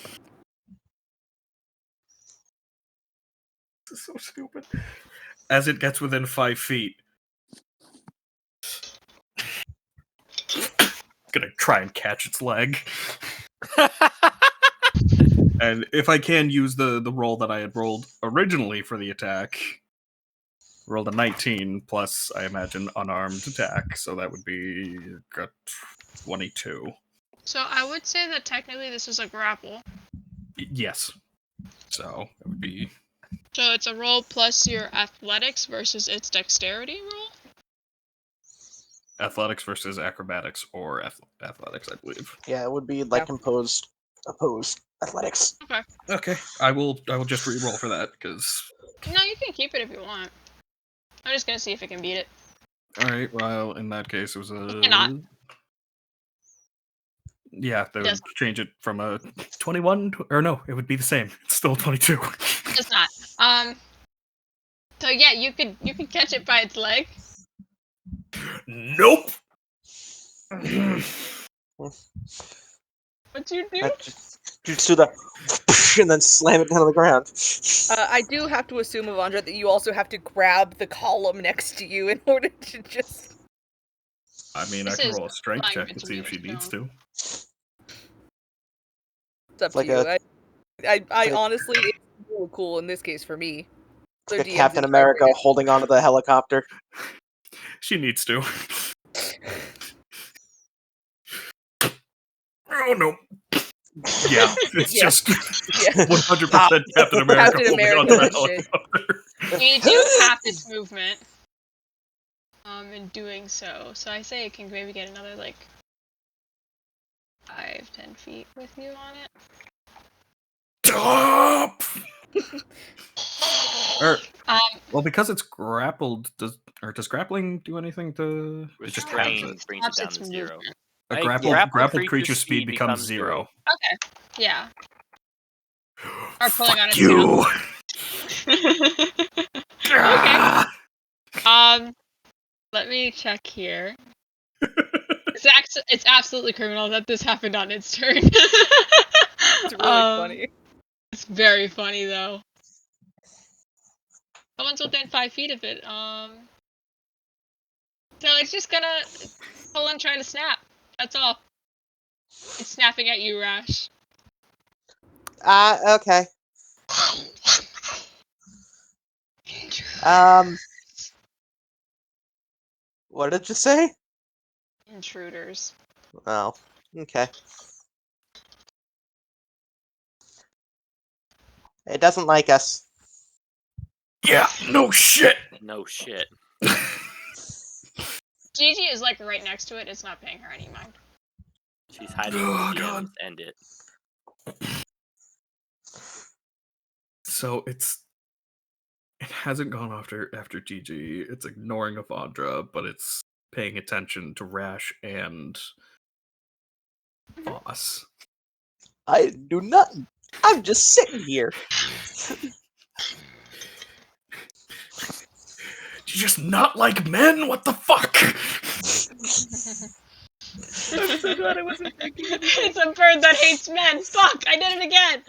Speaker 3: This is so stupid. As it gets within 5 feet, gonna try and catch its leg. And if I can use the roll that I had rolled originally for the attack, rolled a 19 plus, I imagine, unarmed attack, so that would be got 22.
Speaker 5: So I would say that technically this is a grapple.
Speaker 3: Yes. So it would be
Speaker 5: So it's a roll plus your athletics versus its dexterity roll?
Speaker 3: athletics versus acrobatics or athletics, I believe.
Speaker 1: Yeah, it would be like opposed athletics.
Speaker 5: Okay.
Speaker 3: Okay, I will just re-roll for that because.
Speaker 5: No, you can keep it if you want. I'm just gonna see if it can beat it.
Speaker 3: All right. Well, in that case, it was a.
Speaker 5: cannot.
Speaker 3: Yeah, they would
Speaker 5: Does-
Speaker 3: change it from a 21 or no, it would be the same. It's still 22.
Speaker 5: It's not. So yeah, you could catch it by its leg.
Speaker 3: Nope.
Speaker 5: What'd you do?
Speaker 1: Just do the and then slam it down on the ground.
Speaker 2: I do have to assume, Avandra, that you also have to grab the column next to you in order to just...
Speaker 3: I mean, I
Speaker 5: This
Speaker 3: can
Speaker 5: is
Speaker 3: roll a strength
Speaker 5: flying
Speaker 3: check and
Speaker 5: into
Speaker 3: see if
Speaker 5: me,
Speaker 3: she needs to.
Speaker 2: It's up
Speaker 1: Like
Speaker 2: to you.
Speaker 1: a-
Speaker 2: I
Speaker 1: like-
Speaker 2: honestly, it's really cool in this case for me.
Speaker 1: It's
Speaker 2: Other
Speaker 1: like a
Speaker 2: DMs
Speaker 1: Captain
Speaker 2: it's
Speaker 1: America
Speaker 2: like-
Speaker 1: holding onto the helicopter.
Speaker 3: She needs to. Oh no. Yeah, it's
Speaker 2: Yeah.
Speaker 3: just
Speaker 2: Yeah.
Speaker 3: 100% Captain America
Speaker 2: Captain
Speaker 3: holding
Speaker 2: America
Speaker 3: onto the
Speaker 2: and shit.
Speaker 3: helicopter.
Speaker 5: You do half its movement. In doing so. So I say it can maybe get another like 5-10 feet with you on it.
Speaker 3: Stop! Well,
Speaker 5: Um,
Speaker 3: because it's grappled, does grappling do anything to? It just
Speaker 7: Restrain
Speaker 3: has it.
Speaker 7: brings it
Speaker 5: stops
Speaker 7: down
Speaker 5: its
Speaker 7: to 0.
Speaker 5: movement.
Speaker 3: A
Speaker 7: Hey,
Speaker 3: grappled
Speaker 7: grappled
Speaker 3: creature speed becomes 0.
Speaker 5: Okay. Yeah. Or pulling on
Speaker 3: Fuck
Speaker 5: its
Speaker 3: you!
Speaker 5: Okay. Let me check here. It's absolutely criminal that this happened on its turn.
Speaker 2: It's really funny.
Speaker 5: It's very funny though. Someone's within 5 feet of it. So it's just gonna pull and try to snap. That's all. It's snapping at you, Rash.
Speaker 1: Okay. What did you say?
Speaker 5: Intruders.
Speaker 1: Oh, okay. It doesn't like us.
Speaker 3: Yeah, no shit.
Speaker 7: No shit.
Speaker 5: Gigi is like right next to it. It's not paying her any mind.
Speaker 7: She's hiding in the DMs. End it.
Speaker 3: So it hasn't gone after Gigi. It's ignoring Avandra, but it's paying attention to Rash and Boss.
Speaker 1: I do nothing. I'm just sitting here.
Speaker 3: You just not like men? What the fuck?
Speaker 7: I'm so glad I wasn't thinking of it.
Speaker 5: It's a bird that hates men. Fuck! I did it again.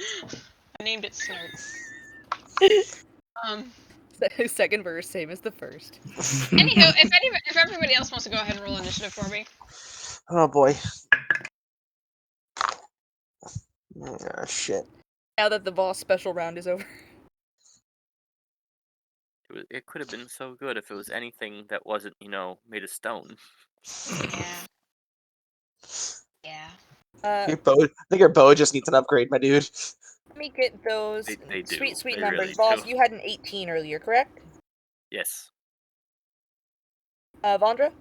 Speaker 5: I named it Snort.
Speaker 2: Second verse, same as the first.
Speaker 5: Anywho, if everybody else wants to go ahead and roll initiative for me.
Speaker 1: Oh boy. Oh, shit.
Speaker 2: Now that the boss special round is over.
Speaker 7: It could have been so good if it was anything that wasn't, made of stone.
Speaker 5: Yeah.
Speaker 1: I think your bow just needs an upgrade, my dude.
Speaker 2: Let me get those
Speaker 7: They do.
Speaker 2: sweet
Speaker 7: They
Speaker 2: numbers.
Speaker 7: really
Speaker 2: Boss,
Speaker 7: do.
Speaker 2: you had an 18 earlier, correct?
Speaker 7: Yes.
Speaker 2: Vondra?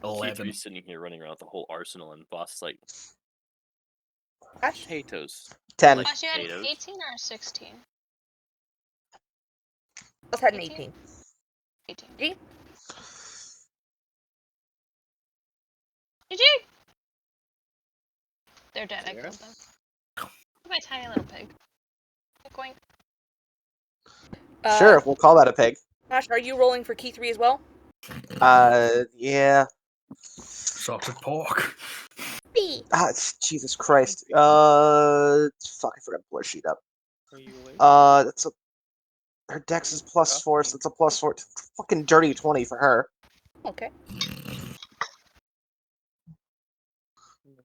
Speaker 3: 11.
Speaker 7: K3's sitting here running around with the whole arsenal, and Boss is like,
Speaker 2: Ash?
Speaker 7: potatoes.
Speaker 1: 10.
Speaker 7: Like
Speaker 5: Boss, you had an
Speaker 7: potatoes.
Speaker 5: 18 or a 16?
Speaker 2: Boss had an
Speaker 5: 18?
Speaker 2: 18.
Speaker 5: 18.
Speaker 2: G?
Speaker 5: GG! They're dead, I killed them. My tiny little pig. Oink.
Speaker 1: Sure, we'll call that a pig.
Speaker 2: Ash, are you rolling for key 3 as well?
Speaker 1: Yeah.
Speaker 3: Salted pork.
Speaker 1: Jesus Christ. Fuck, I forgot to pull her sheet up. That's a... Her dex is +4, so it's a +4. Fucking dirty 20 for her.
Speaker 2: Okay.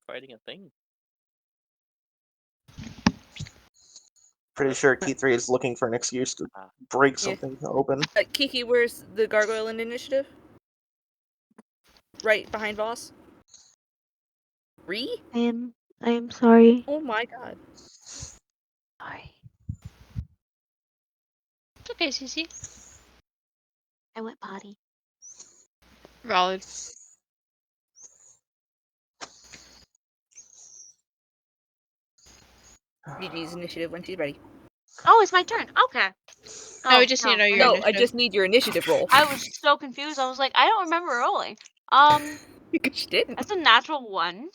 Speaker 7: Fighting a thing.
Speaker 1: Pretty sure Key 3 is looking for an excuse to break something open.
Speaker 2: Kiki, where's the gargoyle in initiative? Right behind boss? 3?
Speaker 8: I am sorry.
Speaker 2: Oh my god.
Speaker 8: Sorry.
Speaker 5: It's okay, Cece.
Speaker 8: I went potty.
Speaker 5: Valid.
Speaker 2: GG's initiative when she's ready.
Speaker 8: Oh, it's my turn. Okay.
Speaker 5: No, we just need to know your
Speaker 2: No,
Speaker 5: initiative.
Speaker 2: I just need your initiative roll.
Speaker 8: I was so confused. I was like, I don't remember rolling.
Speaker 2: Because she didn't.
Speaker 8: That's a natural 1.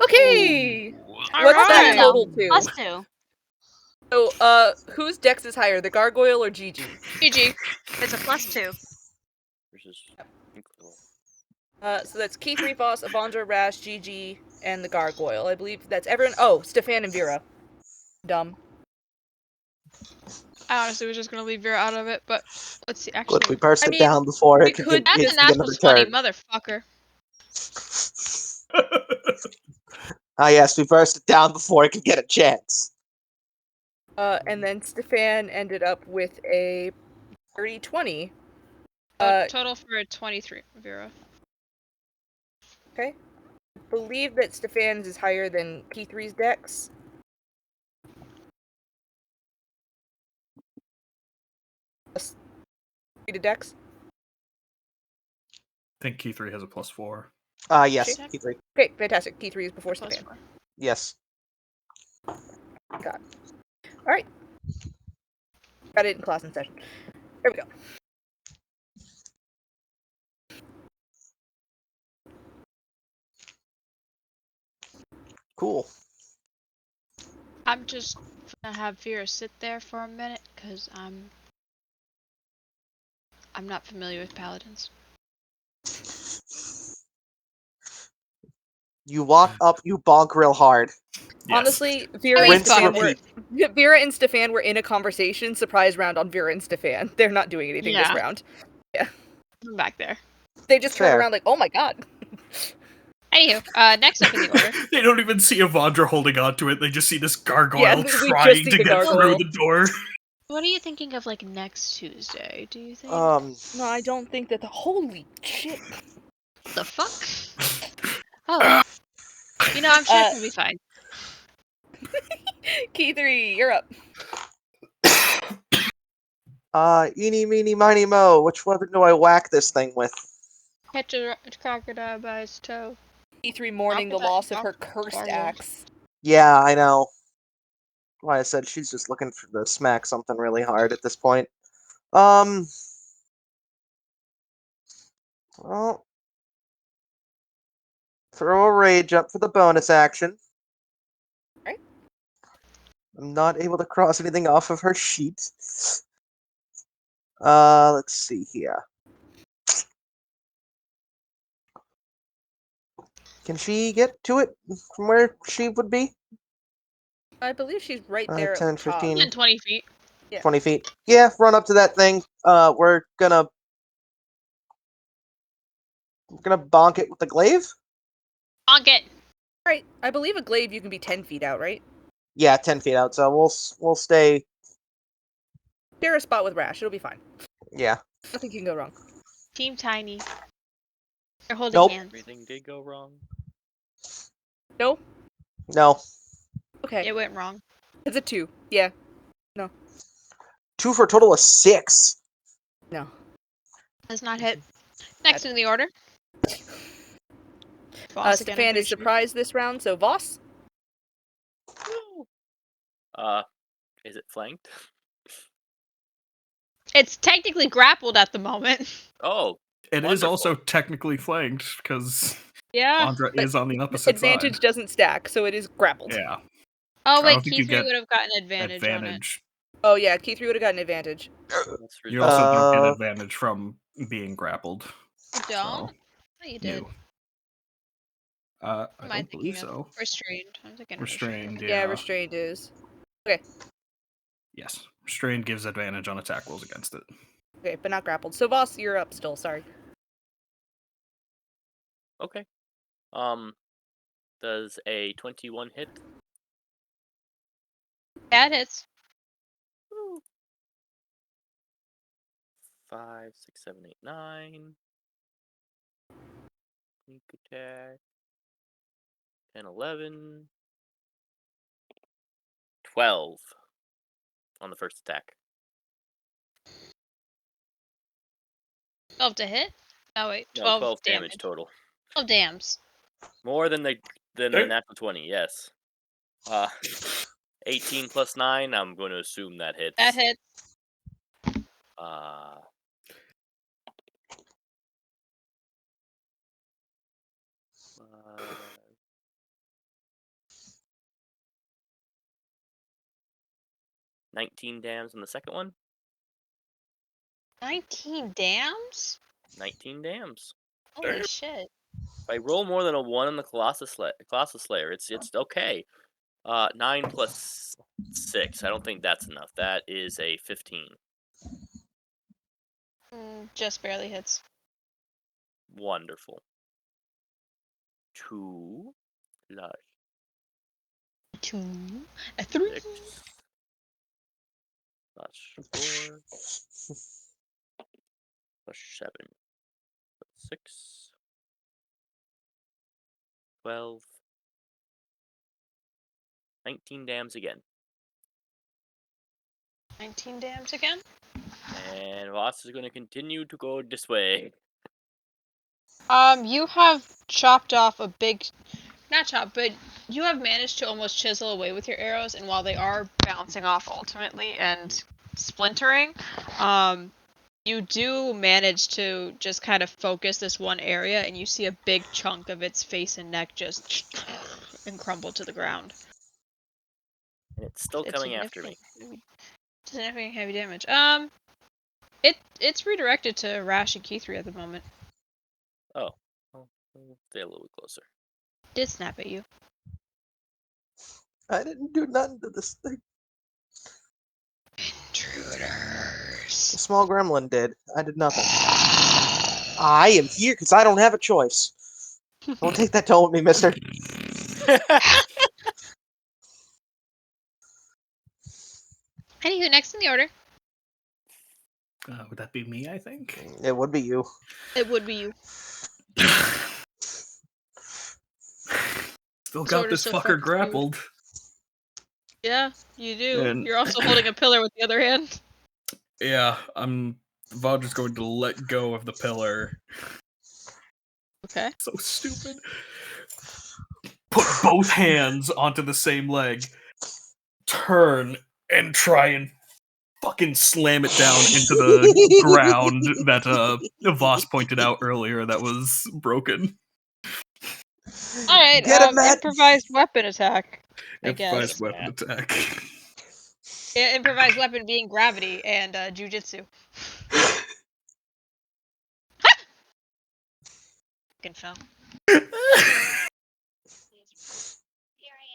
Speaker 2: Okay! What's
Speaker 5: Alright.
Speaker 2: that total to?
Speaker 8: +2.
Speaker 2: So, whose dex is higher, the gargoyle or Gigi?
Speaker 5: GG.
Speaker 8: It's a +2.
Speaker 7: Versus
Speaker 2: So that's Key 3 boss, Avandra, Rash, Gigi, and the gargoyle. I believe that's everyone. Oh, Stefan and Vera. Dumb.
Speaker 5: I honestly was just gonna leave Vera out of it, but let's see. Actually,
Speaker 1: Look, we burst
Speaker 2: I
Speaker 1: it
Speaker 2: mean,
Speaker 1: down before
Speaker 2: we
Speaker 1: it could
Speaker 2: could-
Speaker 1: get
Speaker 5: that's a
Speaker 1: get
Speaker 5: natural
Speaker 1: another
Speaker 5: 20,
Speaker 1: turn.
Speaker 5: motherfucker.
Speaker 1: Ah, yes, we burst it down before it could get a chance.
Speaker 2: And then Stefan ended up with a 30-20.
Speaker 5: Total for 23, Vera.
Speaker 2: Okay. I believe that Stefan's is higher than Key 3's dex. Plus 3 to dex.
Speaker 3: I think Key 3 has a +4.
Speaker 1: Yes,
Speaker 2: Shit.
Speaker 1: Key 3.
Speaker 2: Okay, fantastic. Key 3 is before
Speaker 5: Plus
Speaker 2: Stefan.
Speaker 5: 4.
Speaker 1: Yes.
Speaker 2: Got it. Alright. Got it in class in session. There we go.
Speaker 1: Cool.
Speaker 5: I'm just gonna have Vera sit there for a minute, because I'm not familiar with paladins.
Speaker 1: You walk up, you bonk real hard.
Speaker 3: Yes.
Speaker 2: Honestly, Vera
Speaker 5: mean,
Speaker 2: and Stefan
Speaker 1: repeat.
Speaker 2: were in a conversation. Surprise round on Vera and Stefan. They're not doing anything this
Speaker 5: Yeah.
Speaker 2: round.
Speaker 5: I'm back there.
Speaker 2: They just turn
Speaker 1: Fair.
Speaker 2: around like, oh my god.
Speaker 5: Anywho, next up in the order.
Speaker 3: They don't even see Evandra holding onto it. They just see this gargoyle
Speaker 2: Yeah, we just
Speaker 3: trying
Speaker 2: see
Speaker 3: to
Speaker 2: the
Speaker 3: get
Speaker 2: gargoyle.
Speaker 3: through the door.
Speaker 5: What are you thinking of, like, next Tuesday, do you think?
Speaker 2: No, I don't think that holy shit.
Speaker 5: The fuck? Oh. You know, I'm sure it's gonna be fine.
Speaker 2: Key 3, you're up.
Speaker 1: Eeny, meeny, miny, mo. Which weapon do I whack this thing with?
Speaker 5: Catch a crocodile by its toe.
Speaker 2: Key 3 mourning the loss of her cursed axe.
Speaker 1: Yeah, I know. Like I said, she's just looking to smack something really hard at this point. Well, throw a rage up for the bonus action.
Speaker 2: Right.
Speaker 1: I'm not able to cross anything off of her sheet. Let's see here. Can she get to it from where she would be?
Speaker 2: I believe she's right there
Speaker 1: 10,
Speaker 2: at the top.
Speaker 1: 15.
Speaker 5: 20 feet.
Speaker 2: Yeah.
Speaker 1: 20 feet. Yeah, run up to that thing. We're gonna bonk it with the glaive?
Speaker 5: Bonk it!
Speaker 2: Right. I believe a glaive you can be 10 feet out, right?
Speaker 1: Yeah, 10 feet out, so we'll stay.
Speaker 2: Share a spot with Rash, it'll be fine.
Speaker 1: Yeah.
Speaker 2: Nothing can go wrong.
Speaker 5: Team Tiny. They're holding
Speaker 1: Nope.
Speaker 5: hands.
Speaker 7: Everything did go wrong.
Speaker 2: No?
Speaker 1: No.
Speaker 2: Okay.
Speaker 5: It went wrong.
Speaker 2: It's a 2. Yeah. No.
Speaker 1: 2 for a total of 6.
Speaker 2: No.
Speaker 5: Does not hit. Next in the order.
Speaker 2: Stefan is surprised this round, so Voss?
Speaker 7: Is it flanked?
Speaker 5: It's technically grappled at the moment.
Speaker 7: Oh,
Speaker 3: It is
Speaker 7: wonderful.
Speaker 3: also technically flanked, because
Speaker 5: Yeah.
Speaker 3: Evandra is on the opposite
Speaker 2: Advantage
Speaker 3: side.
Speaker 2: doesn't stack, so it is grappled.
Speaker 3: Yeah.
Speaker 5: Oh
Speaker 3: I
Speaker 5: wait,
Speaker 3: don't think
Speaker 5: Key
Speaker 3: you
Speaker 5: 3
Speaker 3: get
Speaker 5: would have gotten advantage on it.
Speaker 3: Advantage.
Speaker 2: Oh yeah, Key 3 would have gotten advantage.
Speaker 7: That's
Speaker 3: You also don't get
Speaker 1: Uh,
Speaker 3: advantage from being grappled.
Speaker 5: You don't?
Speaker 3: So,
Speaker 5: Oh, you did.
Speaker 3: no. I
Speaker 5: What am I
Speaker 3: don't believe
Speaker 5: thinking
Speaker 3: so.
Speaker 5: of? Restrained. I'm thinking of
Speaker 3: Restrained,
Speaker 2: Yeah,
Speaker 3: yeah.
Speaker 2: restrained is. Okay.
Speaker 3: Yes. Restrained gives advantage on attack rolls against it.
Speaker 2: Okay, but not grappled. So Voss, you're up still, sorry.
Speaker 7: Okay. Does a 21 hit?
Speaker 5: That hits.
Speaker 7: 5, 6, 7, 8, 9. Sneak attack. 10, 11. 12 on the first attack.
Speaker 5: 12 to hit? Oh wait,
Speaker 7: No,
Speaker 5: 12,
Speaker 7: 12 damage total.
Speaker 5: 12 dams.
Speaker 7: More than the natural 20, yes. 18 plus 9, I'm going to assume that hits.
Speaker 5: That hits. 19 dams on the second one. 19 dams?
Speaker 7: 19 dams.
Speaker 5: Holy shit.
Speaker 7: If I roll more than a 1 on the Colossus Slayer, it's okay. 9 plus 6. I don't think that's enough. That is a 15.
Speaker 5: Just barely hits.
Speaker 7: Wonderful. 2 plus
Speaker 5: 2. A 3.
Speaker 7: 6 plus 4 plus 7 plus 6 12 19 dams again.
Speaker 5: 19 dams again?
Speaker 7: And Voss is going to continue to go this way.
Speaker 5: You have chopped off a big... Not chopped, but you have managed to almost chisel away with your arrows, and while they are bouncing off ultimately and splintering, you do manage to just kind of focus this one area, and you see a big chunk of its face and neck just and crumble to the ground.
Speaker 7: And it's still coming after me.
Speaker 5: Significant heavy damage. It's redirected to Rash and Key 3 at the moment.
Speaker 7: Oh. Well, stay a little bit closer.
Speaker 5: Did snap at you.
Speaker 1: I didn't do nothing to this thing.
Speaker 5: Intruders.
Speaker 1: The small gremlin did. I did nothing. I am here because I don't have a choice. Don't take that tone with me, mister.
Speaker 5: Anywho, next in the order.
Speaker 3: Would that be me, I think?
Speaker 1: It would be you.
Speaker 5: It would be you.
Speaker 3: Still got this fucker grappled.
Speaker 5: Yeah, you do.
Speaker 3: And-
Speaker 5: You're also holding a pillar with the other hand.
Speaker 3: Yeah, Vondra's going to let go of the pillar.
Speaker 5: Okay.
Speaker 3: So stupid. Put both hands onto the same leg, turn, and try and fucking slam it down into the ground that Voss pointed out earlier that was broken.
Speaker 5: Alright,
Speaker 1: Get him, Matt!
Speaker 5: improvised weapon attack. I
Speaker 3: Improvised
Speaker 5: guess.
Speaker 3: weapon attack.
Speaker 5: Yeah, improvised weapon being gravity and jujitsu. Fucking fell.
Speaker 8: Here I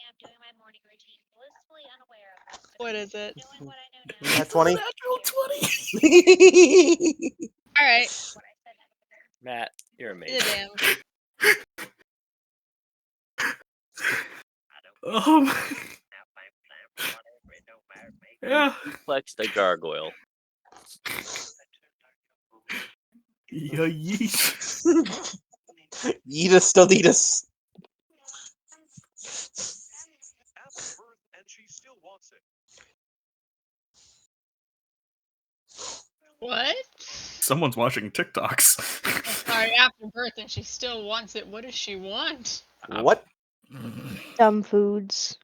Speaker 8: am doing my morning routine, blissfully unaware of it.
Speaker 5: What is it?
Speaker 8: Doing what I know now.
Speaker 1: Nat 20?
Speaker 3: Natural 20!
Speaker 5: Alright.
Speaker 7: Matt, you're
Speaker 5: Do the
Speaker 7: amazing.
Speaker 5: damn.
Speaker 3: Yeah.
Speaker 7: Flex the gargoyle.
Speaker 3: Yeah, yeet.
Speaker 1: Yeetus Deletus.
Speaker 5: What?
Speaker 3: Someone's watching TikToks.
Speaker 5: Sorry, after birth and she still wants it. What does she want?
Speaker 1: What?
Speaker 8: Dumb foods.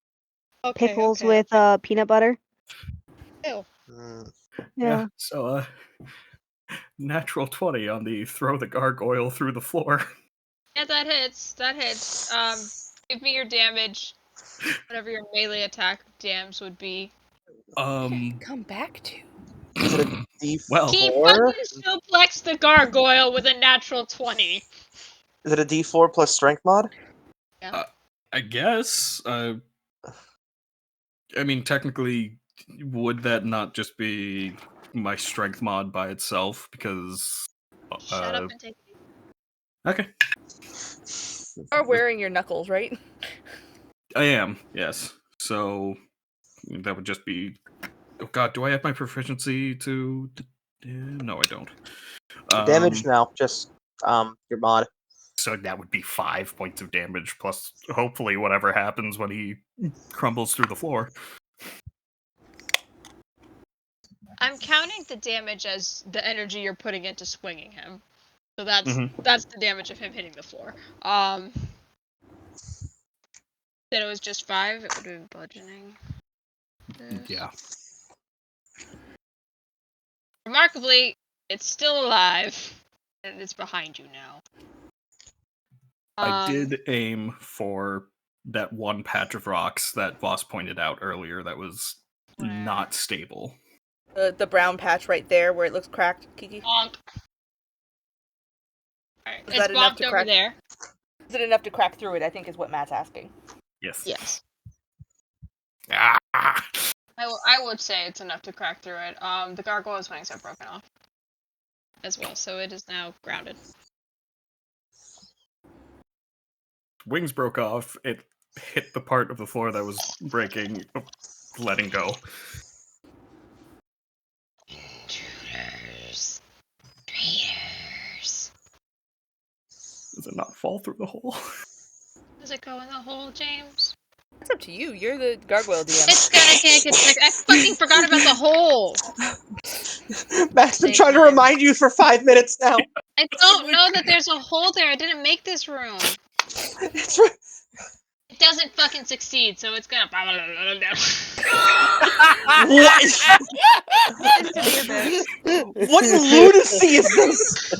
Speaker 5: Okay,
Speaker 8: Pickles
Speaker 5: okay.
Speaker 8: with peanut butter.
Speaker 5: Ew.
Speaker 8: Yeah.
Speaker 3: So, natural 20 on the throw the gargoyle through the floor.
Speaker 5: Yeah, that hits. That hits. Give me your damage. Whatever your melee attack dams would be.
Speaker 2: Come back to.
Speaker 1: Is it a D4?
Speaker 3: Well,
Speaker 5: He fucking suplex the gargoyle with a natural 20.
Speaker 1: Is it a D4 plus strength mod?
Speaker 3: I guess. I mean, technically, would that not just be my strength mod by itself? Because.
Speaker 5: Shut up and take it.
Speaker 3: Okay.
Speaker 2: You are wearing your knuckles, right?
Speaker 3: I am, yes. So, that would just be. Oh god, do I have my proficiency to. No, I don't.
Speaker 1: Damage? No, just your mod.
Speaker 3: So that would be 5 points of damage, plus hopefully whatever happens when he crumbles through the floor.
Speaker 5: I'm counting the damage as the energy you're putting into swinging him. So that's the damage of him hitting the floor. Then it was just 5, it would have been bludgeoning.
Speaker 3: Yeah.
Speaker 5: Remarkably, it's still alive. And it's behind you now.
Speaker 3: I did aim for that one patch of rocks that Voss pointed out earlier that was not stable.
Speaker 2: The brown patch right there where it looks cracked, Kiki.
Speaker 5: Bonk. Alright,
Speaker 2: Is
Speaker 5: it's
Speaker 2: that enough
Speaker 5: bonked
Speaker 2: to
Speaker 5: over
Speaker 2: crack?
Speaker 5: there.
Speaker 2: Is it enough to crack through it? I think is what Matt's asking.
Speaker 3: Yes.
Speaker 5: Yes.
Speaker 3: Ah!
Speaker 5: I would say it's enough to crack through it. The gargoyle's wings are broken off as well, so it is now grounded.
Speaker 3: Wings broke off. It hit the part of the floor that was breaking, letting go.
Speaker 5: Intruders. Traitors.
Speaker 3: Does it not fall through the hole?
Speaker 5: Does it go in the hole, James?
Speaker 2: It's up to you. You're the gargoyle DM.
Speaker 5: It's gonna take a sec. I fucking forgot about the hole!
Speaker 1: Matt's been trying to remind you for 5 minutes now.
Speaker 5: I don't know that there's a hole there. I didn't make this room.
Speaker 1: It's right.
Speaker 5: It doesn't fucking succeed, so it's gonna.
Speaker 1: What? What lunacy is this?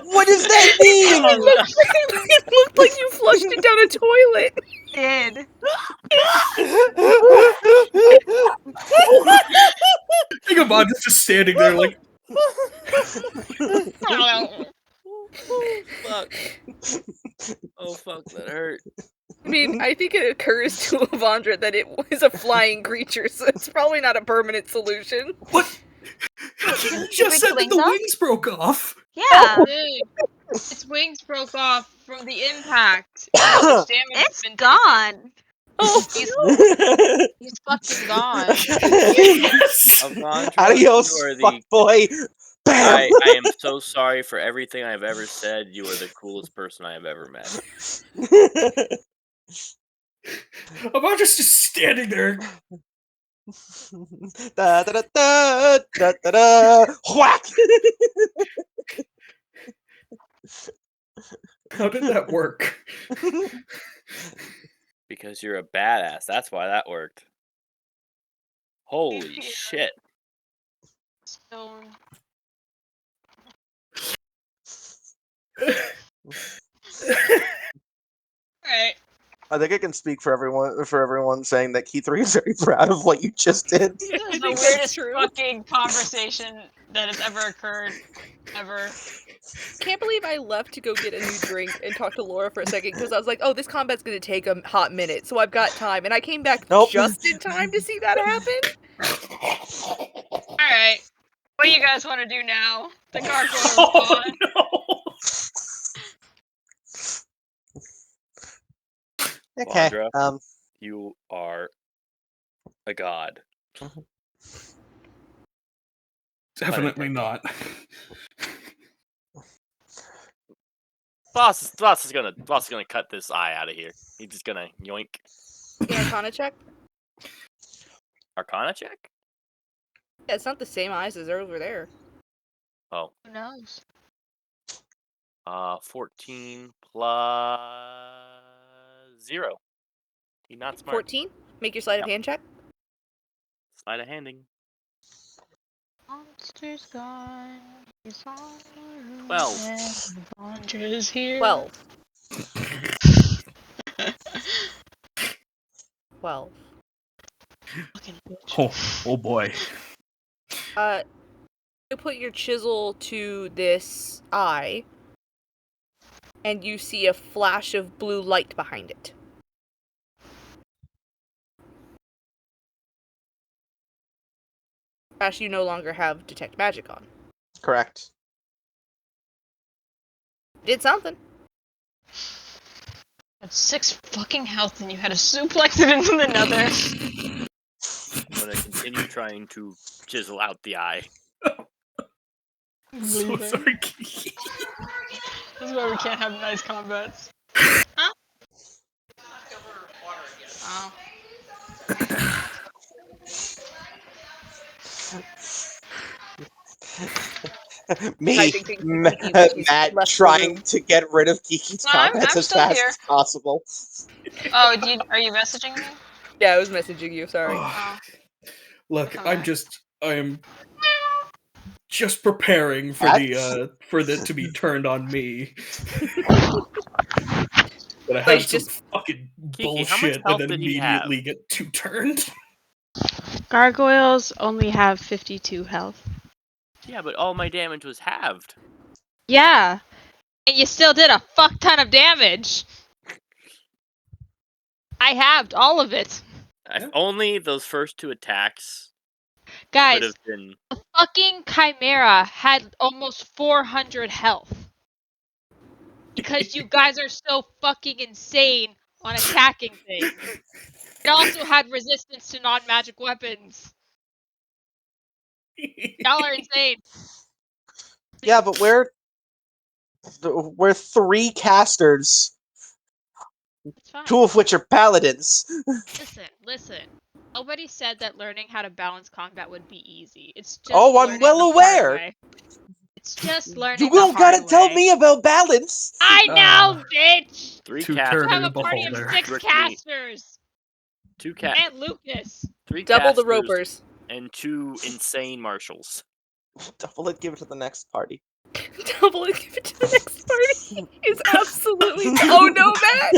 Speaker 1: What does that mean?
Speaker 2: It looked like you flushed it down a toilet.
Speaker 8: Did.
Speaker 3: Think of Andres just standing there like.
Speaker 7: Fuck. Oh fuck, that hurt.
Speaker 2: I mean, I think it occurs to Avandra that it was a flying creature, so it's probably not a permanent solution.
Speaker 3: What? You just said that the wings broke off.
Speaker 8: Yeah.
Speaker 5: Its wings broke off from the impact. How much damage has
Speaker 8: It's
Speaker 5: been
Speaker 8: gone.
Speaker 2: Oh,
Speaker 5: He's fucking gone.
Speaker 9: Yes!
Speaker 7: Avandra,
Speaker 1: Adios,
Speaker 7: you are
Speaker 1: fuck
Speaker 7: the.
Speaker 1: boy. Bam.
Speaker 7: I am so sorry for everything I've ever said. You are the coolest person I have ever met.
Speaker 9: I'm just standing there.
Speaker 1: Da da da da da da da. Whack.
Speaker 9: How did that work?
Speaker 7: Because you're a badass. That's why that worked. Holy
Speaker 5: Yeah.
Speaker 7: shit.
Speaker 5: So... Alright.
Speaker 1: I think I can speak for everyone saying that Key3 is very proud of what you just did.
Speaker 5: This is the
Speaker 2: think that's
Speaker 5: weirdest
Speaker 2: true.
Speaker 5: fucking conversation that has ever occurred. Ever.
Speaker 2: Can't believe I left to go get a new drink and talk to Laura for a second because I was like, oh, this combat's gonna take a hot minute, so I've got time. And I came back
Speaker 1: Nope.
Speaker 2: just in time to see that happen.
Speaker 5: Alright. What do you guys want to do now? The gargoyle's
Speaker 9: Oh,
Speaker 5: gone.
Speaker 9: no.
Speaker 1: Okay.
Speaker 7: Wandra, you are a god.
Speaker 9: Definitely not.
Speaker 7: Boss is gonna cut this eye out of here. He's just gonna yoink.
Speaker 2: The Arcana check?
Speaker 7: Arcana check?
Speaker 2: Yeah, it's not the same eyes as over there.
Speaker 7: Oh.
Speaker 5: Who knows?
Speaker 7: 14 plus 0. He's not smart.
Speaker 2: 14? Make your sleight of hand check.
Speaker 7: Sleight of handing.
Speaker 5: Monster's gone. He's on the roof.
Speaker 7: 12.
Speaker 5: And Vandra's here.
Speaker 2: 12. 12.
Speaker 5: Fucking bitch.
Speaker 9: Oh boy.
Speaker 2: You put your chisel to this eye, and you see a flash of blue light behind it. Ash, you no longer have detect magic on.
Speaker 1: Correct.
Speaker 2: Did something.
Speaker 5: Had 6 fucking health and you had to suplex it into the nether.
Speaker 7: I'm gonna continue trying to chisel out the eye.
Speaker 9: So sorry.
Speaker 5: This is why we can't have nice combats. Huh? Oh.
Speaker 1: Me,
Speaker 2: I think Kiki was
Speaker 1: Matt,
Speaker 2: left the
Speaker 1: trying
Speaker 2: room.
Speaker 1: to get rid of Kiki's
Speaker 5: No, I'm
Speaker 1: comments as
Speaker 5: still
Speaker 1: fast
Speaker 5: here.
Speaker 1: as possible.
Speaker 5: Oh, are you messaging me?
Speaker 2: Yeah, I was messaging you, sorry.
Speaker 5: Oh.
Speaker 9: Look,
Speaker 5: Okay.
Speaker 9: I am just preparing for the to be turned on me. But I have some fucking
Speaker 7: Kiki, how much
Speaker 9: bullshit and
Speaker 7: health
Speaker 9: then
Speaker 7: did he have?
Speaker 9: immediately get two turned.
Speaker 10: Gargoyles only have 52 health.
Speaker 7: Yeah, but all my damage was halved.
Speaker 10: Yeah.
Speaker 5: And you still did a fuck ton of damage. I halved all of it.
Speaker 7: If only those first 2 attacks could
Speaker 5: Guys,
Speaker 7: have been.
Speaker 5: the fucking Chimera had almost 400 health. Because you guys are so fucking insane on attacking things. It also had resistance to non-magic weapons. Y'all are insane.
Speaker 1: Yeah, but we're 3 casters,
Speaker 5: It's fine.
Speaker 1: 2 of which are paladins.
Speaker 5: Listen. Nobody said that learning how to balance combat would be easy. It's just
Speaker 1: Oh, I'm
Speaker 5: learning
Speaker 1: well
Speaker 5: the hard
Speaker 1: aware.
Speaker 5: way. It's just learning
Speaker 1: You
Speaker 5: the
Speaker 1: don't
Speaker 5: hard
Speaker 1: gotta tell
Speaker 5: way.
Speaker 1: me about balance.
Speaker 5: I know, bitch!
Speaker 7: 3
Speaker 9: To
Speaker 7: casters.
Speaker 9: turn
Speaker 5: You have
Speaker 9: in
Speaker 5: a
Speaker 9: a
Speaker 5: party of
Speaker 9: beholder.
Speaker 5: 6
Speaker 7: Rick me.
Speaker 5: casters!
Speaker 7: 2
Speaker 5: And Lucas!
Speaker 7: 3
Speaker 2: Double the
Speaker 7: casters
Speaker 2: ropers.
Speaker 7: and 2 insane marshals.
Speaker 1: Double it, give it to the next party.
Speaker 2: Double and give it to the next party is absolutely. Oh no, Matt!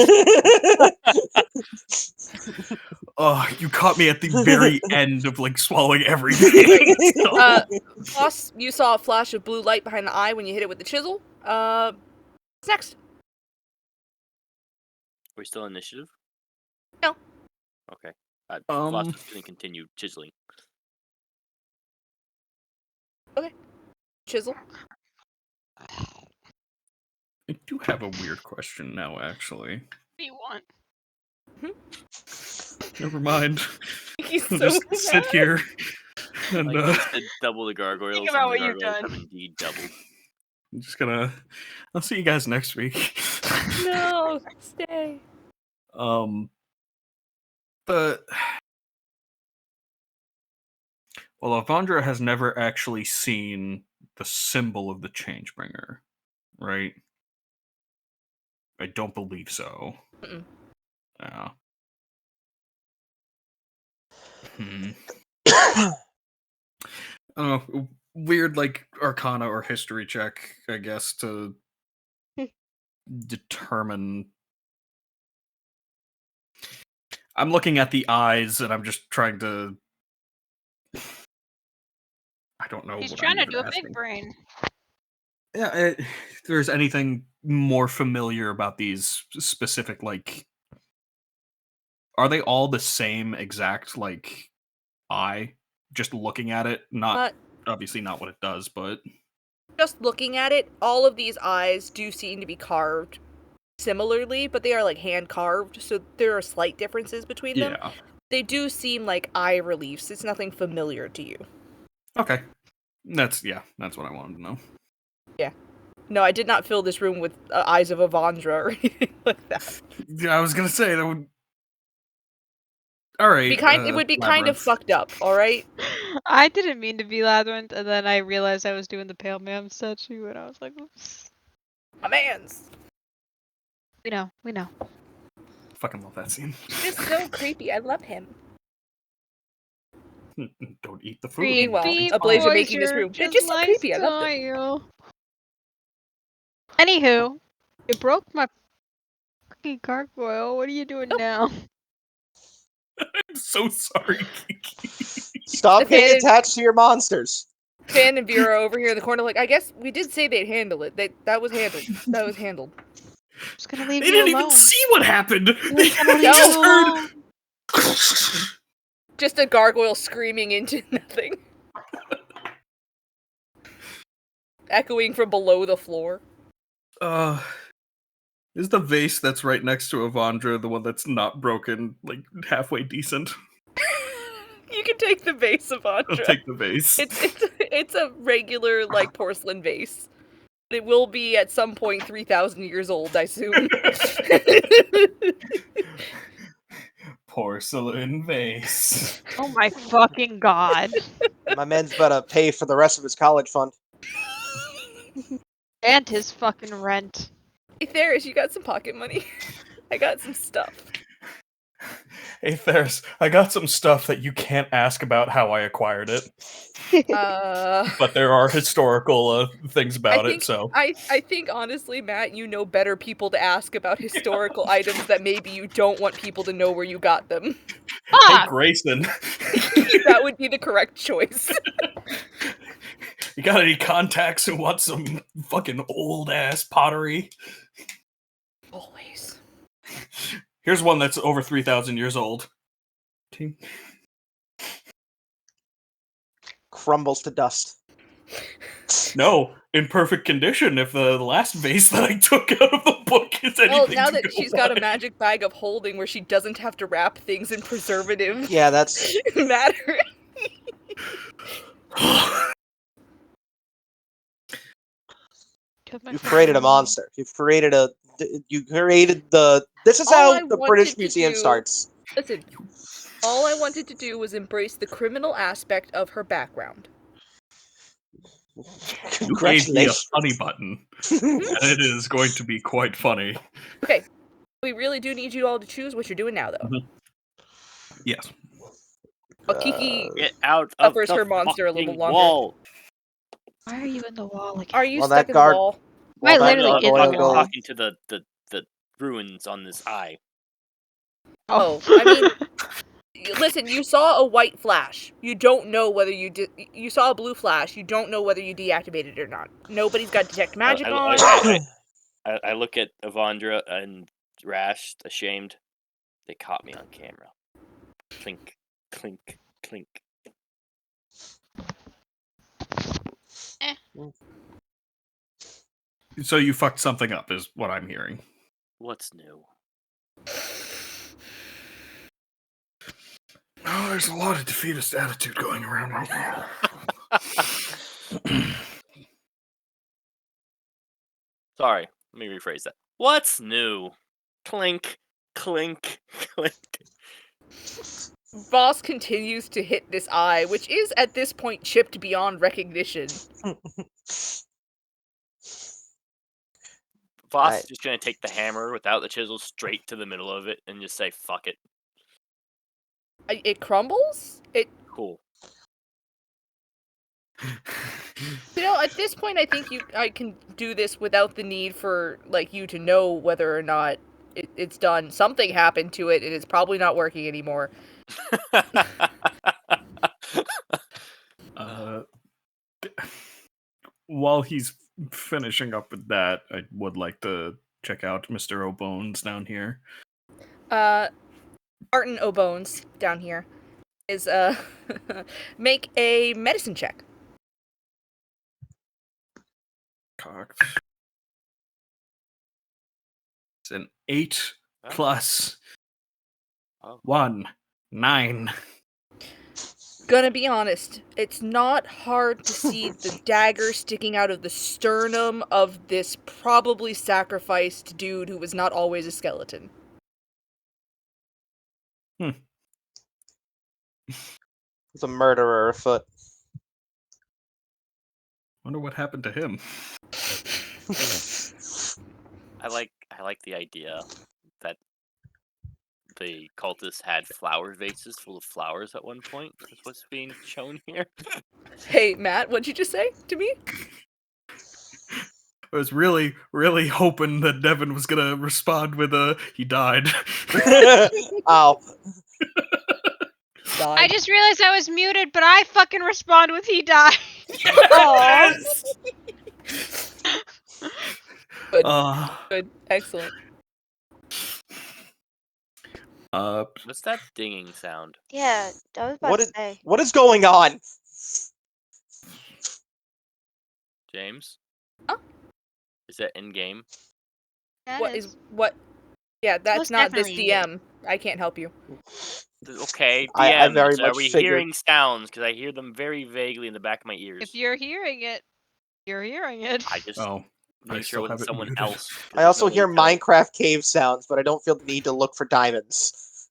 Speaker 9: Oh, you caught me at the very end of like swallowing everything.
Speaker 2: Boss, you saw a flash of blue light behind the eye when you hit it with the chisel. What's next?
Speaker 7: Are we still initiative?
Speaker 2: No.
Speaker 7: Okay. Voss is gonna continue chiseling.
Speaker 2: Okay. Chisel.
Speaker 3: I do have a weird question now, actually.
Speaker 5: What do you want?
Speaker 3: Never mind.
Speaker 2: He's
Speaker 3: I'll
Speaker 2: so
Speaker 3: just sit
Speaker 2: mad.
Speaker 3: here and
Speaker 7: Like you said, double the gargoyles.
Speaker 5: Think about
Speaker 7: and
Speaker 5: what
Speaker 7: the
Speaker 5: you've
Speaker 7: gargoyles
Speaker 5: done.
Speaker 7: have indeed doubled.
Speaker 3: I'm just gonna. I'll see you guys next week.
Speaker 2: No, stay.
Speaker 3: But well, Avandra has never actually seen the symbol of the Changebringer, right? I don't believe so.
Speaker 2: Mm-mm.
Speaker 3: Yeah. I don't know. Weird, like Arcana or History check, I guess, to determine. I'm looking at the eyes, and I'm just trying to. I don't know.
Speaker 5: He's
Speaker 3: what
Speaker 5: trying
Speaker 3: I'm
Speaker 5: to
Speaker 3: even
Speaker 5: do a
Speaker 3: asking.
Speaker 5: big brain.
Speaker 3: Yeah, if there's anything more familiar about these specific, like, are they all the same exact, like, eye? Just looking at it, not obviously not what it does, but
Speaker 2: Just looking at it, all of these eyes do seem to be carved similarly, but they are like hand carved, so there are slight differences between them.
Speaker 3: yeah.
Speaker 2: They do seem like eye reliefs. It's nothing familiar to you.
Speaker 3: Okay, that's what I wanted to know.
Speaker 2: Yeah. No, I did not fill this room with eyes of Avandra or anything like that.
Speaker 3: Yeah, I was gonna say that would. All right.
Speaker 2: It would be kind of
Speaker 3: Labyrinth.
Speaker 2: fucked up. All right.
Speaker 10: I didn't mean to be Labyrinth, and then I realized I was doing the Pale Man statue, and I was like, oops.
Speaker 2: My man's.
Speaker 10: We know.
Speaker 3: Fucking love that scene.
Speaker 2: Just so creepy. I love him.
Speaker 3: Don't eat the food.
Speaker 2: Meanwhile,
Speaker 10: Creepy
Speaker 2: Ablasia
Speaker 10: boys,
Speaker 2: making this
Speaker 10: you're
Speaker 2: room. They're just so
Speaker 10: like
Speaker 2: creepy. I love them.
Speaker 10: style. Anywho, you broke my fucking gargoyle. What are you doing now?
Speaker 3: I'm so sorry, Kiki.
Speaker 1: Stop
Speaker 2: The
Speaker 1: getting
Speaker 2: fan-
Speaker 1: attached to your monsters.
Speaker 2: Fan and Vera over here in the corner, like, I guess we did say they'd handle it. That was handled. That was handled.
Speaker 10: I'm just gonna leave
Speaker 3: They
Speaker 10: you
Speaker 3: didn't
Speaker 10: alone.
Speaker 3: even see what happened. They
Speaker 10: gonna leave
Speaker 3: just
Speaker 10: you
Speaker 3: heard.
Speaker 10: alone.
Speaker 2: Just a gargoyle screaming into nothing. Echoing from below the floor.
Speaker 3: Is the vase that's right next to Avandra the one that's not broken, like halfway decent?
Speaker 2: You can take the vase, Avandra.
Speaker 3: I'll take the vase.
Speaker 2: It's a regular, like, porcelain vase. It will be at some point 3,000 years old, I assume.
Speaker 3: Porcelain vase.
Speaker 10: Oh my fucking god.
Speaker 1: My man's better pay for the rest of his college fund.
Speaker 10: And his fucking rent.
Speaker 2: Hey, Theris, you got some pocket money? I got some stuff.
Speaker 3: Hey Theris, I got some stuff that you can't ask about how I acquired it. But there are historical things about it, so.
Speaker 2: I think, honestly, Matt, you know better people to ask about historical items that maybe you don't want people to know where you got them.
Speaker 3: Hey Grayson.
Speaker 2: That would be the correct choice.
Speaker 3: You got any contacts who want some fucking old-ass pottery?
Speaker 2: Always.
Speaker 3: Here's one that's over 3,000 years old.
Speaker 1: Crumbles to dust.
Speaker 3: No, in perfect condition if the last vase that I took out of the book is anything
Speaker 2: Well, now
Speaker 3: to
Speaker 2: that
Speaker 3: go
Speaker 2: she's got a
Speaker 3: by.
Speaker 2: magic bag of holding where she doesn't have to wrap things in preservative
Speaker 1: Yeah, that's...
Speaker 2: matter.
Speaker 1: You've created a monster. You've created a... You created the... This is how the British Museum starts.
Speaker 2: Listen, all I wanted to do was embrace the criminal aspect of her background.
Speaker 3: You gave me a funny button, and it is going to be quite funny.
Speaker 2: Okay, we really do need you all to choose what you're doing now, though.
Speaker 3: Yes.
Speaker 2: Well, Kiki
Speaker 7: Get out of
Speaker 2: suffers
Speaker 7: the
Speaker 2: her monster a little
Speaker 7: fucking
Speaker 2: longer.
Speaker 7: wall.
Speaker 10: Why are you in the wall again?
Speaker 2: Are you
Speaker 1: Well,
Speaker 2: stuck
Speaker 1: that
Speaker 2: in the
Speaker 1: guard-
Speaker 2: wall?
Speaker 10: I
Speaker 1: Well, that
Speaker 10: literally in the
Speaker 1: gargoyle
Speaker 10: wall.
Speaker 1: go-
Speaker 7: Talking to the ruins on this eye.
Speaker 2: Oh, I mean, listen, you saw a white flash. You don't know whether you saw a blue flash. You don't know whether you deactivated it or not. Nobody's got detect magic on.
Speaker 7: I look at Avandra and Rash, ashamed. They caught me on camera. Clink, clink, clink.
Speaker 3: So you fucked something up, is what I'm hearing.
Speaker 7: What's new?
Speaker 3: Oh, there's a lot of defeatist attitude going around right now.
Speaker 7: Sorry, let me rephrase that. What's new? Clink, clink, clink.
Speaker 2: Voss continues to hit this eye, which is at this point chipped beyond recognition.
Speaker 7: Voss is just gonna take the hammer without the chisel straight to the middle of it and just say, fuck it.
Speaker 2: It crumbles?
Speaker 7: Cool.
Speaker 2: You know, at this point, I think I can do this without the need for, like, you to know whether or not it's done. Something happened to it, and it's probably not working anymore.
Speaker 3: While he's finishing up with that, I would like to check out Mr. O'Bones down here.
Speaker 2: Martin O'Bones down here is, make a medicine check.
Speaker 3: Cocked. It's an 8 plus 1, 9.
Speaker 2: Gonna be honest, it's not hard to see the dagger sticking out of the sternum of this probably sacrificed dude who was not always a skeleton.
Speaker 1: There's a murderer afoot.
Speaker 3: Wonder what happened to him.
Speaker 7: I like the idea that the cultists had flower vases full of flowers at one point. That's what's being shown here.
Speaker 2: Hey, Matt, what'd you just say to me?
Speaker 3: I was really, really hoping that Devin was gonna respond with he died.
Speaker 1: Ow.
Speaker 10: I just realized I was muted, but I fucking respond with he died.
Speaker 2: Good. Good. Excellent.
Speaker 7: What's that dinging sound?
Speaker 8: Yeah, I was about to say.
Speaker 1: What is going on?
Speaker 7: James?
Speaker 2: Oh?
Speaker 7: Is that in game?
Speaker 2: What? Yeah, that's
Speaker 10: most
Speaker 2: not this
Speaker 10: definitely
Speaker 2: DM. I can't help you.
Speaker 7: Okay,
Speaker 1: I
Speaker 7: DMs,
Speaker 1: very
Speaker 7: are
Speaker 1: much
Speaker 7: we
Speaker 1: figured.
Speaker 7: hearing sounds? Because I hear them very vaguely in the back of my ears.
Speaker 10: If you're hearing it, you're hearing it.
Speaker 7: I just
Speaker 3: I
Speaker 7: make sure
Speaker 3: still
Speaker 7: it
Speaker 3: have
Speaker 7: wasn't
Speaker 3: it
Speaker 7: someone
Speaker 3: muted.
Speaker 7: else.
Speaker 1: I also hear Minecraft cave sounds, but I don't feel the need to look for diamonds.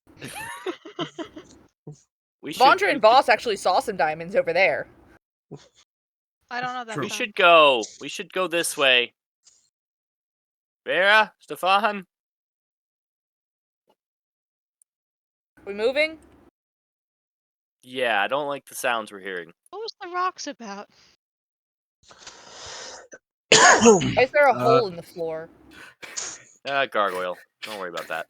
Speaker 2: Vondra and Voss actually saw some diamonds over there.
Speaker 10: I don't know that.
Speaker 7: We should go. We should go this way. Vera, Stefan.
Speaker 2: We moving?
Speaker 7: Yeah, I don't like the sounds we're hearing.
Speaker 10: What was the rocks about?
Speaker 2: Why is there a hole in the floor?
Speaker 7: Gargoyle. Don't worry about that.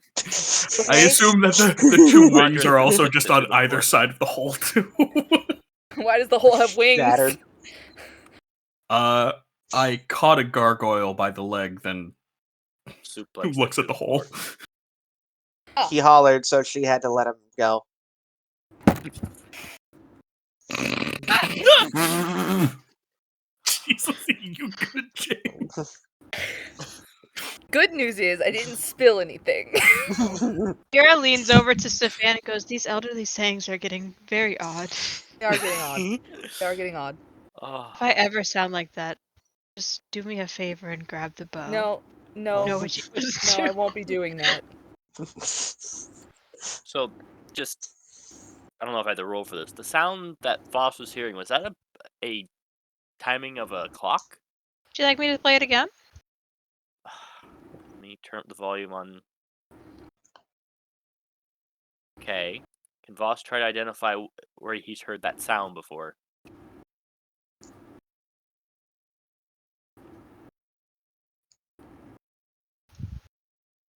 Speaker 3: I assume that the two wings are also just on either side of the hole, too.
Speaker 2: Why does the hole have wings?
Speaker 1: Shattered.
Speaker 3: I caught a gargoyle by the leg, then
Speaker 7: Suplex
Speaker 3: looks at the hole.
Speaker 1: He hollered, so she had to let him go.
Speaker 3: Jesus, you good, James.
Speaker 2: Good news is I didn't spill anything.
Speaker 10: Gara leans over to Stefan and goes, "These elderly sayings are getting very odd."
Speaker 2: They are getting odd. They are getting odd.
Speaker 10: If I ever sound like that, just do me a favor and grab the bow.
Speaker 2: No,
Speaker 10: No, what you
Speaker 2: no, I won't be doing that.
Speaker 7: So, just I don't know if I had to roll for this. The sound that Voss was hearing, was that a timing of a clock?
Speaker 10: Would you like me to play it again?
Speaker 7: Let me turn up the volume on. Okay. Can Voss try to identify where he's heard that sound before?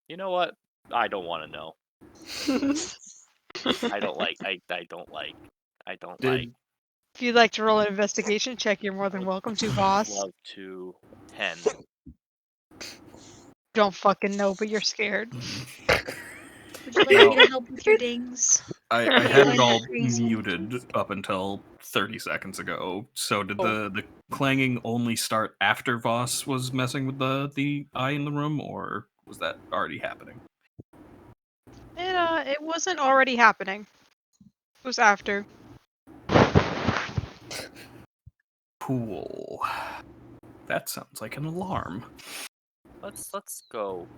Speaker 7: You know what? I don't want to know. I don't like.
Speaker 10: If you'd like to roll an investigation check, you're more than welcome to, boss.
Speaker 7: Love to 10.
Speaker 10: Don't fucking know, but you're scared.
Speaker 4: Would you like me to help with your dings?
Speaker 3: I had it all muted up until 30 seconds ago. So did the clanging only start after Voss was messing with the eye in the room, or was that already happening?
Speaker 10: It wasn't already happening. It was after.
Speaker 3: Cool. That sounds like an alarm.
Speaker 7: Let's go.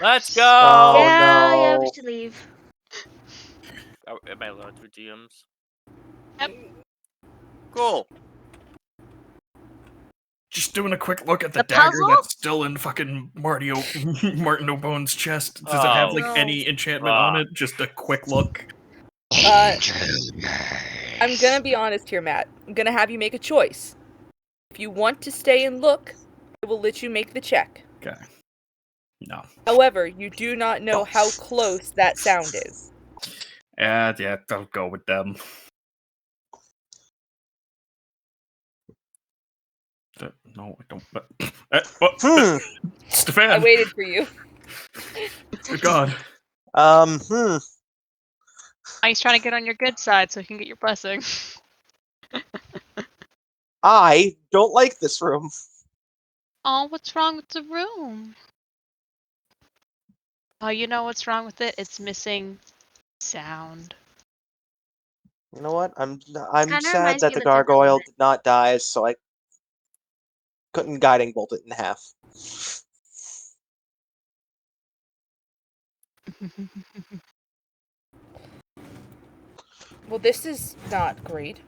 Speaker 7: Let's go.
Speaker 1: Oh,
Speaker 8: Yeah, we
Speaker 1: no.
Speaker 8: should leave.
Speaker 7: Am I allowed to DMs?
Speaker 5: Yep.
Speaker 7: Cool.
Speaker 3: Just doing a quick look at the
Speaker 8: The
Speaker 3: dagger
Speaker 8: puzzle?
Speaker 3: that's still in fucking Martin O'Bone's chest. Does it have like
Speaker 8: no.
Speaker 3: any enchantment on it? Just a quick look.
Speaker 2: I'm gonna be honest here, Matt. I'm gonna have you make a choice. If you want to stay and look, I will let you make the check.
Speaker 3: Okay. No.
Speaker 2: However, you do not know how close that sound is.
Speaker 3: Yeah, I'll go with them. No, I don't. Stefan!
Speaker 2: I waited for you.
Speaker 3: Good God.
Speaker 10: He's trying to get on your good side so he can get your blessing.
Speaker 1: I don't like this room.
Speaker 10: Oh, what's wrong with the room? Oh, you know what's wrong with it? It's missing sound.
Speaker 1: You know what? I'm
Speaker 8: Kinda
Speaker 1: sad
Speaker 8: reminds
Speaker 1: that
Speaker 8: me
Speaker 1: the
Speaker 8: of a different
Speaker 1: gargoyle
Speaker 8: moment.
Speaker 1: did not die, so I couldn't guiding bolt it in half.
Speaker 2: Well, this is not great.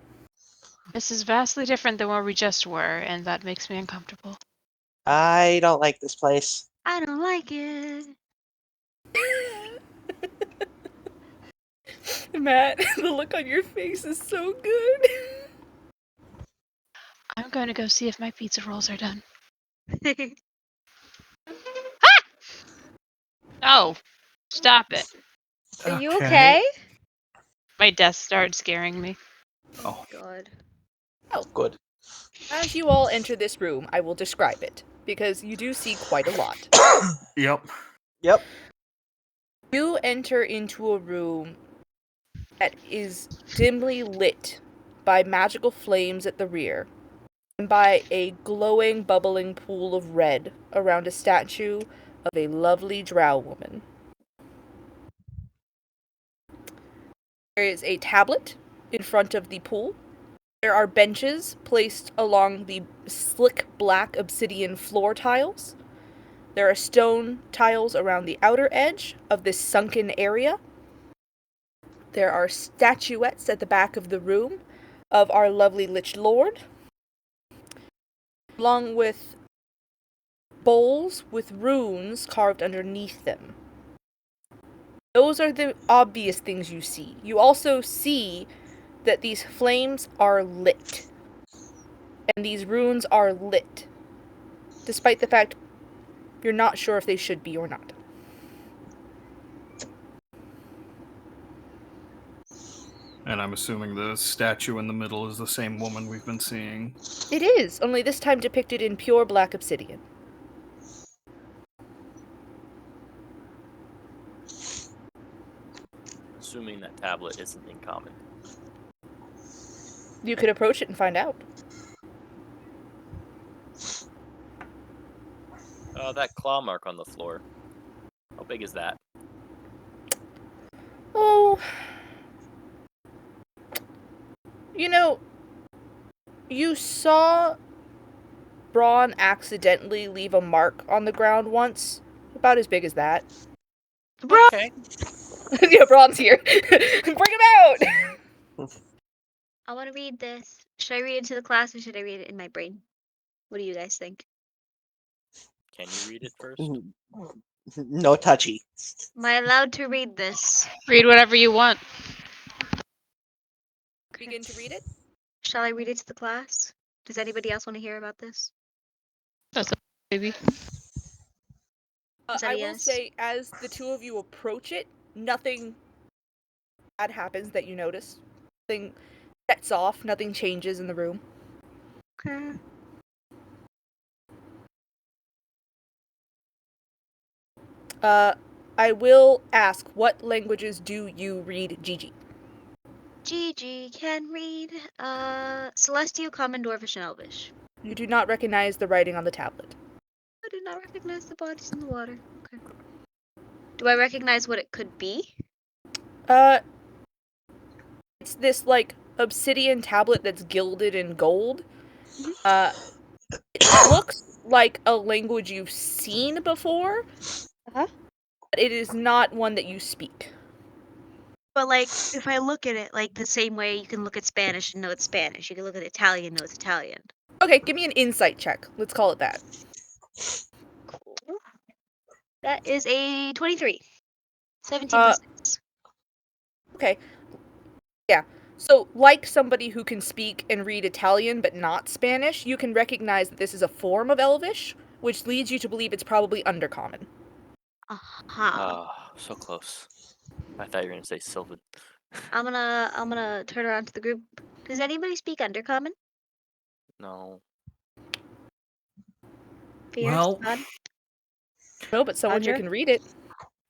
Speaker 10: This is vastly different than where we just were, and that makes me uncomfortable.
Speaker 1: I don't like this place.
Speaker 8: I don't like it.
Speaker 2: Matt, the look on your face is so good.
Speaker 10: I'm going to go see if my pizza rolls are done. Oh, stop it.
Speaker 8: Are you okay?
Speaker 10: My desk started scaring me.
Speaker 3: Oh,
Speaker 8: God.
Speaker 2: Oh,
Speaker 1: good.
Speaker 2: As you all enter this room, I will describe it, because you do see quite a lot.
Speaker 3: Yep.
Speaker 2: You enter into a room that is dimly lit by magical flames at the rear, and by a glowing, bubbling pool of red around a statue of a lovely drow woman. There is a tablet in front of the pool. There are benches placed along the slick black obsidian floor tiles. There are stone tiles around the outer edge of this sunken area. There are statuettes at the back of the room of our lovely Lich Lord, along with bowls with runes carved underneath them. Those are the obvious things you see. You also see that these flames are lit, and these runes are lit, despite the fact you're not sure if they should be or not.
Speaker 3: And I'm assuming the statue in the middle is the same woman we've been seeing.
Speaker 2: It is, only this time depicted in pure black obsidian.
Speaker 7: Assuming that tablet isn't in common.
Speaker 2: You could approach it and find out.
Speaker 7: That claw mark on the floor. How big is that?
Speaker 2: Oh, you know, you saw Braun accidentally leave a mark on the ground once, about as big as that.
Speaker 7: Okay.
Speaker 2: Yeah, Braun's here. Bring him out!
Speaker 8: I want to read this. Should I read it to the class or should I read it in my brain? What do you guys think?
Speaker 7: Can you read it first?
Speaker 1: No touchy.
Speaker 8: Am I allowed to read this?
Speaker 10: Read whatever you want.
Speaker 2: Begin to read it?
Speaker 8: Shall I read it to the class? Does anybody else want to hear about this?
Speaker 10: That's a baby.
Speaker 8: Is that
Speaker 2: I
Speaker 8: a
Speaker 2: will
Speaker 8: yes?
Speaker 2: say, as the two of you approach it, nothing bad happens that you notice. Nothing sets off, nothing changes in the room.
Speaker 8: Okay.
Speaker 2: I will ask, what languages do you read, Gigi?
Speaker 8: Gigi can read Celestial, Common, Dwarvish, and Elvish.
Speaker 2: You do not recognize the writing on the tablet.
Speaker 8: I do not recognize the bodies in the water. Okay. Do I recognize what it could be?
Speaker 2: It's this, like, obsidian tablet that's gilded in gold. It looks like a language you've seen before.
Speaker 8: Uh-huh.
Speaker 2: But it is not one that you speak.
Speaker 8: But, like, if I look at it, like, the same way you can look at Spanish and know it's Spanish, you can look at Italian and know it's Italian.
Speaker 2: Okay, give me an insight check. Let's call it that.
Speaker 8: Cool. That is a 23. 17 plus 6.
Speaker 2: Okay. Yeah. So, like somebody who can speak and read Italian but not Spanish, you can recognize that this is a form of Elvish, which leads you to believe it's probably Undercommon.
Speaker 8: Aha.
Speaker 7: Oh, so close. I thought you were gonna say Sylvan.
Speaker 8: I'm gonna turn around to the group. Does anybody speak Undercommon?
Speaker 7: No.
Speaker 8: Fear?
Speaker 9: Well,
Speaker 2: No, but someone who
Speaker 8: Roger?
Speaker 2: can read it.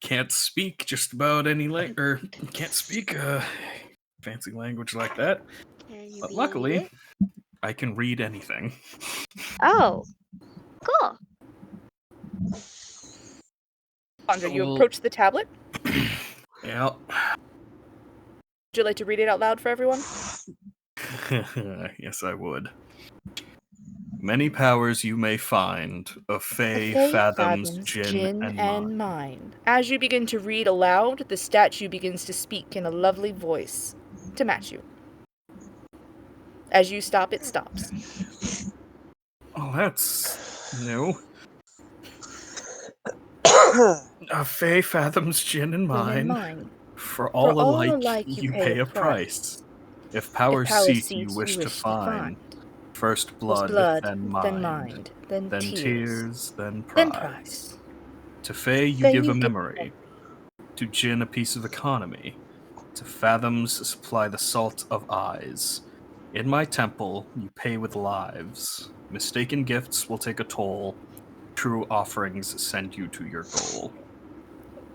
Speaker 9: can't speak just about any or can't speak a fancy language like that.
Speaker 8: Can you
Speaker 9: But
Speaker 8: read
Speaker 9: luckily,
Speaker 8: it?
Speaker 9: I can read anything.
Speaker 8: Oh, cool.
Speaker 2: Andra, you
Speaker 9: Well-
Speaker 2: approach the tablet.
Speaker 9: Yeah.
Speaker 2: Would you like to read it out loud for everyone?
Speaker 9: Yes, I would. Many powers you may find, of Fey,
Speaker 2: Fae
Speaker 9: Fathoms, Jinn, and Mind.
Speaker 2: Mind. As you begin to read aloud, the statue begins to speak in a lovely voice to match you. As you stop, it stops.
Speaker 9: Oh, that's new. Of Fey, Fathoms, Jinn, and Mind. For all alike, you pay a price. If power seek you wish to find, first blood, then mind,
Speaker 2: then
Speaker 9: tears, then
Speaker 2: then
Speaker 9: prize.
Speaker 2: prize.
Speaker 9: To Fey you
Speaker 2: Then
Speaker 9: give
Speaker 2: you
Speaker 9: a
Speaker 2: give
Speaker 9: memory, to Jinn a piece of economy, to Fathoms supply the salt of eyes. In my temple you pay with lives, mistaken gifts will take a toll, true offerings send you to your goal.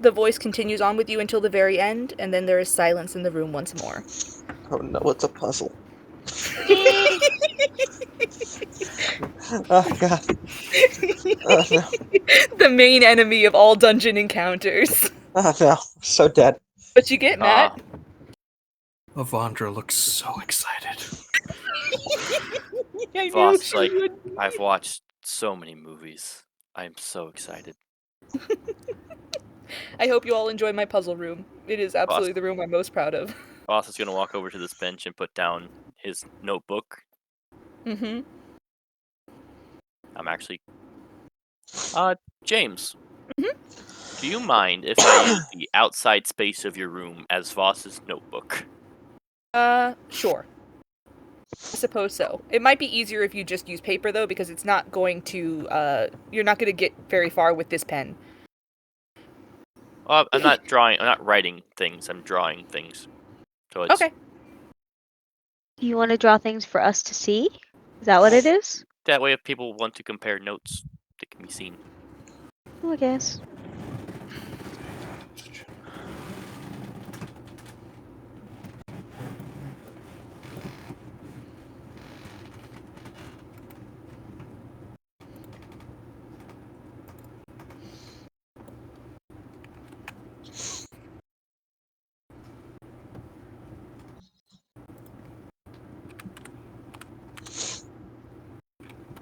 Speaker 2: The voice continues on with you until the very end, and then there is silence in the room once more.
Speaker 1: Oh no, it's a puzzle. Oh god. Oh no.
Speaker 2: The main enemy of all dungeon encounters.
Speaker 1: Oh no, so dead.
Speaker 2: What you get, Matt?
Speaker 9: Avandra looks so excited.
Speaker 2: I
Speaker 7: Voss,
Speaker 2: knew
Speaker 7: is like,
Speaker 2: she would.
Speaker 7: I've watched so many movies. I'm so excited.
Speaker 2: I hope you all enjoy my puzzle room. It is absolutely the room I'm most proud of.
Speaker 7: Voss is gonna walk over to this bench and put down his notebook.
Speaker 2: Mm-hmm.
Speaker 7: I'm actually... James. Do you mind if I use the outside space of your room as Voss's notebook?
Speaker 2: Sure. I suppose so. It might be easier if you just use paper, though, because it's not going to, you're not going to get very far with this pen.
Speaker 7: I'm not drawing, I'm not writing things, I'm drawing things. So it's...
Speaker 2: Okay.
Speaker 8: You want to draw things for us to see? Is that what it is?
Speaker 7: That way if people want to compare notes, they can be seen.
Speaker 8: I guess.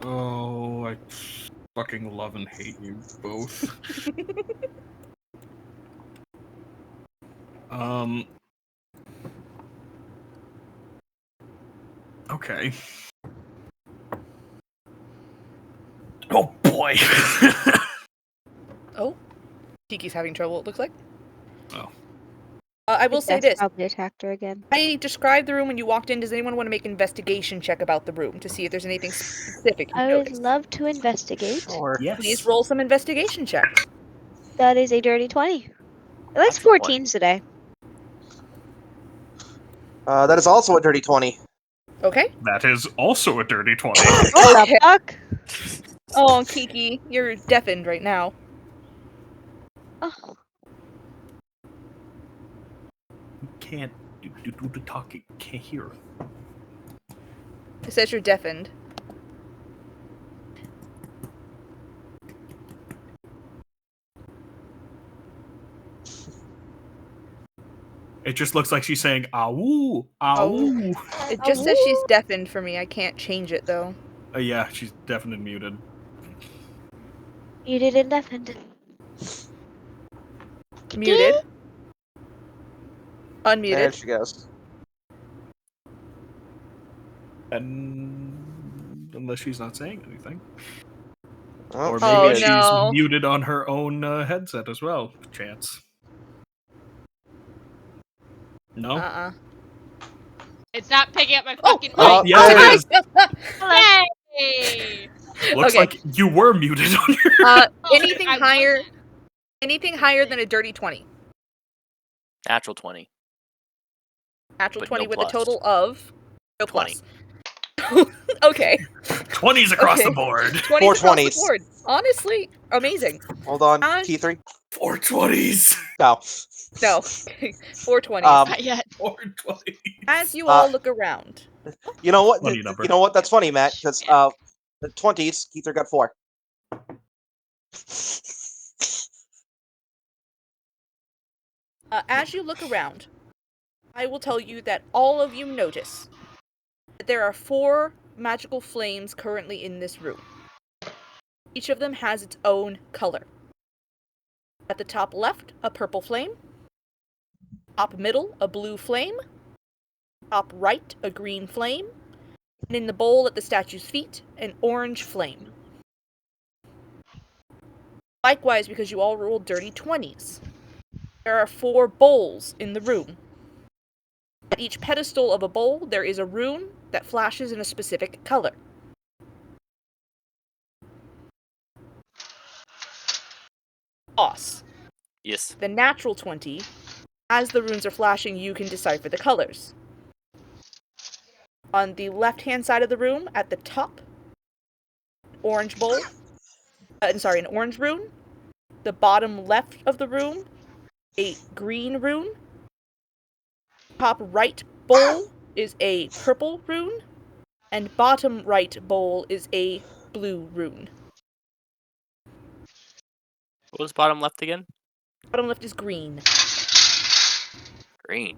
Speaker 9: Oh, I fucking love and hate you both. Okay. Oh boy.
Speaker 2: Oh. Kiki's having trouble, it looks like.
Speaker 9: Oh.
Speaker 2: I will say this.
Speaker 8: Probably attacked her again.
Speaker 2: I described the room when you walked in. Does anyone want to make an investigation check about the room to see if there's anything specific you
Speaker 8: I would
Speaker 2: noticed?
Speaker 8: love to investigate.
Speaker 1: Or
Speaker 9: Yes.
Speaker 2: Please roll some investigation checks.
Speaker 8: That is a dirty 20. I like 14s today.
Speaker 1: that is also a dirty 20.
Speaker 2: Okay.
Speaker 9: That is also a dirty 20.
Speaker 8: What
Speaker 2: Okay.
Speaker 8: the fuck?
Speaker 2: Oh, Kiki, you're deafened right now.
Speaker 8: Oh.
Speaker 9: can't do the talking. Can't hear.
Speaker 2: It says you're deafened.
Speaker 9: It just looks like she's saying "awoo, awoo."
Speaker 2: It just says she's deafened for me. I can't change it though.
Speaker 9: Yeah, she's deafened and muted.
Speaker 8: Muted and deafened.
Speaker 2: Muted. Unmuted.
Speaker 1: There she goes.
Speaker 9: And unless she's not saying anything.
Speaker 1: Oh,
Speaker 9: Or
Speaker 2: Oh,
Speaker 9: maybe she's
Speaker 2: no.
Speaker 9: muted on her own headset as well. Chance. No?
Speaker 5: It's not picking up my fucking
Speaker 1: Oh,
Speaker 5: mic.
Speaker 9: yes,
Speaker 1: there
Speaker 9: it is.
Speaker 5: Yay!
Speaker 9: Looks
Speaker 2: Okay.
Speaker 9: like you were muted on your.
Speaker 2: Anything
Speaker 5: I
Speaker 2: higher
Speaker 5: wasn't.
Speaker 2: anything higher than a dirty 20.
Speaker 7: Natural 20.
Speaker 2: Natural
Speaker 7: But
Speaker 2: 20
Speaker 7: no
Speaker 2: with
Speaker 7: plus.
Speaker 2: a total of no
Speaker 7: 20.
Speaker 2: plus. Okay.
Speaker 9: 20s across
Speaker 2: Okay.
Speaker 9: the board.
Speaker 2: 20s
Speaker 1: Four
Speaker 2: across the
Speaker 1: 20s.
Speaker 2: board. Honestly, amazing.
Speaker 1: Hold on,
Speaker 2: Uh,
Speaker 1: T3.
Speaker 9: 420s.
Speaker 1: No.
Speaker 2: No. 420s.
Speaker 5: Not yet.
Speaker 9: 420s.
Speaker 2: As you all look around.
Speaker 1: You know what?
Speaker 9: Funny number.
Speaker 1: You know what? That's funny, Matt, because the 20s, Keither got 4.
Speaker 2: As you look around, I will tell you that all of you notice that there are 4 magical flames currently in this room. Each of them has its own color. At the top left, a purple flame. Top middle, a blue flame. Top right, a green flame. And in the bowl at the statue's feet, an orange flame. Likewise, because you all rolled dirty 20s, there are 4 bowls in the room. At each pedestal of a bowl, there is a rune that flashes in a specific color. Boss.
Speaker 7: Yes.
Speaker 2: The natural 20, as the runes are flashing, you can decipher the colors. On the left-hand side of the room, at the top, orange bowl. An orange rune. The bottom left of the room, a green rune. Top right bowl is a purple rune. And bottom right bowl is a blue rune.
Speaker 7: What was bottom left again?
Speaker 2: Bottom left is green.
Speaker 7: Green.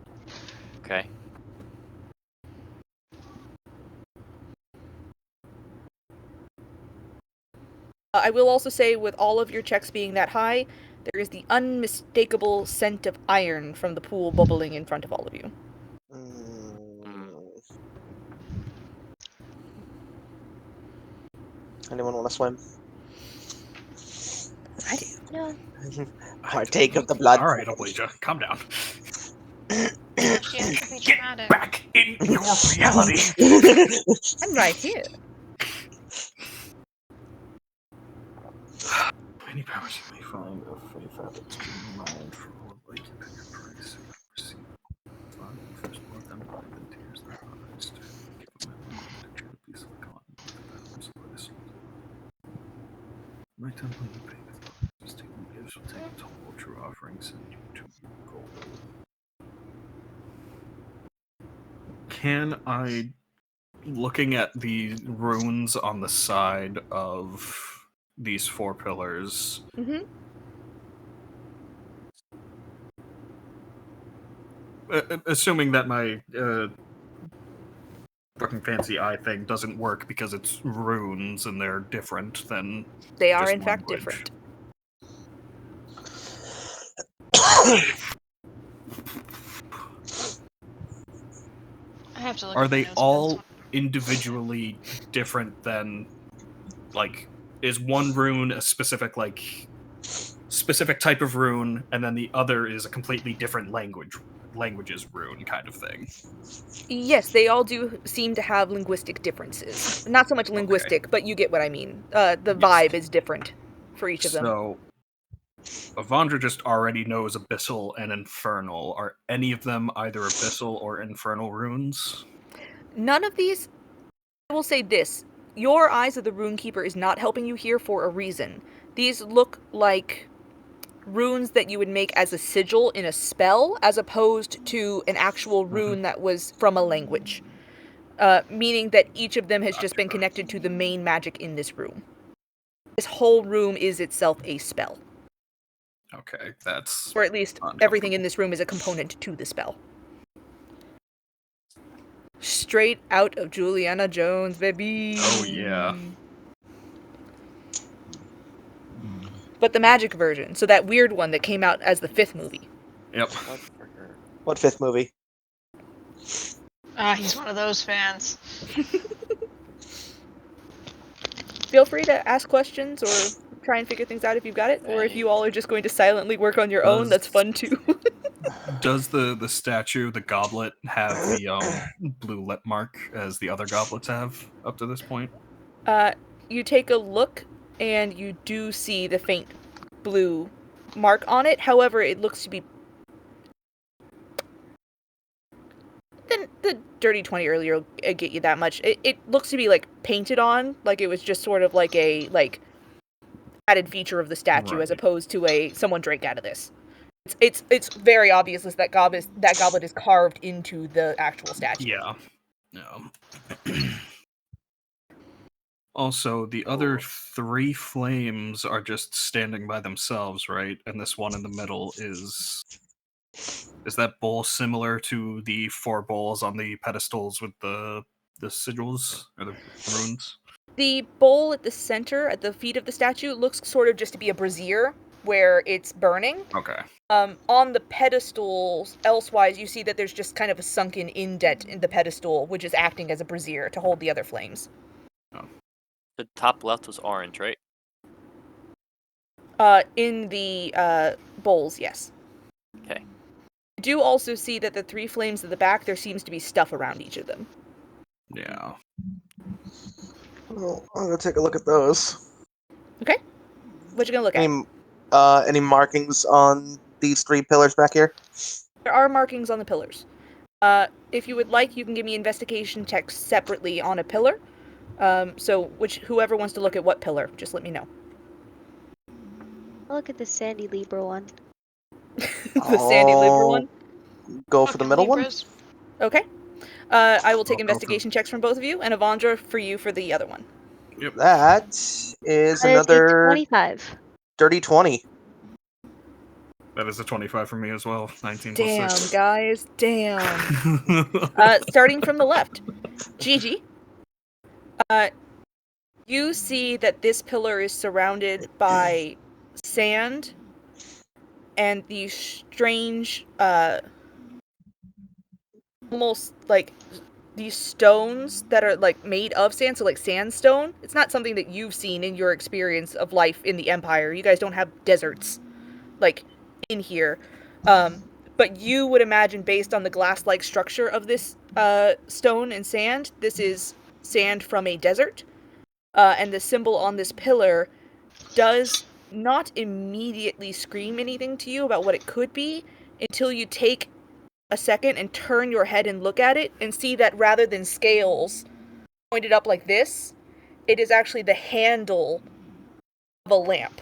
Speaker 7: Okay.
Speaker 2: I will also say, with all of your checks being that high, there is the unmistakable scent of iron from the pool bubbling in front of all of you.
Speaker 1: Anyone want to swim?
Speaker 2: I do.
Speaker 8: No.
Speaker 1: Partake of the blood.
Speaker 9: All right, Obleja, calm down.
Speaker 5: She has to be dramatic.
Speaker 9: Back in your reality.
Speaker 2: I'm right here.
Speaker 9: Any powers you may find of faith habits to your mind for all of light and your praise. Receive. Find first blood, then blood, then tears, then eyes. Give them a to a piece of God with the balance of this. My temple you pay with love. Taking gifts will take a toll. True offerings and you to gold. Can I, looking at the runes on the side of these 4 pillars, assuming that my fucking fancy eye thing doesn't work because it's runes and they're different than
Speaker 2: They are
Speaker 9: just
Speaker 2: in fact
Speaker 9: language.
Speaker 2: different.
Speaker 5: I have to look
Speaker 9: Are
Speaker 5: at the
Speaker 9: they
Speaker 5: notes for this
Speaker 9: all
Speaker 5: one.
Speaker 9: individually different than, like, is one rune a specific type of rune, and then the other is a completely different language's rune kind of thing?
Speaker 2: Yes, they all do seem to have linguistic differences. Not so much linguistic, but you get what I mean. The vibe is different for each of them.
Speaker 9: So, Avandra just already knows Abyssal and Infernal. Are any of them either Abyssal or Infernal runes?
Speaker 2: None of these... I will say this. Your Eyes of the Runekeeper is not helping you here for a reason. These look like runes that you would make as a sigil in a spell, as opposed to an actual rune that was from a language. Meaning that each of them has just been connected to the main magic in this room. This whole room is itself a spell.
Speaker 9: Okay, that's...
Speaker 2: Or at least everything in this room is a component to the spell. Straight out of Juliana Jones, baby!
Speaker 9: Oh, yeah.
Speaker 2: But the magic version, so that weird one that came out as the 5th movie.
Speaker 9: Yep.
Speaker 1: What 5th movie?
Speaker 5: He's one of those fans.
Speaker 2: Feel free to ask questions or try and figure things out if you've got it, or if you all are just going to silently work on your own, that's fun too.
Speaker 9: Does the statue, the goblet, have the blue lip mark as the other goblets have up to this point?
Speaker 2: You take a look, and you do see the faint blue mark on it. However, it looks to be... The dirty 20 earlier will get you that much. It looks to be, like, painted on, like it was just sort of like a, like, added feature of the statue, as opposed to someone drank out of this. It's very obvious that goblet is carved into the actual statue.
Speaker 9: Yeah. No. Also, the other 3 flames are just standing by themselves, right? And this one in the middle is that bowl similar to the 4 bowls on the pedestals with the sigils or the runes?
Speaker 2: The bowl at the center, at the feet of the statue, looks sort of just to be a brazier where it's burning.
Speaker 9: Okay.
Speaker 2: On the pedestals, elsewise, you see that there's just kind of a sunken indent in the pedestal, which is acting as a brazier to hold the other flames.
Speaker 9: Oh.
Speaker 7: The top left was orange, right?
Speaker 2: In the bowls, yes.
Speaker 7: Okay.
Speaker 2: You do also see that the 3 flames at the back, there seems to be stuff around each of them.
Speaker 9: Yeah.
Speaker 1: Well, I'm gonna take a look at those.
Speaker 2: Okay. What you gonna look at?
Speaker 1: Any markings on these 3 pillars back here?
Speaker 2: There are markings on the pillars. If you would like, you can give me investigation checks separately on a pillar. So whoever wants to look at what pillar, just let me know.
Speaker 8: I'll look at the Sandy Libra one.
Speaker 2: The Sandy Libra one?
Speaker 1: Go for the middle
Speaker 5: Libras.
Speaker 2: one? Okay. I will take investigation checks from both of you, and Avandra for you for the other one.
Speaker 9: Yep.
Speaker 1: That is another
Speaker 8: 25.
Speaker 1: dirty 20.
Speaker 9: That is a 25 for me as well. 19
Speaker 2: Damn,
Speaker 9: plus 6.
Speaker 2: guys. Damn. Starting from the left. Gigi. You see that this pillar is surrounded by sand and these strange, almost like these stones that are like made of sand, so like sandstone. It's not something that you've seen in your experience of life in the Empire. You guys don't have deserts, like, in here. But you would imagine, based on the glass-like structure of this stone and sand, this is sand from a desert. And the symbol on this pillar does not immediately scream anything to you about what it could be until you take a second and turn your head and look at it and see that rather than scales pointed up like this, it is actually the handle of a lamp.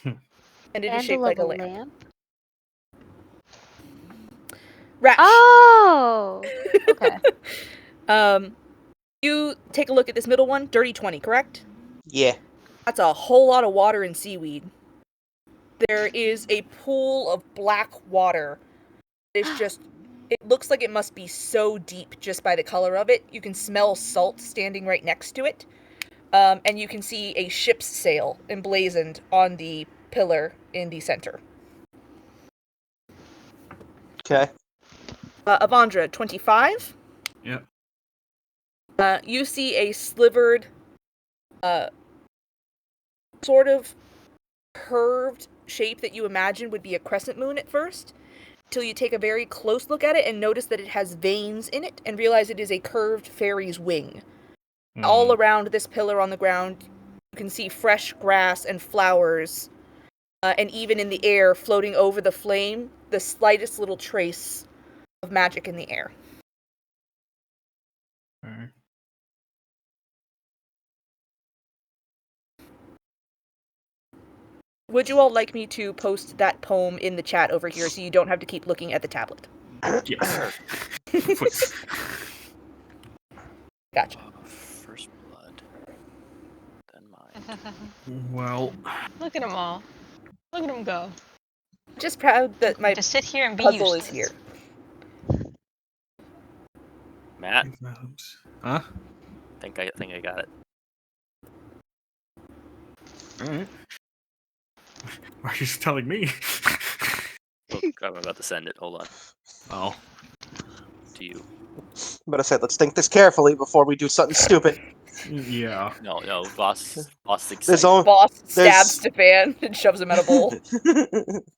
Speaker 2: And it is shaped like a lamp. Rash.
Speaker 8: Oh! Okay.
Speaker 2: You take a look at this middle one, dirty 20, correct?
Speaker 1: Yeah.
Speaker 2: That's a whole lot of water and seaweed. There is a pool of black water. It's just, it looks like it must be so deep just by the color of it. You can smell salt standing right next to it. And you can see a ship's sail emblazoned on the pillar in the center.
Speaker 1: Okay.
Speaker 2: Avandra, 25.
Speaker 9: Yep.
Speaker 2: You see a slivered, sort of curved shape that you imagine would be a crescent moon at first, till you take a very close look at it and notice that it has veins in it and realize it is a curved fairy's wing. All around this pillar on the ground, you can see fresh grass and flowers, and even in the air, floating over the flame, the slightest little trace of magic in the air.
Speaker 9: Okay.
Speaker 2: Would you all like me to post that poem in the chat over here so you don't have to keep looking at the tablet?
Speaker 9: Yes. Please.
Speaker 2: Gotcha.
Speaker 7: First blood. Then mine.
Speaker 9: Well,
Speaker 5: Look at them all. Look at them go.
Speaker 2: Just proud that my
Speaker 5: To sit here and be
Speaker 2: puzzle
Speaker 5: useless.
Speaker 2: is here.
Speaker 7: Matt,
Speaker 9: huh?
Speaker 7: think I got it.
Speaker 9: All right. Why are you just telling me?
Speaker 7: Look, I'm about to send it. Hold on.
Speaker 9: Oh.
Speaker 7: To you.
Speaker 1: But I said, let's think this carefully before we do something stupid.
Speaker 9: Yeah.
Speaker 7: No, boss thinks
Speaker 1: There's
Speaker 7: excited.
Speaker 1: only
Speaker 2: Boss
Speaker 1: there's-
Speaker 2: stabs Stefan and shoves him in a bowl.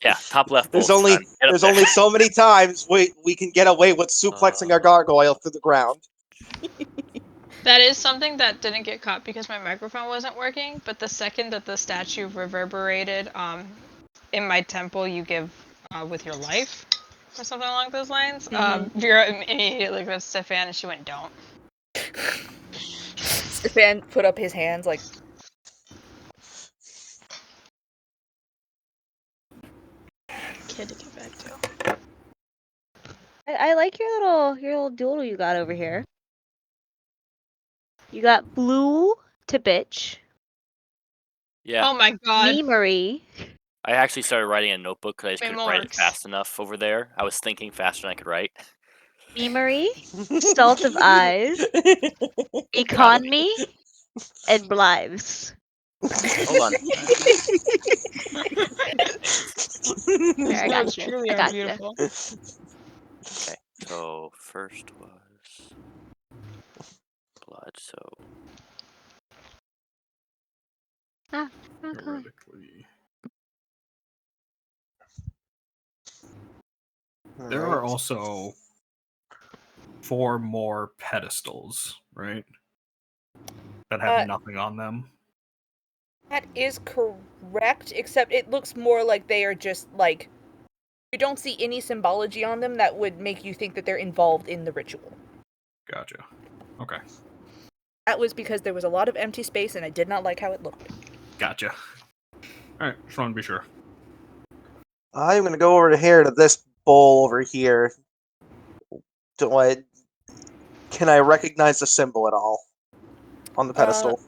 Speaker 7: Yeah, top left.
Speaker 1: There's
Speaker 7: bowl,
Speaker 1: only
Speaker 7: son. Get up
Speaker 1: there's
Speaker 7: there.
Speaker 1: only so many times we can get away with suplexing a gargoyle through the ground.
Speaker 5: That is something that didn't get caught because my microphone wasn't working, but the second that the statue reverberated, in my temple you give with your life, or something along those lines. Vera immediately goes to Stefan and she went, don't.
Speaker 2: Stefan put up his hands like,
Speaker 5: Kid to get back to.
Speaker 8: I like your little doodle you got over here. You got blue to bitch.
Speaker 7: Yeah.
Speaker 5: Oh my god.
Speaker 8: Memory.
Speaker 7: I actually started writing a notebook because I just couldn't write it
Speaker 5: Remorse.
Speaker 7: fast enough over there. I was thinking faster than I could write.
Speaker 8: Memory. Salt of eyes. Economy. And Blives.
Speaker 7: Hold on.
Speaker 8: There, I got you.
Speaker 5: Truly
Speaker 8: I
Speaker 5: are
Speaker 8: got you.
Speaker 5: beautiful.
Speaker 7: Okay, so first was blood, so
Speaker 8: Ah, okay.
Speaker 9: Theoretically. There are also 4 more pedestals, right? That have nothing on them.
Speaker 2: that is correct, except it looks more like they are just like, you don't see any symbology on them that would make you think that they're involved in the ritual.
Speaker 9: Gotcha. Okay.
Speaker 2: That was because there was a lot of empty space and I did not like how it looked.
Speaker 9: Gotcha. Alright, just want to be sure.
Speaker 1: I'm gonna go over here to this bowl over here. Can I recognize the symbol at all on the pedestal?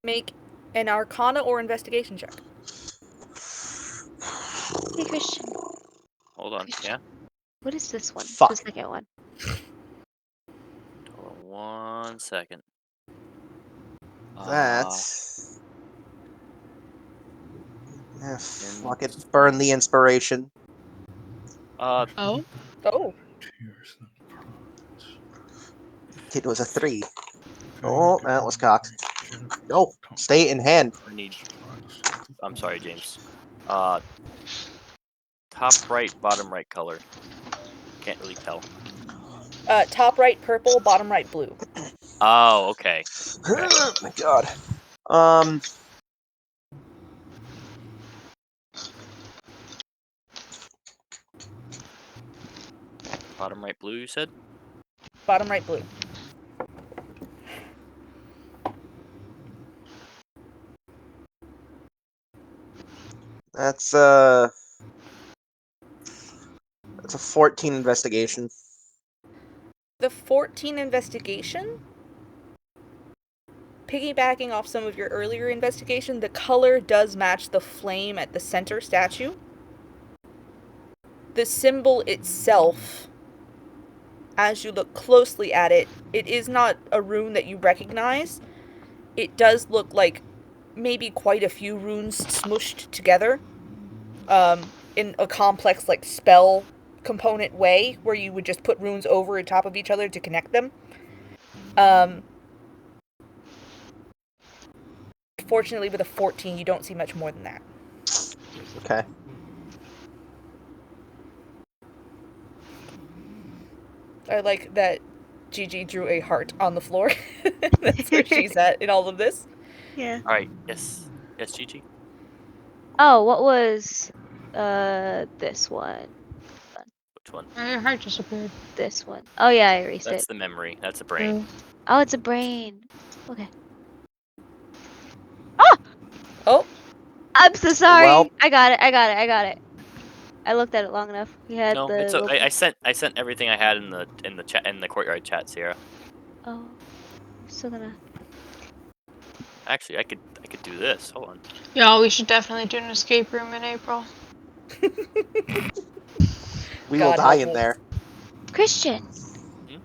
Speaker 2: Make an Arcana or Investigation check.
Speaker 8: Hey, Christian.
Speaker 7: hold on. Yeah.
Speaker 8: What is this one?
Speaker 1: Fuck.
Speaker 8: The second one.
Speaker 7: Hold on 1 second.
Speaker 1: That's... fuck it. Burn the inspiration.
Speaker 5: Oh?
Speaker 2: Oh.
Speaker 1: It was a 3. Oh, that was cocked. No, stay in hand.
Speaker 7: I need. I'm sorry, James. Top right, bottom right color. Can't really tell.
Speaker 2: Top right purple, bottom right blue.
Speaker 7: Oh, okay.
Speaker 1: Oh my god.
Speaker 7: Bottom right blue, you said?
Speaker 2: Bottom right blue.
Speaker 1: That's a 14 investigation.
Speaker 2: The 14 investigation? Piggybacking off some of your earlier investigation, the color does match the flame at the center statue. The symbol itself, as you look closely at it, it is not a rune that you recognize. It does look like maybe quite a few runes smooshed together in a complex like spell component way where you would just put runes over and top of each other to connect them. Fortunately, with a 14, you don't see much more than that.
Speaker 1: Okay.
Speaker 2: I like that Gigi drew a heart on the floor. That's where she's at in all of this.
Speaker 8: Yeah.
Speaker 7: Alright, yes. Yes, Gigi?
Speaker 8: Oh, what was this one?
Speaker 7: Which one?
Speaker 5: Your heart just appeared.
Speaker 8: This one. Oh yeah, I erased
Speaker 7: That's
Speaker 8: it.
Speaker 7: the memory. That's the brain.
Speaker 8: Oh, it's a brain. Okay.
Speaker 2: Oh!
Speaker 8: I'm so sorry.
Speaker 1: Well-
Speaker 8: I got it. I looked at it long enough. We had
Speaker 7: No,
Speaker 8: the.
Speaker 7: it's
Speaker 8: little-
Speaker 7: I sent everything I had in the chat in the courtyard chat, Sierra.
Speaker 8: Oh, I'm still gonna.
Speaker 7: Actually, I could do this. Hold on.
Speaker 5: Y'all, we should definitely do an escape room in April.
Speaker 1: We will
Speaker 2: God
Speaker 1: die
Speaker 2: help
Speaker 1: in
Speaker 2: us.
Speaker 1: there.
Speaker 8: Christian,
Speaker 7: Hmm?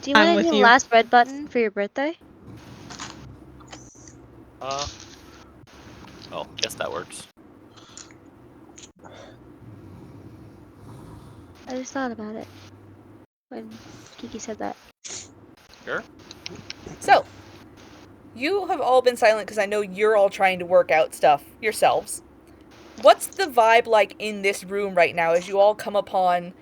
Speaker 8: do you
Speaker 5: I'm
Speaker 8: want to
Speaker 5: with
Speaker 8: do the
Speaker 5: you.
Speaker 8: last red button for your birthday?
Speaker 7: Oh, guess that works.
Speaker 8: I just thought about it when Kiki said that.
Speaker 7: Sure.
Speaker 2: So, you have all been silent because I know you're all trying to work out stuff yourselves. What's the vibe like in this room right now as you all come upon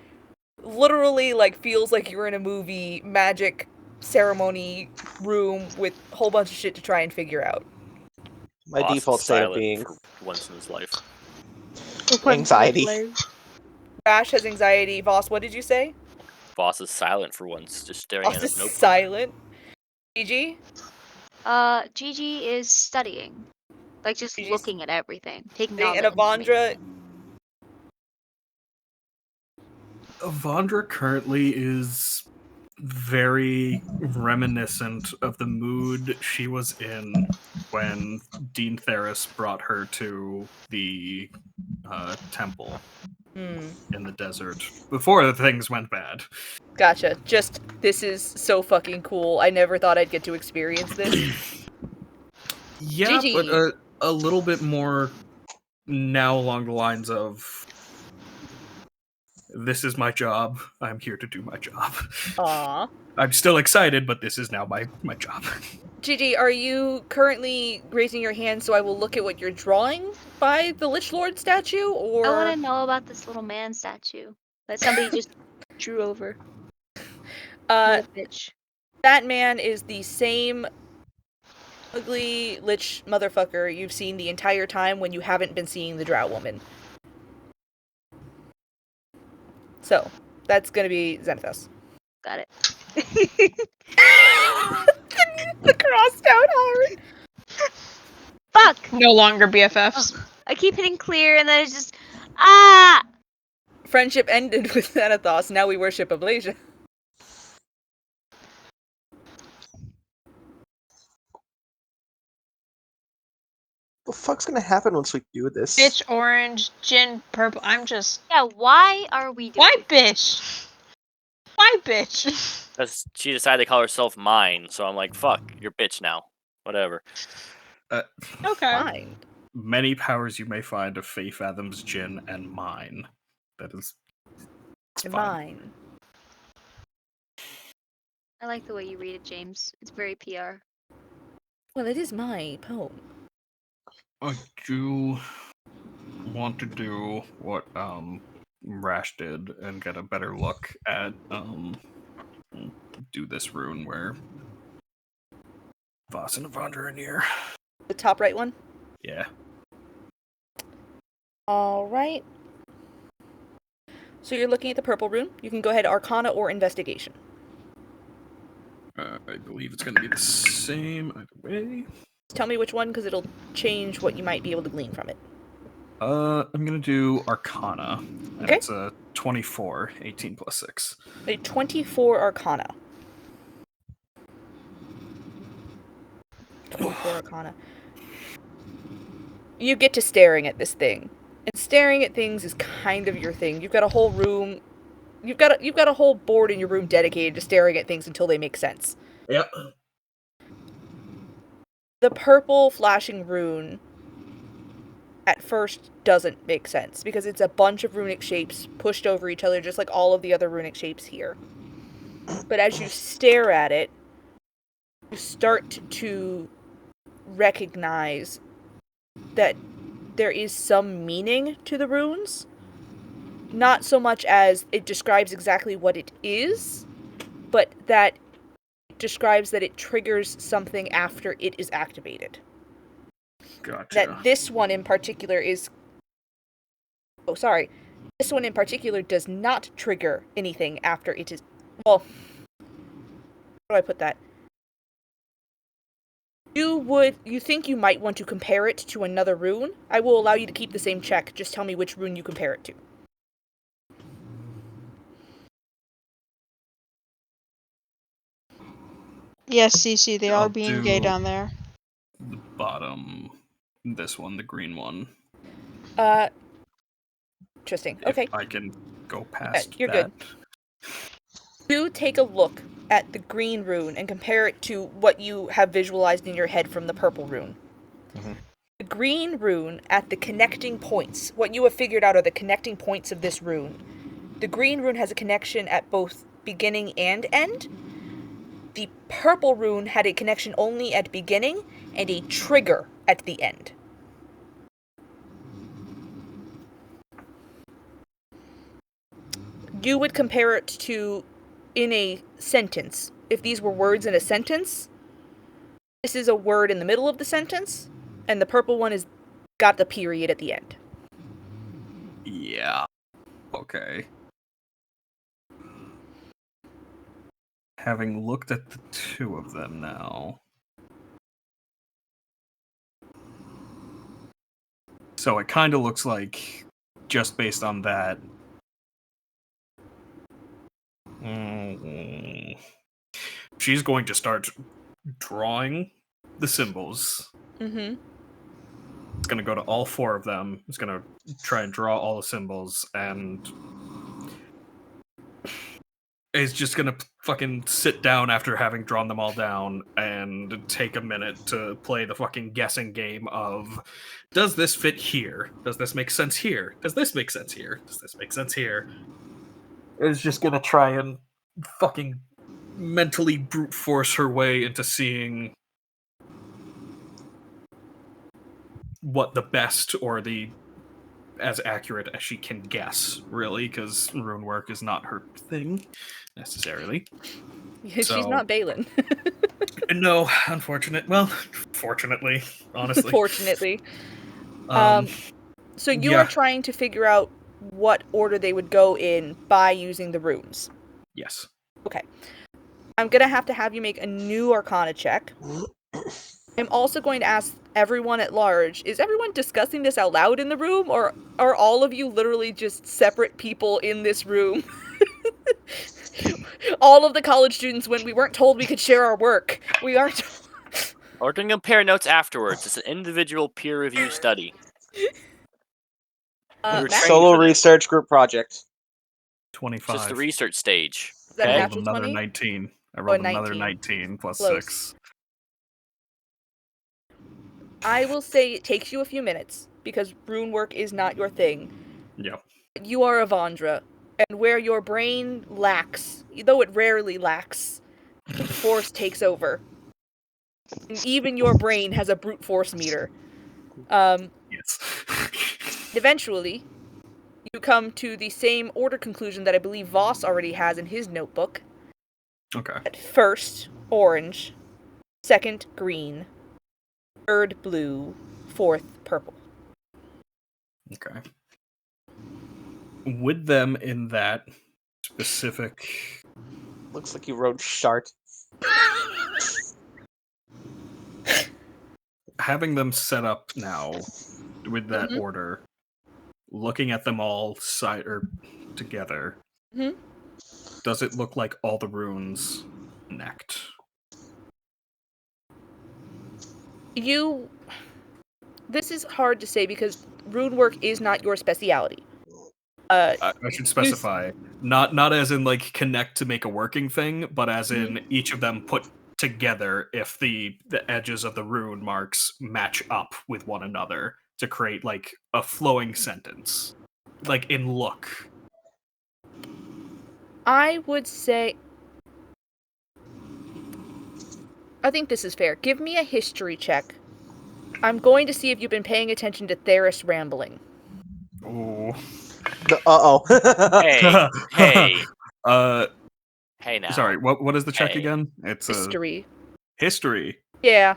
Speaker 2: literally like feels like you're in a movie magic ceremony room with a whole bunch of shit to try and figure out?
Speaker 1: My
Speaker 7: Boss is
Speaker 1: default state of
Speaker 7: silent
Speaker 1: being
Speaker 7: for once in his life.
Speaker 1: anxiety.
Speaker 2: Bash has anxiety. Voss, what did you say?
Speaker 7: Boss is silent for once, just staring
Speaker 2: Voss
Speaker 7: at
Speaker 2: is
Speaker 7: his notebook.
Speaker 2: silent. Gigi?
Speaker 8: Gigi is studying. Like just
Speaker 2: Gigi's
Speaker 8: looking at everything, taking all
Speaker 2: And
Speaker 8: the
Speaker 2: Avandra?
Speaker 9: Avandra currently is very reminiscent of the mood she was in when Dean Theris brought her to the temple in the desert before things went bad.
Speaker 2: Gotcha. Just, this is so fucking cool. I never thought I'd get to experience this.
Speaker 9: Yeah,
Speaker 2: Gigi.
Speaker 9: but a little bit more now along the lines of, this is my job. I'm here to do my job.
Speaker 2: Aww.
Speaker 9: I'm still excited, but this is now my job.
Speaker 2: Gigi, are you currently raising your hand so I will look at what you're drawing by the Lich Lord statue, or...
Speaker 8: I want to know about this little man statue that somebody just drew over. What a bitch.
Speaker 2: That man is the same ugly Lich motherfucker you've seen the entire time when you haven't been seeing the Drow woman. So, that's gonna be Xanathos.
Speaker 8: Got it.
Speaker 2: The crossed out heart.
Speaker 8: Fuck!
Speaker 5: No longer BFFs.
Speaker 8: I keep hitting clear and then it's just ah.
Speaker 2: Friendship ended with Xanathos. Now we worship Ablasia.
Speaker 1: What the fuck's gonna happen once we do this?
Speaker 5: Bitch orange, Jin purple. I'm just.
Speaker 8: Yeah, why are we doing
Speaker 5: Why bitch? Why bitch?
Speaker 7: Because she decided to call herself mine, so I'm like, fuck, you're bitch now. Whatever.
Speaker 5: Okay.
Speaker 2: Fine.
Speaker 9: Many powers you may find of Faye Fathom's Jin and mine. That is
Speaker 2: And
Speaker 9: fine.
Speaker 2: mine.
Speaker 8: I like the way you read it, James. It's very PR.
Speaker 2: Well, it is my poem.
Speaker 9: I do want to do what Rash did and get a better look at do this rune where Voss and Avandra are near.
Speaker 2: The top right one?
Speaker 9: Yeah.
Speaker 2: Alright. So you're looking at the purple rune. You can go ahead Arcana or Investigation.
Speaker 9: I believe it's going to be the same either way.
Speaker 2: Tell me which one, because it'll change what you might be able to glean from it.
Speaker 9: I'm going to do Arcana. And
Speaker 2: Okay.
Speaker 9: it's a 24, 18 plus 6.
Speaker 2: A 24 Arcana. 24 Arcana. You get to staring at this thing. And staring at things is kind of your thing. You've got a whole room... You've got a whole board in your room dedicated to staring at things until they make sense.
Speaker 9: Yep.
Speaker 2: The purple flashing rune at first doesn't make sense because it's a bunch of runic shapes pushed over each other just like all of the other runic shapes here. But as you stare at it, you start to recognize that there is some meaning to the runes. Not so much as it describes exactly what it is, but that it describes that it triggers something after it is activated.
Speaker 9: Gotcha.
Speaker 2: That this one in particular is... Oh, sorry. This one in particular does not trigger anything after it is... Well, how do I put that? You think you might want to compare it to another rune? I will allow you to keep the same check. Just tell me which rune you compare it to.
Speaker 10: Yes, CC, they
Speaker 9: I'll
Speaker 10: are being gay
Speaker 9: do-
Speaker 10: down there.
Speaker 9: The bottom, this one, the green one.
Speaker 2: Interesting.
Speaker 9: If
Speaker 2: Okay.
Speaker 9: I can go past
Speaker 2: you're
Speaker 9: that.
Speaker 2: good. Do take a look at the green rune and compare it to what you have visualized in your head from the purple rune.
Speaker 1: Mm-hmm.
Speaker 2: The green rune at the connecting points, what you have figured out are the connecting points of this rune. The green rune has a connection at both beginning and end. The purple rune had a connection only at beginning and a trigger at the end. You would compare it to in a sentence. If these were words in a sentence, this is a word in the middle of the sentence, and the purple one is got the period at the end.
Speaker 9: Yeah. Okay. Having looked at the two of them now. So it kind of looks like, just based on that, she's going to start drawing the symbols.
Speaker 2: Mm-hmm.
Speaker 9: It's going to go to all four of them. It's going to try and draw all the symbols, and is just going to fucking sit down after having drawn them all down and take a minute to play the fucking guessing game of, does this fit here? Does this make sense here? Does this make sense here? Does this make sense here? Is just going to try and fucking mentally brute force her way into seeing what the best or the as accurate as she can guess, really, because rune work is not her thing necessarily.
Speaker 2: She's not Balin.
Speaker 9: No, unfortunate. Well, fortunately, honestly.
Speaker 2: Fortunately. So you
Speaker 9: yeah.
Speaker 2: are trying to figure out what order they would go in by using the runes.
Speaker 9: Yes.
Speaker 2: Okay. I'm gonna have you make a new Arcana check. I'm also going to ask everyone at large, is everyone discussing this out loud in the room, or are all of you literally just separate people in this room? All of the college students, when we weren't told we could share our work, we aren't...
Speaker 7: Or can compare notes afterwards. It's an individual peer review study.
Speaker 1: Solo research group project.
Speaker 9: 25.
Speaker 7: Just the research stage.
Speaker 2: Is that
Speaker 7: Okay?
Speaker 2: a
Speaker 9: I rolled
Speaker 2: natural
Speaker 9: another
Speaker 2: 20?
Speaker 9: 19. I rolled another
Speaker 2: 19.
Speaker 9: 19 plus
Speaker 2: Close.
Speaker 9: 6.
Speaker 2: I will say it takes you a few minutes, because rune work is not your thing.
Speaker 9: Yeah.
Speaker 2: You are a Vondra, and where your brain lacks, though it rarely lacks, brute force takes over. And even your brain has a brute force meter.
Speaker 9: Yes.
Speaker 2: Eventually, you come to the same order conclusion that I believe Voss already has in his notebook.
Speaker 9: Okay.
Speaker 2: At first, orange. Second, green. Third, blue. Fourth, purple.
Speaker 9: Okay. With them in that specific...
Speaker 1: Looks like you wrote shart.
Speaker 9: Having them set up now with that order, looking at them all together, does it look like all the runes connect?
Speaker 2: This is hard to say because rune work is not your speciality.
Speaker 9: I should specify, not as in like connect to make a working thing, but as in each of them put together if the edges of the rune marks match up with one another to create like a flowing sentence, like in look.
Speaker 2: I would say, I think this is fair. Give me a history check. I'm going to see if you've been paying attention to Theris rambling.
Speaker 9: Ooh.
Speaker 7: Hey. Hey now.
Speaker 9: Sorry, what is the check again? It's
Speaker 2: history.
Speaker 9: History.
Speaker 2: Yeah.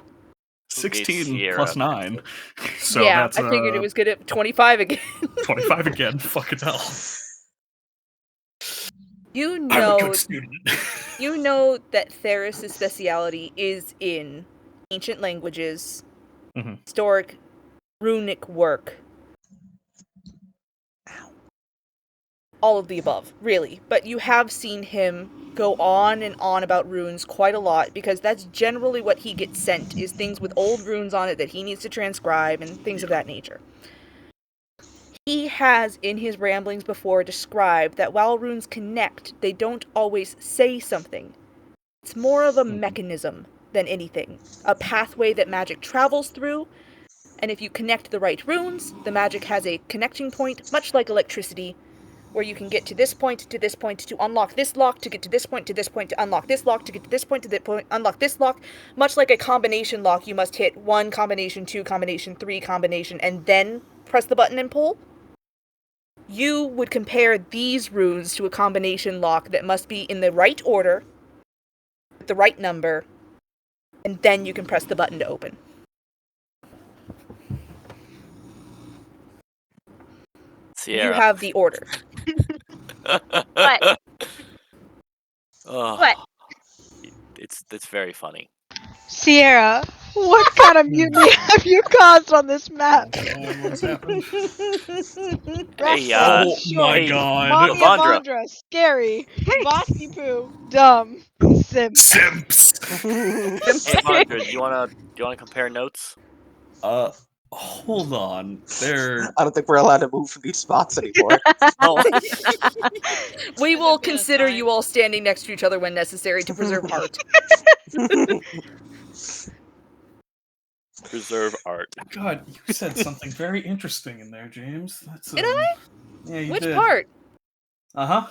Speaker 9: 16 plus 9. So
Speaker 2: yeah,
Speaker 9: that's
Speaker 2: I figured it was good at 25 again.
Speaker 9: 25 again. Fucking hell.
Speaker 2: You
Speaker 9: I'm
Speaker 2: know,
Speaker 9: a good student.
Speaker 2: you know that Theris' speciality is in ancient languages,
Speaker 9: Mhm.
Speaker 2: historic runic work. All of the above, really. But you have seen him go on and on about runes quite a lot, because that's generally what he gets sent, is things with old runes on it that he needs to transcribe and things of that nature. He has, in his ramblings before, described that while runes connect, they don't always say something. It's more of a mechanism than anything. A pathway that magic travels through, and if you connect the right runes, the magic has a connecting point, much like electricity, where you can get to this point, to unlock this lock, to get to this point, to unlock this lock, to get to this point, unlock this lock. Much like a combination lock, you must hit 1 combination, 2 combination, 3 combination, and then press the button and pull. You would compare these runes to a combination lock that must be in the right order, with the right number, and then you can press the button to open.
Speaker 7: Sierra.
Speaker 2: You have the order.
Speaker 8: What?
Speaker 7: Oh,
Speaker 8: What?
Speaker 7: It's very funny.
Speaker 10: Sierra, what kind of mutiny have you caused on this map?
Speaker 9: What's happened?
Speaker 7: Hey,
Speaker 9: Oh my
Speaker 7: hey,
Speaker 9: god.
Speaker 10: Mommy
Speaker 7: Avandra.
Speaker 10: Avandra, scary. Bosky poo, dumb. Simp.
Speaker 9: Simps.
Speaker 7: Hey, Avandra, do you wanna compare notes?
Speaker 9: Hold on. There.
Speaker 1: I don't think we're allowed to move from these spots anymore.
Speaker 7: Oh,
Speaker 2: We will
Speaker 5: That'd be
Speaker 2: consider
Speaker 5: fine.
Speaker 2: you all standing next to each other when necessary to preserve art.
Speaker 7: preserve art.
Speaker 9: God, you said something very interesting in there, James. That's
Speaker 2: Did I?
Speaker 9: Yeah, you
Speaker 2: Which
Speaker 9: did.
Speaker 2: part?
Speaker 9: Uh-huh.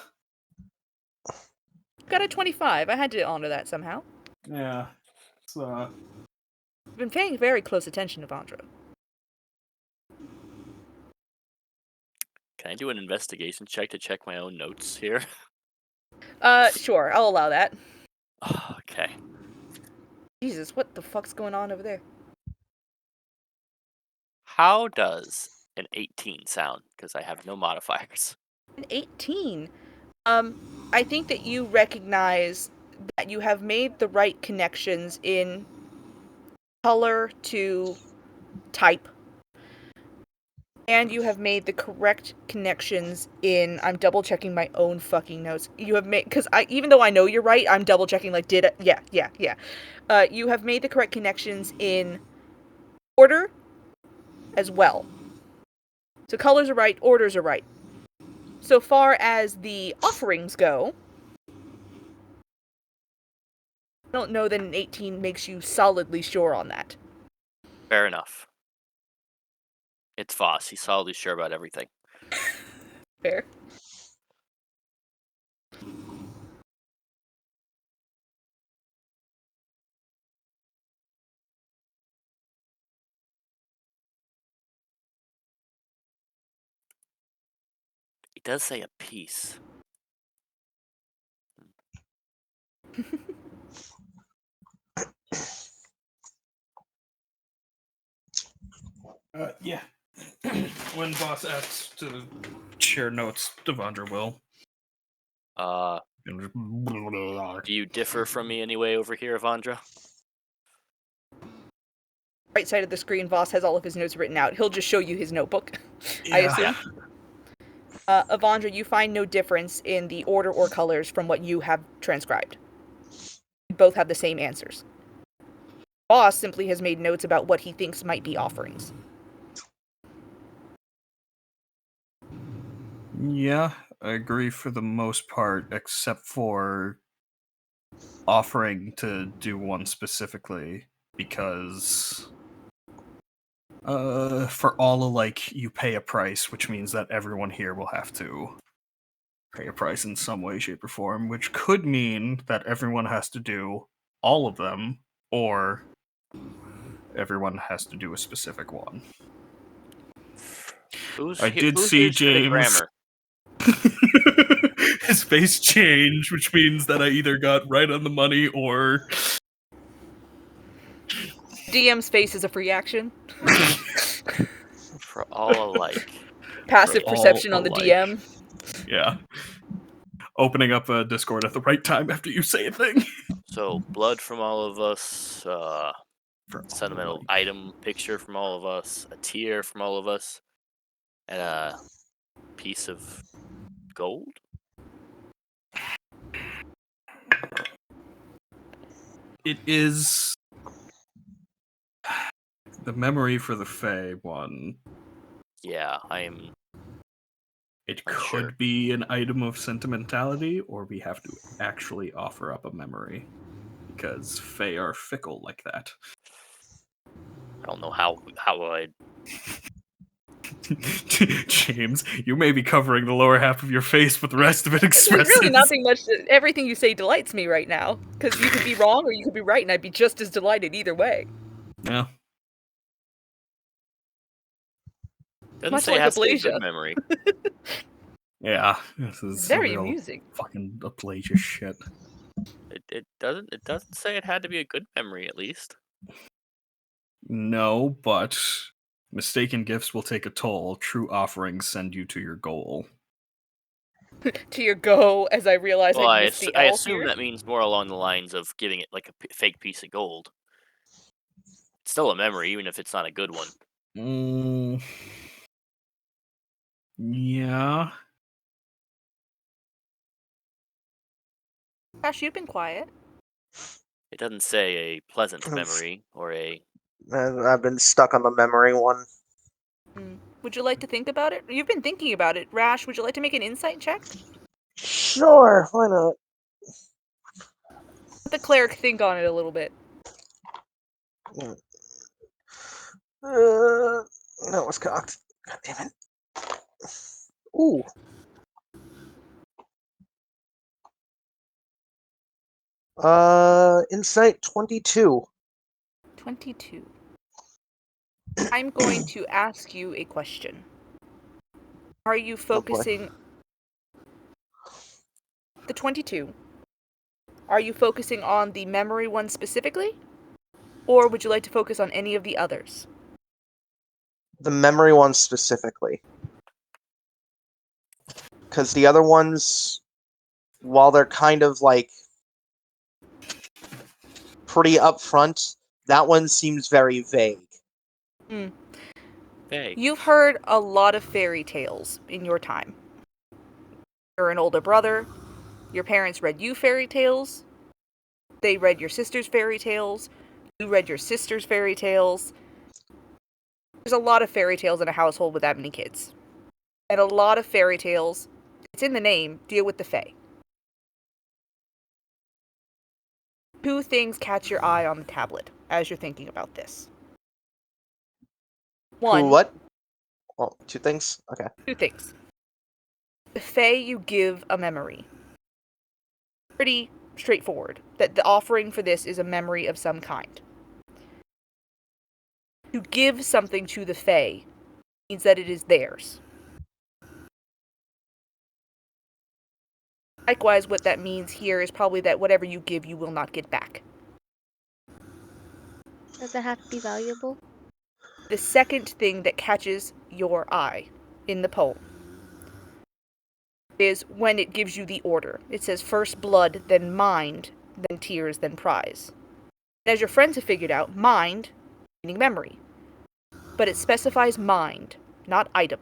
Speaker 2: Got a 25. I had to honor that somehow.
Speaker 9: Yeah. So.
Speaker 2: I've been paying very close attention to Vandra.
Speaker 7: Can I do an investigation check to check my own notes here?
Speaker 2: Sure, I'll allow that.
Speaker 7: Okay.
Speaker 2: Jesus, what the fuck's going on over there?
Speaker 7: How does an 18 sound? Because I have no modifiers.
Speaker 2: An 18. I think that you recognize that you have made the right connections in color to type. And you have made the correct connections in... I'm double checking my own fucking notes. You have made... Because even though I know you're right, I'm double checking, like, did... Yeah. You have made the correct connections in order as well. So colors are right, orders are right. So far as the offerings go, I don't know that an 18 makes you solidly sure on that.
Speaker 7: Fair enough. It's Voss. He's solidly sure about everything.
Speaker 2: Fair.
Speaker 7: He does say a piece.
Speaker 9: Yeah. When boss asks to share notes, Devondra will.
Speaker 7: Do you differ from me anyway over here, Avandra?
Speaker 2: Right side of the screen, Voss has all of his notes written out. He'll just show you his notebook,
Speaker 9: Yeah.
Speaker 2: I assume. Avandra, you find no difference in the order or colors from what you have transcribed. You both have the same answers. Voss simply has made notes about what he thinks might be offerings.
Speaker 9: Yeah, I agree for the most part, except for offering to do one specifically, because for all alike, you pay a price, which means that everyone here will have to pay a price in some way, shape, or form, which could mean that everyone has to do all of them, or everyone has to do a specific one. I did see James. His face changed, which means that I either got right on the money or...
Speaker 2: DM's face is a free action.
Speaker 7: For all alike.
Speaker 2: Passive perception on the DM.
Speaker 9: Yeah. Opening up a Discord at the right time after you say a thing.
Speaker 7: So, blood from all of us,
Speaker 9: For
Speaker 7: sentimental
Speaker 9: like,
Speaker 7: item picture from all of us, a tear from all of us, and a piece of gold.
Speaker 9: it is the memory for the Fae one.
Speaker 7: Yeah, I am.
Speaker 9: It
Speaker 7: Unsure.
Speaker 9: could be an item of sentimentality, or we have to actually offer up a memory. Because Fae are fickle like that.
Speaker 7: I don't know how I.
Speaker 9: James, you may be covering the lower half of your face, but the rest of it
Speaker 2: There's
Speaker 9: expresses.
Speaker 2: really nothing much. Everything you say delights me right now, because you could be wrong or you could be right, and I'd be just as delighted either way.
Speaker 9: Yeah.
Speaker 7: Doesn't
Speaker 2: Much
Speaker 7: say it
Speaker 2: like
Speaker 7: has to be a good
Speaker 2: Ablasia.
Speaker 7: memory.
Speaker 9: Yeah, this is
Speaker 2: Very
Speaker 9: real
Speaker 2: amusing.
Speaker 9: fucking Ablasia shit.
Speaker 7: It doesn't say it had to be a good memory at least.
Speaker 9: No, but mistaken gifts will take a toll. True offerings send you to your goal.
Speaker 2: To your go, as I realize
Speaker 7: Well,
Speaker 2: I missed the
Speaker 7: I
Speaker 2: L
Speaker 7: assume
Speaker 2: here.
Speaker 7: that means more along the lines of giving it like a fake piece of gold. It's still a memory, even if it's not a good one.
Speaker 9: Yeah.
Speaker 2: Ash, you've been quiet.
Speaker 7: It doesn't say a pleasant memory or a.
Speaker 1: I've been stuck on the memory one.
Speaker 2: Would you like to think about it? You've been thinking about it. Rash, would you like to make an insight check?
Speaker 1: Sure, why not?
Speaker 2: Let the cleric think on it a little bit.
Speaker 1: That was cocked. God damn it. Ooh. Insight 22.
Speaker 2: 22. I'm going to ask you a question. Are you focusing... The 22. Are you focusing on the memory one specifically? Or would you like to focus on any of the others?
Speaker 1: The memory one specifically. Because the other ones, while they're kind of like pretty upfront, that one seems very vague.
Speaker 7: Vague.
Speaker 2: You've heard a lot of fairy tales in your time. You're an older brother. Your parents read you fairy tales. They read your sister's fairy tales. You read your sister's fairy tales. There's a lot of fairy tales in a household with that many kids. And a lot of fairy tales, it's in the name, deal with the Fae. Two things catch your eye on the tablet as you're thinking about this. One.
Speaker 1: What? Well, two things? Okay.
Speaker 2: Two things. The Fae you give a memory. Pretty straightforward. That the offering for this is a memory of some kind. To give something to the Fae means that it is theirs. Likewise, what that means here is probably that whatever you give, you will not get back.
Speaker 8: Does it have to be valuable?
Speaker 2: The second thing that catches your eye in the poem is when it gives you the order. It says first blood, then mind, then tears, then prize. And as your friends have figured out, mind, meaning memory. But it specifies mind, not item.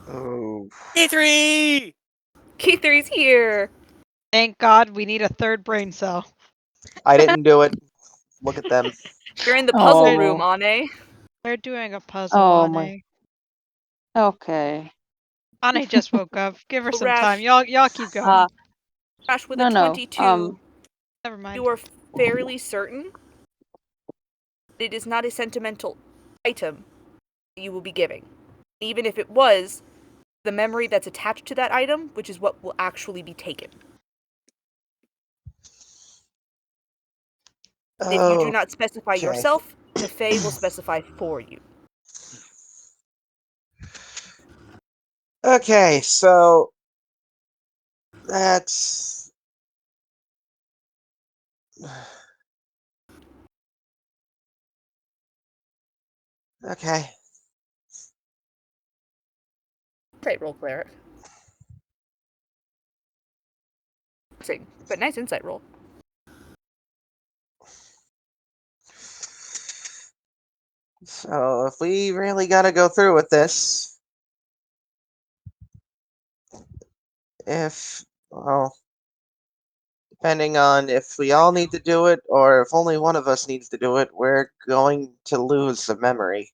Speaker 1: Oh.
Speaker 7: E3!
Speaker 2: K3's here!
Speaker 10: Thank God we need a third brain cell.
Speaker 1: I didn't do it. Look at them.
Speaker 2: You're in the puzzle
Speaker 11: Oh.
Speaker 2: room, Ane.
Speaker 10: We're doing a puzzle,
Speaker 11: Oh
Speaker 10: Ane.
Speaker 11: my. Okay.
Speaker 10: Ane just woke up. Give her some
Speaker 2: Rash.
Speaker 10: time. Y'all keep going.
Speaker 2: Rash, with
Speaker 11: No,
Speaker 2: a
Speaker 11: no,
Speaker 2: 22,
Speaker 10: Never mind.
Speaker 2: you are fairly certain it is not a sentimental item that you will be giving. Even if it was, the memory that's attached to that item, which is what will actually be taken. If you do not specify
Speaker 1: Okay.
Speaker 2: yourself, the Fae will specify for you.
Speaker 1: Okay, so that's okay.
Speaker 2: Insight roll, cleric. But nice insight roll.
Speaker 1: So if we really gotta go through with this, well, depending on if we all need to do it or if only one of us needs to do it, we're going to lose the memory.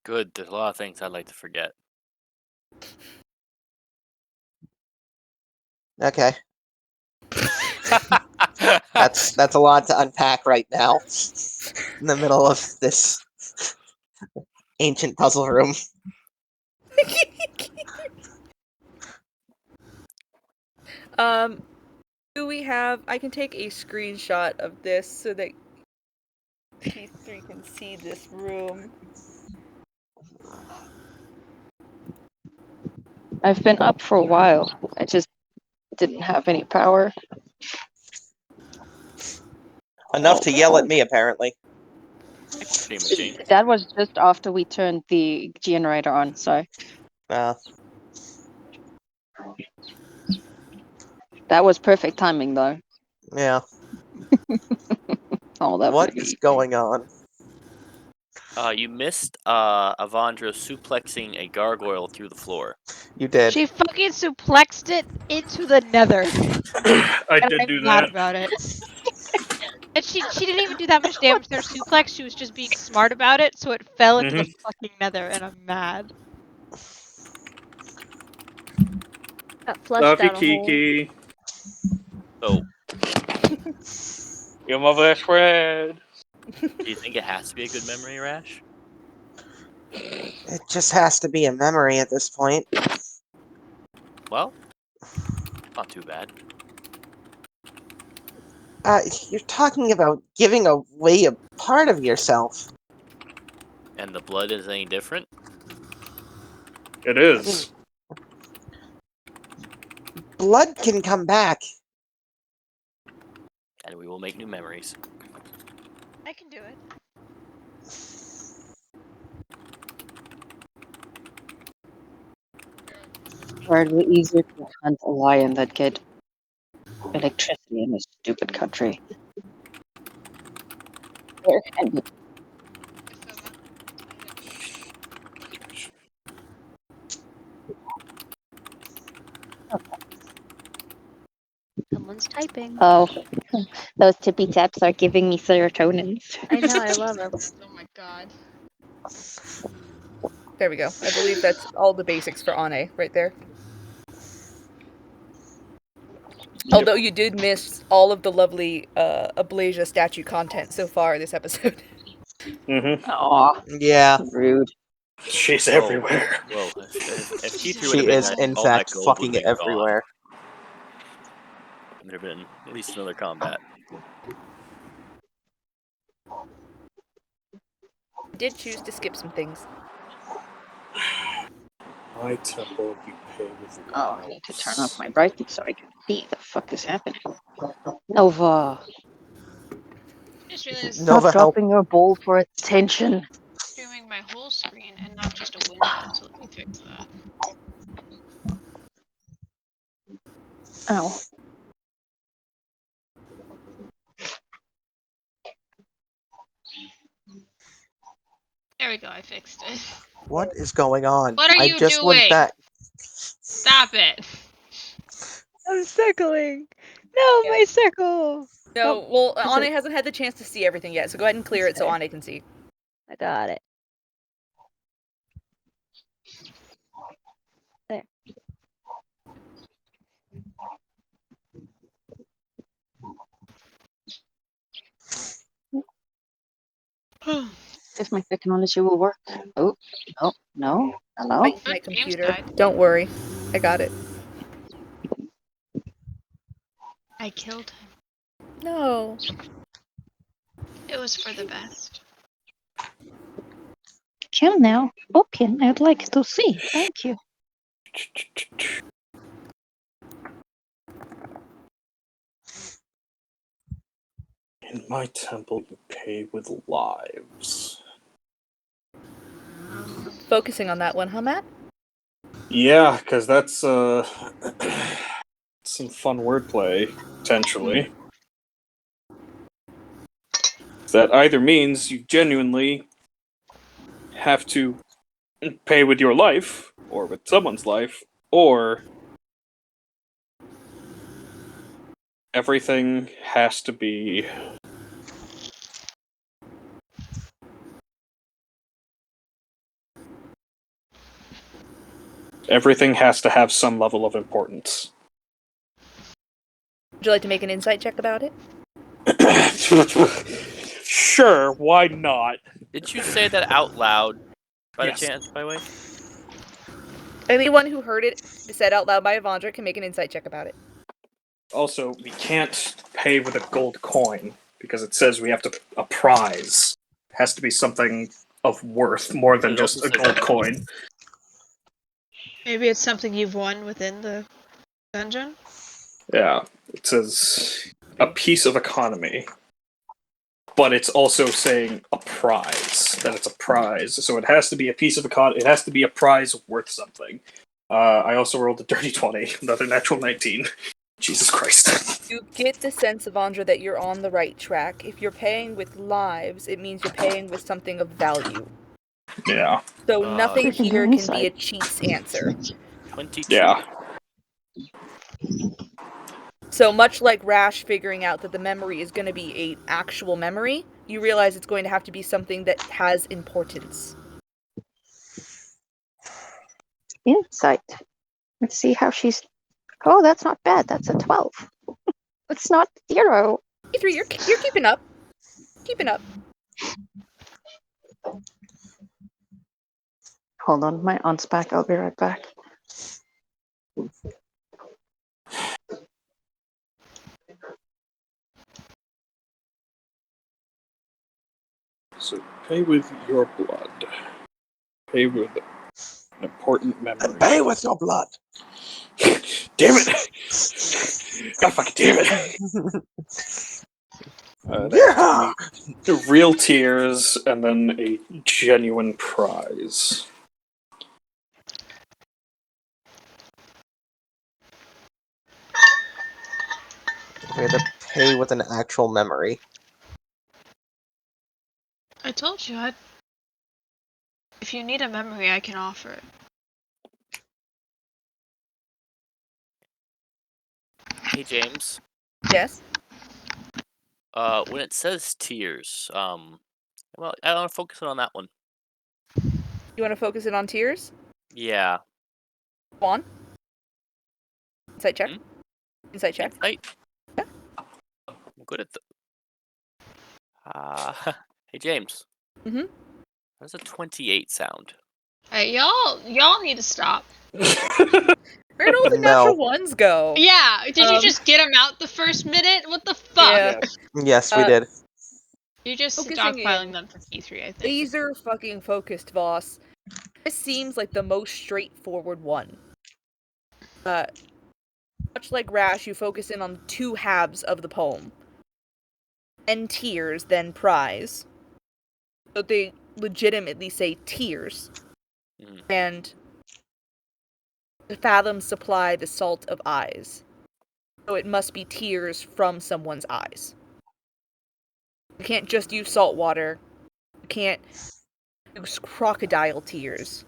Speaker 7: Good. There's a lot of things I'd like to forget.
Speaker 1: Okay. That's a lot to unpack right now. In the middle of this ancient puzzle room.
Speaker 2: Do we have... I can take a screenshot of this so that these three can see this room.
Speaker 11: I've been up for a while. I just didn't have any power.
Speaker 1: Enough to yell at me, apparently.
Speaker 11: That was just after we turned the generator on, so.
Speaker 1: That
Speaker 11: was perfect timing, though.
Speaker 1: Yeah.
Speaker 11: Oh, that
Speaker 1: What is going on?
Speaker 7: You missed Avandra suplexing a gargoyle through the floor.
Speaker 1: You did.
Speaker 10: She fucking suplexed it into the nether.
Speaker 3: I
Speaker 10: And
Speaker 3: did
Speaker 10: I'm
Speaker 3: do
Speaker 10: mad
Speaker 3: that.
Speaker 10: about it. And she didn't even do that much damage to her suplex. She was just being smart about it, so it fell into the fucking nether, and I'm mad.
Speaker 8: Got flushed
Speaker 3: Love you,
Speaker 8: down a hole.
Speaker 3: Kiki.
Speaker 7: So,
Speaker 3: you're my best friend.
Speaker 7: Do you think it has to be a good memory, Rash?
Speaker 1: It just has to be a memory at this point.
Speaker 7: Well, not too bad.
Speaker 1: You're talking about giving away a part of yourself.
Speaker 7: And the blood is any different?
Speaker 3: It is.
Speaker 1: Blood can come back.
Speaker 7: And we will make new memories.
Speaker 10: I can do it.
Speaker 11: Hardly easier to hunt a lion that get electricity in this stupid country. Where can be?
Speaker 8: Someone's typing.
Speaker 11: Oh, those tippy taps are giving me serotonins.
Speaker 8: I know, I love them.
Speaker 5: Oh my god.
Speaker 2: There we go. I believe that's all the basics for Ane right there. Although you did miss all of the lovely Ablasia statue content so far this episode.
Speaker 11: Aw.
Speaker 1: Yeah.
Speaker 11: Rude.
Speaker 3: She's everywhere.
Speaker 7: Well, if T3 would
Speaker 1: She
Speaker 7: have been
Speaker 1: is,
Speaker 7: that,
Speaker 1: in
Speaker 7: all that
Speaker 1: fact,
Speaker 7: gold would
Speaker 1: fucking
Speaker 7: have been
Speaker 1: everywhere.
Speaker 7: Gone. There'd have been at least another combat.
Speaker 2: Did choose to skip some things.
Speaker 3: My temple, you pay with.
Speaker 11: Oh, I need to turn off my brightness so I can see the fuck is happening. Nova.
Speaker 5: Just realized
Speaker 11: Stop
Speaker 1: Nova, help.
Speaker 11: dropping your ball for attention.
Speaker 5: streaming my whole screen and not just a window, so let me fix that.
Speaker 11: Ow.
Speaker 5: There we go, I fixed it.
Speaker 1: What is going on?
Speaker 5: What are
Speaker 1: I
Speaker 5: you
Speaker 1: just
Speaker 5: doing?
Speaker 1: went back.
Speaker 5: Stop it!
Speaker 10: I'm circling! No, my circle!
Speaker 2: No, well, Ane hasn't had the chance to see everything yet, so go ahead and clear it so Ane can see.
Speaker 8: I got it. There.
Speaker 11: If my technology will work. Oh, no, no. Hello?
Speaker 2: My computer. Don't worry. I got it.
Speaker 5: I killed him.
Speaker 2: No.
Speaker 5: It was for the best.
Speaker 11: Kill now. Open. I'd like to see. Thank you.
Speaker 3: In my temple, you pay with lives.
Speaker 2: Focusing on that one, huh, Matt?
Speaker 3: Yeah, because that's some fun wordplay, potentially. That either means you genuinely have to pay with your life, or with someone's life, or everything has to be... Everything has to have some level of importance.
Speaker 2: Would you like to make an insight check about it?
Speaker 3: Sure, why not?
Speaker 7: Did you say that out loud, by
Speaker 3: Yes.
Speaker 7: the chance, by the way?
Speaker 2: Anyone who heard it said out loud by Avandra can make an insight check about it.
Speaker 3: Also, we can't pay with a gold coin, because it says we have to... a prize. It has to be something of worth, more than
Speaker 7: It
Speaker 3: just
Speaker 7: also
Speaker 3: a
Speaker 7: says
Speaker 3: gold
Speaker 7: that-
Speaker 3: coin.
Speaker 10: Maybe it's something you've won within the dungeon?
Speaker 3: Yeah, it says a piece of economy. But it's also saying a prize, that it's a prize. So it has to be a piece of economy, it has to be a prize worth something. I also rolled a dirty 20, another natural 19. Jesus Christ.
Speaker 2: You get the sense, Avandra, that you're on the right track. If you're paying with lives, it means you're paying with something of value.
Speaker 3: Yeah.
Speaker 2: So nothing
Speaker 11: Freaking
Speaker 2: here can be
Speaker 11: insight.
Speaker 2: a cheat's answer.
Speaker 7: 22.
Speaker 3: Yeah.
Speaker 2: So much like Rash figuring out that the memory is going to be an actual memory, you realize it's going to have to be something that has importance.
Speaker 11: Insight. Let's see how she's. Oh, that's not bad. That's a 12. It's not 0.
Speaker 2: E3, you're keeping up. Keeping up.
Speaker 11: Hold on, my aunt's back. I'll be right back.
Speaker 3: So pay with your blood. Pay with an important memory.
Speaker 1: And pay with your blood.
Speaker 3: Damn it! God fucking damn it!
Speaker 1: Yeah.
Speaker 3: Real tears, and then a genuine prize.
Speaker 1: We had to pay with an actual memory.
Speaker 10: I told you, if you need a memory, I can offer it.
Speaker 7: Hey, James.
Speaker 2: Yes?
Speaker 7: When it says tears, well, I want to focus on that one.
Speaker 2: You want to focus in on tears?
Speaker 7: Yeah.
Speaker 2: Go on. Insight check.
Speaker 7: Hmm?
Speaker 2: Insight check.
Speaker 7: Insight?
Speaker 2: Yeah.
Speaker 7: I'm good at hey, James.
Speaker 2: Mm-hmm.
Speaker 7: How does a 28 sound?
Speaker 5: Hey, y'all need to stop.
Speaker 2: Where did all the
Speaker 1: No.
Speaker 2: natural ones go?
Speaker 5: Yeah, did you just get them out the first minute? What the fuck?
Speaker 2: Yeah.
Speaker 1: Yes, we did.
Speaker 5: You're just
Speaker 2: Focusing
Speaker 5: stockpiling
Speaker 2: in.
Speaker 5: them for Key3, I think.
Speaker 2: Laser fucking focused, boss. This seems like the most straightforward one. Much like Rash, you focus in on two halves of the poem. And tears, then prize. So they legitimately say tears.
Speaker 7: Mm.
Speaker 2: And the fathoms supply the salt of eyes. So it must be tears from someone's eyes. You can't just use salt water. You can't use crocodile tears.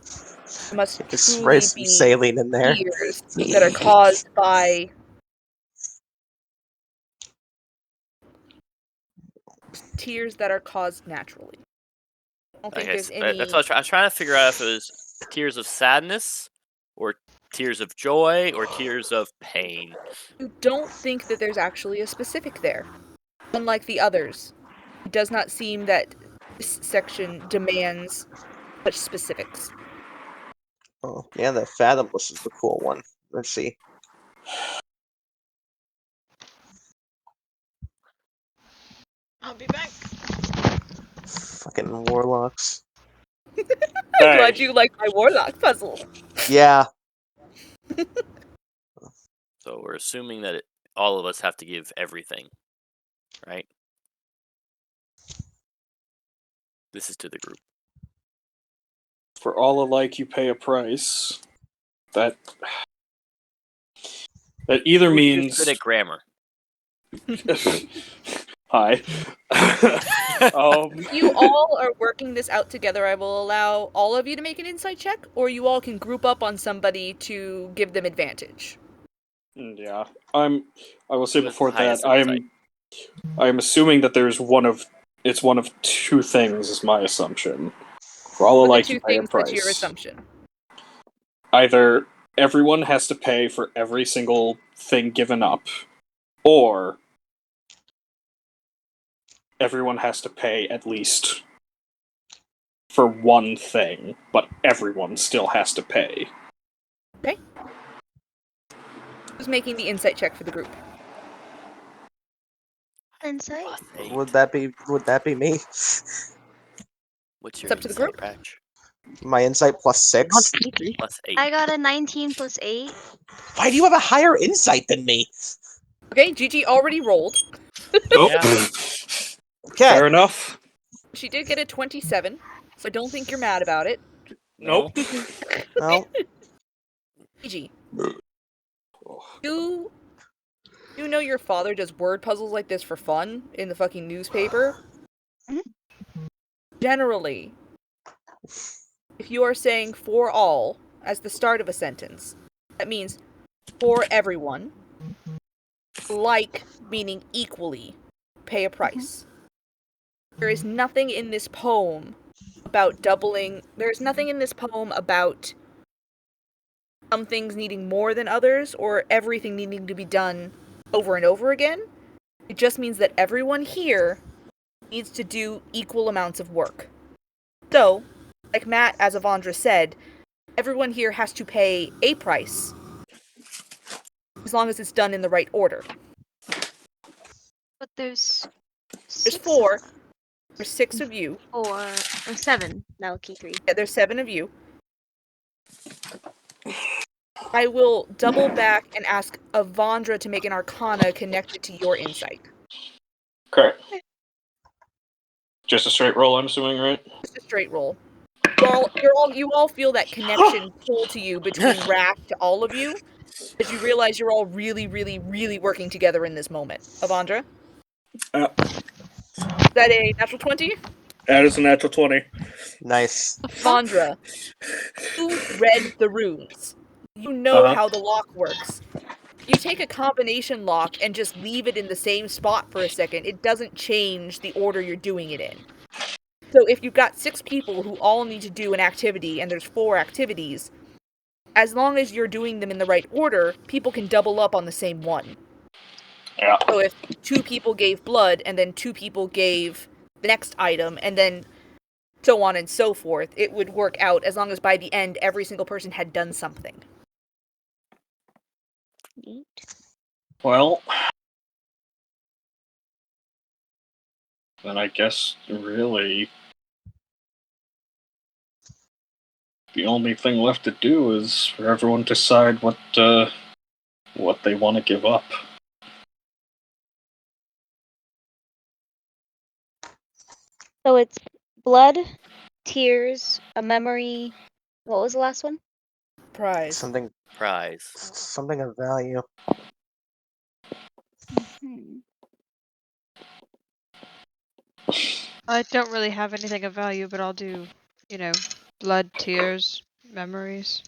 Speaker 2: It must
Speaker 1: Just
Speaker 2: truly
Speaker 1: spray some
Speaker 2: be
Speaker 1: saline in there.
Speaker 2: tears that are caused by tears that are caused naturally. I don't think
Speaker 7: Okay,
Speaker 2: there's any.
Speaker 7: that's what I was trying to figure out if it was tears of sadness, or tears of joy, or tears of pain.
Speaker 2: You don't think that there's actually a specific there. Unlike the others, it does not seem that this section demands such specifics.
Speaker 1: Oh, yeah, the Fathomless is the cool one. Let's see.
Speaker 5: I'll be back.
Speaker 1: Fucking warlocks.
Speaker 2: I'm glad you like my warlock puzzle.
Speaker 1: Yeah.
Speaker 7: So we're assuming that all of us have to give everything, right? This is to the group.
Speaker 3: For all alike, you pay a price. That either
Speaker 7: Who's
Speaker 3: means...
Speaker 7: good at grammar.
Speaker 3: Hi.
Speaker 2: You all are working this out together. I will allow all of you to make an insight check, or you all can group up on somebody to give them advantage.
Speaker 3: Yeah, I will say
Speaker 7: With
Speaker 3: before that,
Speaker 7: highest insight.
Speaker 3: I'm assuming that there's one of two things is my assumption. For all
Speaker 2: What are
Speaker 3: alike,
Speaker 2: the two
Speaker 3: you pay a
Speaker 2: things that's your
Speaker 3: price.
Speaker 2: assumption?
Speaker 3: Either everyone has to pay for every single thing given up, or everyone has to pay at least for one thing, but everyone still has to pay.
Speaker 2: Okay. Who's making the insight check for the group?
Speaker 8: Insight.
Speaker 1: Would that be me?
Speaker 7: What's
Speaker 2: It's
Speaker 7: your
Speaker 2: up to the
Speaker 7: insight,
Speaker 2: group.
Speaker 7: Ratch?
Speaker 1: My insight plus 6.
Speaker 7: Plus 8.
Speaker 8: I got a 19 plus 8.
Speaker 1: Why do you have a higher insight than me?
Speaker 2: Okay, Gigi already rolled.
Speaker 3: Okay. Fair enough.
Speaker 2: She did get a 27, so I don't think you're mad about it.
Speaker 3: Nope.
Speaker 1: No.
Speaker 2: Gigi, you know your father does word puzzles like this for fun in the fucking newspaper? Generally, if you are saying for all as the start of a sentence, that means for everyone, like meaning equally, pay a price. There is nothing in this poem about doubling. There's nothing in this poem about some things needing more than others or everything needing to be done over and over again. It just means that everyone here needs to do equal amounts of work. So, like Matt as Avandra said, everyone here has to pay a price as long as it's done in the right order.
Speaker 10: But there's
Speaker 2: 4. There's 6 of you.
Speaker 8: Or 7. No, key 3.
Speaker 2: Yeah, there's 7 of you. I will double back and ask Avandra to make an Arcana connected to your insight.
Speaker 3: Okay. Just a straight roll, I'm assuming, right?
Speaker 2: Just a straight roll. You all feel that connection pull to you between Rack to all of you, as you realize you're all really, really, really working together in this moment. Avandra? Is that a natural 20?
Speaker 3: That is a natural 20.
Speaker 1: Nice.
Speaker 2: Avandra, you read the runes. You know how the lock works. You take a combination lock and just leave it in the same spot for a second. It doesn't change the order you're doing it in. So if you've got 6 people who all need to do an activity and there's 4 activities, as long as you're doing them in the right order, people can double up on the same one.
Speaker 3: Yeah.
Speaker 2: So if 2 people gave blood and then 2 people gave the next item and then so on and so forth, it would work out as long as by the end every single person had done something.
Speaker 3: Well, then I guess really the only thing left to do is for everyone to decide what they want to give up.
Speaker 8: So it's blood, tears, a memory. What was the last one?
Speaker 2: Prize.
Speaker 1: Something of value.
Speaker 10: I don't really have anything of value, but I'll do, blood, tears, memories.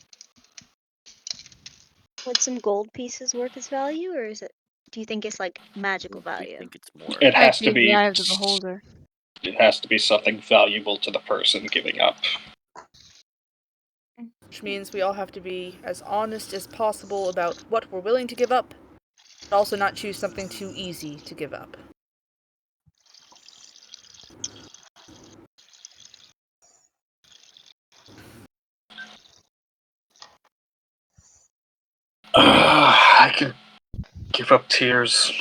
Speaker 8: Would some gold pieces work as value, or do you think it's like magical value?
Speaker 7: I think it's more.
Speaker 3: It has to be
Speaker 10: the eye of the beholder.
Speaker 3: It has to be something valuable to the person giving up.
Speaker 2: Which means we all have to be as honest as possible about what we're willing to give up, but also not choose something too easy to give up.
Speaker 3: I can give up tears.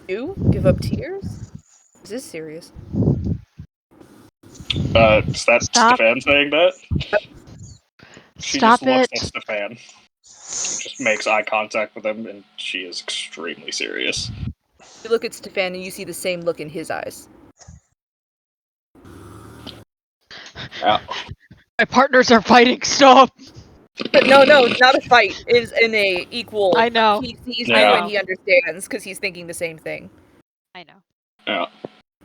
Speaker 2: You give up tears? Is this serious?
Speaker 3: Is that
Speaker 10: Stop.
Speaker 3: Stefan saying that? She
Speaker 10: Stop
Speaker 3: just looks
Speaker 10: it.
Speaker 3: at Stefan. Just makes eye contact with him, and she is extremely serious.
Speaker 2: You look at Stefan and you see the same look in his eyes.
Speaker 3: Yeah.
Speaker 10: My partners are fighting. Stop.
Speaker 2: But no, it's not a fight. It is in a equal.
Speaker 10: I know.
Speaker 2: He sees
Speaker 10: I
Speaker 2: you
Speaker 10: know.
Speaker 2: and he understands because he's thinking the same thing.
Speaker 10: I know.
Speaker 6: Yeah.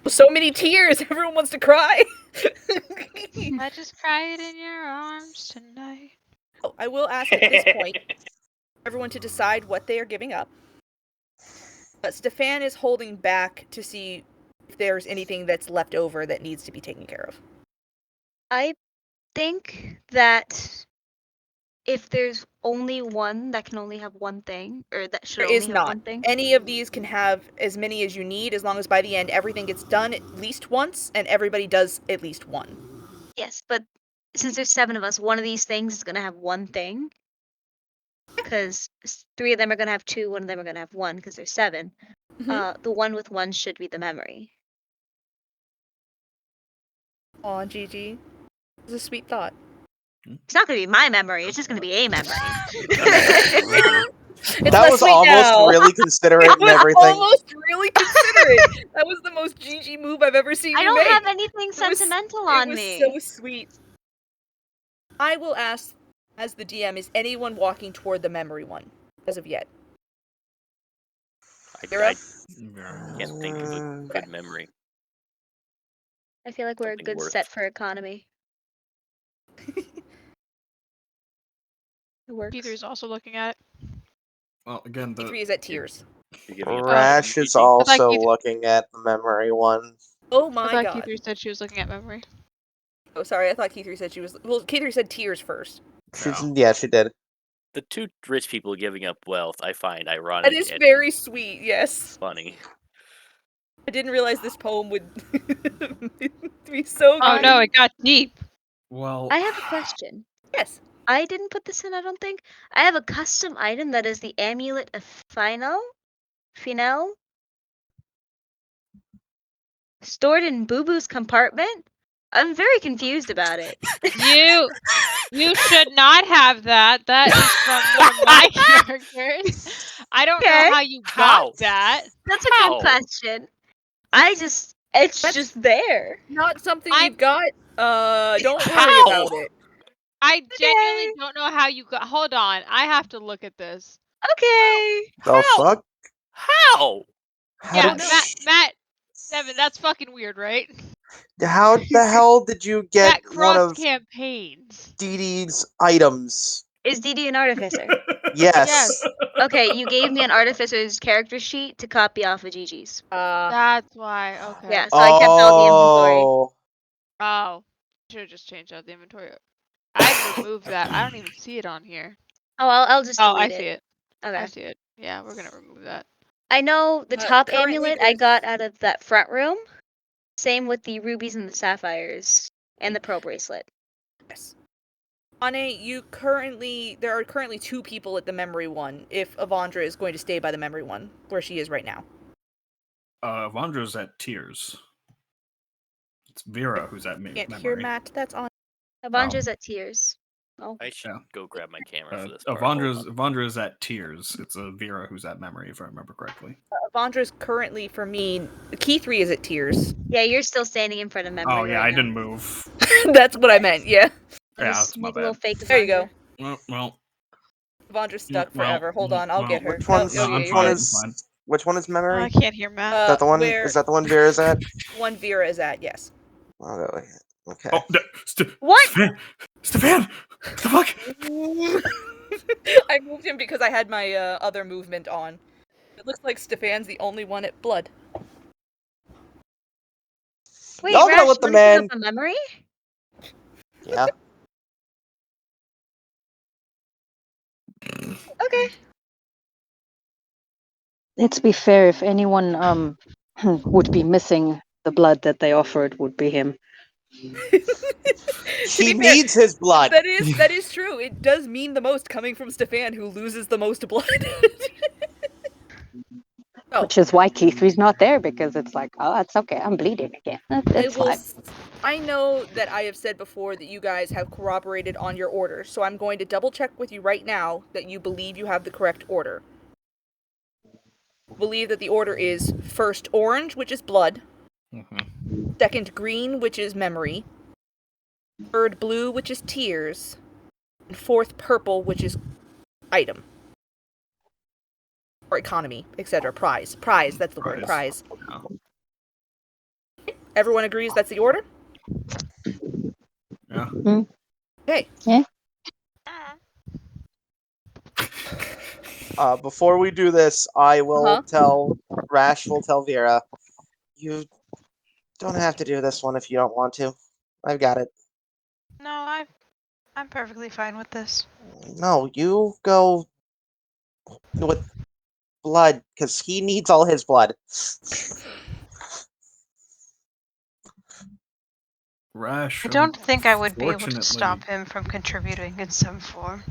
Speaker 2: So many tears. Everyone wants to cry.
Speaker 10: I just cried in your arms tonight.
Speaker 2: Oh, I will ask at this point everyone to decide what they are giving up. But Stefan is holding back to see if there's anything that's left over that needs to be taken care of.
Speaker 8: I think that if there's only one that can only have one thing, or that should
Speaker 2: There
Speaker 8: only
Speaker 2: is
Speaker 8: have
Speaker 2: not.
Speaker 8: one thing.
Speaker 2: Any of these can have as many as you need, as long as by the end everything gets done at least once, and everybody does at least one.
Speaker 8: Yes, but since there's 7 of us, one of these things is gonna have one thing. Because 3 of them are gonna have 2, 1 of them are gonna have 1, because there's 7.
Speaker 2: Mhm.
Speaker 8: The one with 1 should be the memory.
Speaker 2: Aw, Gigi. It's a sweet thought.
Speaker 8: It's not gonna be my memory, it's just gonna be a memory.
Speaker 1: That was almost really considerate and everything.
Speaker 2: Almost really considerate. That was the most Gigi move I've ever seen
Speaker 8: I
Speaker 2: you
Speaker 8: don't
Speaker 2: make.
Speaker 8: have anything sentimental on me.
Speaker 2: It was so sweet. I will ask, as the DM, is anyone walking toward the memory one as of yet?
Speaker 7: I
Speaker 2: Vera?
Speaker 7: can't think of a good memory.
Speaker 8: I feel like we're a
Speaker 7: Something
Speaker 8: good
Speaker 7: worth-
Speaker 8: set for economy. It works.
Speaker 10: Keither's also looking at it.
Speaker 9: Well, again, the
Speaker 2: T3 is at tears.
Speaker 7: You're giving it to
Speaker 1: Rash
Speaker 7: me,
Speaker 1: is
Speaker 7: Gigi?
Speaker 1: also
Speaker 10: you-
Speaker 1: looking at the memory one.
Speaker 2: Oh
Speaker 10: I
Speaker 2: my
Speaker 10: thought
Speaker 2: god.
Speaker 10: Keither said she was looking at memory.
Speaker 2: Oh, sorry, I thought Keither said she was... Well, Keither said tears first.
Speaker 1: Yeah, she did.
Speaker 7: The two rich people giving up wealth, I find ironic.
Speaker 2: That is
Speaker 7: and
Speaker 2: very sweet, yes.
Speaker 7: funny.
Speaker 2: I didn't realize this poem would be so good.
Speaker 10: Oh no, it got deep.
Speaker 9: well,
Speaker 8: I have a question.
Speaker 2: Yes.
Speaker 8: I didn't put this in, I don't think. I have a custom item that is the Amulet of Finel, stored in Boo Boo's compartment. I'm very confused about it.
Speaker 10: You should not have that. That is from one of my characters. I don't
Speaker 8: Okay.
Speaker 10: know how you got
Speaker 7: How?
Speaker 10: that.
Speaker 8: That's a
Speaker 7: How?
Speaker 8: good question. It's just there.
Speaker 2: Not something
Speaker 10: I-
Speaker 2: you've got. Don't worry
Speaker 7: How?
Speaker 2: about it.
Speaker 10: I genuinely don't know how you got. Hold on, I have to look at this.
Speaker 8: Okay.
Speaker 1: The fuck?
Speaker 7: How?
Speaker 1: How
Speaker 10: Yeah,
Speaker 1: did
Speaker 10: Matt, Seven. That's fucking weird, right?
Speaker 1: How the hell did you get
Speaker 10: Matt
Speaker 1: one
Speaker 10: cross
Speaker 1: of
Speaker 10: campaigns.
Speaker 1: Dee Dee's items?
Speaker 8: Is Dee an artificer?
Speaker 1: Yes.
Speaker 10: Yes.
Speaker 8: Okay, you gave me an artificer's character sheet to copy off of Gigi's.
Speaker 10: That's why. Okay.
Speaker 8: Yeah, so I kept all the inventory.
Speaker 1: Oh.
Speaker 10: Oh, should have just changed out the inventory. I removed that. I don't even see it on here.
Speaker 8: Oh, I'll just
Speaker 10: Oh,
Speaker 8: delete
Speaker 10: I see it.
Speaker 8: Okay.
Speaker 10: I see it. Yeah, we're gonna remove that.
Speaker 8: I know the top
Speaker 2: currently
Speaker 8: amulet I got out of that front room. Same with the rubies and the sapphires and the pearl bracelet.
Speaker 2: Yes. Ane, there are currently 2 people at the memory one, if Avandra is going to stay by the memory one, where she is right now.
Speaker 9: Vondra's at tears. It's Vera who's at
Speaker 2: Can't
Speaker 9: memory.
Speaker 2: hear Matt, that's on.
Speaker 8: Avandra's at tears. Oh.
Speaker 7: I should
Speaker 9: Yeah.
Speaker 7: go grab my camera for this part. Hold on.
Speaker 9: Vondra's at tears. It's Vera who's at memory, if I remember correctly.
Speaker 2: Avandra's currently, for me, Key 3 is at tears.
Speaker 8: Yeah, you're still standing in front of memory.
Speaker 9: Oh yeah,
Speaker 8: right
Speaker 9: I
Speaker 8: now.
Speaker 9: didn't move.
Speaker 2: That's what I meant, yeah.
Speaker 9: Yeah,
Speaker 8: Just
Speaker 9: that's my
Speaker 8: make a little
Speaker 9: bad.
Speaker 8: fake
Speaker 2: There you go.
Speaker 8: Avandra.
Speaker 9: Well,
Speaker 2: Avandra's stuck
Speaker 9: well,
Speaker 2: forever. Hold on, I'll get her.
Speaker 1: Which one's,
Speaker 2: No,
Speaker 1: which
Speaker 2: you're
Speaker 1: one
Speaker 2: good.
Speaker 1: is which one is
Speaker 10: Oh,
Speaker 1: memory?
Speaker 10: I can't hear Matt.
Speaker 1: Is that the one?
Speaker 2: Where
Speaker 1: Is that the one Vera's at?
Speaker 2: one Vera is at, yes.
Speaker 1: Oh, okay.
Speaker 9: oh,
Speaker 8: What?
Speaker 9: Stefan! The fuck?
Speaker 2: I moved him because I had my other movement on. It looks like Stefan's the only one at blood.
Speaker 8: Wait,
Speaker 1: Y'all
Speaker 8: Rash,
Speaker 1: gotta let the
Speaker 8: you wanna put
Speaker 1: man-
Speaker 8: up a memory?
Speaker 1: Yeah.
Speaker 8: Okay.
Speaker 11: Let's be fair. If anyone would be missing the blood that they offered, would be him.
Speaker 1: He needs his blood.
Speaker 2: That is true. It does mean the most coming from Stefan, who loses the most blood. Oh.
Speaker 11: Which is why Keith's not there, because it's like, oh, it's okay. I'm bleeding again. That's fine.
Speaker 2: I know that I have said before that you guys have corroborated on your order, so I'm going to double check with you right now that you believe you have the correct order. Believe that the order is first orange, which is blood, second green, which is memory, third blue, which is tears, and fourth purple, which is item. Or economy, etc. Prize, that's the word, prize. Everyone agrees that's the order?
Speaker 9: Yeah.
Speaker 2: Okay.
Speaker 4: Yeah.
Speaker 1: Before we do this, I will tell Rash will tell Vera, you don't have to do this one if you don't want to. I've got it.
Speaker 10: No, I'm perfectly fine with this.
Speaker 1: No, you go with blood, because he needs all his blood.
Speaker 9: Rash.
Speaker 10: I don't think I would be able to
Speaker 9: Fortunately-
Speaker 10: stop him from contributing in some form.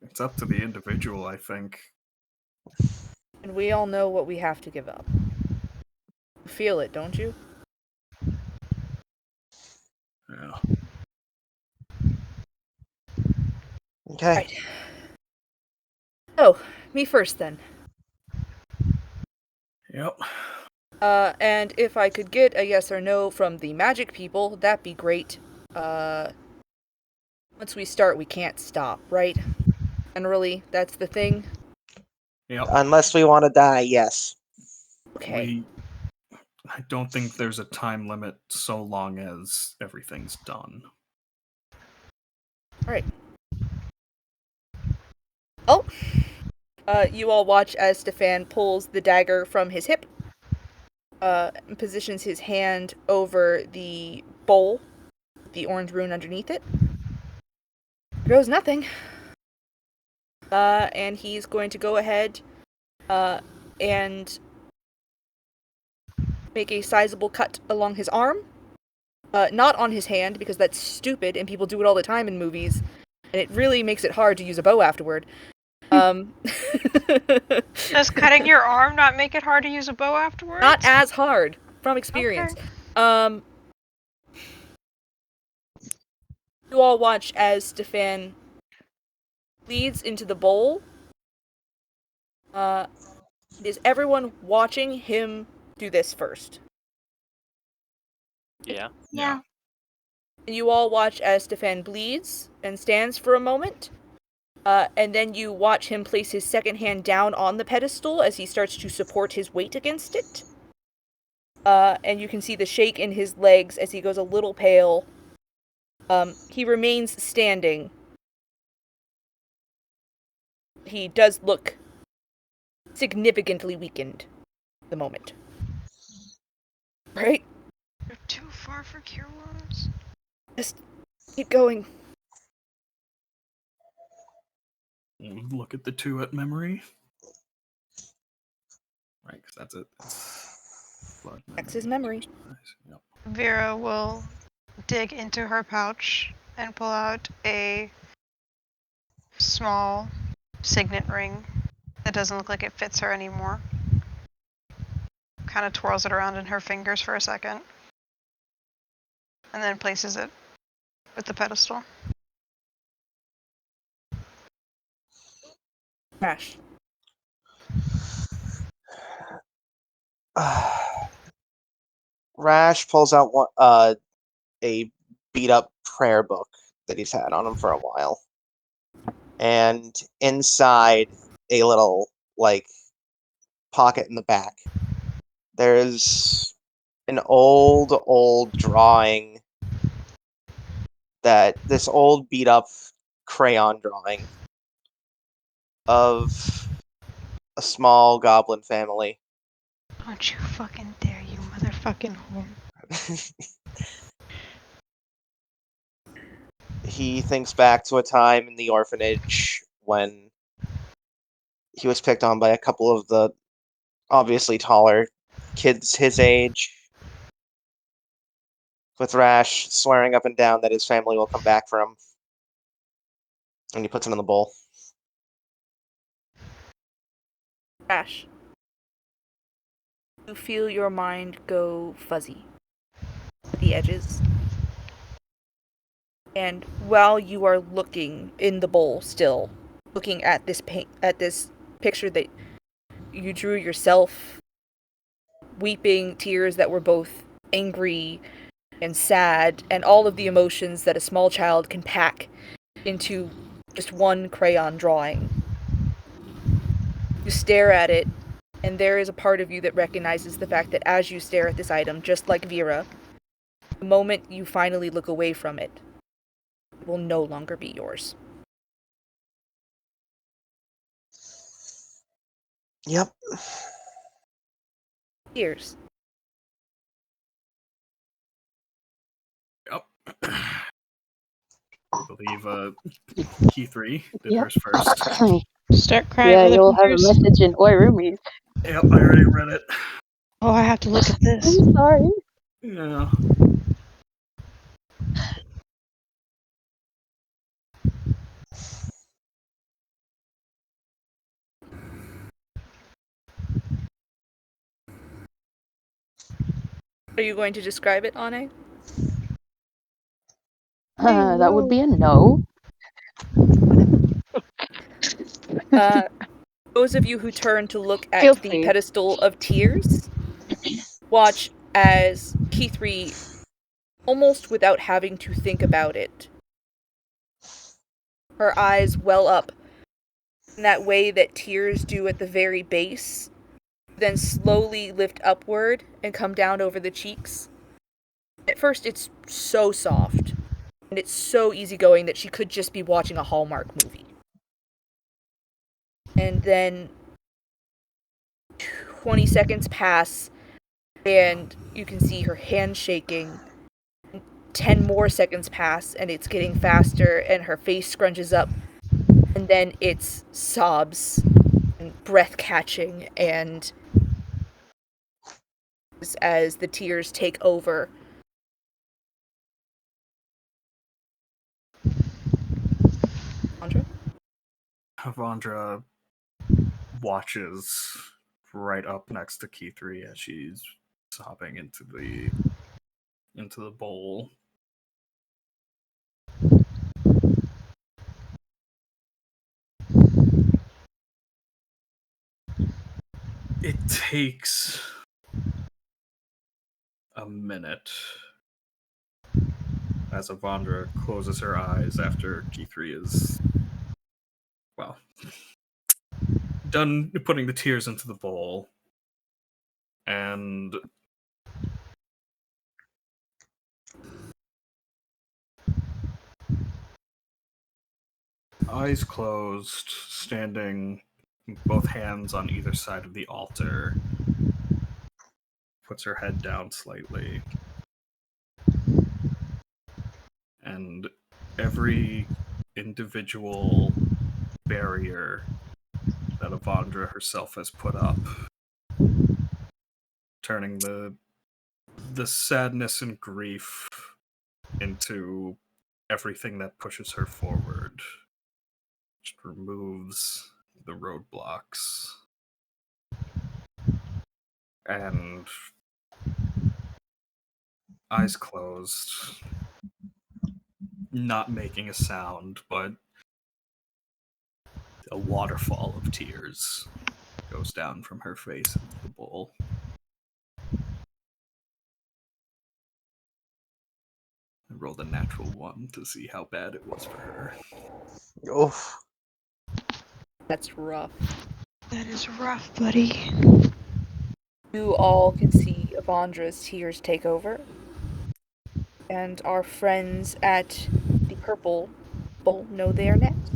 Speaker 9: It's up to the individual, I think.
Speaker 2: And we all know what we have to give up. Feel it, don't you?
Speaker 9: Yeah.
Speaker 1: Okay.
Speaker 2: Right. Oh, me first then.
Speaker 9: Yep.
Speaker 2: And if I could get a yes or no from the magic people, that'd be great. Once we start, we can't stop, right? Generally, that's the thing.
Speaker 9: Yep.
Speaker 1: Unless we want to die, yes.
Speaker 2: Okay.
Speaker 9: I don't think there's a time limit so long as everything's done.
Speaker 2: Alright. Oh! You all watch as Stefan pulls the dagger from his hip, and positions his hand over the bowl, with the orange rune underneath it. There goes nothing. And he's going to go ahead, and make a sizable cut along his arm. Not on his hand, because that's stupid, and people do it all the time in movies, and it really makes it hard to use a bow afterward.
Speaker 10: Does cutting your arm not make it hard to use a bow afterwards?
Speaker 2: Not as hard, from experience.
Speaker 10: Okay.
Speaker 2: You all watch as Stefan leads into the bowl. Is everyone watching him do this first?
Speaker 7: Yeah.
Speaker 10: Yeah.
Speaker 2: And you all watch as Stefan bleeds and stands for a moment. And then you watch him place his second hand down on the pedestal as he starts to support his weight against it. And you can see the shake in his legs as he goes a little pale. He remains standing. He does look significantly weakened at the moment. Right?
Speaker 10: You're too far for cure wounds.
Speaker 2: Just keep going.
Speaker 9: Look at the 2 at memory. Right, because that's it. It's blood
Speaker 2: That's his memory.
Speaker 9: Yep.
Speaker 10: Vera will dig into her pouch and pull out a small signet ring that doesn't look like it fits her anymore. Kind of twirls it around in her fingers for a second. And then places it with the pedestal.
Speaker 2: Crash.
Speaker 1: Rash pulls out a beat up prayer book that he's had on him for a while. And inside a little, pocket in the back, there's an old drawing this old beat up crayon drawing of a small goblin family.
Speaker 10: Don't you fucking dare, you motherfucking whore.
Speaker 1: He thinks back to a time in the orphanage when he was picked on by a couple of the obviously taller kids his age, with Rash swearing up and down that his family will come back for him. And he puts it in the bowl.
Speaker 2: Crash. You feel your mind go fuzzy at the edges. And while you are looking in the bowl still, looking at this picture that you drew yourself, weeping tears that were both angry and sad, and all of the emotions that a small child can pack into just one crayon drawing. You stare at it And there is a part of you that recognizes the fact that as you stare at this item, just like Vera, the moment you finally look away from it, it will no longer be yours.
Speaker 1: Yep.
Speaker 2: Tears.
Speaker 9: Yep. I believe Key 3 did
Speaker 11: Yep.
Speaker 9: hers first.
Speaker 5: Start crying.
Speaker 11: Yeah,
Speaker 5: with
Speaker 11: you'll have a
Speaker 5: fingers.
Speaker 11: message in Oirumi.
Speaker 9: Yep, I already read it.
Speaker 5: Oh, I have to look at this.
Speaker 11: I'm sorry.
Speaker 9: Yeah.
Speaker 2: Are you going to describe it, Ane?
Speaker 11: That would be a no.
Speaker 2: Those of you who turn to look
Speaker 11: Feel
Speaker 2: at the
Speaker 11: free.
Speaker 2: pedestal of tears, watch as Key 3, almost without having to think about it, her eyes well up in that way that tears do at the very base, then slowly lift upward and come down over the cheeks. At first, it's so soft, and it's so easygoing that she could just be watching a Hallmark movie. And then 20 seconds pass, and you can see her hand shaking. 10 more seconds pass, and it's getting faster, and her face scrunches up, and then it's sobs and breath catching, and as the tears take over. Andra?
Speaker 9: Avandra watches right up next to Key 3 as she's sobbing into the bowl. It takes a minute as Avandra closes her eyes after G3 is, well, done putting the tears into the bowl. And eyes closed, standing, both hands on either side of the altar, puts her head down slightly. And every individual barrier that Avandra herself has put up, turning the sadness and grief into everything that pushes her forward, just removes the roadblocks. And eyes closed, not making a sound, but a waterfall of tears goes down from her face into the bowl. I rolled a natural 1 to see how bad it was for her.
Speaker 1: Oof.
Speaker 2: That's rough.
Speaker 10: That is rough, buddy.
Speaker 2: You all can see Avandra's tears take over. And our friends at the Purple Bowl know they are next.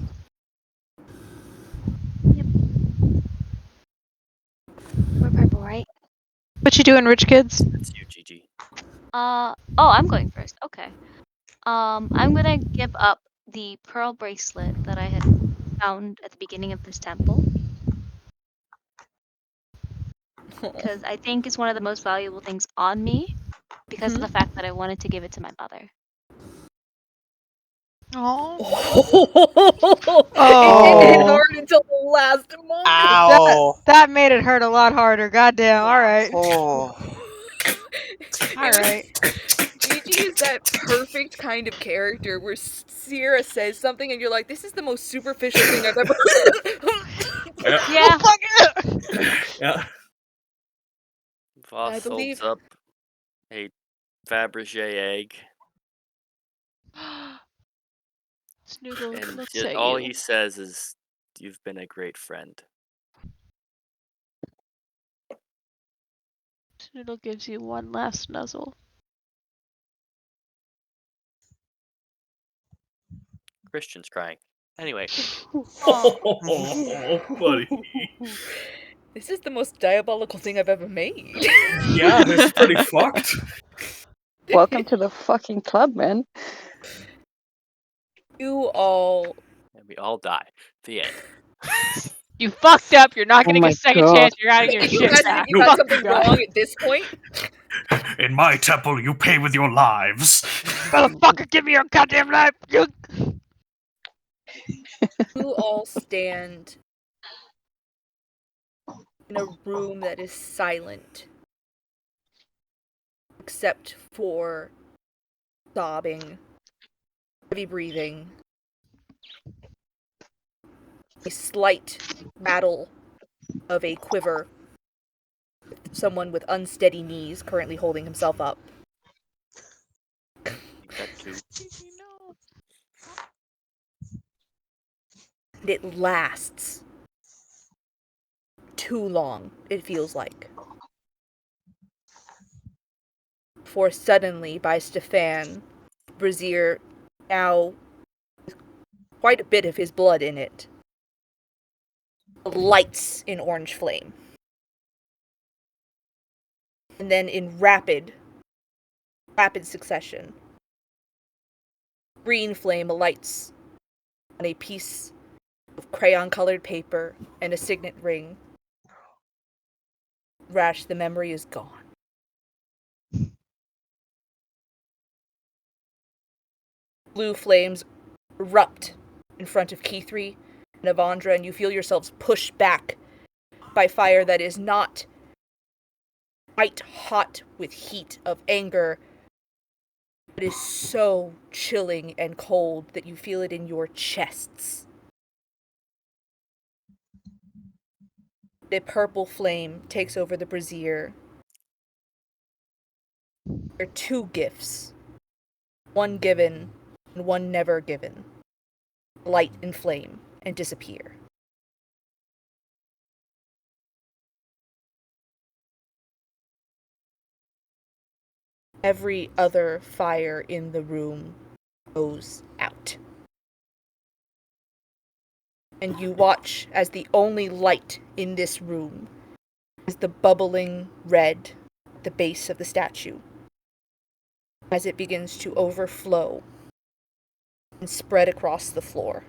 Speaker 8: We're purple, right?
Speaker 10: What you doing, rich kids?
Speaker 7: It's you, GG.
Speaker 8: Oh, I'm going first. Okay. I'm gonna give up the pearl bracelet that I had found at the beginning of this temple. Because I think it's one of the most valuable things on me because of the fact that I wanted to give it to my mother.
Speaker 10: Oh.
Speaker 2: It didn't hit hard until the last moment.
Speaker 1: Ow.
Speaker 10: That made it hurt a lot harder. Goddamn. All right.
Speaker 1: Oh.
Speaker 10: All right.
Speaker 2: Gigi is that perfect kind of character where Sierra says something and you're like, this is the most superficial thing I've ever
Speaker 8: Yeah.
Speaker 9: Yeah.
Speaker 7: Voss
Speaker 2: I believe-
Speaker 7: holds up a Fabergé egg,
Speaker 10: Snoodle
Speaker 7: and
Speaker 10: looks
Speaker 7: just,
Speaker 10: at
Speaker 7: all
Speaker 10: you.
Speaker 7: he says is, "You've been a great friend."
Speaker 5: It'll gives you one last nuzzle.
Speaker 7: Christian's crying. Anyway.
Speaker 3: Oh, buddy.
Speaker 2: This is the most diabolical thing I've ever made.
Speaker 3: Yeah, this is pretty fucked.
Speaker 11: Welcome to the fucking club, man.
Speaker 2: You all.
Speaker 7: And we all die. The end.
Speaker 5: You fucked up. You're not
Speaker 11: Oh
Speaker 5: getting
Speaker 11: my
Speaker 5: a second
Speaker 11: God.
Speaker 5: chance. You're out of your
Speaker 2: You
Speaker 5: shit
Speaker 2: guys,
Speaker 5: back.
Speaker 2: you got something wrong at this point.
Speaker 9: In my temple, you pay with your lives.
Speaker 5: Motherfucker, give me your goddamn life. You...
Speaker 2: You all stand in a room that is silent, except for sobbing, heavy breathing, a slight rattle of a quiver, someone with unsteady knees currently holding himself up. And it lasts too long, it feels like. For suddenly, by Stefan, Brazier, now quite a bit of his blood in it, lights in orange flame. And then in rapid succession, green flame lights on a piece of crayon-colored paper and a signet ring. Rash, the memory is gone. Blue flames erupt in front of Kithri and Avandra, and you feel yourselves pushed back by fire that is not quite hot with heat of anger, but is so chilling and cold that you feel it in your chests. The purple flame takes over the brazier. There are two gifts. One given and one never given. Light and flame and disappear. Every other fire in the room goes out. And you watch as the only light in this room is the bubbling red at the base of the statue, as it begins to overflow and spread across the floor,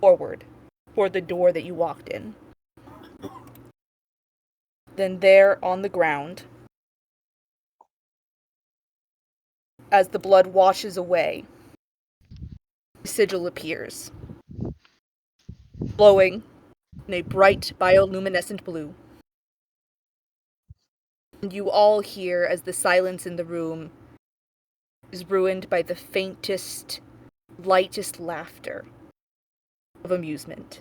Speaker 2: forward, toward the door that you walked in. Then there on the ground, as the blood washes away, a sigil appears, glowing in a bright bioluminescent blue. And you all hear as the silence in the room is ruined by the faintest, lightest laughter of amusement.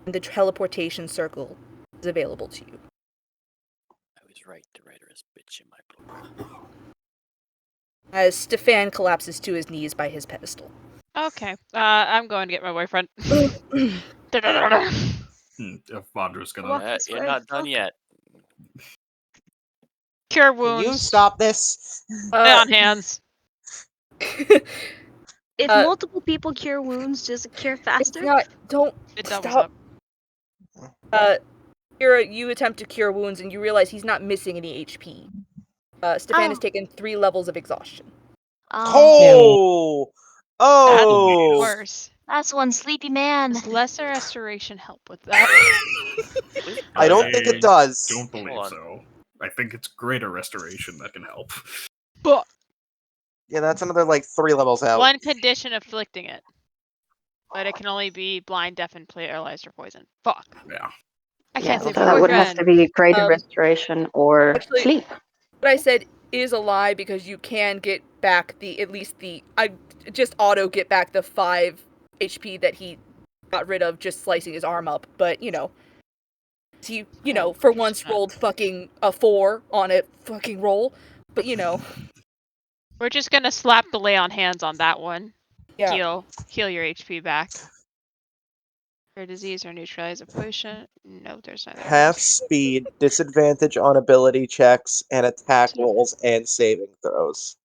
Speaker 2: And the teleportation circle is available to you.
Speaker 7: I was right to write her as bitch in my book.
Speaker 2: As Stefan collapses to his knees by his pedestal.
Speaker 5: Okay, I'm going to get my boyfriend.
Speaker 9: Vandra's gonna...
Speaker 7: You're not done yet.
Speaker 5: Cure
Speaker 1: Can
Speaker 5: wounds.
Speaker 1: you stop this?
Speaker 5: Lay on hands.
Speaker 8: If multiple people cure wounds, does it cure faster?
Speaker 2: Don't
Speaker 5: It doubles
Speaker 2: stop.
Speaker 5: up.
Speaker 2: Kira, you attempt to cure wounds and you realize he's not missing any HP. Stefan has taken 3 levels of exhaustion.
Speaker 1: Oh! Oh!
Speaker 5: Worse.
Speaker 8: That's one sleepy man.
Speaker 5: Does lesser restoration help with that?
Speaker 1: I don't think it does.
Speaker 9: Don't believe so. I think it's greater restoration that can help.
Speaker 5: But
Speaker 1: Yeah, that's another, 3 levels out.
Speaker 5: one condition afflicting it. But it can only be blind, deaf, and paralyzed or poison. Fuck.
Speaker 9: Yeah.
Speaker 5: I can't say
Speaker 11: so that would have to be greater restoration or sleep.
Speaker 2: What I said is a lie because you can get back I just auto get back the 5 HP that he got rid of just slicing his arm up, but he, for once rolled fucking a 4 on a fucking roll, but
Speaker 5: We're just gonna slap the lay on hands on that one.
Speaker 2: Yeah.
Speaker 5: Heal your HP back.
Speaker 10: Cure disease or neutralize a potion. No, there's neither of
Speaker 1: Half
Speaker 10: those.
Speaker 1: speed, disadvantage on ability checks, and attack rolls and saving throws.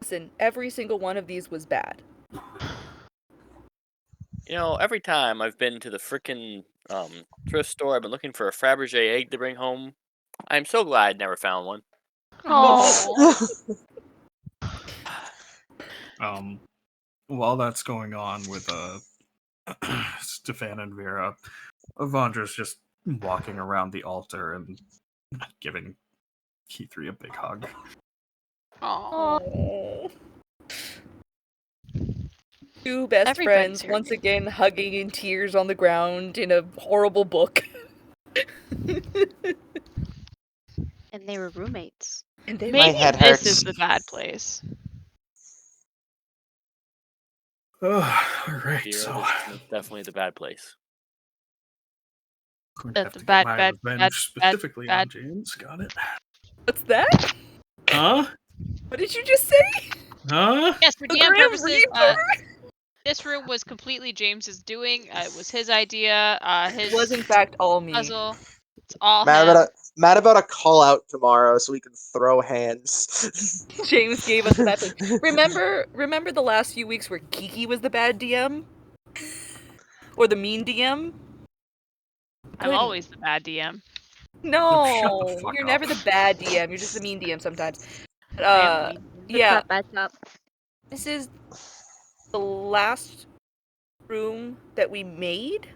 Speaker 2: Listen, every single one of these was bad.
Speaker 7: You know, every time I've been to the frickin' thrift store, I've been looking for a Fabergé egg to bring home. I'm so glad I never found one.
Speaker 10: Oh.
Speaker 9: While that's going on with Stefan and Vera, Vondra's just walking around the altar and giving Key3 a big hug.
Speaker 10: Oh.
Speaker 2: Two best
Speaker 10: Everybody's
Speaker 2: friends
Speaker 10: here.
Speaker 2: once again hugging in tears on the ground in a horrible book.
Speaker 8: And they were roommates.
Speaker 2: And they
Speaker 10: Maybe
Speaker 1: head
Speaker 10: this
Speaker 1: hurts.
Speaker 10: is the bad place.
Speaker 9: Alright,
Speaker 7: Vera,
Speaker 9: so
Speaker 7: this is definitely the bad place.
Speaker 9: I'm going to have
Speaker 10: The
Speaker 9: to
Speaker 10: bad,
Speaker 9: get my
Speaker 10: bad,
Speaker 9: revenge
Speaker 10: bad,
Speaker 9: specifically
Speaker 10: bad.
Speaker 9: on James. Got it.
Speaker 2: What's that?
Speaker 9: Huh?
Speaker 2: What did you just say?
Speaker 9: Huh?
Speaker 5: Yes, for
Speaker 2: The
Speaker 5: DM
Speaker 2: Grim
Speaker 5: purposes,
Speaker 2: Reaper?
Speaker 5: this room was completely James's doing. It was his idea. His
Speaker 2: It was in fact all me.
Speaker 5: puzzle. It's all
Speaker 1: Mad
Speaker 5: him.
Speaker 1: about a call out tomorrow so we can throw hands.
Speaker 2: James gave us the bad place. Remember the last few weeks where Kiki was the bad DM? Or the mean DM?
Speaker 5: I'm
Speaker 2: Good.
Speaker 5: always the bad DM.
Speaker 2: No,
Speaker 9: fuck
Speaker 2: you're
Speaker 9: up.
Speaker 2: never the bad DM. You're just the mean DM sometimes.
Speaker 5: I am mean.
Speaker 8: Good
Speaker 2: Yeah,
Speaker 8: cop, bad cop.
Speaker 2: this is the last room that we made.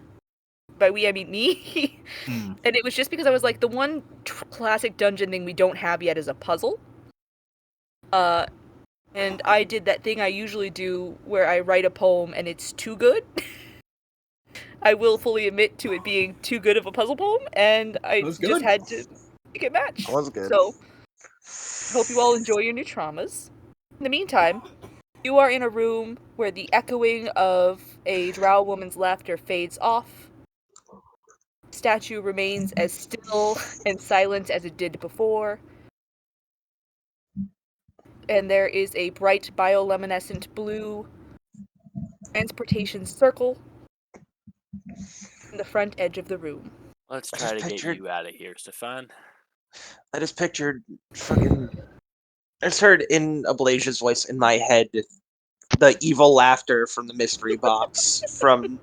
Speaker 2: By we, I mean me. And it was just because I was like, the one classic dungeon thing we don't have yet is a puzzle. And I did that thing I usually do where I write a poem and it's too good. I will fully admit to it being too good of a puzzle poem, and I
Speaker 9: That's
Speaker 2: just
Speaker 9: good.
Speaker 2: had to make it match.
Speaker 1: That was good.
Speaker 2: So, hope you all enjoy your new traumas. In the meantime, you are in a room where the echoing of a drow woman's laughter fades off. The statue remains as still and silent as it did before. And there is a bright bioluminescent blue transportation circle in the front edge of the room.
Speaker 7: Let's
Speaker 1: I
Speaker 7: try
Speaker 1: just
Speaker 7: to
Speaker 1: pictured-
Speaker 7: get you out of here, Stefan.
Speaker 1: I just pictured fucking. I just heard in Ablasia's voice in my head the evil laughter from the mystery box from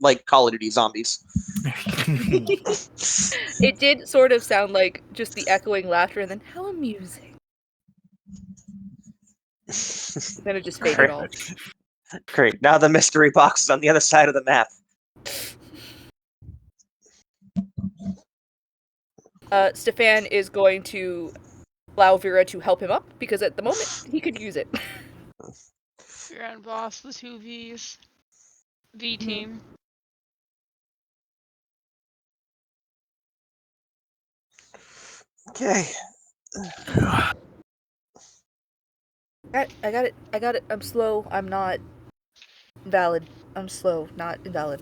Speaker 1: like Call of Duty Zombies.
Speaker 2: It did sort of sound like just the echoing laughter and then how amusing. Then it just faded off.
Speaker 1: Great. Now the mystery box is on the other side of the map.
Speaker 2: Stefan is going to allow Vera to help him up because at the moment he could use it.
Speaker 5: You're on boss, the 2Vs. V team.
Speaker 1: Okay.
Speaker 2: I got it. I'm slow. I'm not invalid. I'm slow, not invalid.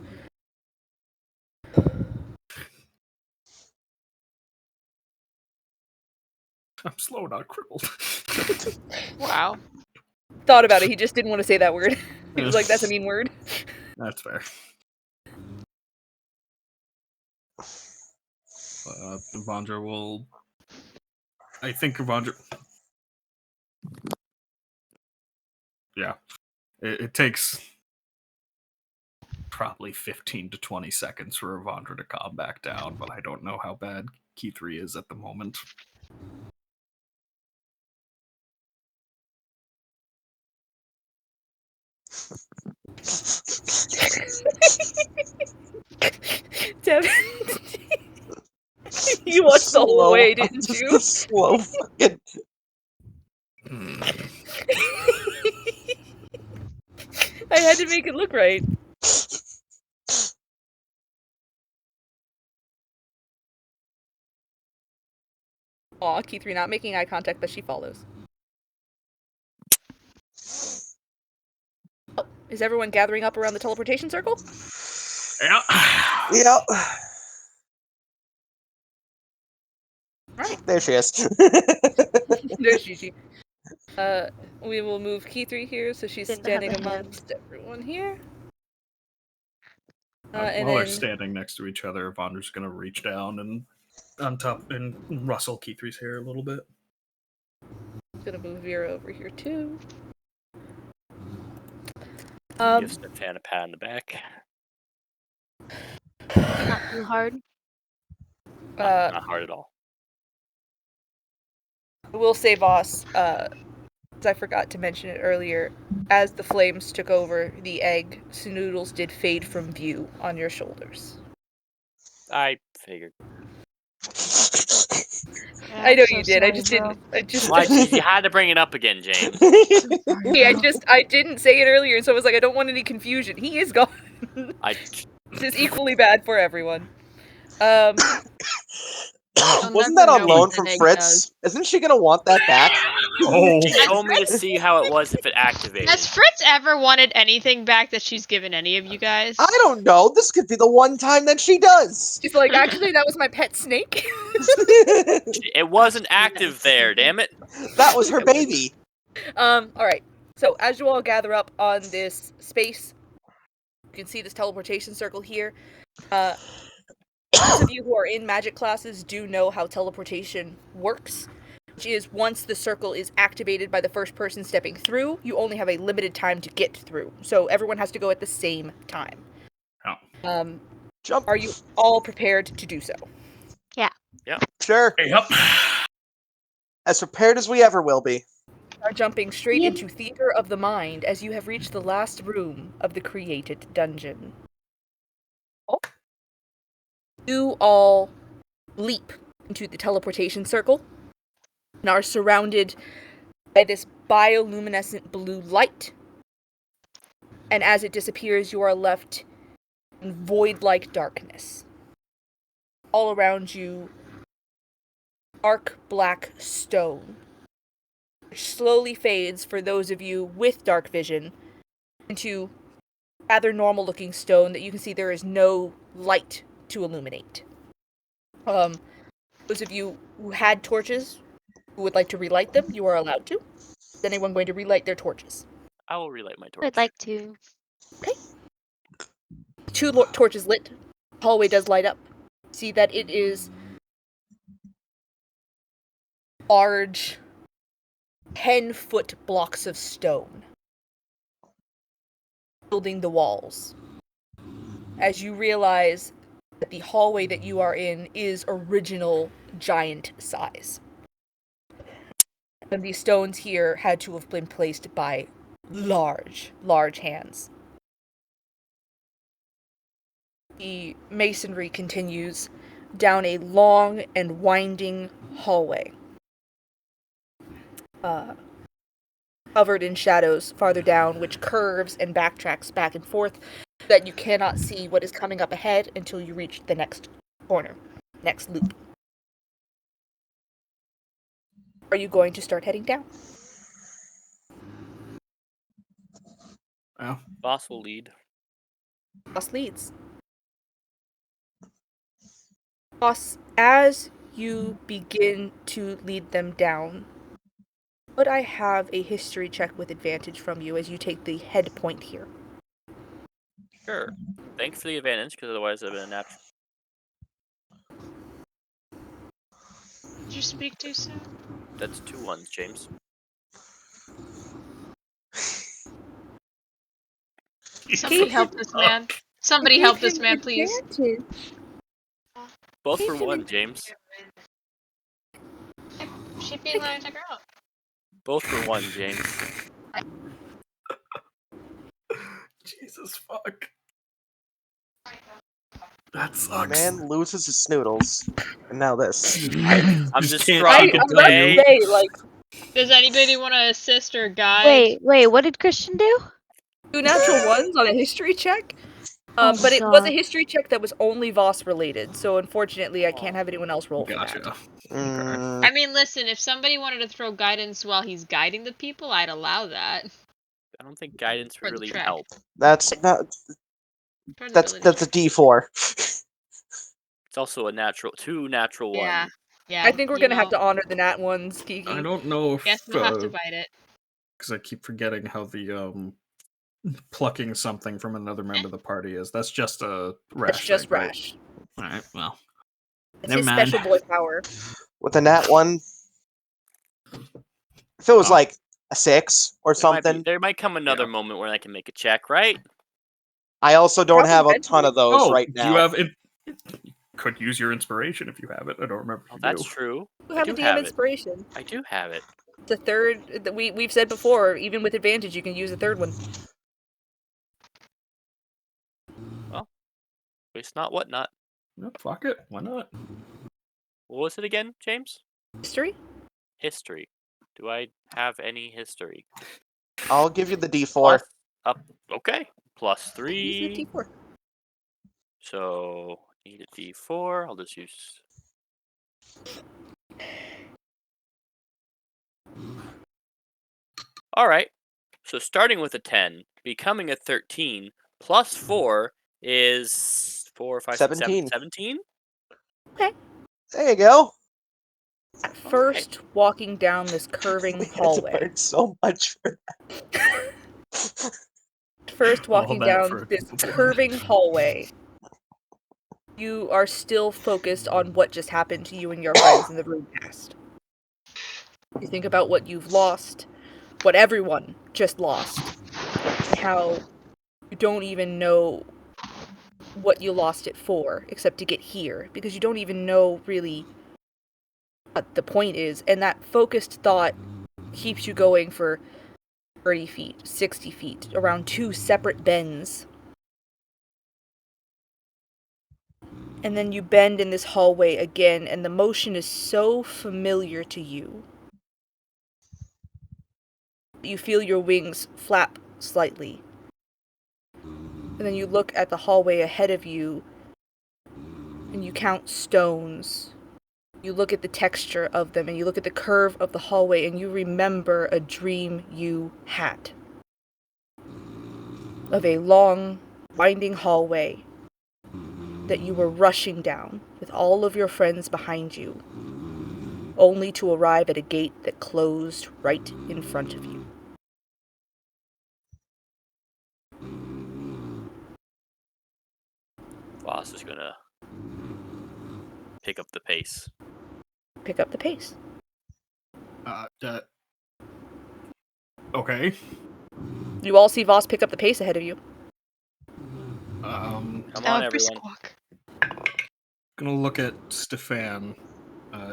Speaker 9: I'm slow, not crippled.
Speaker 5: Wow.
Speaker 2: Thought about it. He just didn't want to say that word. He was like, "That's a mean word."
Speaker 9: That's fair. Vondra will. I think Vondra. Yeah. It takes probably 15 to 20 seconds for Vondra to calm back down, but I don't know how bad Key3 is at the moment.
Speaker 2: Devin, you watched the whole way, didn't you?
Speaker 1: Slow fucking.
Speaker 2: I had to make it look right. Aw, Key3 not making eye contact, but she follows. Oh, is everyone gathering up around the teleportation circle?
Speaker 9: Yeah.
Speaker 1: Yep.
Speaker 2: Right.
Speaker 1: There she is.
Speaker 2: There's Gigi. We will move Key3 here so she's
Speaker 8: Didn't have
Speaker 2: standing
Speaker 8: a hand.
Speaker 2: amongst everyone here. And
Speaker 9: While they're
Speaker 2: then
Speaker 9: standing next to each other, Vondra's gonna reach down and on top and rustle Keythree's hair a little bit.
Speaker 2: gonna move Vera over here too.
Speaker 7: Give Stefan a pat on the back.
Speaker 8: Not too hard.
Speaker 7: Not hard at all.
Speaker 2: I will say, Voss, as I forgot to mention it earlier, as the flames took over the egg, Snoodles did fade from view on your shoulders.
Speaker 7: I figured.
Speaker 2: I know you did. I just didn't.
Speaker 7: You had to bring it up again, James.
Speaker 2: Hey, I didn't say it earlier, so I was like, I don't want any confusion. He is gone. This is equally bad for everyone.
Speaker 1: Wasn't that on loan from Fritz? Isn't she gonna want that back?
Speaker 7: She told me to see how it was if it activated.
Speaker 5: Has Fritz ever wanted anything back that she's given any of you guys?
Speaker 1: I don't know. This could be the one time that she does.
Speaker 2: She's like, actually, that was my pet snake.
Speaker 7: It wasn't active there, damn it.
Speaker 1: That was her baby.
Speaker 2: Alright. So, as you all gather up on this space, you can see this teleportation circle here. Those of you who are in magic classes do know how teleportation works, which is once the circle is activated by the first person stepping through, you only have a limited time to get through. So everyone has to go at the same time.
Speaker 1: Jump.
Speaker 2: Are you all prepared to do so?
Speaker 8: Yeah.
Speaker 7: Yeah.
Speaker 1: Sure.
Speaker 9: Yep.
Speaker 1: As prepared as we ever will be.
Speaker 2: You are jumping straight into Theater of the Mind as you have reached the last room of the created dungeon. You all leap into the teleportation circle and are surrounded by this bioluminescent blue light. And as it disappears, you are left in void-like darkness. All around you, arc black stone, which slowly fades for those of you with dark vision into rather normal-looking stone that you can see there is no light to illuminate. Those of you who had torches, who would like to relight them, you are allowed to. Is anyone going to relight their torches?
Speaker 7: I will relight my torch.
Speaker 8: I'd like to.
Speaker 2: Okay. 2 torches lit. The hallway does light up. See that it is large, 10-foot blocks of stone building the walls. As you realize that the hallway that you are in is original giant size. And these stones here had to have been placed by large hands. The masonry continues down a long and winding hallway. Covered in shadows farther down, which curves and backtracks back and forth, so that you cannot see what is coming up ahead until you reach the next corner, next loop. Are you going to start heading down?
Speaker 9: Oh.
Speaker 7: Boss will lead.
Speaker 2: Boss leads. Boss, as you begin to lead them down, would I have a history check with advantage from you as you take the head point here?
Speaker 7: Sure. Thank you for the advantage, because otherwise I've been a natural.
Speaker 5: Did you speak too soon?
Speaker 7: That's 2 1s, James.
Speaker 5: Somebody help this man. Somebody help this man, please.
Speaker 7: Both for 1, James.
Speaker 5: She'd be lying to girl.
Speaker 7: Both for 1, James.
Speaker 9: Jesus fuck. That sucks.
Speaker 1: Man loses his snoodles. And now this.
Speaker 7: I'm just
Speaker 9: can't
Speaker 7: trying
Speaker 9: fucking
Speaker 7: to
Speaker 9: tell
Speaker 7: say.
Speaker 9: you.
Speaker 5: Does anybody want to assist or guide?
Speaker 8: Wait, what did Christian do?
Speaker 2: 2 natural 1s on a history check? But it was a history check that was only Voss related, so unfortunately I can't have anyone else roll for that.
Speaker 5: I mean, listen, if somebody wanted to throw guidance while he's guiding the people, I'd allow that.
Speaker 7: I don't think guidance would really help.
Speaker 1: That's not. That's a D4.
Speaker 7: It's also a natural 2 natural 1.
Speaker 5: Yeah.
Speaker 2: I think we're gonna have to honor the nat ones, Kiki.
Speaker 9: I don't know if
Speaker 5: Guess we'll have to bite it.
Speaker 9: because I keep forgetting how the plucking something from another member of the party is. That's just a rash.
Speaker 2: It's just
Speaker 9: thing, right?
Speaker 2: Rash.
Speaker 9: Alright, well.
Speaker 2: It's
Speaker 9: Never
Speaker 2: his
Speaker 9: mind.
Speaker 2: special boy power.
Speaker 1: With a nat 1, if it was
Speaker 9: Oh.
Speaker 1: like a 6 or something.
Speaker 7: There might come another moment where I can make a check, right?
Speaker 1: I also don't
Speaker 2: Probably
Speaker 1: have a
Speaker 2: eventually.
Speaker 1: ton of those
Speaker 9: Oh,
Speaker 1: right
Speaker 9: do
Speaker 1: now.
Speaker 9: you have it? Could use your inspiration if you have it. I don't remember if you
Speaker 7: That's
Speaker 9: do.
Speaker 7: true.
Speaker 2: You
Speaker 7: I
Speaker 2: have
Speaker 7: do
Speaker 2: a DM
Speaker 7: have it.
Speaker 2: inspiration.
Speaker 7: I do have it.
Speaker 2: The third that we've said before, even with advantage, you can use a third one.
Speaker 7: Well, waste not, what not.
Speaker 9: No, fuck it. Why not?
Speaker 7: What was it again, James?
Speaker 2: History?
Speaker 7: History. Do I have any history?
Speaker 1: I'll give you the D4.
Speaker 7: Okay. Plus
Speaker 2: Use
Speaker 7: 3.
Speaker 2: the D4.
Speaker 7: So, need a D4. I'll just use... Alright. So starting with a 10, becoming a 13, plus 4 is 4, 5, 6, 7, 17?
Speaker 2: Okay.
Speaker 1: There you go.
Speaker 2: First, walking down this curving
Speaker 1: We had to
Speaker 2: hallway.
Speaker 1: burn so much for
Speaker 2: First,
Speaker 9: All
Speaker 2: walking
Speaker 9: that
Speaker 2: down
Speaker 9: for a
Speaker 2: this
Speaker 9: couple
Speaker 2: curving hallway, you are still focused on what just happened to you and your friends in the room past. You think about what you've lost, what everyone just lost, and how you don't even know what you lost it for, except to get here, because you don't even know really what the point is, and that focused thought keeps you going for 30 feet, 60 feet, around 2 separate bends. And then you bend in this hallway again, and the motion is so familiar to you. You feel your wings flap slightly. And then you look at the hallway ahead of you, and you count stones. You look at the texture of them, and you look at the curve of the hallway, and you remember a dream you had. Of a long, winding hallway that you were rushing down with all of your friends behind you, only to arrive at a gate that closed right in front of you.
Speaker 7: Boss is gonna pick up the pace.
Speaker 2: Pick up the pace.
Speaker 9: Okay.
Speaker 2: You all see Voss pick up the pace ahead of you.
Speaker 7: Come on, everyone.
Speaker 9: Gonna look at Stefan.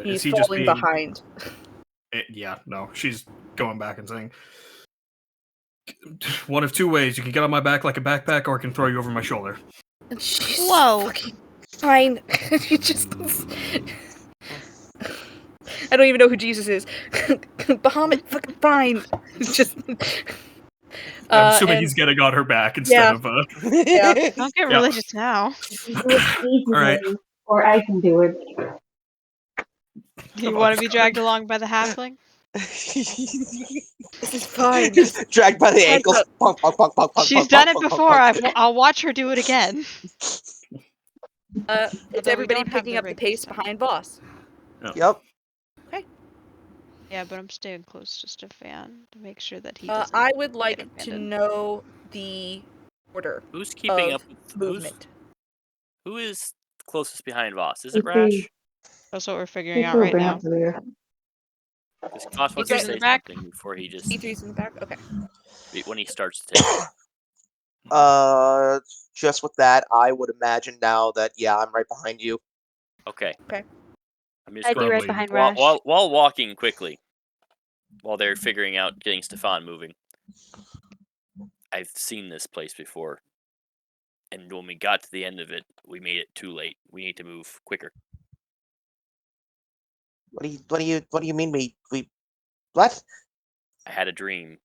Speaker 2: He's
Speaker 9: is he just
Speaker 2: falling
Speaker 9: being...
Speaker 2: behind.
Speaker 9: Yeah, no. She's going back and saying, one of two ways. You can get on my back like a backpack, or I can throw you over my shoulder.
Speaker 2: And she's
Speaker 8: Whoa.
Speaker 2: fucking fine. You just... I don't even know who Jesus is. Bahamut, fucking fine. Just...
Speaker 9: I'm assuming he's getting on her back instead of...
Speaker 2: Yeah.
Speaker 10: Don't get religious now.
Speaker 9: Alright.
Speaker 12: Or I can do it.
Speaker 10: Do you want to be dragged along by the halfling?
Speaker 2: This is fine.
Speaker 1: Dragged by the ankles. Punk, punk, punk, punk, punk,
Speaker 10: She's
Speaker 1: punk,
Speaker 10: done
Speaker 1: punk,
Speaker 10: it
Speaker 1: punk,
Speaker 10: before.
Speaker 1: punk, punk.
Speaker 10: I'll watch her do it again.
Speaker 2: Is
Speaker 10: Although we
Speaker 2: everybody
Speaker 10: don't have
Speaker 2: picking
Speaker 10: the
Speaker 2: up the
Speaker 10: rig
Speaker 2: pace
Speaker 10: this time.
Speaker 2: behind Voss?
Speaker 1: Yep.
Speaker 10: Yeah, but I'm staying close to Stefan to make sure that he doesn't.
Speaker 2: I would like
Speaker 10: get
Speaker 2: to
Speaker 10: abandoned.
Speaker 2: know the order
Speaker 7: Who's keeping
Speaker 2: of
Speaker 7: up with
Speaker 2: movement.
Speaker 7: Who is closest behind Voss? Is it Rash?
Speaker 10: That's what we're figuring out right now.
Speaker 7: Because Voss wants to
Speaker 2: He's in
Speaker 7: say
Speaker 2: the back.
Speaker 7: something before he just...
Speaker 2: E3's in the back? Okay.
Speaker 7: When he starts to take it.
Speaker 1: Just with that, I would imagine now that, yeah, I'm right behind you.
Speaker 7: Okay.
Speaker 2: Okay.
Speaker 7: I'm just
Speaker 8: I'd be right
Speaker 9: Probably-
Speaker 8: behind
Speaker 7: while,
Speaker 8: Rash.
Speaker 7: while walking quickly, while they're figuring out getting Stefan moving. I've seen this place before, and when we got to the end of it, we made it too late. We need to move quicker.
Speaker 1: What do you mean we what?
Speaker 7: I had a dream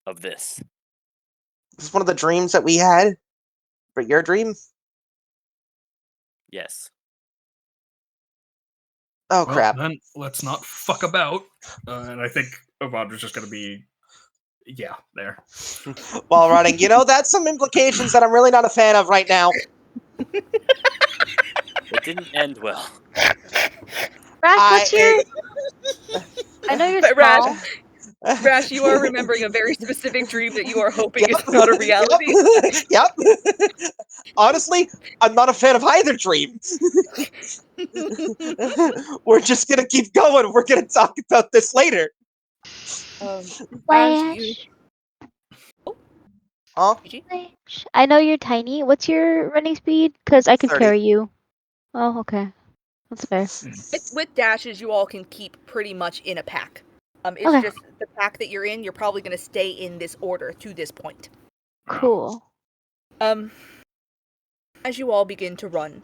Speaker 7: of this.
Speaker 1: This is one of the dreams that we had? For your dream?
Speaker 7: Yes.
Speaker 1: Oh,
Speaker 9: Well,
Speaker 1: crap.
Speaker 9: then let's not fuck about. And I think Avondra's just gonna be... Yeah, there.
Speaker 1: While running. That's some implications that I'm really not a fan of right now.
Speaker 7: It didn't end well.
Speaker 8: Rash, what's your... I know you're small.
Speaker 2: Rash, Rash, you are remembering a very specific dream that you are hoping
Speaker 1: Yep.
Speaker 2: is not a reality.
Speaker 1: Yep. Honestly, I'm not a fan of either dream. We're just gonna keep going. We're gonna talk about this later.
Speaker 2: Ash, you...
Speaker 13: Flash.
Speaker 1: Huh?
Speaker 13: Flash. I know you're tiny. What's your running speed? Because I could
Speaker 1: 30.
Speaker 13: carry you. Oh, okay. That's fair.
Speaker 2: With dashes, you all can keep pretty much in a pack. It's
Speaker 13: Okay.
Speaker 2: just the pack that you're in, you're probably going to stay in this order to this point.
Speaker 13: Cool.
Speaker 2: As you all begin to run,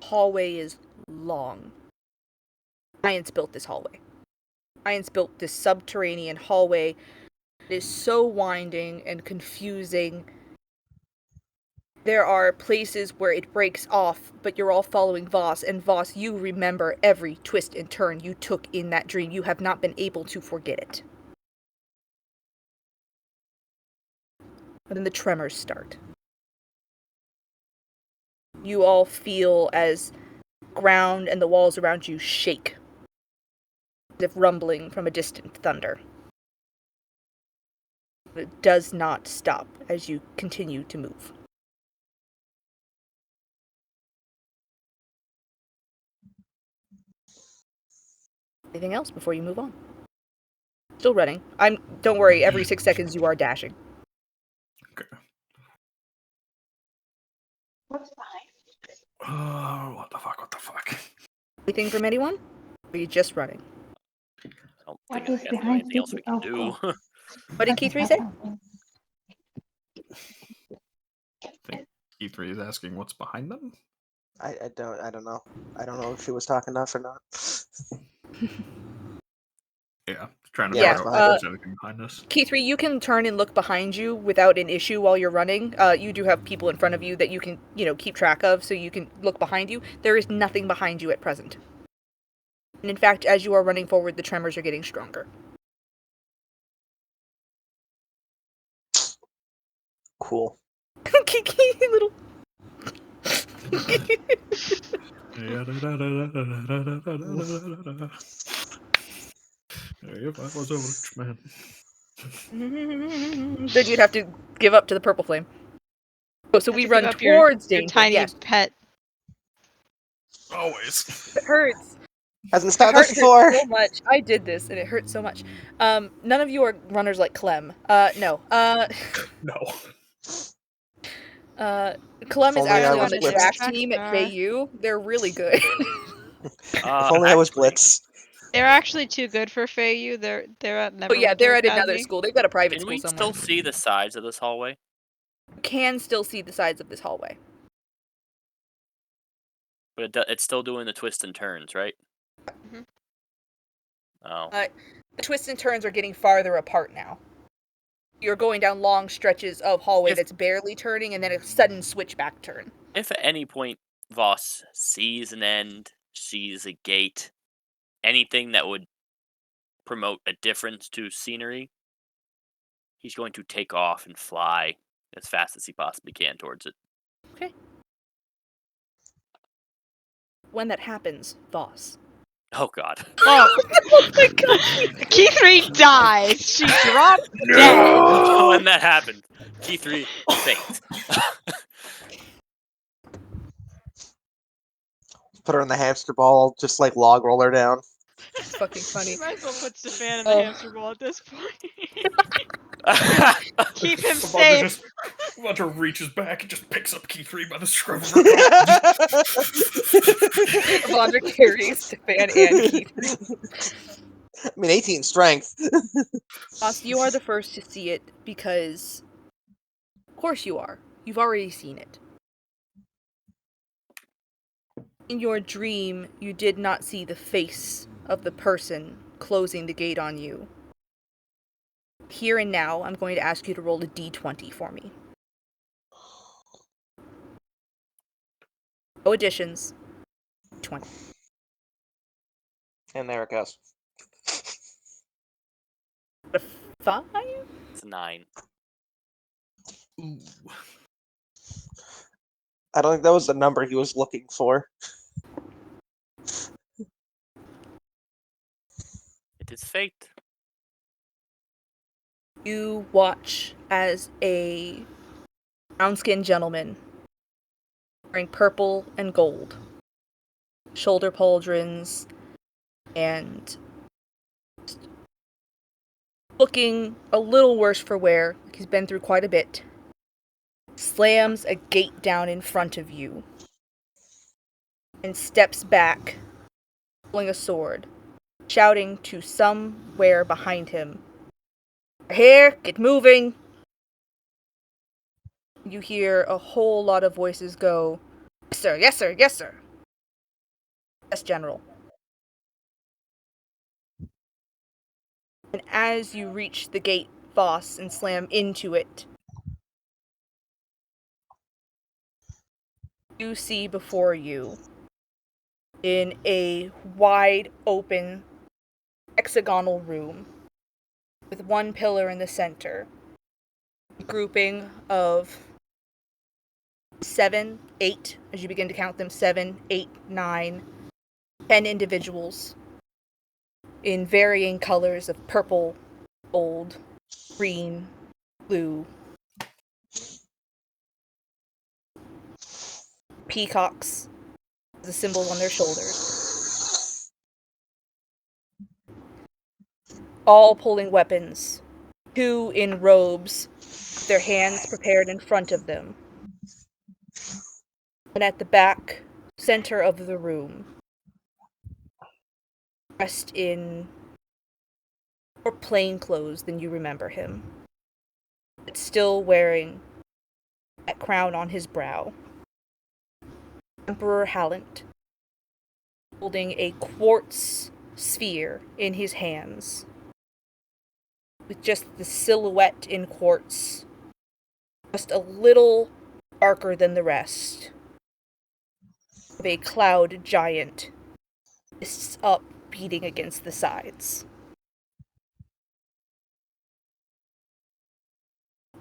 Speaker 2: hallway is long. Ian's built this hallway. Ian's built this subterranean hallway that is so winding and confusing. There are places where it breaks off, but you're all following Voss, and Voss, you remember every twist and turn you took in that dream. You have not been able to forget it. But then the tremors start. You all feel as ground and the walls around you shake, as if rumbling from a distant thunder. But it does not stop as you continue to move. Anything else before you move on? Still running. Don't worry, every 6 seconds you are dashing.
Speaker 9: Okay.
Speaker 12: What's behind?
Speaker 9: What the fuck?
Speaker 2: Anything from anyone? Or are you just running?
Speaker 7: I don't
Speaker 12: What
Speaker 7: think
Speaker 12: is
Speaker 7: we have
Speaker 12: behind
Speaker 7: anything else we can
Speaker 12: Oh,
Speaker 7: do.
Speaker 12: cool.
Speaker 2: What did Key3 say?
Speaker 9: E3 is asking what's behind them?
Speaker 1: I don't know. I don't know if she was talking to us or not.
Speaker 9: Yeah, trying to
Speaker 2: Yeah,
Speaker 9: figure out if there's anything behind us.
Speaker 2: Key3, you can turn and look behind you without an issue while you're running. You do have people in front of you that you can, keep track of, so you can look behind you. There is nothing behind you at present. And in fact, as you are running forward, the tremors are getting stronger.
Speaker 1: Cool.
Speaker 2: Kiki, little...
Speaker 9: If I was a rich man.
Speaker 2: Then you'd have to give up to the purple flame. Oh, so we run towards
Speaker 10: your
Speaker 2: danger.
Speaker 10: tiny
Speaker 2: Yes.
Speaker 10: pet.
Speaker 9: Always.
Speaker 2: It hurts.
Speaker 1: Hasn't
Speaker 2: It
Speaker 1: stopped
Speaker 2: hurts
Speaker 1: us before.
Speaker 2: so much. I did this, and it hurts so much. None of you are runners like Clem. No.
Speaker 9: No.
Speaker 2: Clem is
Speaker 1: only I
Speaker 2: actually
Speaker 1: was
Speaker 2: on the
Speaker 1: blitzed.
Speaker 2: track team at KU. They're really good.
Speaker 1: If only I was Blitz.
Speaker 10: They're actually too good for Feiyu. They're at Neverwinter
Speaker 2: Oh yeah, they're at another
Speaker 10: Academy.
Speaker 2: school. They've got a private
Speaker 7: Can
Speaker 2: school
Speaker 7: we
Speaker 2: somewhere.
Speaker 7: still see the sides of this hallway?
Speaker 2: Can still see the sides of this hallway.
Speaker 7: But it's still doing the twists and turns, right?
Speaker 10: Mhm.
Speaker 7: Oh.
Speaker 2: The twists and turns are getting farther apart now. You're going down long stretches of hallway that's barely turning, and then a sudden switchback turn.
Speaker 7: If at any point Voss sees an end, sees a gate, anything that would promote a difference to scenery, he's going to take off and fly as fast as he possibly can towards it.
Speaker 2: Okay. When that happens, Voss.
Speaker 7: Oh god.
Speaker 10: Oh,
Speaker 2: Oh my god!
Speaker 10: Key3 dies. She dropped dead.
Speaker 7: When that happens, Key3 faints.
Speaker 1: Put her in the hamster ball, just like log roll her down.
Speaker 2: It's fucking funny.
Speaker 10: Might as well put Stefan in the hamster ball at this point. Keep him safe.
Speaker 9: Roger reaches back and just picks up Key3 by the scruff of her
Speaker 2: Vondra carries Stefan and Key3.
Speaker 1: I mean, 18 strength.
Speaker 2: Voss, you are the first to see it because... Of course you are. You've already seen it. In your dream, you did not see the face of the person closing the gate on you. Here and now, I'm going to ask you to roll a d20 for me. No additions. 20.
Speaker 1: And there it goes.
Speaker 2: A 5?
Speaker 7: It's a 9.
Speaker 9: Ooh.
Speaker 1: I don't think that was the number he was looking for.
Speaker 7: It is fate.
Speaker 2: You watch as a brown-skinned gentleman wearing purple and gold, shoulder pauldrons, and looking a little worse for wear, like he's been through quite a bit, slams a gate down in front of you and steps back, pulling a sword, shouting to somewhere behind him, "Here, get moving!" You hear a whole lot of voices go, "Yes, sir, yes, sir, yes, sir." "Yes, General." And as you reach the gate, Voss, and slam into it, you see before you, in a wide open hexagonal room, with one pillar in the center, a grouping of 7, 8, as you begin to count them, 7, 8, 9, 10 individuals in varying colors of purple, gold, green, blue, peacocks, the symbols on their shoulders, all pulling weapons, 2 in robes, their hands prepared in front of them. And at the back, center of the room, dressed in more plain clothes than you remember him, but still wearing that crown on his brow, Emperor Hallant, holding a quartz sphere in his hands, with just the silhouette in quartz, just a little darker than the rest, of a cloud giant, fists up, beating against the sides.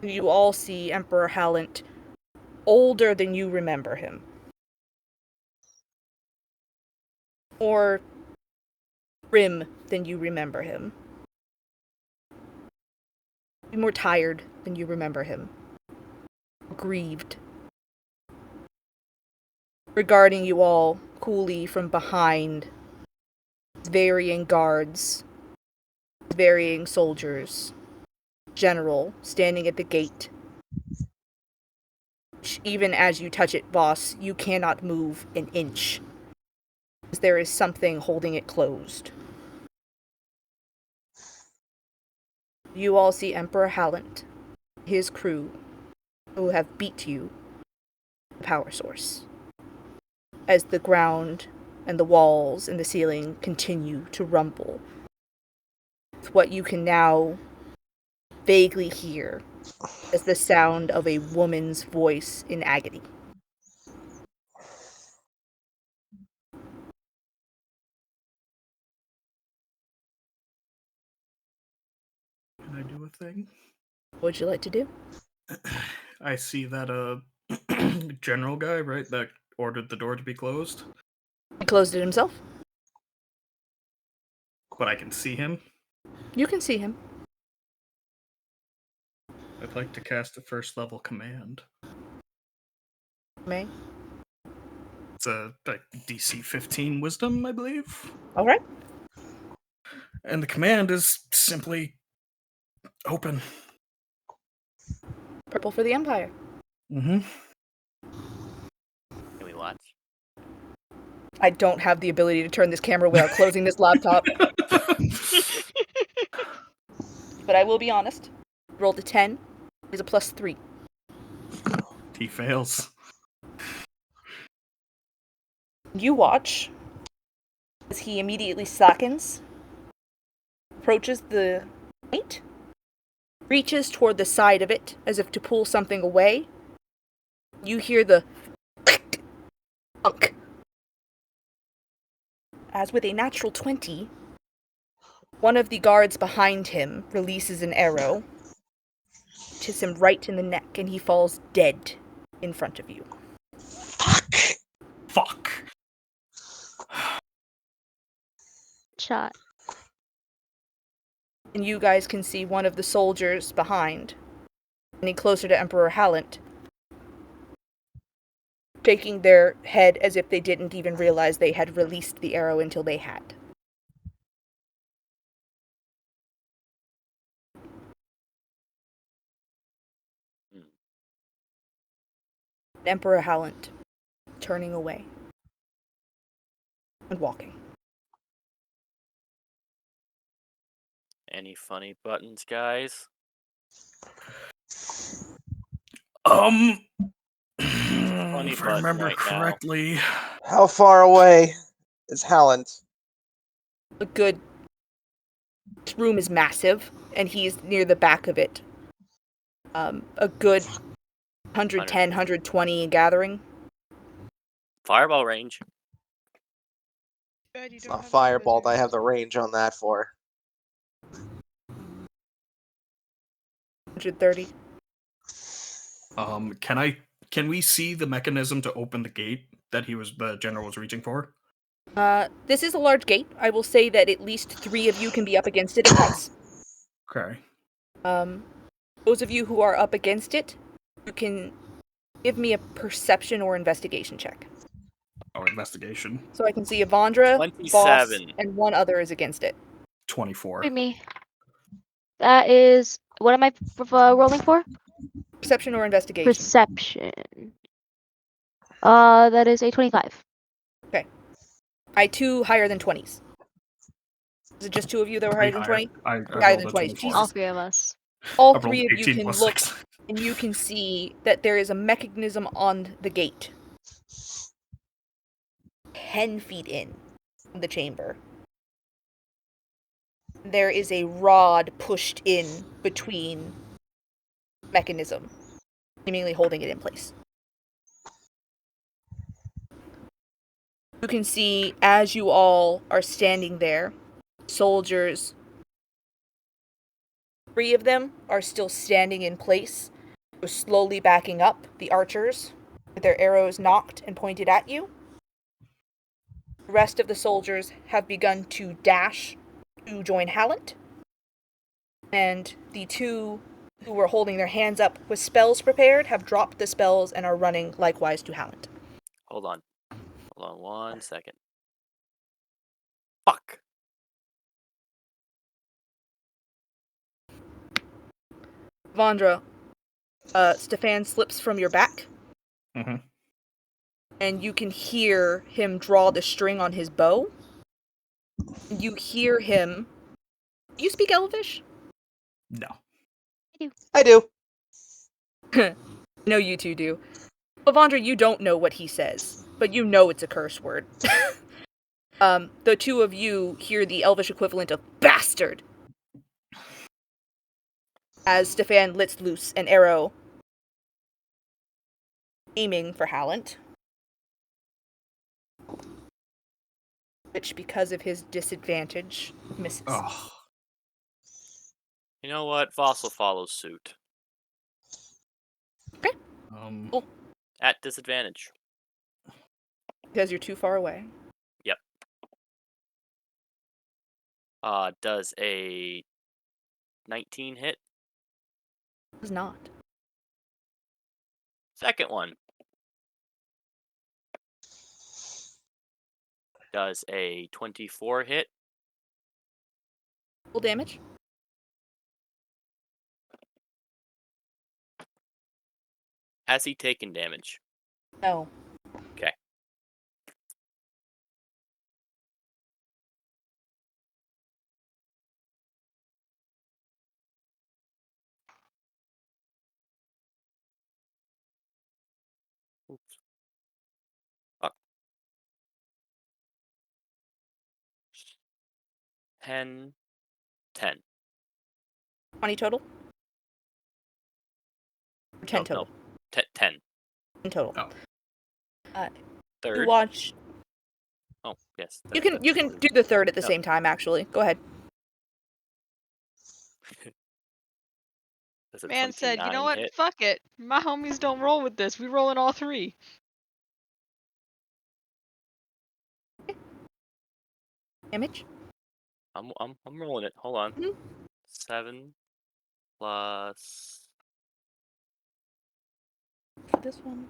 Speaker 2: You all see Emperor Hallant older than you remember him. Or grim than you remember him. More tired than you remember him. Grieved. Regarding you all coolly from behind, varying guards, varying soldiers, general standing at the gate. Even as you touch it, Voss, you cannot move an inch, because there is something holding it closed. You all see Emperor Hallant, his crew, who have beat you, the power source, as the ground and the walls and the ceiling continue to rumble, with what you can now vaguely hear as the sound of a woman's voice in agony.
Speaker 9: Can I do a thing?
Speaker 2: What would you like to do?
Speaker 9: I see that general guy, right, that ordered the door to be closed.
Speaker 2: He closed it himself.
Speaker 9: But I can see him.
Speaker 2: You can see him.
Speaker 9: I'd like to cast a first level command.
Speaker 2: May.
Speaker 9: It's a DC 15 wisdom, I believe.
Speaker 2: Alright.
Speaker 9: And the command is simply open.
Speaker 2: Purple for the Empire.
Speaker 9: Mm-hmm.
Speaker 7: Can we watch?
Speaker 2: I don't have the ability to turn this camera without closing this laptop. But I will be honest. Rolled a 10 is a +3.
Speaker 9: He fails.
Speaker 2: You watch as he immediately slackens, approaches the gate, reaches toward the side of it as if to pull something away. You hear the thunk. As with a natural 20, one of the guards behind him releases an arrow, hits him right in the neck, and he falls dead in front of you.
Speaker 9: Fuck.
Speaker 13: Shot.
Speaker 2: And you guys can see one of the soldiers behind, getting closer to Emperor Hallant, shaking their head as if they didn't even realize they had released the arrow until they had. Emperor Hallant turning away and walking.
Speaker 7: Any funny buttons, guys?
Speaker 9: If I remember correctly.
Speaker 1: How far away is Hallant?
Speaker 2: A good... This room is massive, and he's near the back of it. A good 110, 120 gathering.
Speaker 7: Fireball range.
Speaker 1: It's not fireballed. I have the range on that for.
Speaker 2: 130.
Speaker 9: Can we see the mechanism to open the gate that the general was reaching for?
Speaker 2: This is a large gate. I will say that at least 3 of you can be up against it at once.
Speaker 9: Okay.
Speaker 2: Those of you who are up against it, you can give me a perception or investigation check.
Speaker 9: Oh, investigation.
Speaker 2: So I can see Avandra,
Speaker 7: 27.
Speaker 2: Boss, and one other is against it.
Speaker 9: 24.
Speaker 13: Wait, me. That is... What am I rolling for?
Speaker 2: Perception or investigation?
Speaker 13: Perception. That is a 25.
Speaker 2: Okay. I 2 higher than 20s. Is it just 2 of you that were higher than 20? Higher than 20. Jesus.
Speaker 13: All 3 of us.
Speaker 2: All 3 of you can look, and you can see that there is a mechanism on the gate. 10 feet in the chamber. There is a rod pushed in between mechanism, seemingly holding it in place. You can see, as you all are standing there, soldiers, 3 of them are still standing in place. They're slowly backing up, the archers, with their arrows knocked and pointed at you. The rest of the soldiers have begun to dash to join Hallant. And the 2 who were holding their hands up with spells prepared have dropped the spells and are running likewise to Hallant.
Speaker 7: Hold on. Hold on 1 second. Fuck.
Speaker 2: Vandra, Stefan slips from your back.
Speaker 9: Mm-hmm.
Speaker 2: And you can hear him draw the string on his bow. You hear him... Do you speak Elvish?
Speaker 9: No.
Speaker 1: I do.
Speaker 2: No, you 2 do. Avandra, you don't know what he says, but you know it's a curse word. The 2 of you hear the Elvish equivalent of bastard as Stefan lets loose an arrow aiming for Hallant, which, because of his disadvantage, misses.
Speaker 9: Oh.
Speaker 7: You know what? Fossil follows suit.
Speaker 2: Okay. Cool.
Speaker 7: At disadvantage.
Speaker 2: Because you're too far away.
Speaker 7: Yep. Does a 19 hit?
Speaker 2: Does not.
Speaker 7: Second one. Does a 24 hit?
Speaker 2: Full damage?
Speaker 7: Has he taken damage?
Speaker 2: No.
Speaker 7: Okay. Oops. Fuck. 10.
Speaker 2: 20 total? Or 10 total?
Speaker 7: No. 10.
Speaker 2: 10 total.
Speaker 9: Oh.
Speaker 7: Third.
Speaker 2: You watch...
Speaker 7: Oh, yes.
Speaker 2: You can do the third at the same time, actually. Go ahead.
Speaker 5: Man said, you know what? Fuck it. My homies don't roll with this. We roll in all 3.
Speaker 2: Damage?
Speaker 7: I'm rolling it. Hold on. 7 plus.
Speaker 2: This one.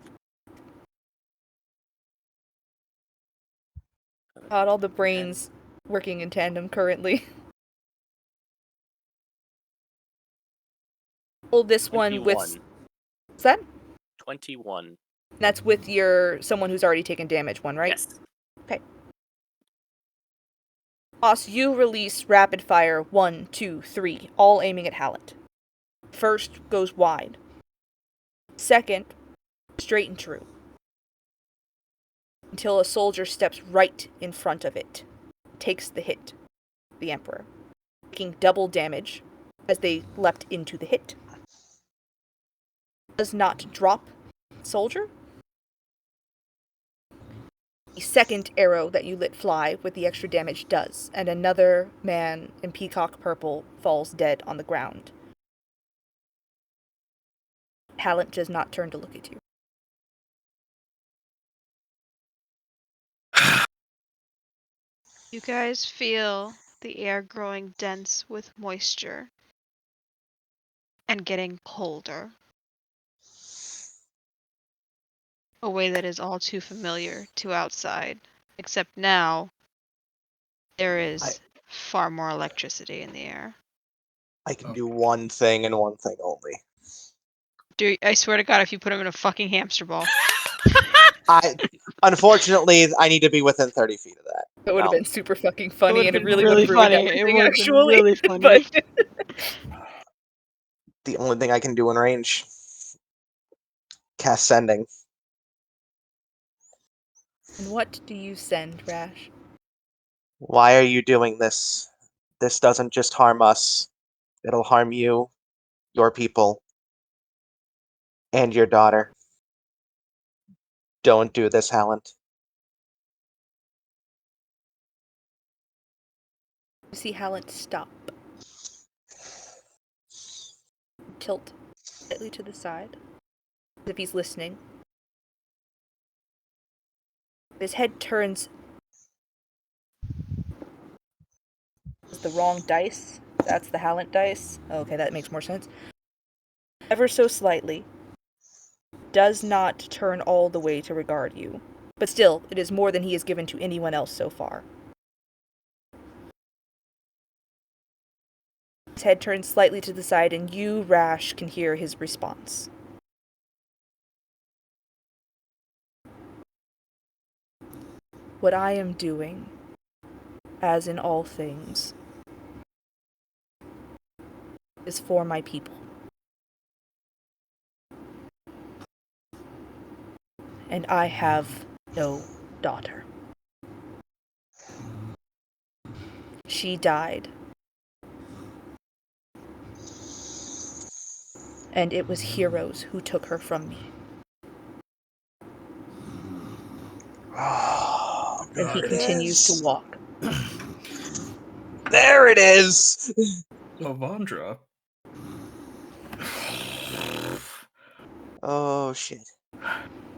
Speaker 2: God, all the brains working in tandem currently. Roll this one with.
Speaker 7: 21.
Speaker 2: What's that?
Speaker 7: 21.
Speaker 2: That's with your someone who's already taken damage one, right?
Speaker 7: Yes.
Speaker 2: Okay. Boss, you release rapid fire 1, 2, 3, all aiming at Hallett. First goes wide. Second, straight and true. Until a soldier steps right in front of it. Takes the hit. The Emperor. Taking double damage as they leapt into the hit. Does not drop soldier. The second arrow that you let fly with the extra damage does, and another man in peacock purple falls dead on the ground. Hallett does not turn to look at you.
Speaker 10: You guys feel the air growing dense with moisture and getting colder. A way that is all too familiar to outside, except now there is far more electricity in the air.
Speaker 1: I can do one thing and one thing only.
Speaker 10: Dude, I swear to God, if you put him in a fucking hamster ball.
Speaker 1: Unfortunately, I need to be within 30 feet of that.
Speaker 2: That would have been super fucking funny,
Speaker 10: would've
Speaker 2: and it
Speaker 10: been
Speaker 2: really
Speaker 10: really
Speaker 2: would have ruined
Speaker 10: funny. It
Speaker 2: everything,
Speaker 10: would've been
Speaker 2: actually.
Speaker 10: really funny.
Speaker 2: But
Speaker 1: The only thing I can do in range. Cast Sending.
Speaker 2: and what do you send, Rash?
Speaker 1: Why are you doing this? This doesn't just harm us. It'll harm you, your people, and your daughter. Don't do this, Halland.
Speaker 2: You see Hallett stop. Tilt slightly to the side, as if he's listening. His head turns. It's the wrong dice. That's the Hallett dice. Okay, that makes more sense. Ever so slightly. Does not turn all the way to regard you. But still, it is more than he has given to anyone else so far. His head turns slightly to the side, and you, Rash, can hear his response. What I am doing, as in all things, is for my people. And I have no daughter. She died. And it was heroes who took her from me. And he continues to walk.
Speaker 1: There it is!
Speaker 9: Avandra.
Speaker 1: Oh, shit.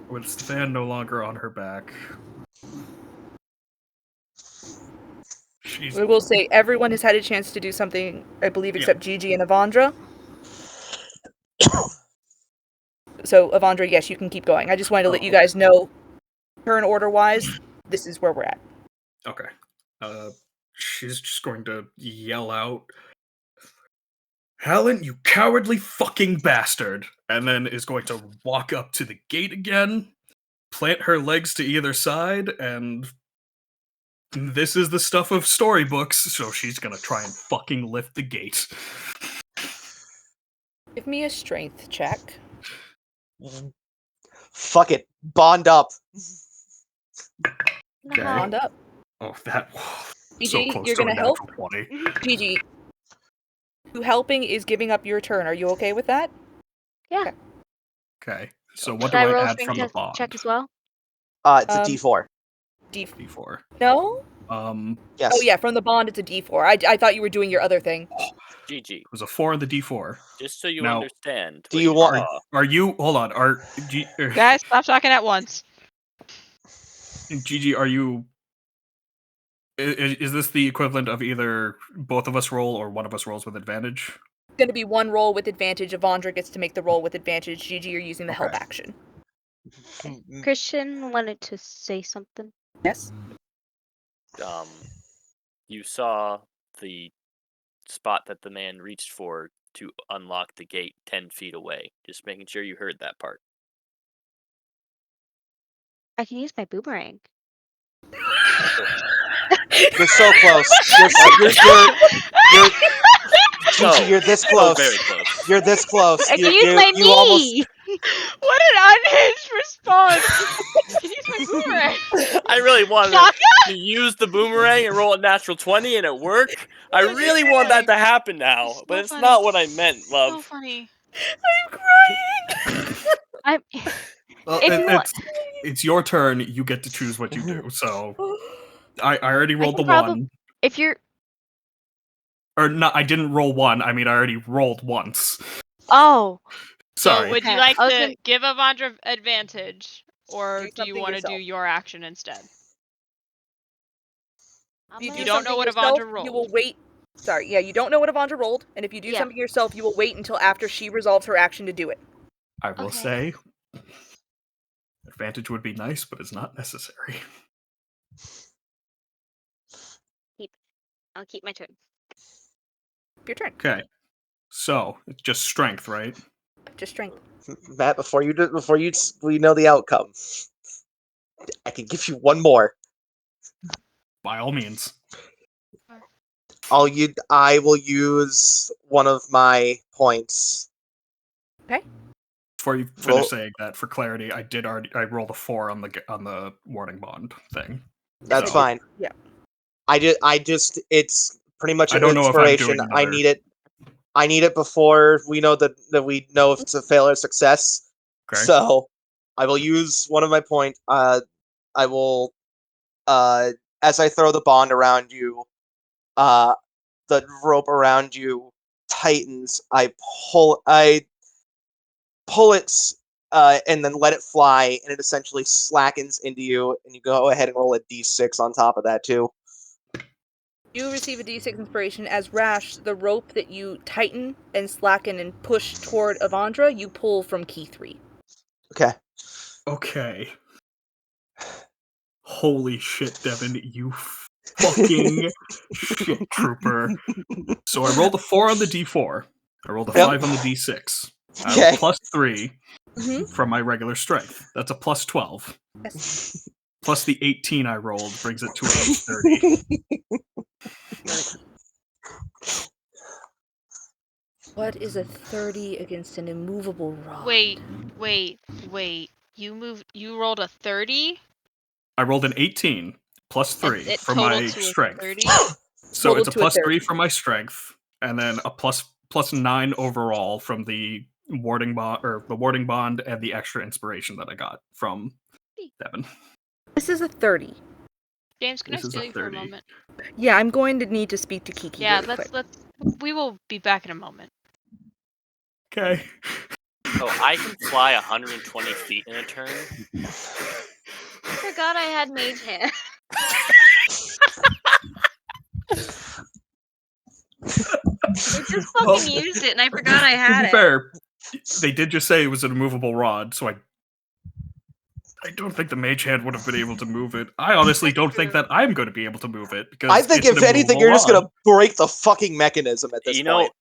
Speaker 9: With Stan no longer on her back.
Speaker 2: We will say everyone has had a chance to do something, I believe, except Gigi and Avandra. So, Avandra, yes, you can keep going. I just wanted to let you guys know, turn order-wise, this is where we're at.
Speaker 9: Okay. She's just going to yell out, "Helen, you cowardly fucking bastard!" And then is going to walk up to the gate again, plant her legs to either side, and this is the stuff of storybooks, so she's gonna try and fucking lift the gate.
Speaker 2: Give me a strength check.
Speaker 1: Fuck it. Bond up.
Speaker 9: Okay.
Speaker 2: Bond up.
Speaker 9: Oh, that...
Speaker 2: Gigi,
Speaker 9: so close
Speaker 2: you're
Speaker 9: to
Speaker 2: gonna
Speaker 9: a
Speaker 2: help?
Speaker 9: natural 20.
Speaker 2: Gigi, who helping is giving up your turn. Are you okay with that?
Speaker 13: Yeah.
Speaker 9: Okay. So what
Speaker 13: Should
Speaker 9: do
Speaker 13: I roll
Speaker 9: I
Speaker 13: a
Speaker 9: add from the
Speaker 13: strength
Speaker 9: bond?
Speaker 13: check as well?
Speaker 1: It's a D4.
Speaker 9: D4.
Speaker 2: No?
Speaker 1: Yes.
Speaker 2: Oh yeah, from the bond it's a D4. I thought you were doing your other thing.
Speaker 7: GG.
Speaker 9: It was a 4 on the D4.
Speaker 7: Just so you
Speaker 9: Now,
Speaker 7: understand.
Speaker 1: do
Speaker 7: what
Speaker 1: you want-
Speaker 7: saw.
Speaker 9: Are you... Hold on.
Speaker 10: Guys, stop talking at once.
Speaker 9: Gigi, are you... Is this the equivalent of either both of us roll or one of us rolls with advantage?
Speaker 2: It's going to be one roll with advantage. Avandra gets to make the roll with advantage. Gigi, you're using the help action.
Speaker 13: Christian wanted to say something.
Speaker 2: Yes.
Speaker 7: You saw the spot that the man reached for to unlock the gate 10 feet away. Just making sure you heard that part.
Speaker 13: I can use my boomerang.
Speaker 1: You're so close. Gigi, you're this close.
Speaker 7: Very close.
Speaker 1: You're this close.
Speaker 13: I can use my knee.
Speaker 1: Almost...
Speaker 5: What an unhinged response! Can you use my boomerang?
Speaker 7: I really wanted to use the boomerang and roll a natural 20 and it worked. I really want that to happen now, but it's not what I meant, love.
Speaker 5: So funny.
Speaker 2: I'm crying.
Speaker 9: Well, it's your turn. You get to choose what you do. So I already rolled the one.
Speaker 13: If you're...
Speaker 9: Or not, I didn't roll one. I mean, I already rolled once.
Speaker 13: Oh.
Speaker 9: Sorry.
Speaker 5: So would you like to give Avandra advantage, or do you want to do your action instead?
Speaker 2: If
Speaker 5: you don't know what Avandra rolled.
Speaker 2: You will wait. Sorry, yeah, you don't know what Avandra rolled, and if you do something yourself, you will wait until after she resolves her action to do it.
Speaker 9: I will say, advantage would be nice, but it's not necessary.
Speaker 13: I'll keep my turn.
Speaker 2: Your turn.
Speaker 9: Okay. So, it's just strength, right?
Speaker 2: Just strength.
Speaker 1: Matt, before you know the outcome, I can give you one more.
Speaker 9: By all means.
Speaker 1: I will use one of my points.
Speaker 2: Okay.
Speaker 9: Before you finish saying that, for clarity, I rolled a 4 on the warning bond thing.
Speaker 1: That's fine.
Speaker 2: Yeah.
Speaker 1: It's pretty much an
Speaker 9: I don't know
Speaker 1: inspiration.
Speaker 9: if I'm doing
Speaker 1: I need it before we know that we know if it's a fail or success.
Speaker 9: Okay.
Speaker 1: So I will use one of my point. I will as I throw the bond around you, the rope around you tightens. I pull it and then let it fly, and it essentially slackens into you, and you go ahead and roll a d6 on top of that too.
Speaker 2: You receive a d6 inspiration as Rash, the rope that you tighten and slacken and push toward Avandra, you pull from key 3.
Speaker 1: Okay.
Speaker 9: Okay. Holy shit, Devin, you fucking shit trooper. So I rolled a 4 on the d4. I rolled a 5 on the d6. I have a plus 3 from my regular strength. That's a plus 12.
Speaker 2: Yes.
Speaker 9: Plus the 18 I rolled brings it to a 30.
Speaker 2: What is a 30 against an immovable rod?
Speaker 5: Wait. You rolled a 30?
Speaker 9: I rolled an 18 plus 3 from my strength. So
Speaker 2: Totaled
Speaker 9: it's a
Speaker 2: to
Speaker 9: plus
Speaker 2: 30.
Speaker 9: 3 from my strength, and then a plus 9 overall from the warding bond and the extra inspiration that I got from Devin.
Speaker 2: This is a 30.
Speaker 5: James, can I steal you for a moment?
Speaker 2: Yeah, I'm going to need to speak to Kiki.
Speaker 5: Yeah,
Speaker 2: really quick.
Speaker 5: we will be back in a moment.
Speaker 9: Okay.
Speaker 7: So I can fly 120 feet in a turn.
Speaker 8: I forgot I had mage hand. I just fucking used it and I forgot I had
Speaker 9: To be
Speaker 8: it.
Speaker 9: fair, they did just say it was an immovable rod, so I don't think the mage hand would have been able to move it. I honestly don't think that I'm going to be able to move it, because
Speaker 1: I think
Speaker 9: it's
Speaker 1: if
Speaker 9: an
Speaker 1: anything,
Speaker 9: immovable
Speaker 1: you're just
Speaker 9: rod.
Speaker 1: gonna break the fucking mechanism at this point.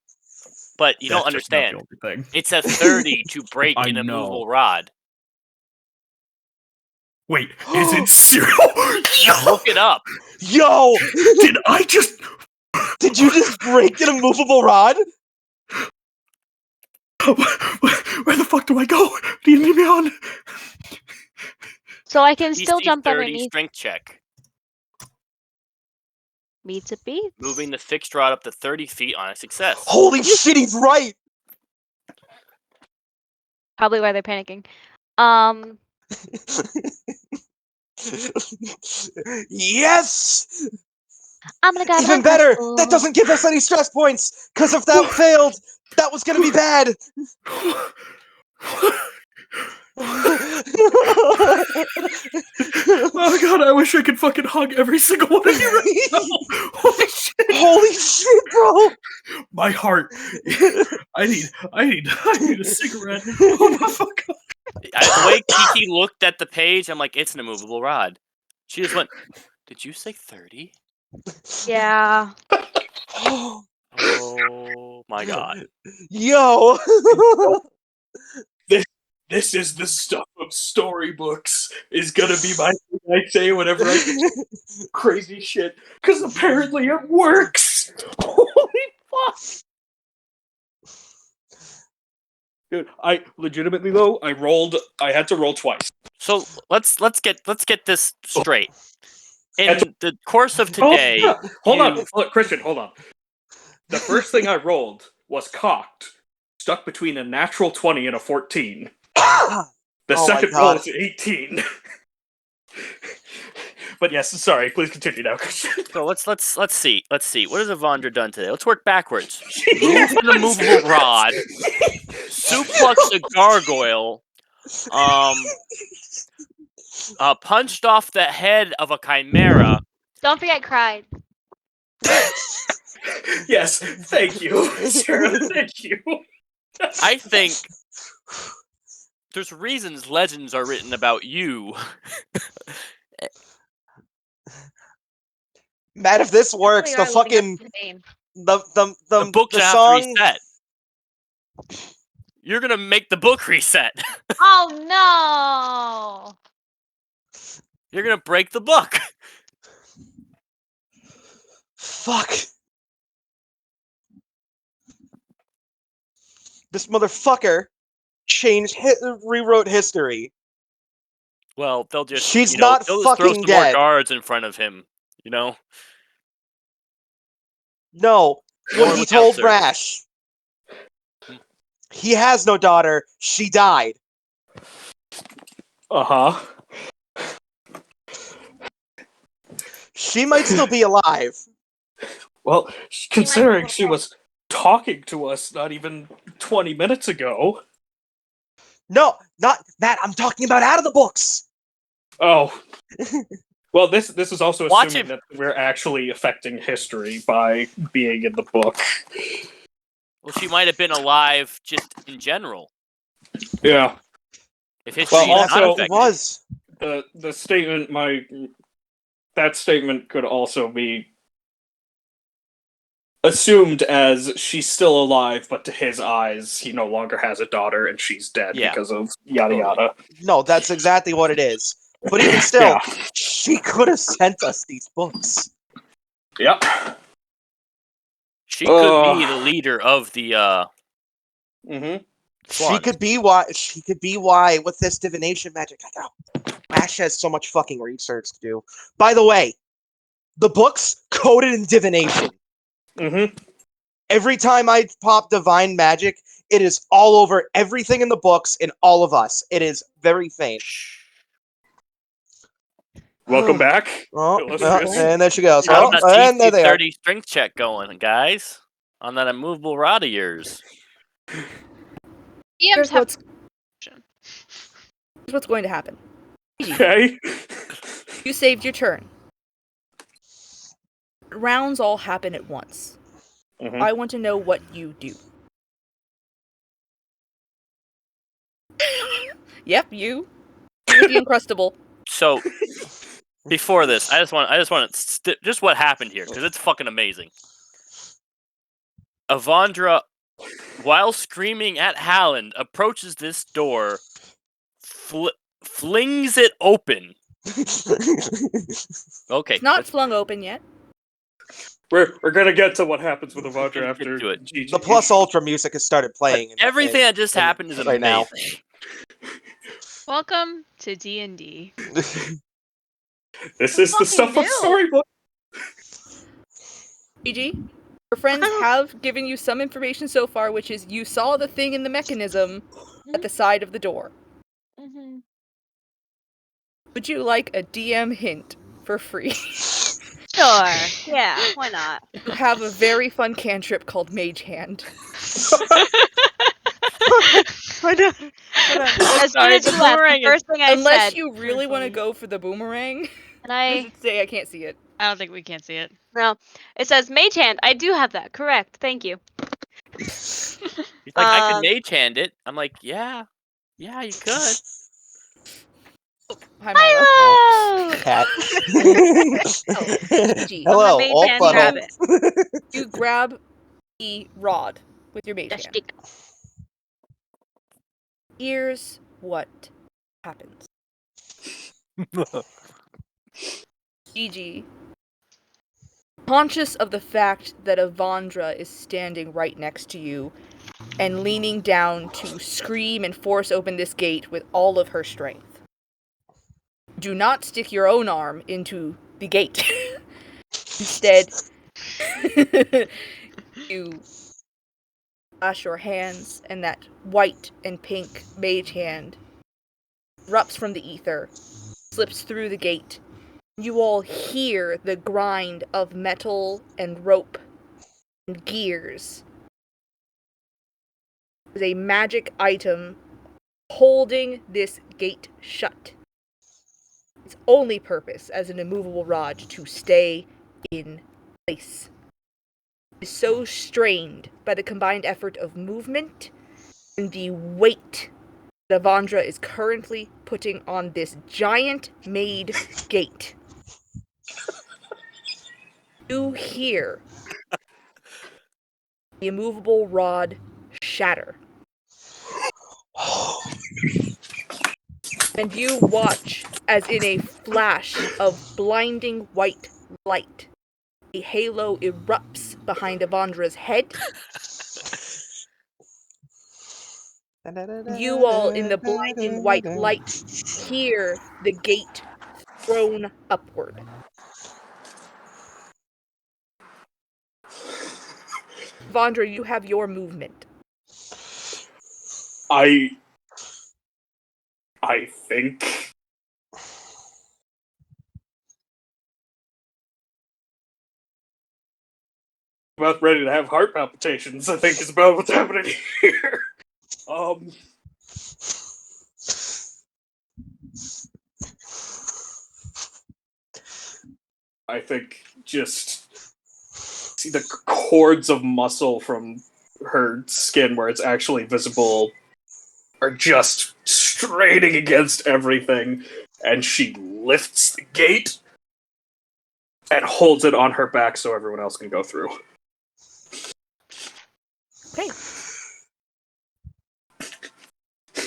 Speaker 7: But you don't
Speaker 9: That's just not the
Speaker 7: understand.
Speaker 9: only thing.
Speaker 7: It's a 30 to break
Speaker 9: I
Speaker 7: an
Speaker 9: know.
Speaker 7: immovable rod.
Speaker 9: Wait, is it serious?
Speaker 7: Look it up.
Speaker 1: Yo!
Speaker 9: Did
Speaker 1: you just break an immovable rod?
Speaker 9: Where the fuck do I go? Do you need me on?
Speaker 13: So I can still
Speaker 7: DC
Speaker 13: jump
Speaker 7: 30
Speaker 13: underneath.
Speaker 7: strength check.
Speaker 13: Beats a beat.
Speaker 7: Moving the fixed rod up to 30 feet on a success.
Speaker 1: Holy shit, he's right!
Speaker 13: Probably why they're panicking.
Speaker 1: Yes!
Speaker 13: I'm gonna grab
Speaker 1: Even
Speaker 13: my
Speaker 1: better!
Speaker 13: crystal.
Speaker 1: That doesn't give us any stress points! Because if that failed, that was gonna be bad!
Speaker 9: Oh god,
Speaker 3: I wish I could fucking hug every single one of you right now. Holy shit!
Speaker 1: Holy shit, bro!
Speaker 3: My heart. I need a cigarette. Oh my fuck!
Speaker 7: The way Kiki looked at the page, I'm like, it's an immovable rod. She just went, "Did you say 30?"
Speaker 13: Yeah.
Speaker 7: Oh my god.
Speaker 1: Yo!
Speaker 3: This is the stuff of storybooks. Is gonna be my thing I say whenever I do crazy shit. Because apparently it works. Holy fuck! Dude, I legitimately though, I had to roll twice.
Speaker 7: So let's get this straight. In the course of today,
Speaker 3: Hold on, Christian, hold on. The first thing I rolled was cocked, stuck between a natural 20 and a 14. The second roll is 18. But yes, sorry, please continue now, Christian.
Speaker 7: So let's see. What has Avandra done today? Let's work backwards. Move an immovable rod, suplex a gargoyle, punched off the head of a chimera.
Speaker 13: Don't forget cried.
Speaker 3: Yes, thank you, Sarah, thank you.
Speaker 7: I think there's reasons legends are written about you.
Speaker 1: Matt, if this works, the fucking the
Speaker 7: book's gonna
Speaker 1: song...
Speaker 7: have to reset. You're gonna make the book reset.
Speaker 13: Oh no!
Speaker 7: You're gonna break the book.
Speaker 1: Fuck. This motherfucker rewrote history.
Speaker 7: Well, they'll just
Speaker 1: She's
Speaker 7: they'll
Speaker 1: not
Speaker 7: just throw
Speaker 1: fucking
Speaker 7: some
Speaker 1: dead.
Speaker 7: more guards in front of him. You know.
Speaker 1: No,
Speaker 7: More
Speaker 1: when he
Speaker 7: look
Speaker 1: told
Speaker 7: out, sir.
Speaker 1: Brash, he has no daughter. She died.
Speaker 3: Uh-huh.
Speaker 1: She might still be alive.
Speaker 3: Well, considering she was talking to us not even 20 minutes ago.
Speaker 1: No, not Matt. I'm talking about out of the books.
Speaker 3: Oh. Well, this is also
Speaker 7: Watch
Speaker 3: assuming
Speaker 7: him.
Speaker 3: that we're actually affecting history by being in the book.
Speaker 7: Well, she might have been alive just in general.
Speaker 3: Yeah.
Speaker 7: If history
Speaker 3: Well,
Speaker 7: is not
Speaker 3: also
Speaker 7: affected.
Speaker 3: was the statement. That statement could also be assumed as she's still alive, but to his eyes, he no longer has a daughter and she's dead because of yada yada.
Speaker 1: No, that's exactly what it is. But even still,
Speaker 3: Yeah.
Speaker 1: she could have sent us these books.
Speaker 3: Yep.
Speaker 7: She could be the leader of the
Speaker 3: Mm-hmm.
Speaker 1: She could be why with this divination magic. Ash has so much fucking research to do. By the way, the book's coded in divination.
Speaker 3: Mm-hmm.
Speaker 1: Every time I pop divine magic, it is all over everything in the books in all of us. It is very faint.
Speaker 3: Welcome back.
Speaker 1: And there she goes.
Speaker 7: How's that
Speaker 1: And there they are.
Speaker 7: DC-30 strength check going, guys? On that immovable rod of yours.
Speaker 2: Here's what's going to happen.
Speaker 3: Okay.
Speaker 2: You saved your turn. Rounds all happen at once.
Speaker 3: Mhm.
Speaker 2: I want to know what you do. Yep, you. You're the Uncrustable.
Speaker 7: So, before this, I just want just what happened here because it's fucking amazing. Avandra, while screaming at Halland, approaches this door, flings it open. Okay,
Speaker 2: It's not flung open yet.
Speaker 3: We're gonna get to what happens with Avandra after GG.
Speaker 1: The Plus Ultra music has started playing.
Speaker 7: Everything that just happened is
Speaker 1: right now.
Speaker 7: amazing.
Speaker 5: Welcome to D&D.
Speaker 3: This is the stuff of storybook.
Speaker 2: GG, your friends have given you some information so far, which is you saw the thing in the mechanism at the side of the door.
Speaker 13: Mm-hmm.
Speaker 2: Would you like a DM hint for free?
Speaker 13: Sure. Yeah, why not?
Speaker 2: You have a very fun cantrip called Mage Hand.
Speaker 13: As soon as you left, the first thing I
Speaker 2: Unless
Speaker 13: said.
Speaker 2: you really want to go for the boomerang.
Speaker 13: And I
Speaker 2: Does it say I can't see it?
Speaker 5: I don't think we can see it.
Speaker 13: no. It says Mage Hand. I do have that. Correct. Thank you.
Speaker 7: He's like, I could mage hand it. I'm like, yeah, you could.
Speaker 2: Hi, Milo.
Speaker 13: Milo!
Speaker 1: Cat.
Speaker 2: Gee.
Speaker 1: Hello,
Speaker 8: mage
Speaker 1: all
Speaker 8: hand
Speaker 1: butthole.
Speaker 8: grab it.
Speaker 2: You grab the rod with your mage
Speaker 13: The
Speaker 2: hand.
Speaker 13: stick.
Speaker 2: Here's what happens. Gigi, conscious of the fact that Avandra is standing right next to you and leaning down to scream and force open this gate with all of her strength. Do not stick your own arm into the gate. Instead, you flash your hands, and that white and pink mage hand erupts from the ether, slips through the gate. You all hear the grind of metal and rope and gears. There's a magic item holding this gate shut. Its only purpose as an immovable rod to stay in place. It is so strained by the combined effort of movement and the weight that Avandra is currently putting on this giant-made gate. You hear the immovable rod shatter. And you watch as in a flash of blinding white light, a halo erupts behind Avandra's head. You all, in the blinding white light, hear the gate thrown upward. Avandra, you have your movement.
Speaker 3: I think about ready to have heart palpitations. I think is about what's happening here. I think just see the cords of muscle from her skin where it's actually visible are just straining against everything, and she lifts the gate and holds it on her back so everyone else can go through.
Speaker 2: Okay.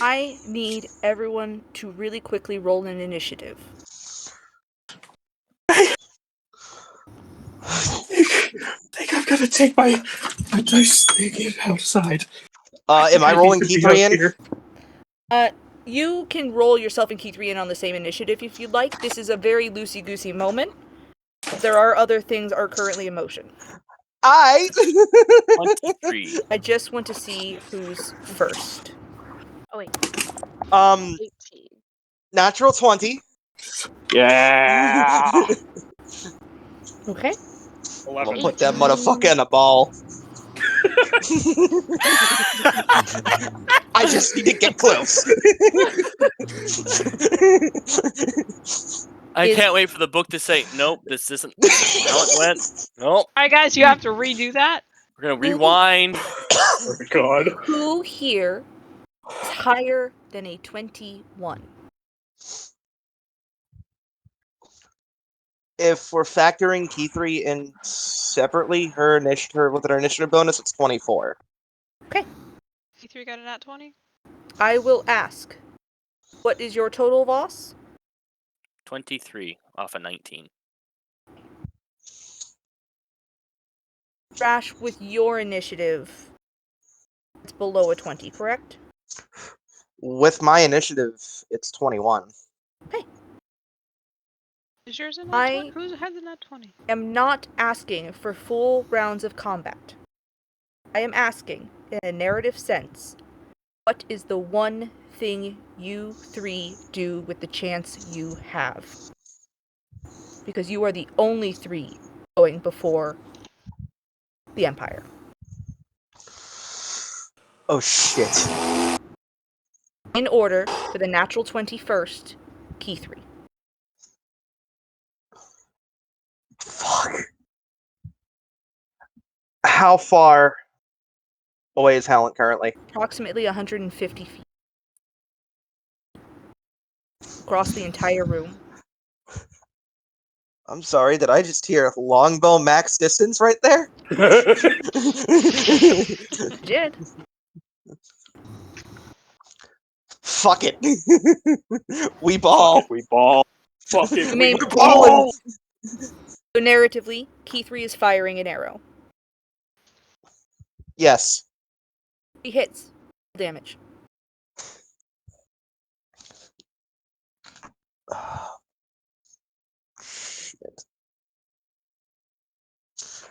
Speaker 2: I need everyone to really quickly roll an initiative.
Speaker 3: I think I'm gonna take my dice thing outside.
Speaker 1: Am I rolling Key3 in?
Speaker 2: You can roll yourself and Key3 in on the same initiative if you'd like. This is a very loosey-goosey moment. There are other things are currently in motion.
Speaker 7: 23.
Speaker 2: I just want to see who's first.
Speaker 13: Oh wait.
Speaker 1: 18. Natural 20.
Speaker 3: Yeah.
Speaker 2: Okay.
Speaker 1: I'm gonna put that motherfucker in a ball. I just need to get close.
Speaker 7: I can't wait for the book to say, nope, this isn't how it went. Nope.
Speaker 5: Alright, guys, you have to redo that.
Speaker 7: We're gonna rewind.
Speaker 3: Oh my god.
Speaker 2: Who here is higher than a 21?
Speaker 1: If we're factoring Key3 in separately, her initiative with her initiative bonus, it's 24.
Speaker 2: Okay.
Speaker 5: C3 got a nat 20?
Speaker 2: I will ask. What is your total, Voss?
Speaker 7: 23 off of 19.
Speaker 2: Trash, with your initiative, it's below a 20, correct?
Speaker 1: With my initiative, it's 21.
Speaker 2: Okay.
Speaker 5: Is yours a nat 20? Who's ahead than nat 20?
Speaker 2: I am not asking for full rounds of combat. I am asking, in a narrative sense, what is the one thing you three do with the chance you have? Because you are the only three going before the Empire.
Speaker 1: Oh shit.
Speaker 2: In order for the natural 20 first, Key3.
Speaker 1: How far away is Hallant currently?
Speaker 2: Approximately 150 feet. Across the entire room.
Speaker 1: I'm sorry, did I just hear longbow max distance right there?
Speaker 2: You did.
Speaker 1: Fuck it. We ball.
Speaker 6: Fuck it, we ball. Fuck it,
Speaker 2: You
Speaker 6: we
Speaker 2: may-
Speaker 6: ball.
Speaker 2: So narratively, Key3 is firing an arrow.
Speaker 1: Yes.
Speaker 2: He hits. Damage.
Speaker 1: Shit.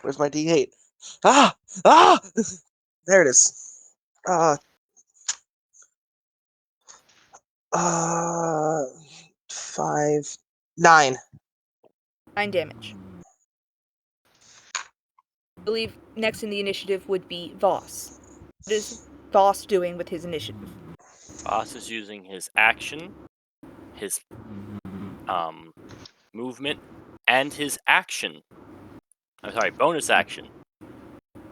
Speaker 1: Where's my D8? Ah! Ah! There it is. 5, 9.
Speaker 2: 9 damage. I believe next in the initiative would be Voss. What is Voss doing with his initiative?
Speaker 7: Voss is using his action, his movement, and his action. I'm sorry, bonus action.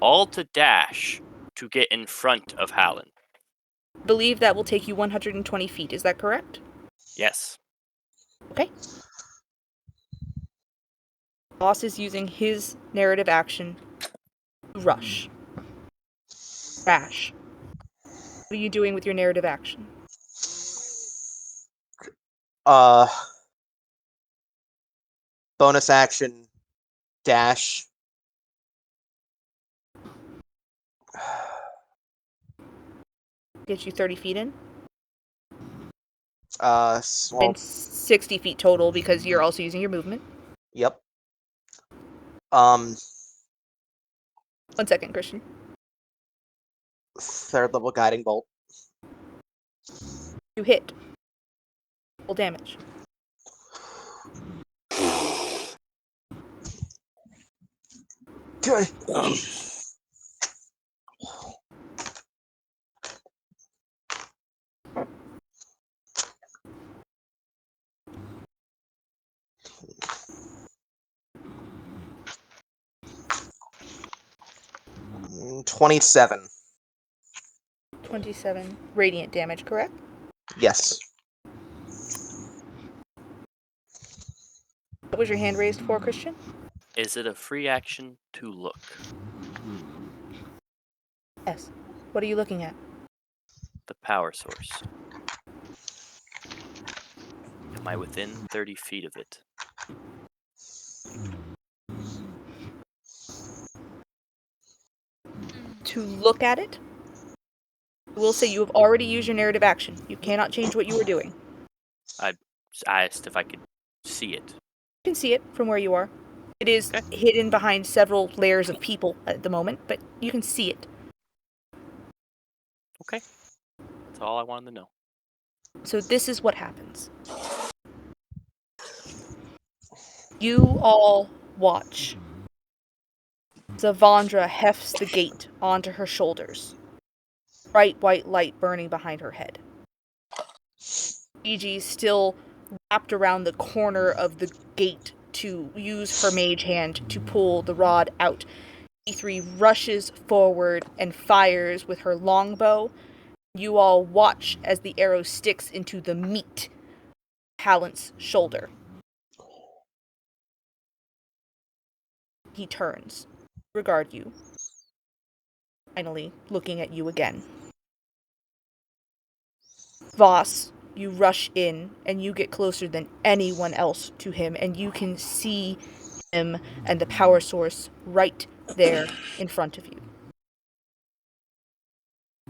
Speaker 7: All to dash to get in front of Hallant.
Speaker 2: I believe that will take you 120 feet, is that correct?
Speaker 7: Yes.
Speaker 2: Okay. Voss is using his narrative action to rush. Rash. What are you doing with your narrative action?
Speaker 1: Bonus action, dash.
Speaker 2: Gets you 30 feet in?
Speaker 1: Well,
Speaker 2: And 60 feet total because you're also using your movement.
Speaker 1: yep.
Speaker 2: 1 second, Christian.
Speaker 1: 3rd level guiding bolt.
Speaker 2: You hit. Full damage.
Speaker 1: Okay. 27.
Speaker 2: 27 radiant damage, correct?
Speaker 1: Yes.
Speaker 2: What was your hand raised for, Christian?
Speaker 7: Is it a free action to look?
Speaker 2: Yes. What are you looking at?
Speaker 7: The power source. Am I within 30 feet of it?
Speaker 2: To look at it? I will say you have already used your narrative action. You cannot change what you are doing.
Speaker 7: I asked if I could see it.
Speaker 2: You can see it from where you are. It is hidden behind several layers of people at the moment, but you can see it.
Speaker 7: Okay. That's all I wanted to know.
Speaker 2: So this is what happens. You all watch. Zavandra hefts the gate onto her shoulders. Bright white light burning behind her head. Gigi still wrapped around the corner of the gate to use her mage hand to pull the rod out. E3 rushes forward and fires with her longbow. You all watch as the arrow sticks into the meat of Hallant's shoulder. He turns, regard you, finally looking at you again. Voss, you rush in and you get closer than anyone else to him, and you can see him and the power source right there in front of you.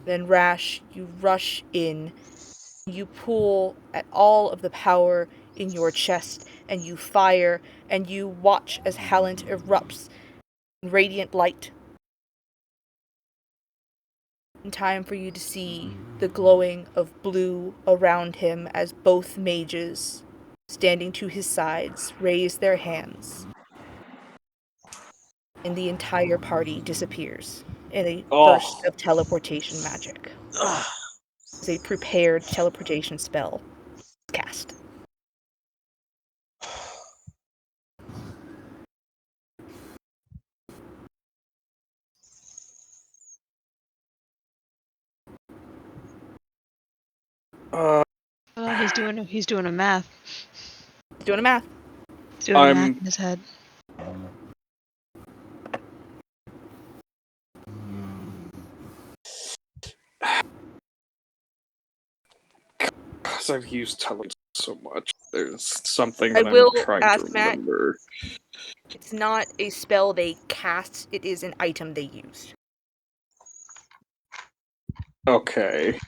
Speaker 2: Then Rash, you rush in, you pull at all of the power in your chest, and you fire, and you watch as Hallant erupts in radiant light. In time for you to see the glowing of blue around him as both mages, standing to his sides, raise their hands. And the entire party disappears in a burst of teleportation magic. As a prepared teleportation spell cast.
Speaker 10: Oh, he's doing a math.
Speaker 2: He's doing a math.
Speaker 10: He's doing a math in his head.
Speaker 3: Because I've used talent so much, there's something
Speaker 2: I
Speaker 3: that
Speaker 2: will
Speaker 3: I'm trying
Speaker 2: ask
Speaker 3: to
Speaker 2: Matt.
Speaker 3: remember.
Speaker 2: It's not a spell they cast, it is an item they use.
Speaker 3: Okay.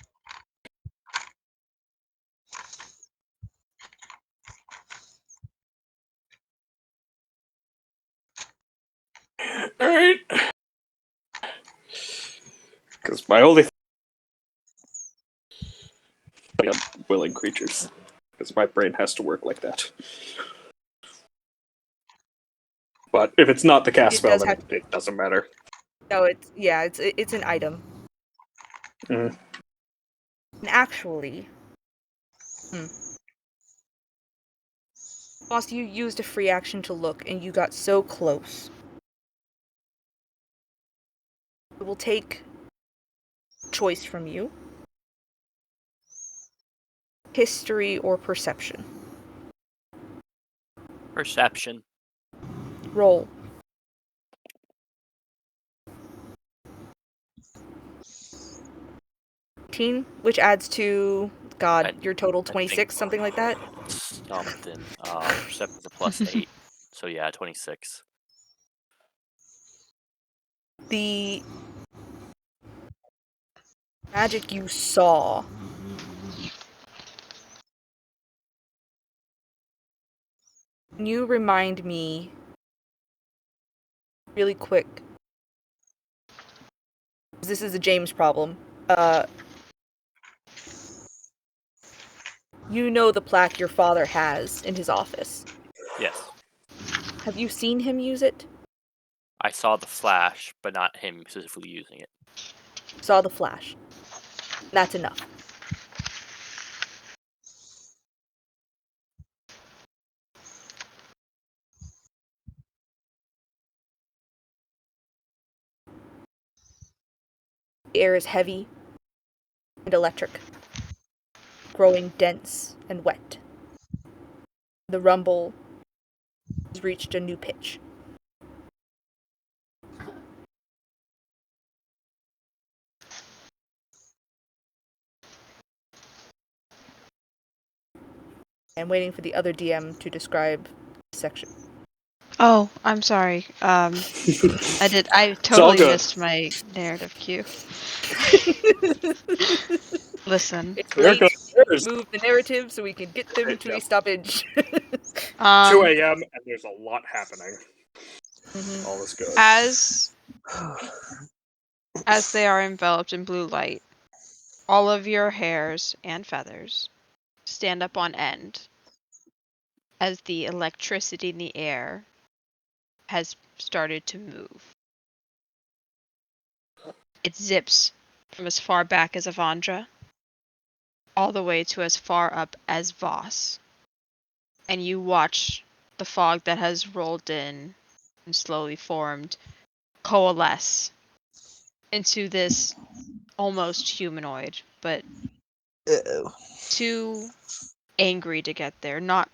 Speaker 3: Alright. Because my only thing on willing creatures. Because my brain has to work like that. But if it's not the cast
Speaker 2: It
Speaker 3: spell,
Speaker 2: does
Speaker 3: then
Speaker 2: have
Speaker 3: it doesn't matter.
Speaker 2: No, it's an item.
Speaker 3: Mm.
Speaker 2: And actually, Boss, you used a free action to look, and you got so close. It will take choice from you. History or perception.
Speaker 7: Perception.
Speaker 2: Roll. Which adds to, your total 26, something like that?
Speaker 7: Something. Perception's a +8. So yeah, 26.
Speaker 2: The magic you saw can you remind me really quick, this is a James problem, you know the plaque your father has in his office.
Speaker 7: Yes.
Speaker 2: Have you seen him use it?
Speaker 7: I saw the flash, but not him specifically using it.
Speaker 2: Saw the flash. That's enough. The air is heavy and electric, growing dense and wet. The rumble has reached a new pitch. I'm waiting for the other DM to describe this section.
Speaker 10: Oh, I'm sorry. I totally missed my narrative cue. Listen.
Speaker 2: It's late. Move the narrative so we can get them to a stoppage.
Speaker 3: 2 a.m. and there's a lot happening. All is good.
Speaker 10: As they are enveloped in blue light, all of your hairs and feathers stand up on end as the electricity in the air has started to move. It zips from as far back as Avandra all the way to as far up as Voss. And you watch the fog that has rolled in and slowly formed coalesce into this almost humanoid, but too angry to get there, not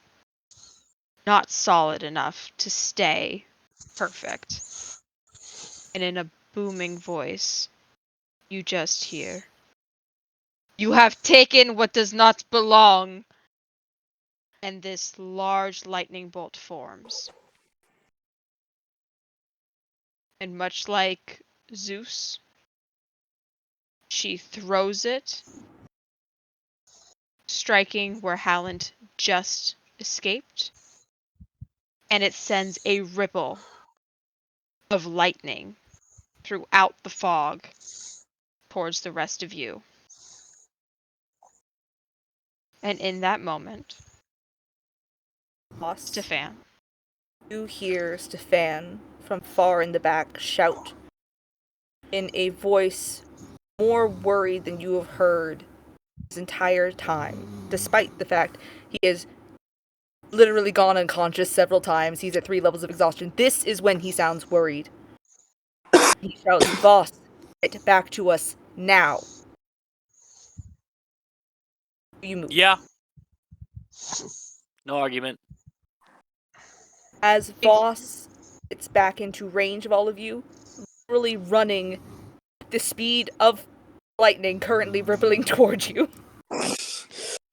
Speaker 10: solid enough to stay perfect. And in a booming voice, you just hear, "You have taken what does not belong!" And this large lightning bolt forms. And much like Zeus, she throws it, striking where Halland just escaped, and it sends a ripple of lightning throughout the fog towards the rest of you. And in that moment, Stefan.
Speaker 2: You hear Stefan from far in the back shout in a voice more worried than you have heard his entire time, despite the fact he has literally gone unconscious several times. He's at 3 levels of exhaustion. This is when he sounds worried. He shouts, "Boss, get back to us now." You move.
Speaker 7: Yeah. No argument.
Speaker 2: As Voss gets back into range of all of you, literally running the speed of lightning currently rippling towards you.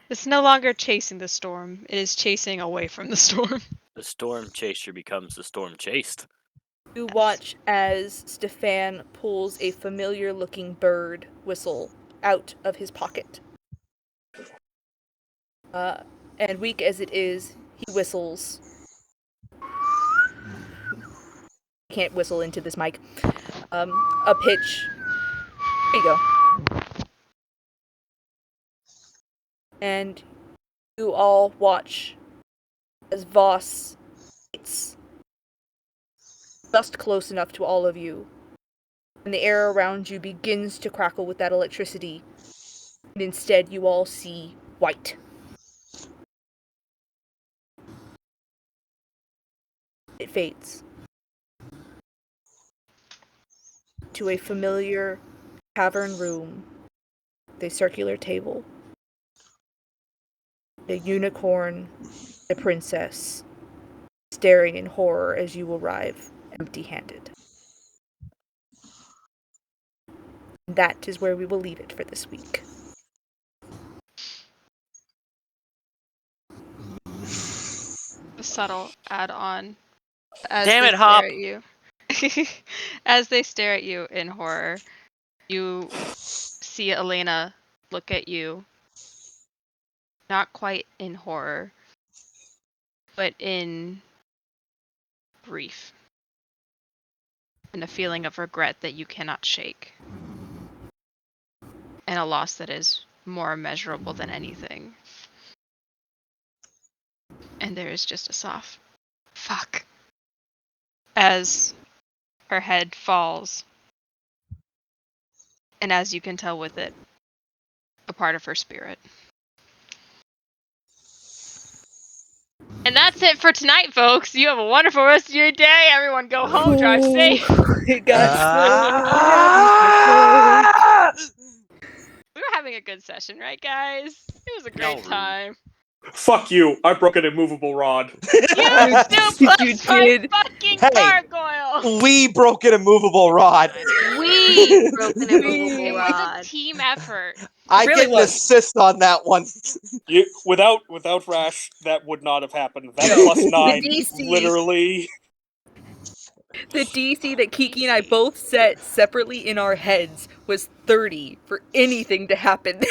Speaker 10: It's no longer chasing the storm. It is chasing away from the storm.
Speaker 7: The storm chaser becomes the storm chased.
Speaker 2: You watch as Stefan pulls a familiar-looking bird whistle out of his pocket. And weak as it is, he whistles. Can't whistle into this mic. A pitch. There you go. And you all watch as Voss hits just close enough to all of you, and the air around you begins to crackle with that electricity, and instead you all see white. It fades to a familiar cavern room with a circular table, a unicorn, a princess, staring in horror as you arrive empty-handed. That is where we will leave it for this week.
Speaker 10: A subtle add-on. As
Speaker 7: Damn
Speaker 10: they
Speaker 7: it, Hop!
Speaker 10: stare at you. As they stare at you in horror, you see Elena look at you, not quite in horror, but in grief. And a feeling of regret that you cannot shake. And a loss that is more immeasurable than anything. And there is just a soft fuck as her head falls. And as you can tell with it, a part of her spirit. And that's it for tonight, folks. You have a wonderful rest of your day. Everyone go home, drive safe.
Speaker 2: It got
Speaker 10: We were having a good session, right, guys? It was a great time.
Speaker 3: Fuck you! I broke an immovable rod.
Speaker 10: You still
Speaker 2: You
Speaker 10: plus my
Speaker 2: did.
Speaker 10: fucking
Speaker 1: Hey,
Speaker 10: gargoyle.
Speaker 1: we broke an immovable rod.
Speaker 8: We broke an immovable
Speaker 10: It
Speaker 8: rod.
Speaker 10: was a team effort.
Speaker 1: I
Speaker 2: really
Speaker 1: get an
Speaker 2: was.
Speaker 1: assist on that one.
Speaker 3: Without Rash, that would not have happened. That
Speaker 2: No,
Speaker 3: plus
Speaker 2: the
Speaker 3: 9,
Speaker 2: DC.
Speaker 3: literally.
Speaker 2: The DC that Kiki and I both set separately in our heads was 30 for anything to happen.
Speaker 10: It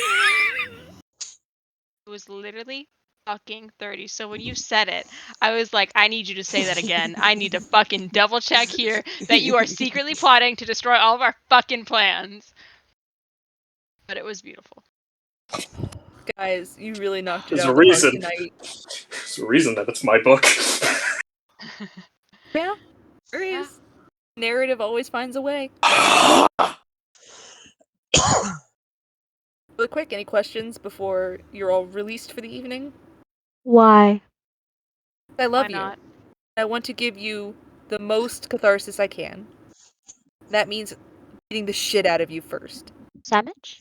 Speaker 10: was literally fucking 30. So when you said it, I was like, I need you to say that again. I need to fucking double check here that you are secretly plotting to destroy all of our fucking plans. But it was beautiful.
Speaker 2: Guys, you really knocked it
Speaker 3: There's
Speaker 2: out
Speaker 3: a
Speaker 2: of the park
Speaker 3: reason.
Speaker 2: tonight.
Speaker 3: There's a reason that it's my book.
Speaker 2: Yeah, there is. Narrative always finds a way. Really quick, any questions before you're all released for the evening?
Speaker 13: Why?
Speaker 2: I love
Speaker 10: Why
Speaker 2: you.
Speaker 10: not?
Speaker 2: I want to give you the most catharsis I can. That means beating the shit out of you first.
Speaker 13: Sandwich?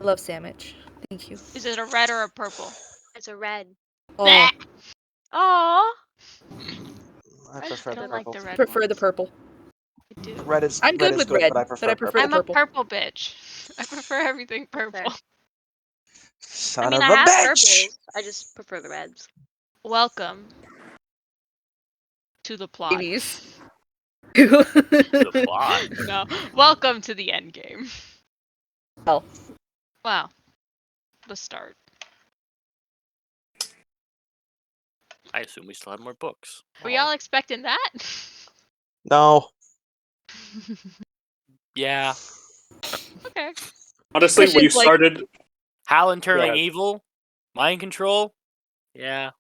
Speaker 2: I love sandwich. Thank you.
Speaker 10: Is it a red or a purple?
Speaker 8: It's a red.
Speaker 2: Oh,
Speaker 10: Aww.
Speaker 1: I prefer the
Speaker 10: don't like
Speaker 1: purple.
Speaker 10: the red
Speaker 2: prefer
Speaker 10: one.
Speaker 2: the purple.
Speaker 10: I do.
Speaker 1: Red is
Speaker 2: I'm good
Speaker 1: is
Speaker 2: with
Speaker 1: good,
Speaker 2: red,
Speaker 1: but I prefer
Speaker 2: prefer
Speaker 1: purple.
Speaker 10: I'm
Speaker 2: the
Speaker 10: a
Speaker 2: purple.
Speaker 10: purple bitch. I prefer everything purple.
Speaker 1: Son
Speaker 8: I mean,
Speaker 1: of
Speaker 8: I
Speaker 1: a
Speaker 8: have
Speaker 1: bitch!
Speaker 8: purples. I just prefer the reds.
Speaker 10: Welcome to the plot.
Speaker 2: Babies.
Speaker 7: The plot.
Speaker 10: No, welcome to the end game.
Speaker 2: Oh.
Speaker 10: Wow. The start.
Speaker 7: I assume we still have more books.
Speaker 10: Were y'all expecting that?
Speaker 1: No.
Speaker 7: Yeah.
Speaker 10: Okay.
Speaker 3: Honestly, when you
Speaker 2: Christian's like-
Speaker 3: started,
Speaker 7: Hallen turning
Speaker 3: ahead.
Speaker 7: evil? Mind control? Yeah.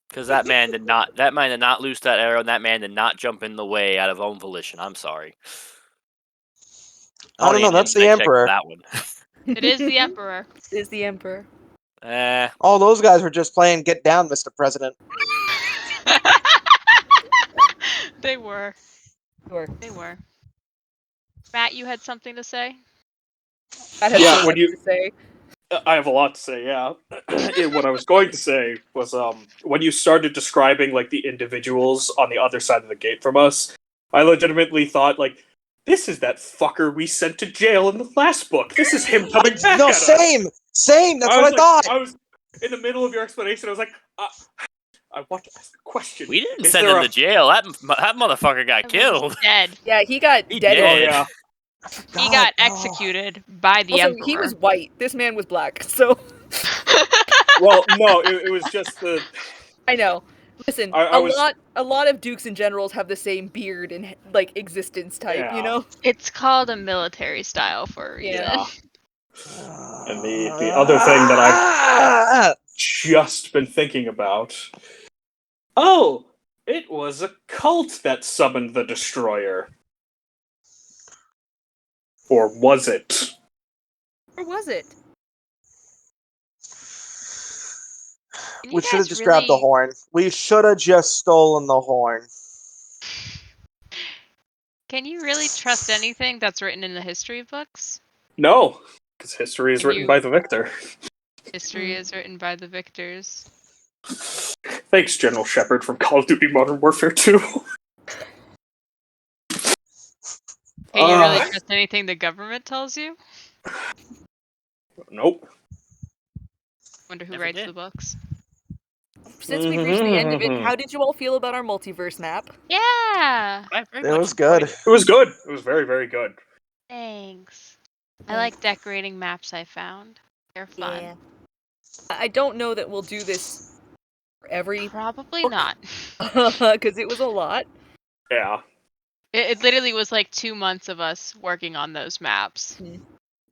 Speaker 7: Because that man did not loose that arrow, and that man did not jump in the way out of own volition. I'm sorry.
Speaker 1: I don't know,
Speaker 7: want an
Speaker 1: that's the
Speaker 7: insight check for
Speaker 1: Emperor.
Speaker 7: That one.
Speaker 10: It is the Emperor.
Speaker 2: Is the Emperor.
Speaker 1: All those guys were just playing Get Down, Mr. President.
Speaker 10: They were.
Speaker 2: Sure.
Speaker 10: They were. Matt, you had something to say?
Speaker 2: That has
Speaker 3: Yeah,
Speaker 2: so
Speaker 3: when
Speaker 2: much
Speaker 3: you-
Speaker 2: to say.
Speaker 3: I have a lot to say, yeah. What I was going to say was when you started describing like the individuals on the other side of the gate from us, I legitimately thought like, this is that fucker we sent to jail in the last book. This is him coming back
Speaker 1: No,
Speaker 3: at us.
Speaker 1: same. That's what I thought.
Speaker 3: I was in the middle of your explanation. I was like, I want to ask the question.
Speaker 7: We didn't
Speaker 3: Is
Speaker 7: send
Speaker 3: there
Speaker 7: him to jail. That motherfucker got killed.
Speaker 5: Dead.
Speaker 2: Yeah, he got
Speaker 7: He
Speaker 2: dead.
Speaker 7: did.
Speaker 3: Oh yeah.
Speaker 5: He got executed by the
Speaker 2: Also,
Speaker 5: Emperor.
Speaker 2: he was white. This man was black, so
Speaker 3: Well, no, it was just the.
Speaker 2: I know. Listen,
Speaker 3: I was-
Speaker 2: a lot of dukes and generals have the same beard and like existence type, you
Speaker 3: Yeah.
Speaker 2: know?
Speaker 5: It's called a military style for a reason.
Speaker 3: Yeah. And the other thing that I've just been thinking about. Oh, it was a cult that summoned the destroyer. Or was it?
Speaker 2: Or was it?
Speaker 1: We should have just grabbed the horn. We should have just stolen the horn.
Speaker 5: Can you really trust anything that's written in the history books?
Speaker 3: No, because history is
Speaker 5: Can
Speaker 3: written
Speaker 5: you-
Speaker 3: by the victor.
Speaker 5: History is written by the victors.
Speaker 3: Thanks, General Shepard from Call of Duty Modern Warfare 2.
Speaker 5: Can you really trust anything the government tells you?
Speaker 3: Nope.
Speaker 5: Wonder who writes the books.
Speaker 2: Since we've reached the end of it, how did you all feel about our multiverse map?
Speaker 5: Yeah.
Speaker 1: It was good.
Speaker 3: It was good. It was very, very good.
Speaker 5: Thanks. I like decorating maps I found. They're fun.
Speaker 2: Yeah. I don't know that we'll do this for every
Speaker 5: Probably not.
Speaker 2: because it was a lot.
Speaker 3: Yeah.
Speaker 5: It literally was like 2 months of us working on those maps.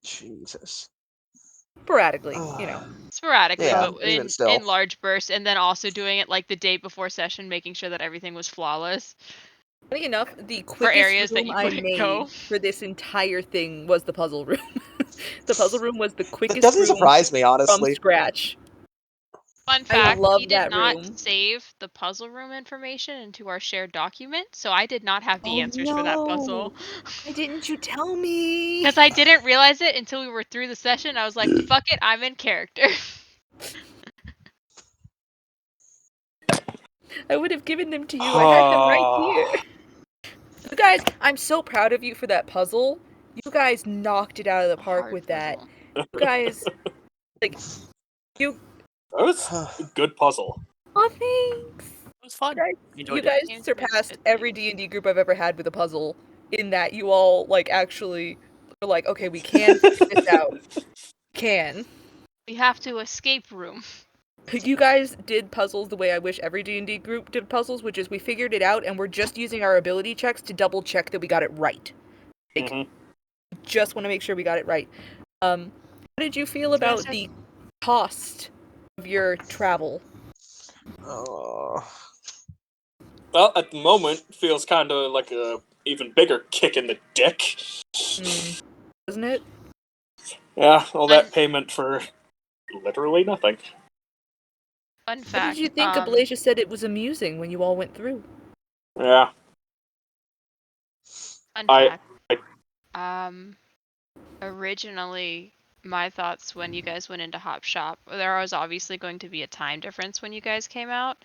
Speaker 1: Jesus.
Speaker 2: Sporadically, you know.
Speaker 5: Sporadically,
Speaker 1: Yeah,
Speaker 5: but
Speaker 1: even still.
Speaker 5: in large bursts, and then also doing it like the day before session, making sure that everything was flawless.
Speaker 2: Funny enough, the quickest
Speaker 5: For areas that
Speaker 2: room
Speaker 5: you
Speaker 2: I
Speaker 5: wouldn't
Speaker 2: made
Speaker 5: go.
Speaker 2: for this entire thing was the puzzle room. The puzzle room was the quickest
Speaker 1: That doesn't
Speaker 2: room
Speaker 1: surprise me, honestly.
Speaker 2: from scratch.
Speaker 5: Fun
Speaker 2: I
Speaker 5: fact,
Speaker 2: love
Speaker 5: we did
Speaker 2: that
Speaker 5: not
Speaker 2: room.
Speaker 5: save the puzzle room information into our shared document, so I did not have the
Speaker 2: Oh,
Speaker 5: answers for that puzzle.
Speaker 2: Why didn't you tell me?
Speaker 5: Because I didn't realize it until we were through the session. I was like, fuck it, I'm in character.
Speaker 2: I would have given them to you. I had them right here. You guys, I'm so proud of you for that puzzle. You guys knocked it out of the park with that. You guys, like, you.
Speaker 3: That was a good puzzle.
Speaker 2: Oh, thanks.
Speaker 7: It was fun.
Speaker 2: You guys surpassed every D&D group I've ever had with a puzzle. In that you all like actually were like, okay, we can figure this out. Can.
Speaker 5: We have to escape room.
Speaker 2: You guys did puzzles the way I wish every D&D group did puzzles, which is we figured it out and we're just using our ability checks to double check that we got it right. Like, just want to make sure we got it right. How did you feel about the cost of your travel?
Speaker 3: Well, at the moment, feels kind of like a even bigger kick in the dick.
Speaker 2: Isn't it?
Speaker 3: Yeah, all that payment for literally nothing.
Speaker 5: Fun
Speaker 2: What
Speaker 5: fact.
Speaker 2: did you think Ablasia said it was amusing when you all went through?
Speaker 3: Yeah.
Speaker 5: Fun fact. Originally, my thoughts when you guys went into Hop Shop, there was obviously going to be a time difference when you guys came out.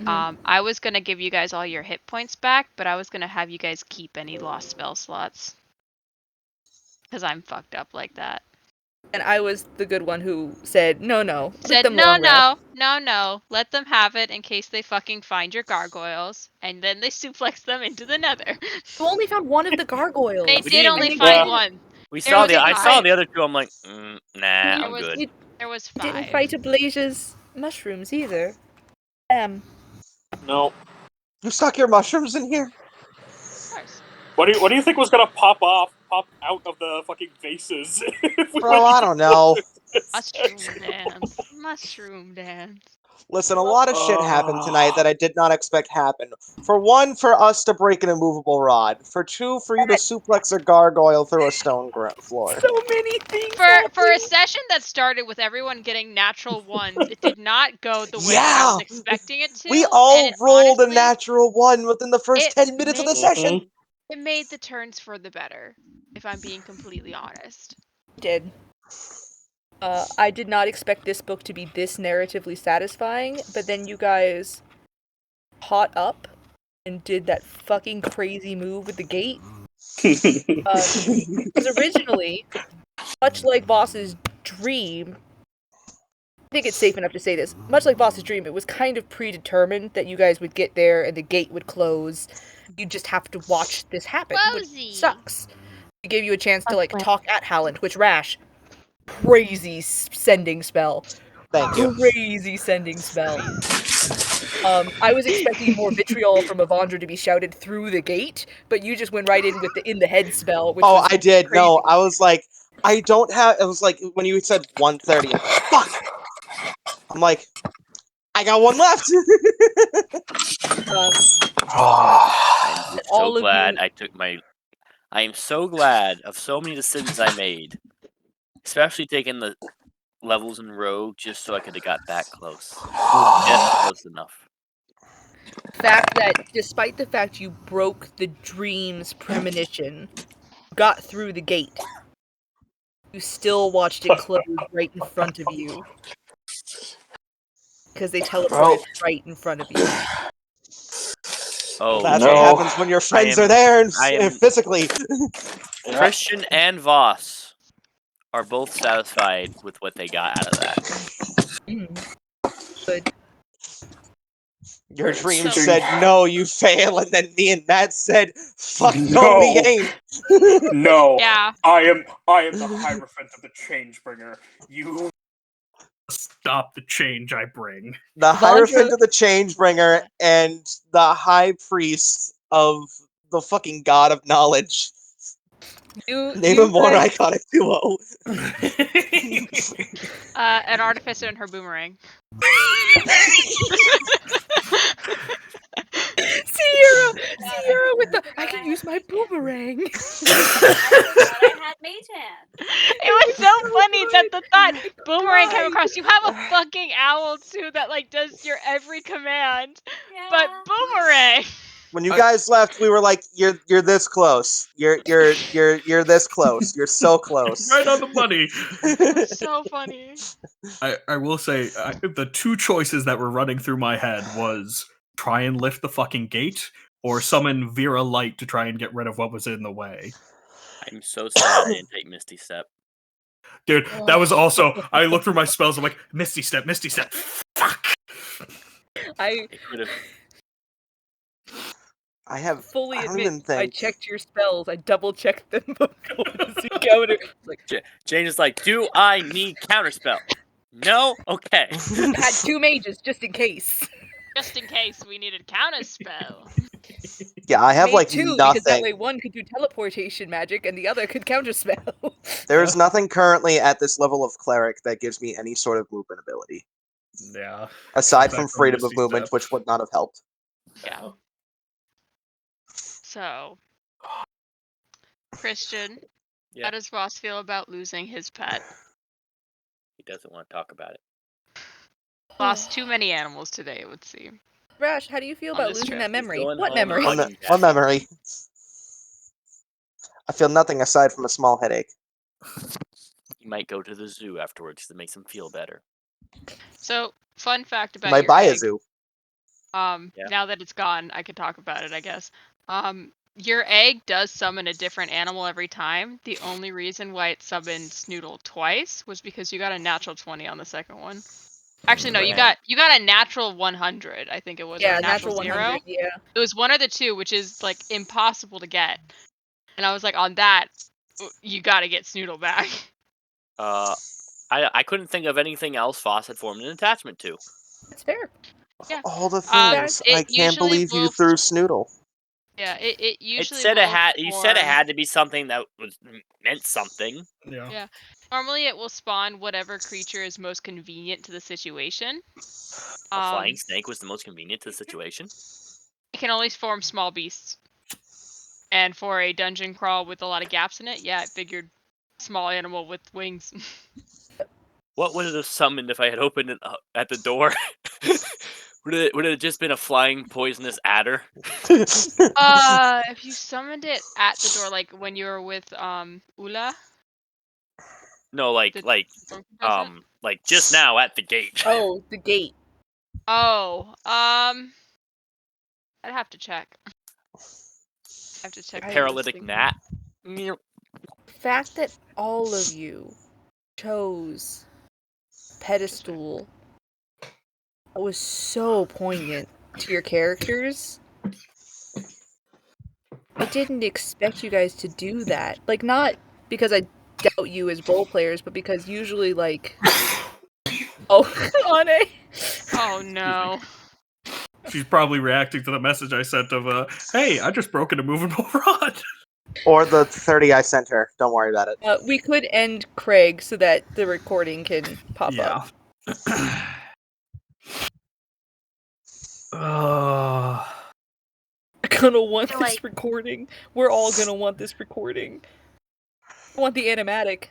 Speaker 5: I was going to give you guys all your hit points back, but I was going to have you guys keep any lost spell slots. Because I'm fucked up like that.
Speaker 2: And I was the good one who said, no, let
Speaker 5: Said,
Speaker 2: them
Speaker 5: no,
Speaker 2: long rest."
Speaker 5: no. Let them have it in case they fucking find your gargoyles. And then they suplex them into the nether.
Speaker 2: You only found one of the gargoyles.
Speaker 5: They
Speaker 7: We
Speaker 5: did
Speaker 7: didn't-
Speaker 5: only
Speaker 7: we-
Speaker 5: find
Speaker 7: yeah.
Speaker 5: one.
Speaker 7: We
Speaker 5: There
Speaker 7: saw
Speaker 5: was
Speaker 7: I saw
Speaker 5: five.
Speaker 7: the other two. I'm like, nah, I'm
Speaker 5: was-
Speaker 7: good.
Speaker 5: There was
Speaker 2: You
Speaker 5: 5.
Speaker 2: didn't fight Ablasia's mushrooms either.
Speaker 3: No.
Speaker 1: You stuck your mushrooms in here?
Speaker 5: Of course.
Speaker 3: What do you think was gonna pop out of the fucking vases?
Speaker 1: Bro, I don't know.
Speaker 5: Mushroom dance.
Speaker 1: Listen, a lot of shit happened tonight that I did not expect happen. For one, for us to break an immovable rod. For two, for you to suplex a gargoyle through a stone floor.
Speaker 2: So many things.
Speaker 5: For a session that started with everyone getting natural ones, it did not go the way that I was expecting it to.
Speaker 1: We all
Speaker 5: and
Speaker 1: rolled
Speaker 5: honestly,
Speaker 1: a natural one within the first 10 minutes of the session.
Speaker 5: It made the turns for the better, if I'm being completely honest.
Speaker 2: Did. I did not expect this book to be this narratively satisfying, but then you guys caught up and did that fucking crazy move with the gate. Because originally, much like Voss's dream, I think it's safe enough to say this, much like Voss's dream, it was kind of predetermined that you guys would get there and the gate would close. You just have to watch this happen, which sucks. We gave you a chance to, like, talk at Howland, which Rash, crazy sending spell.
Speaker 1: Thank you.
Speaker 2: Crazy sending spell. I was expecting more vitriol from Avandra to be shouted through the gate, but you just went right in with the in the head spell. Which was
Speaker 1: I did.
Speaker 2: crazy.
Speaker 1: No, I was like, I don't have. It was like when you said 1:30. Fuck. I'm like, I got one left.
Speaker 7: I'm so
Speaker 2: all of
Speaker 7: glad
Speaker 2: you-
Speaker 7: I took my. I am so glad of so many decisions I made, especially taking the levels in rogue just so I could have got that close. Just close enough.
Speaker 2: fact that despite the fact you broke the dream's premonition, got through the gate, you still watched it close right in front of you. Because they teleported right in front of you.
Speaker 7: Oh,
Speaker 1: That's
Speaker 7: no.
Speaker 1: what happens when your friends are there and physically.
Speaker 7: Christian and Voss are both satisfied with what they got out of that.
Speaker 2: Good.
Speaker 1: Your dream said, no, you fail, and then me and Matt said, fuck no,
Speaker 14: No.
Speaker 1: we ain't.
Speaker 14: No.
Speaker 5: Yeah.
Speaker 14: I am the Hierophant of the Changebringer. You
Speaker 9: stop the change I bring.
Speaker 1: The Hierophant of the Changebringer and the High Priest of the fucking God of Knowledge. Name a more iconic duo.
Speaker 5: An artificer and her boomerang.
Speaker 2: Sierra with the I can use my boomerang.
Speaker 5: It was so funny that the thought boomerang came across. You have a fucking owl too that like does your every command, but boomerang.
Speaker 1: When you guys left, we were like, "You're this close. You're this close. You're so close."
Speaker 9: Right on the money.
Speaker 5: So funny.
Speaker 9: I will say the two choices that were running through my head was try and lift the fucking gate or summon Vera Light to try and get rid of what was in the way.
Speaker 7: I'm so sad I didn't take Misty Step.
Speaker 9: Dude, that was also I looked through my spells. I'm like, Misty Step. Fuck.
Speaker 1: I have
Speaker 2: fully
Speaker 1: I don't
Speaker 2: admit
Speaker 1: even think
Speaker 2: I checked your spells. I double checked them before the encounter. Like
Speaker 7: Jane is like, do I need counterspell? No? Okay.
Speaker 2: had two mages just in case.
Speaker 5: Just in case we needed counterspell.
Speaker 1: Yeah, I have
Speaker 2: Made
Speaker 1: like
Speaker 2: two because that way
Speaker 1: nothing.
Speaker 2: one could do teleportation magic and the other could counterspell.
Speaker 1: There's nothing currently at this level of cleric that gives me any sort of movement ability.
Speaker 9: Yeah.
Speaker 1: Aside
Speaker 9: Back
Speaker 1: from
Speaker 9: from
Speaker 1: freedom of
Speaker 9: Misty
Speaker 1: movement,
Speaker 9: Step.
Speaker 1: which would not have helped.
Speaker 5: Yeah. So, Christian,
Speaker 7: Yeah.
Speaker 5: how does Voss feel about losing his pet?
Speaker 7: He doesn't want to talk about it.
Speaker 5: Lost too many animals today, it would seem.
Speaker 2: Rash, how do you feel
Speaker 5: On
Speaker 2: about
Speaker 5: this
Speaker 2: losing
Speaker 5: trip.
Speaker 2: that memory?
Speaker 7: going
Speaker 2: What
Speaker 7: home
Speaker 2: memory?
Speaker 1: One memory. I feel nothing aside from a small headache.
Speaker 7: He might go to the zoo afterwards to make him feel better.
Speaker 5: So, fun fact about
Speaker 1: My
Speaker 5: your egg.
Speaker 1: Bayazu.
Speaker 5: Now that it's gone, I could talk about it, I guess. Your egg does summon a different animal every time. The only reason why it summoned Snoodle twice was because you got a natural 20 on the second one. Actually, no, you got a natural 100, I think it was, or
Speaker 2: Yeah,
Speaker 5: a natural 0.
Speaker 2: 100, yeah.
Speaker 5: It was one of the two, which is like impossible to get. And I was like, on that, you got to get Snoodle back.
Speaker 7: I couldn't think of anything else Voss had formed an attachment to.
Speaker 2: That's fair.
Speaker 5: Yeah.
Speaker 1: All the things. I can't
Speaker 5: usually
Speaker 1: believe you
Speaker 5: will-
Speaker 1: threw Snoodle.
Speaker 5: Yeah, it usually
Speaker 7: It said it
Speaker 5: will
Speaker 7: had. You said it
Speaker 5: form-
Speaker 7: had to be something that was meant something.
Speaker 5: Yeah. Normally it will spawn whatever creature is most convenient to the situation.
Speaker 7: A flying snake was the most convenient to the situation.
Speaker 5: It can only form small beasts. And for a dungeon crawl with a lot of gaps in it, yeah, it figured small animal with wings.
Speaker 7: What would it have summoned if I had opened it up at the door? Would it have just been a flying poisonous adder?
Speaker 5: If you summoned it at the door, like when you were with Ula,
Speaker 7: No, like just now at the gate.
Speaker 2: Oh, the gate.
Speaker 5: Oh, I'd have to check.
Speaker 7: Paralytic Nat.
Speaker 2: The fact that all of you chose pedestal was so poignant to your characters. I didn't expect you guys to do that. Like, not because I doubt you as role players, but because usually, like... Oh, Ane!
Speaker 5: Oh, no.
Speaker 9: She's probably reacting to the message I sent of, hey, I just broke an immovable rod.
Speaker 1: Or the 30 I sent her. Don't worry about it.
Speaker 2: We could end Craig so that the recording can pop up. I'm gonna want this recording. We're all gonna want this recording. I want the animatic.